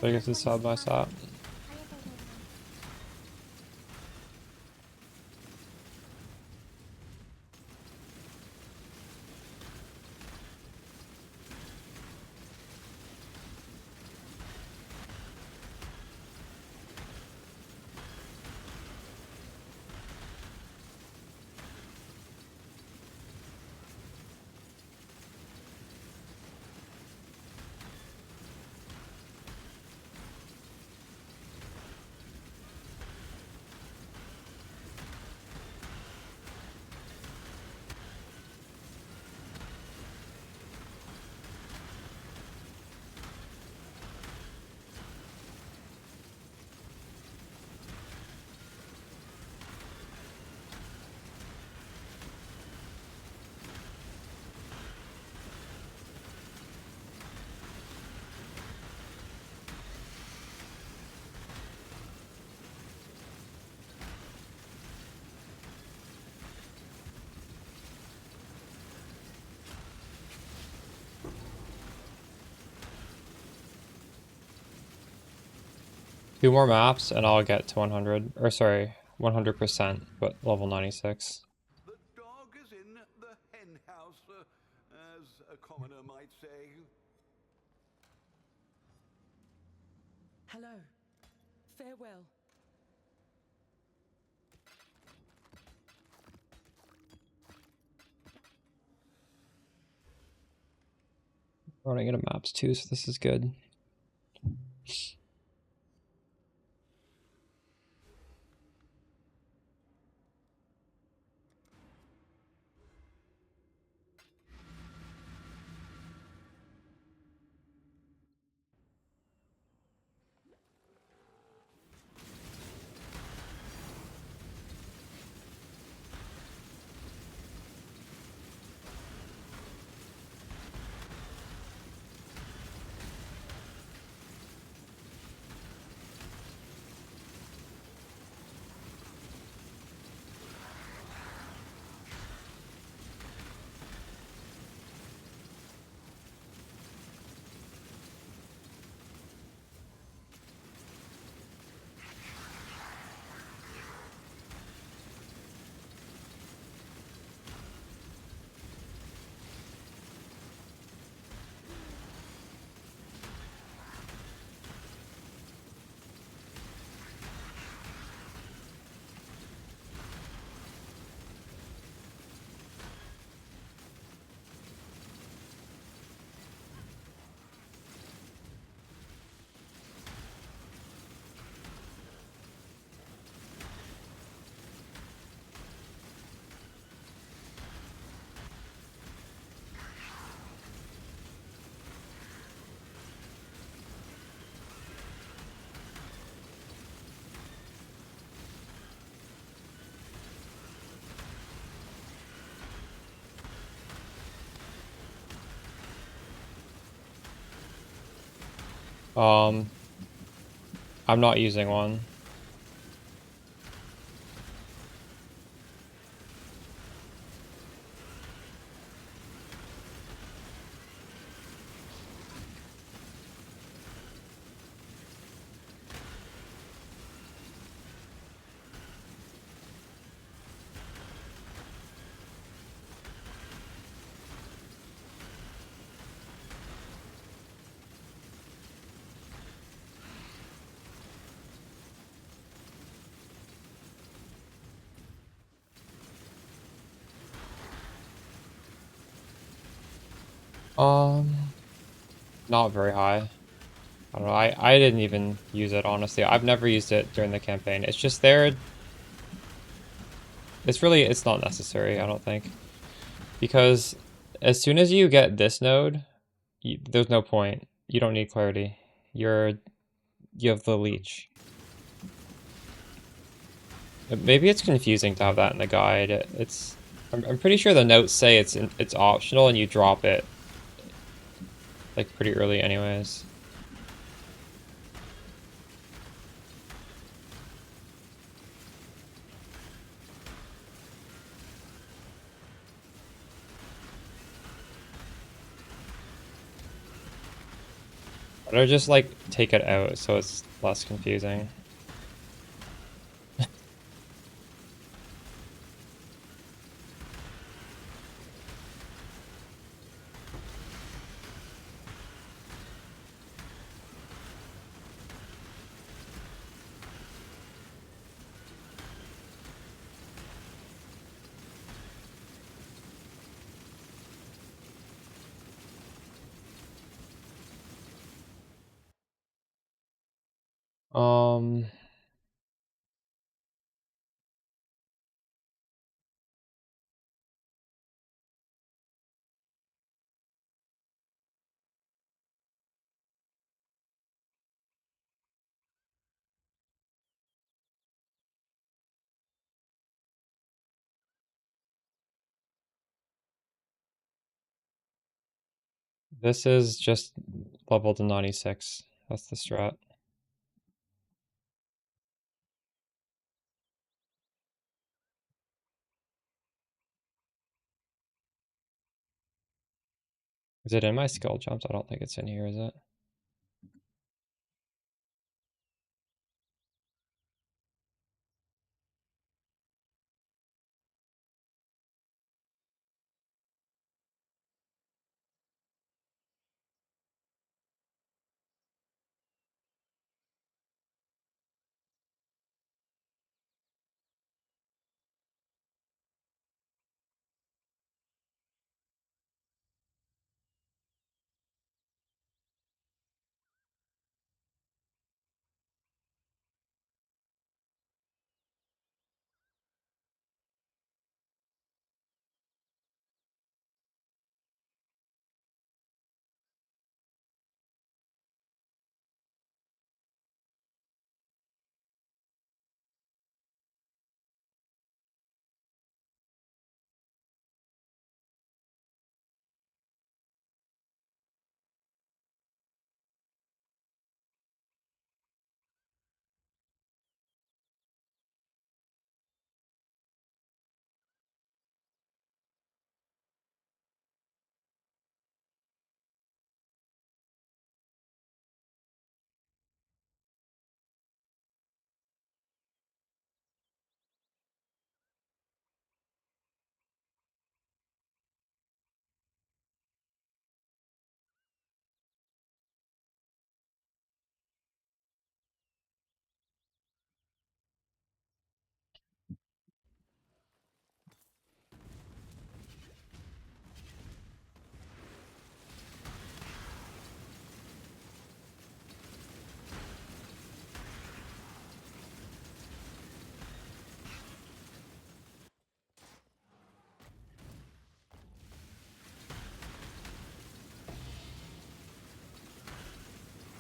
So I guess it's side by side. Two more maps and I'll get to 100, or sorry, 100%, but level 96. The dog is in the hen house, as a commoner might say. Hello. Farewell. Running out of maps too, so this is good. I'm not using one. Not very high. I don't know, I didn't even use it, honestly. I've never used it during the campaign. It's just there. It's not necessary, I don't think. Because as soon as you get this node, there's no point. You don't need clarity. You have the leech. Maybe it's confusing to have that in the guide. I'm pretty sure the notes say it's optional and you drop it like pretty early anyways. Better just like take it out so it's less confusing. Um, this is just level to 96. That's the strat. Is it in my skill jumps? I don't think it's in here, is it?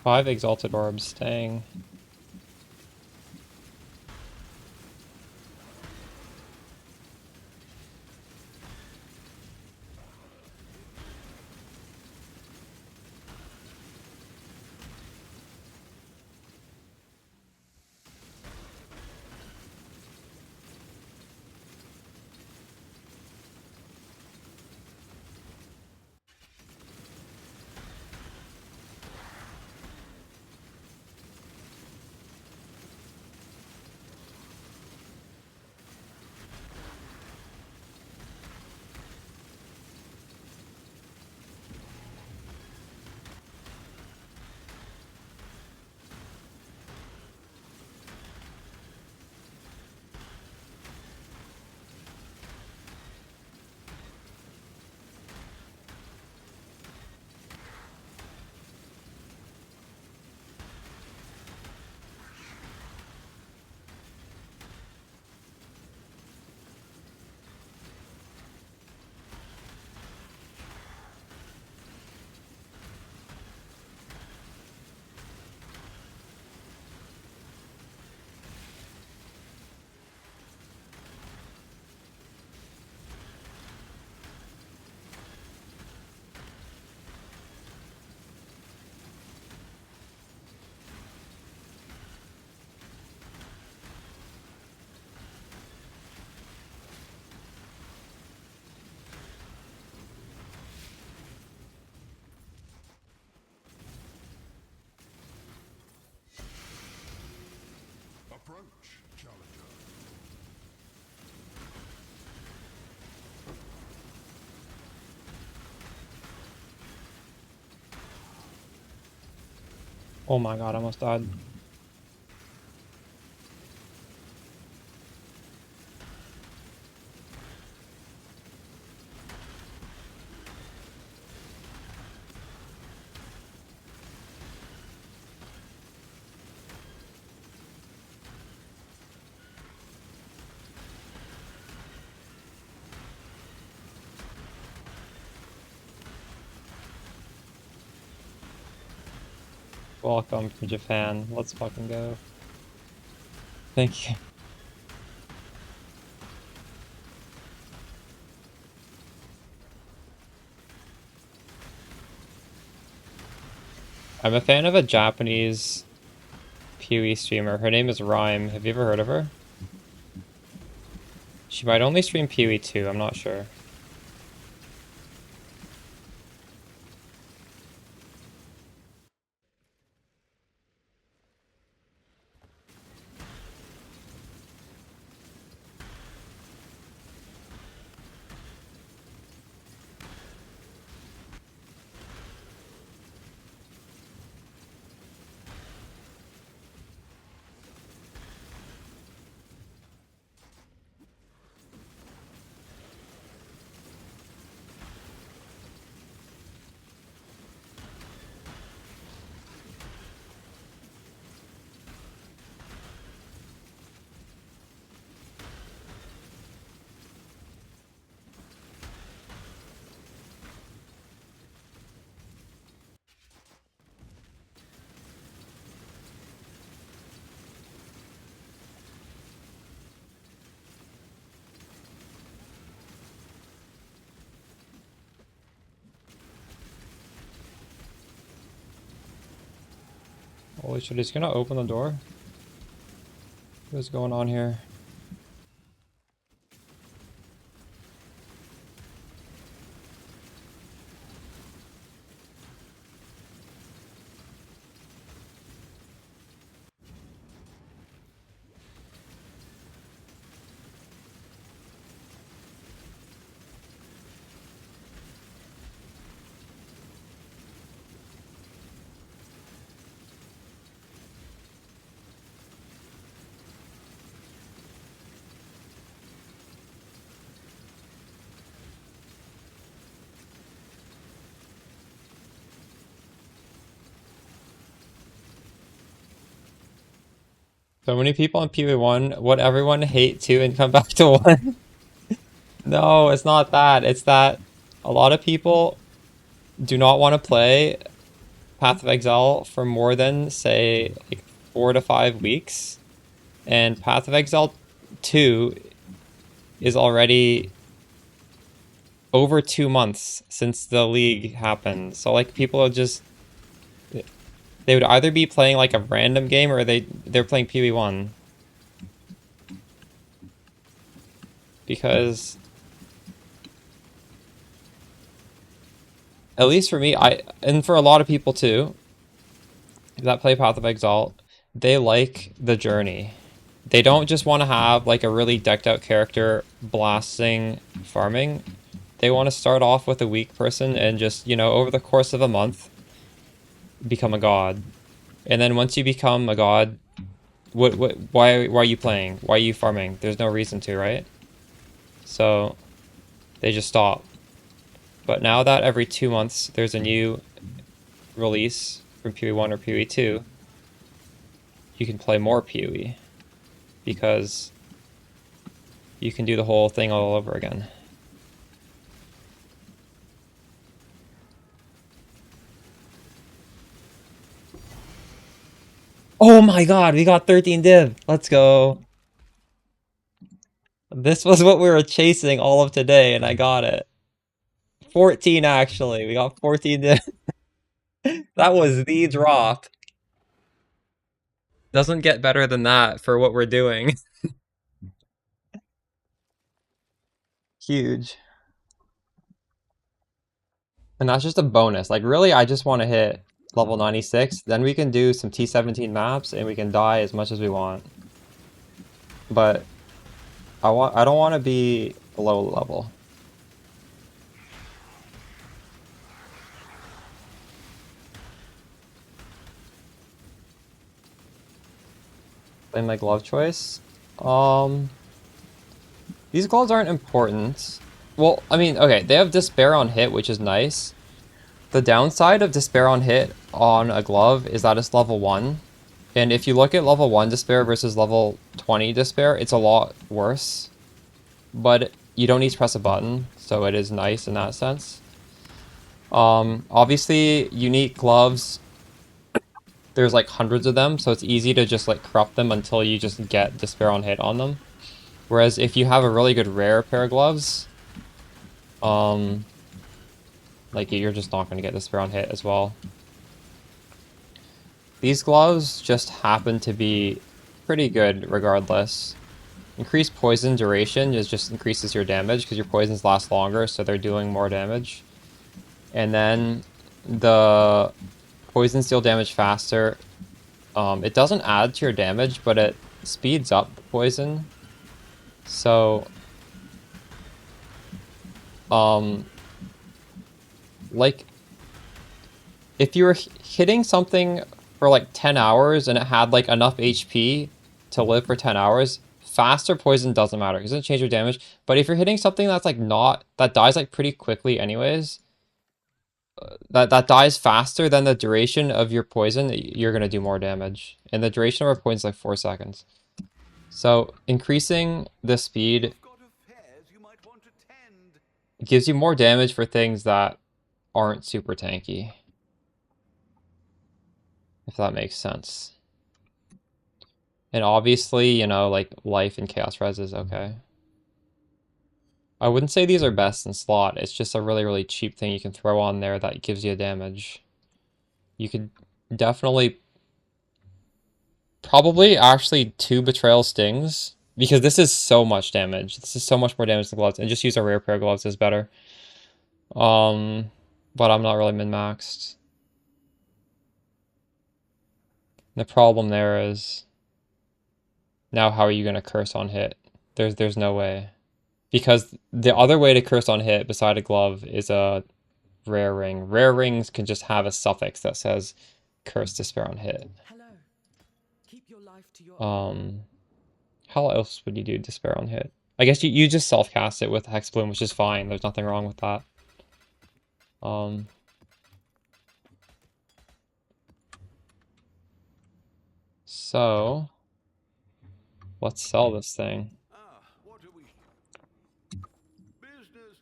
Five exalted orbs staying. Approach, challenger. Oh my god, I almost died. Welcome to Japan. Let's fucking go. Thank you. I'm a fan of a Japanese PoE streamer. Her name is Rhyme. Have you ever heard of her? She might only stream PoE 2, I'm not sure. Holy shit, he's gonna open the door? What's going on here? So many people on PoE1, would everyone hate 2 and come back to 1? No, it's not that. It's that a lot of people do not want to play Path of Exile for more than, say, like 4 to 5 weeks. And Path of Exile 2 is already over 2 months since the league happened. So like people are just, they would either be playing like a random game or they're playing PoE1. Because at least for me, and for a lot of people too that play Path of Exile, they like the journey. They don't just want to have like a really decked out character blasting farming. They want to start off with a weak person and just, you know, over the course of a month, become a god. And then once you become a god, why are you playing? Why are you farming? There's no reason to, right? So they just stop. But now that every 2 months there's a new release from PoE1 or PoE2, you can play more PoE because you can do the whole thing all over again. Oh my god, we got 13 div. Let's go. This was what we were chasing all of today, and I got it. 14 actually. We got 14 div. That was the drop. Doesn't get better than that for what we're doing. Huge. And that's just a bonus. Like, really, I just want to hit level 96. Then we can do some T17 maps, and we can die as much as we want. but I don't want to be low level. Play my glove choice. These gloves aren't important. Well, I mean, okay, they have Despair on hit, which is nice. The downside of Despair on hit on a glove is that it's level 1. And if you look at level 1 Despair versus level 20 Despair, it's a lot worse. But you don't need to press a button, so it is nice in that sense. Obviously, unique gloves, there's like hundreds of them, so it's easy to just like corrupt them until you just get Despair on hit on them. Whereas if you have a really good rare pair of gloves, like you're just not going to get Despair on hit as well. These gloves just happen to be pretty good regardless. Increased poison duration just increases your damage because your poisons last longer, so they're doing more damage. And then the poisons deal damage faster. It doesn't add to your damage, but it speeds up the poison. So, like, if you were hitting something for like 10 hours and it had like enough HP to live for 10 hours, faster poison doesn't matter. It doesn't change your damage. But if you're hitting something that's like that dies like pretty quickly anyways, that dies faster than the duration of your poison, you're gonna do more damage. And the duration of our poison is like 4 seconds. So increasing the speed gives you more damage for things that aren't super tanky. If that makes sense. And obviously, you know, like life and chaos res is okay. I wouldn't say these are best in slot. It's just a really, really cheap thing you can throw on there that gives you damage. You could definitely... Probably actually 2 Betrayal Stings. Because this is so much damage. This is so much more damage than gloves. And just use a rare pair of gloves is better. But I'm not really min-maxed. The problem there is... Now how are you going to curse on hit? There's no way. Because the other way to curse on hit beside a glove is a rare ring. Rare rings can just have a suffix that says curse despair on hit. Hello. Keep your life to your How else would you do despair on hit? I guess you just self-cast it with Hex Bloom, which is fine. There's nothing wrong with that. So let's sell this thing. What are we? Business.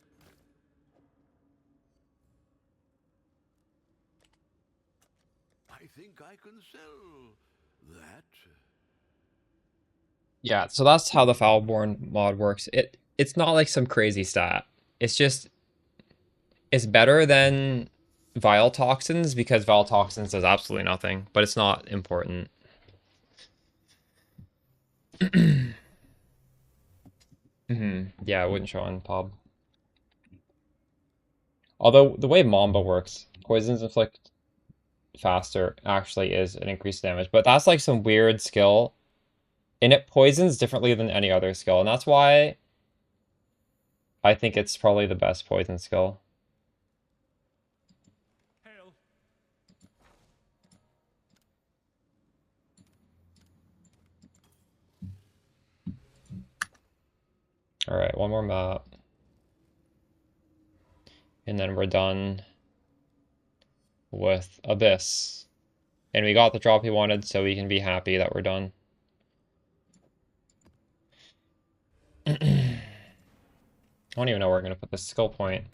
I think I can sell that. Yeah, so that's how the Foulborn mod works. It's not like some crazy stat. It's just it's better than Vile Toxins because Vile Toxins does absolutely nothing, but it's not important. Yeah, it wouldn't show on Pub. Although the way Mamba works, poisons inflict faster actually is an increased damage, but that's like some weird skill. And it poisons differently than any other skill, and that's why I think it's probably the best poison skill. Hail. Alright, one more map. And then we're done with Abyss. And we got the drop we wanted, so we can be happy that we're done. I don't even know where we're going to put this skill point.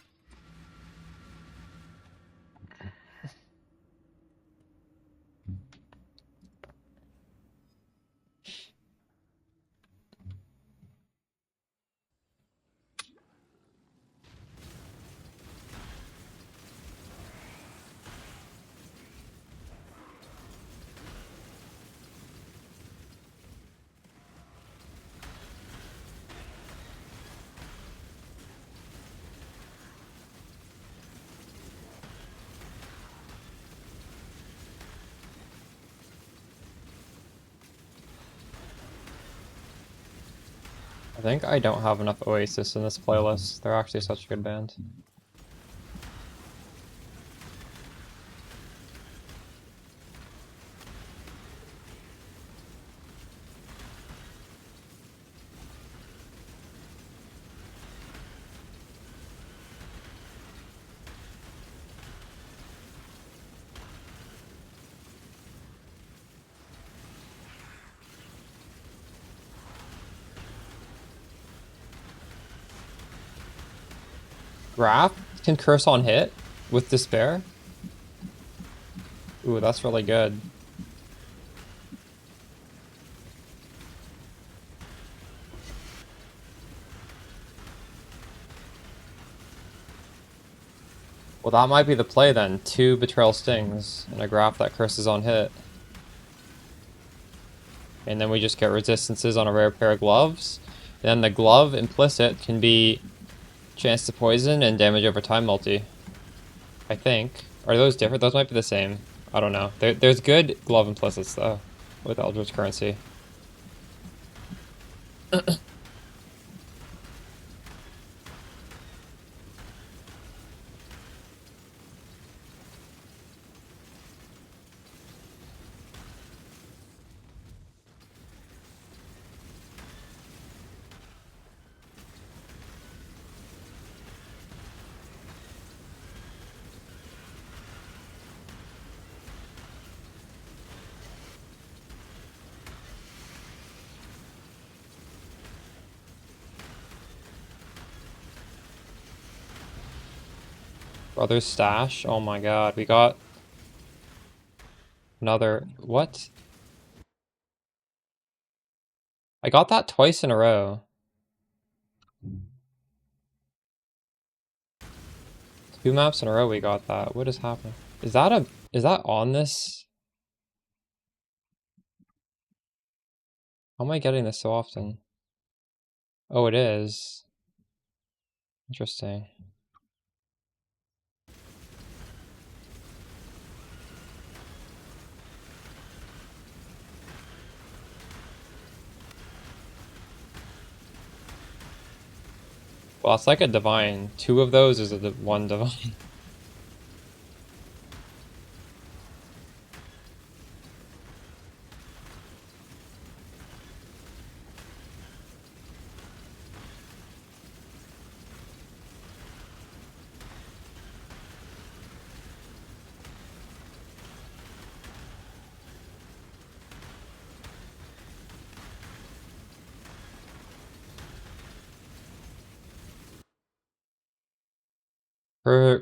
I think I don't have enough Oasis in this playlist. They're actually such a good band. Graph can curse on hit with Despair. Ooh, that's really good. Well, that might be the play then. 2 Betrayal Stings and a Graph that curses on hit. And then we just get resistances on a rare pair of gloves. And then the glove implicit can be chance to poison and damage over time multi. I think. Are those different? Those might be the same. I don't know. There's good glove implicits though with Eldritch Currency. Brother's Stash. Oh my god, we got another. What? I got that twice in a row. 2 maps in a row we got that. What is happening? Is that on this? How am I getting this so often? Oh, it is. Interesting. Well, it's like a divine. 2 of those is one divine.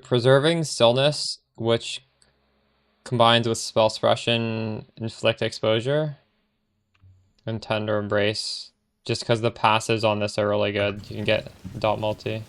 Preserving Stillness, which combines with Spell Suppression, Inflict Exposure, and Tender Embrace. Just because the passives on this are really good. You can get dot multi.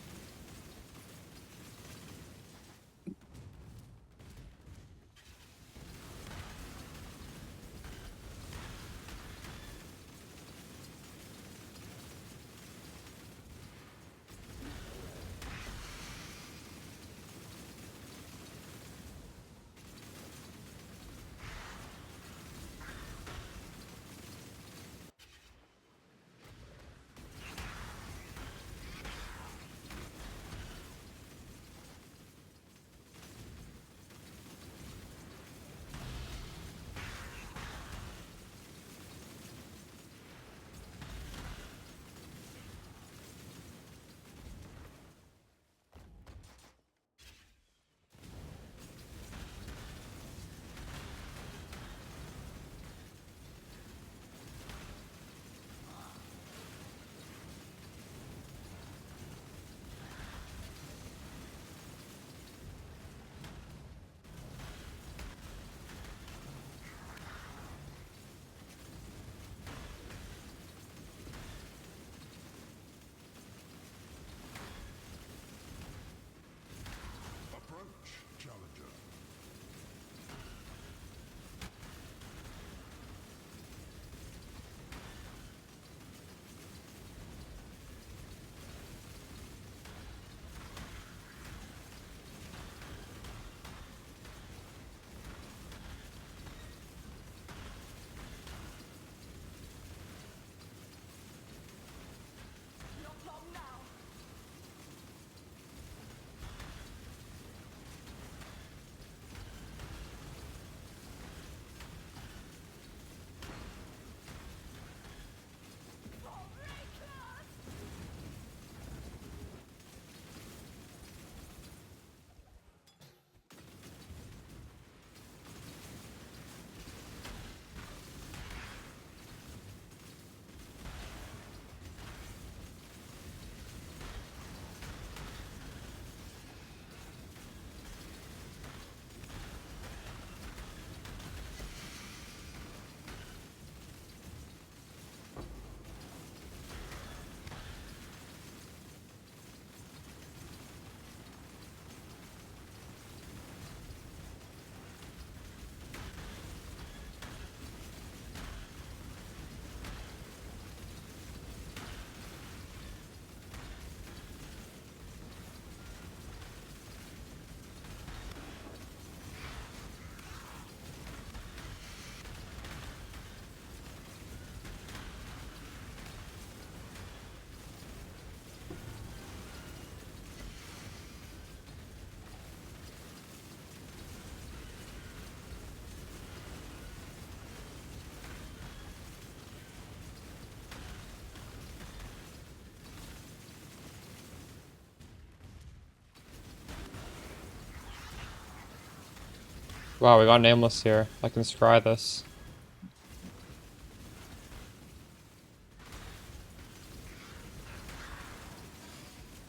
Wow, we got nameless here. I can scry this.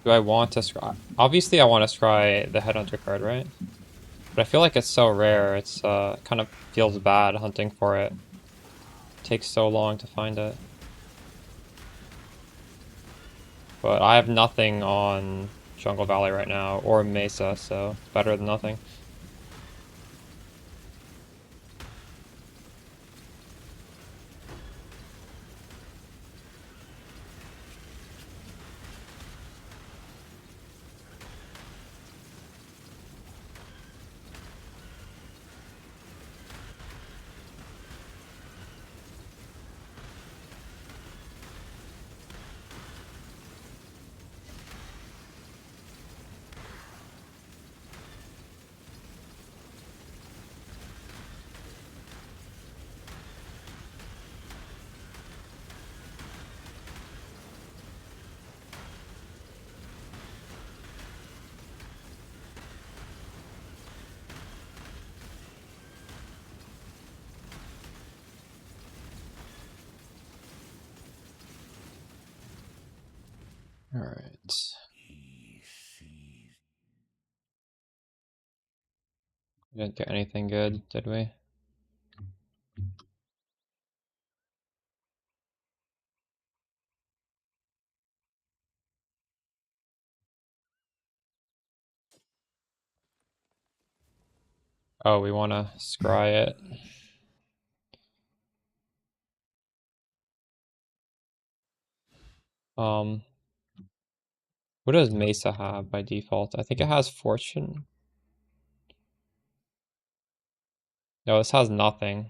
Do I want to scry? Obviously I want to scry the Headhunter card, right? But I feel like it's so rare, it's kind of feels bad hunting for it. It takes so long to find it. But I have nothing on Jungle Valley right now, or Mesa, so it's better than nothing. Alright. We didn't get anything good, did we? Oh, we want to scry it. What does Mesa have by default? I think it has Fortune. No, this has nothing.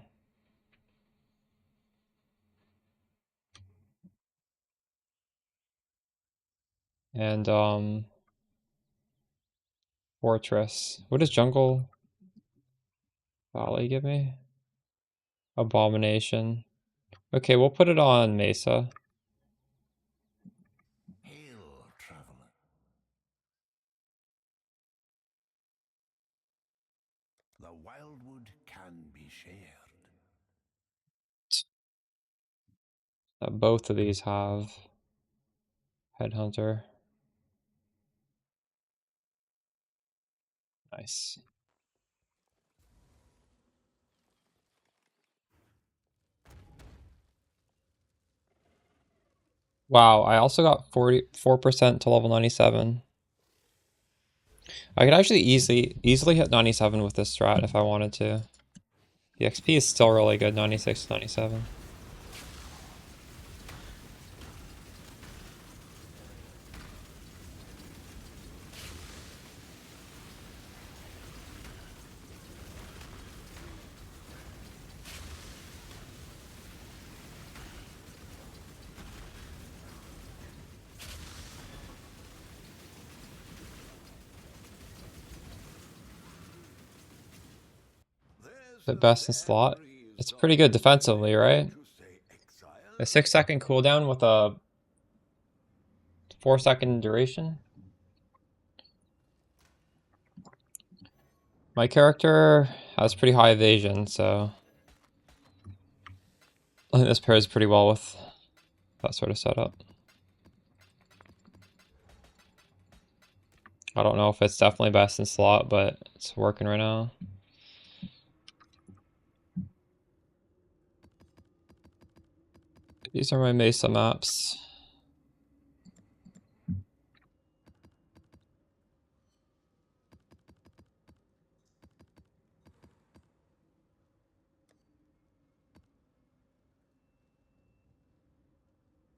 And, Fortress. What does Jungle Valley give me? Abomination. Okay, we'll put it on Mesa. Hail, traveler. The wildwood can be shared. Both of these have Headhunter. Nice. Wow, I also got 44% to level 97. I could actually easily hit 97 with this strat if I wanted to. The XP is still really good, 96 to 97. The best in slot. It's pretty good defensively, right? A 6-second cooldown with a 4-second duration. My character has pretty high evasion, so I think this pairs pretty well with that sort of setup. I don't know if it's definitely best in slot, but it's working right now. These are my Mesa maps.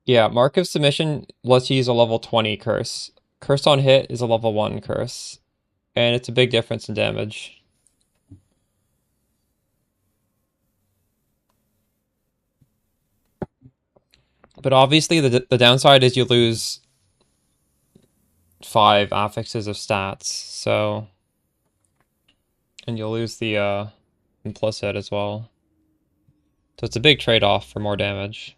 Yeah, Mark of Submission lets you use a level 20 curse. Curse on hit is a level 1 curse, and it's a big difference in damage. But obviously the downside is you lose 5 affixes of stats, so... And you'll lose the implicit as well. So it's a big trade-off for more damage.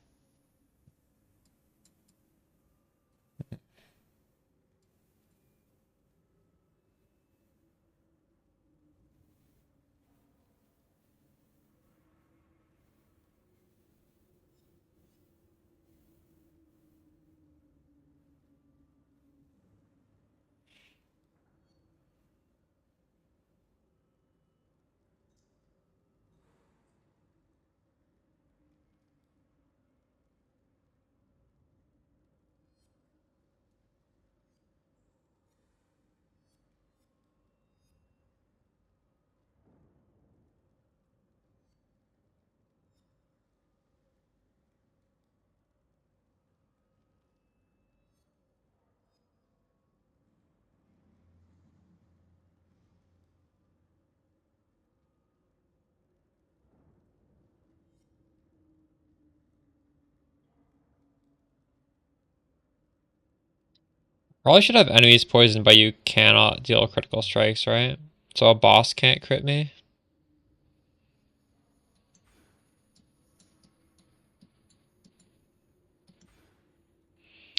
Probably should have enemies poisoned, but you cannot deal critical strikes, right? So a boss can't crit me.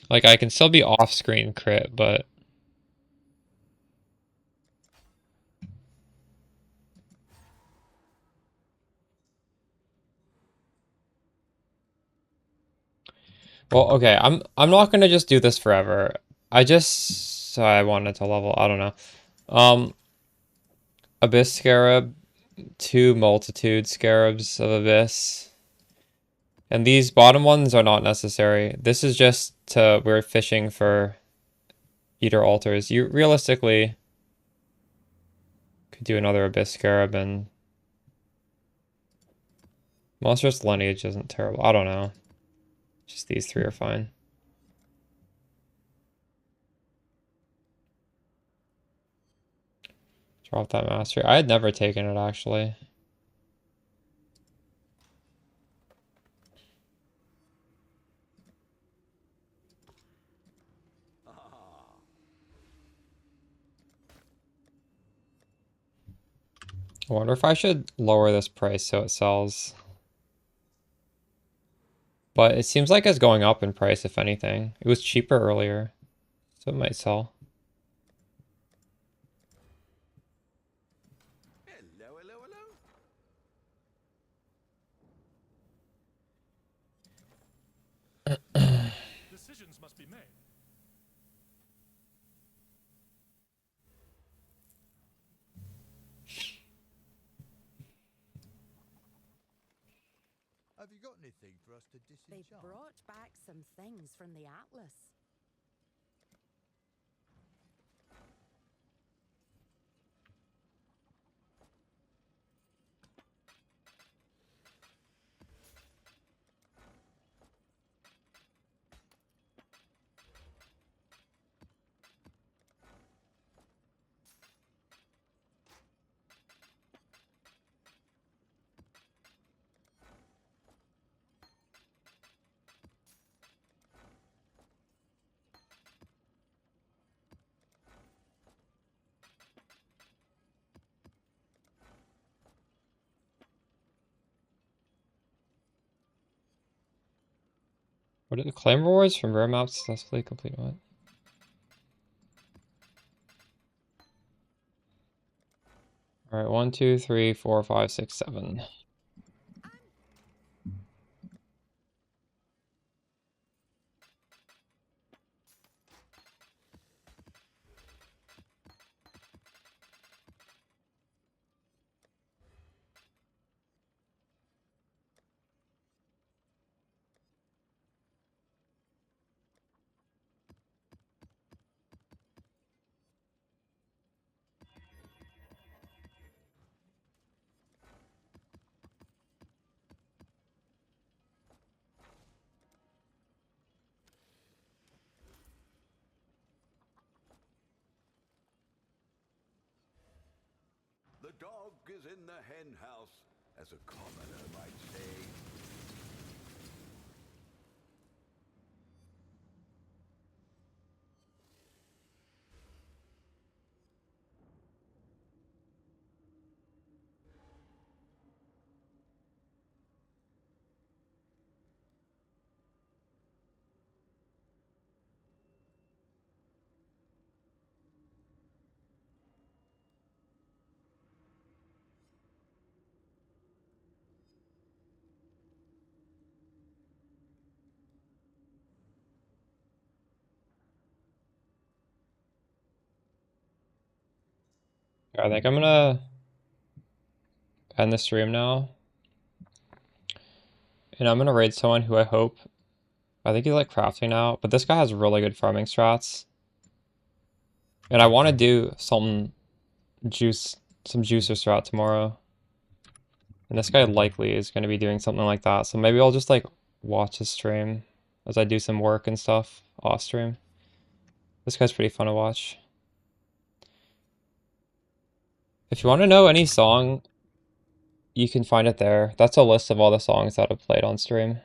Like, I can still be off-screen crit, but... Well, okay, I'm not gonna just do this forever. I wanted to level, I don't know. Abyss Scarab, 2 Multitude Scarabs of Abyss. And these bottom ones are not necessary. This is just we're fishing for Eater Altars. You realistically could do another Abyss Scarab and Monstrous Lineage isn't terrible. I don't know. Just these 3 are fine. Drop that mastery. I had never taken it actually. I wonder if I should lower this price so it sells. But it seems like it's going up in price, if anything. It was cheaper earlier, so it might sell. Hello, hello, hello. Decisions must be made. Have you got anything for us to They've disenchant? brought back some things from the Atlas. What are the claim rewards from rare maps successfully complete? What? Alright, 1, 2, 3, 4, 5, 6, 7. The dog is in the hen house, as a commoner might say. I think I'm gonna end the stream now. And I'm gonna raid someone who I think he's like crafting now, but this guy has really good farming strats. And I want to do some juicer strat tomorrow. And this guy likely is going to be doing something like that. So maybe I'll just like watch his stream as I do some work and stuff off stream. This guy's pretty fun to watch. If you want to know any song, you can find it there. That's a list of all the songs that I've played on stream.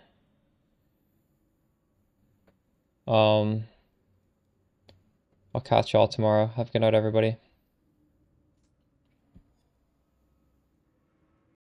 I'll catch y'all tomorrow. Have a good night, everybody.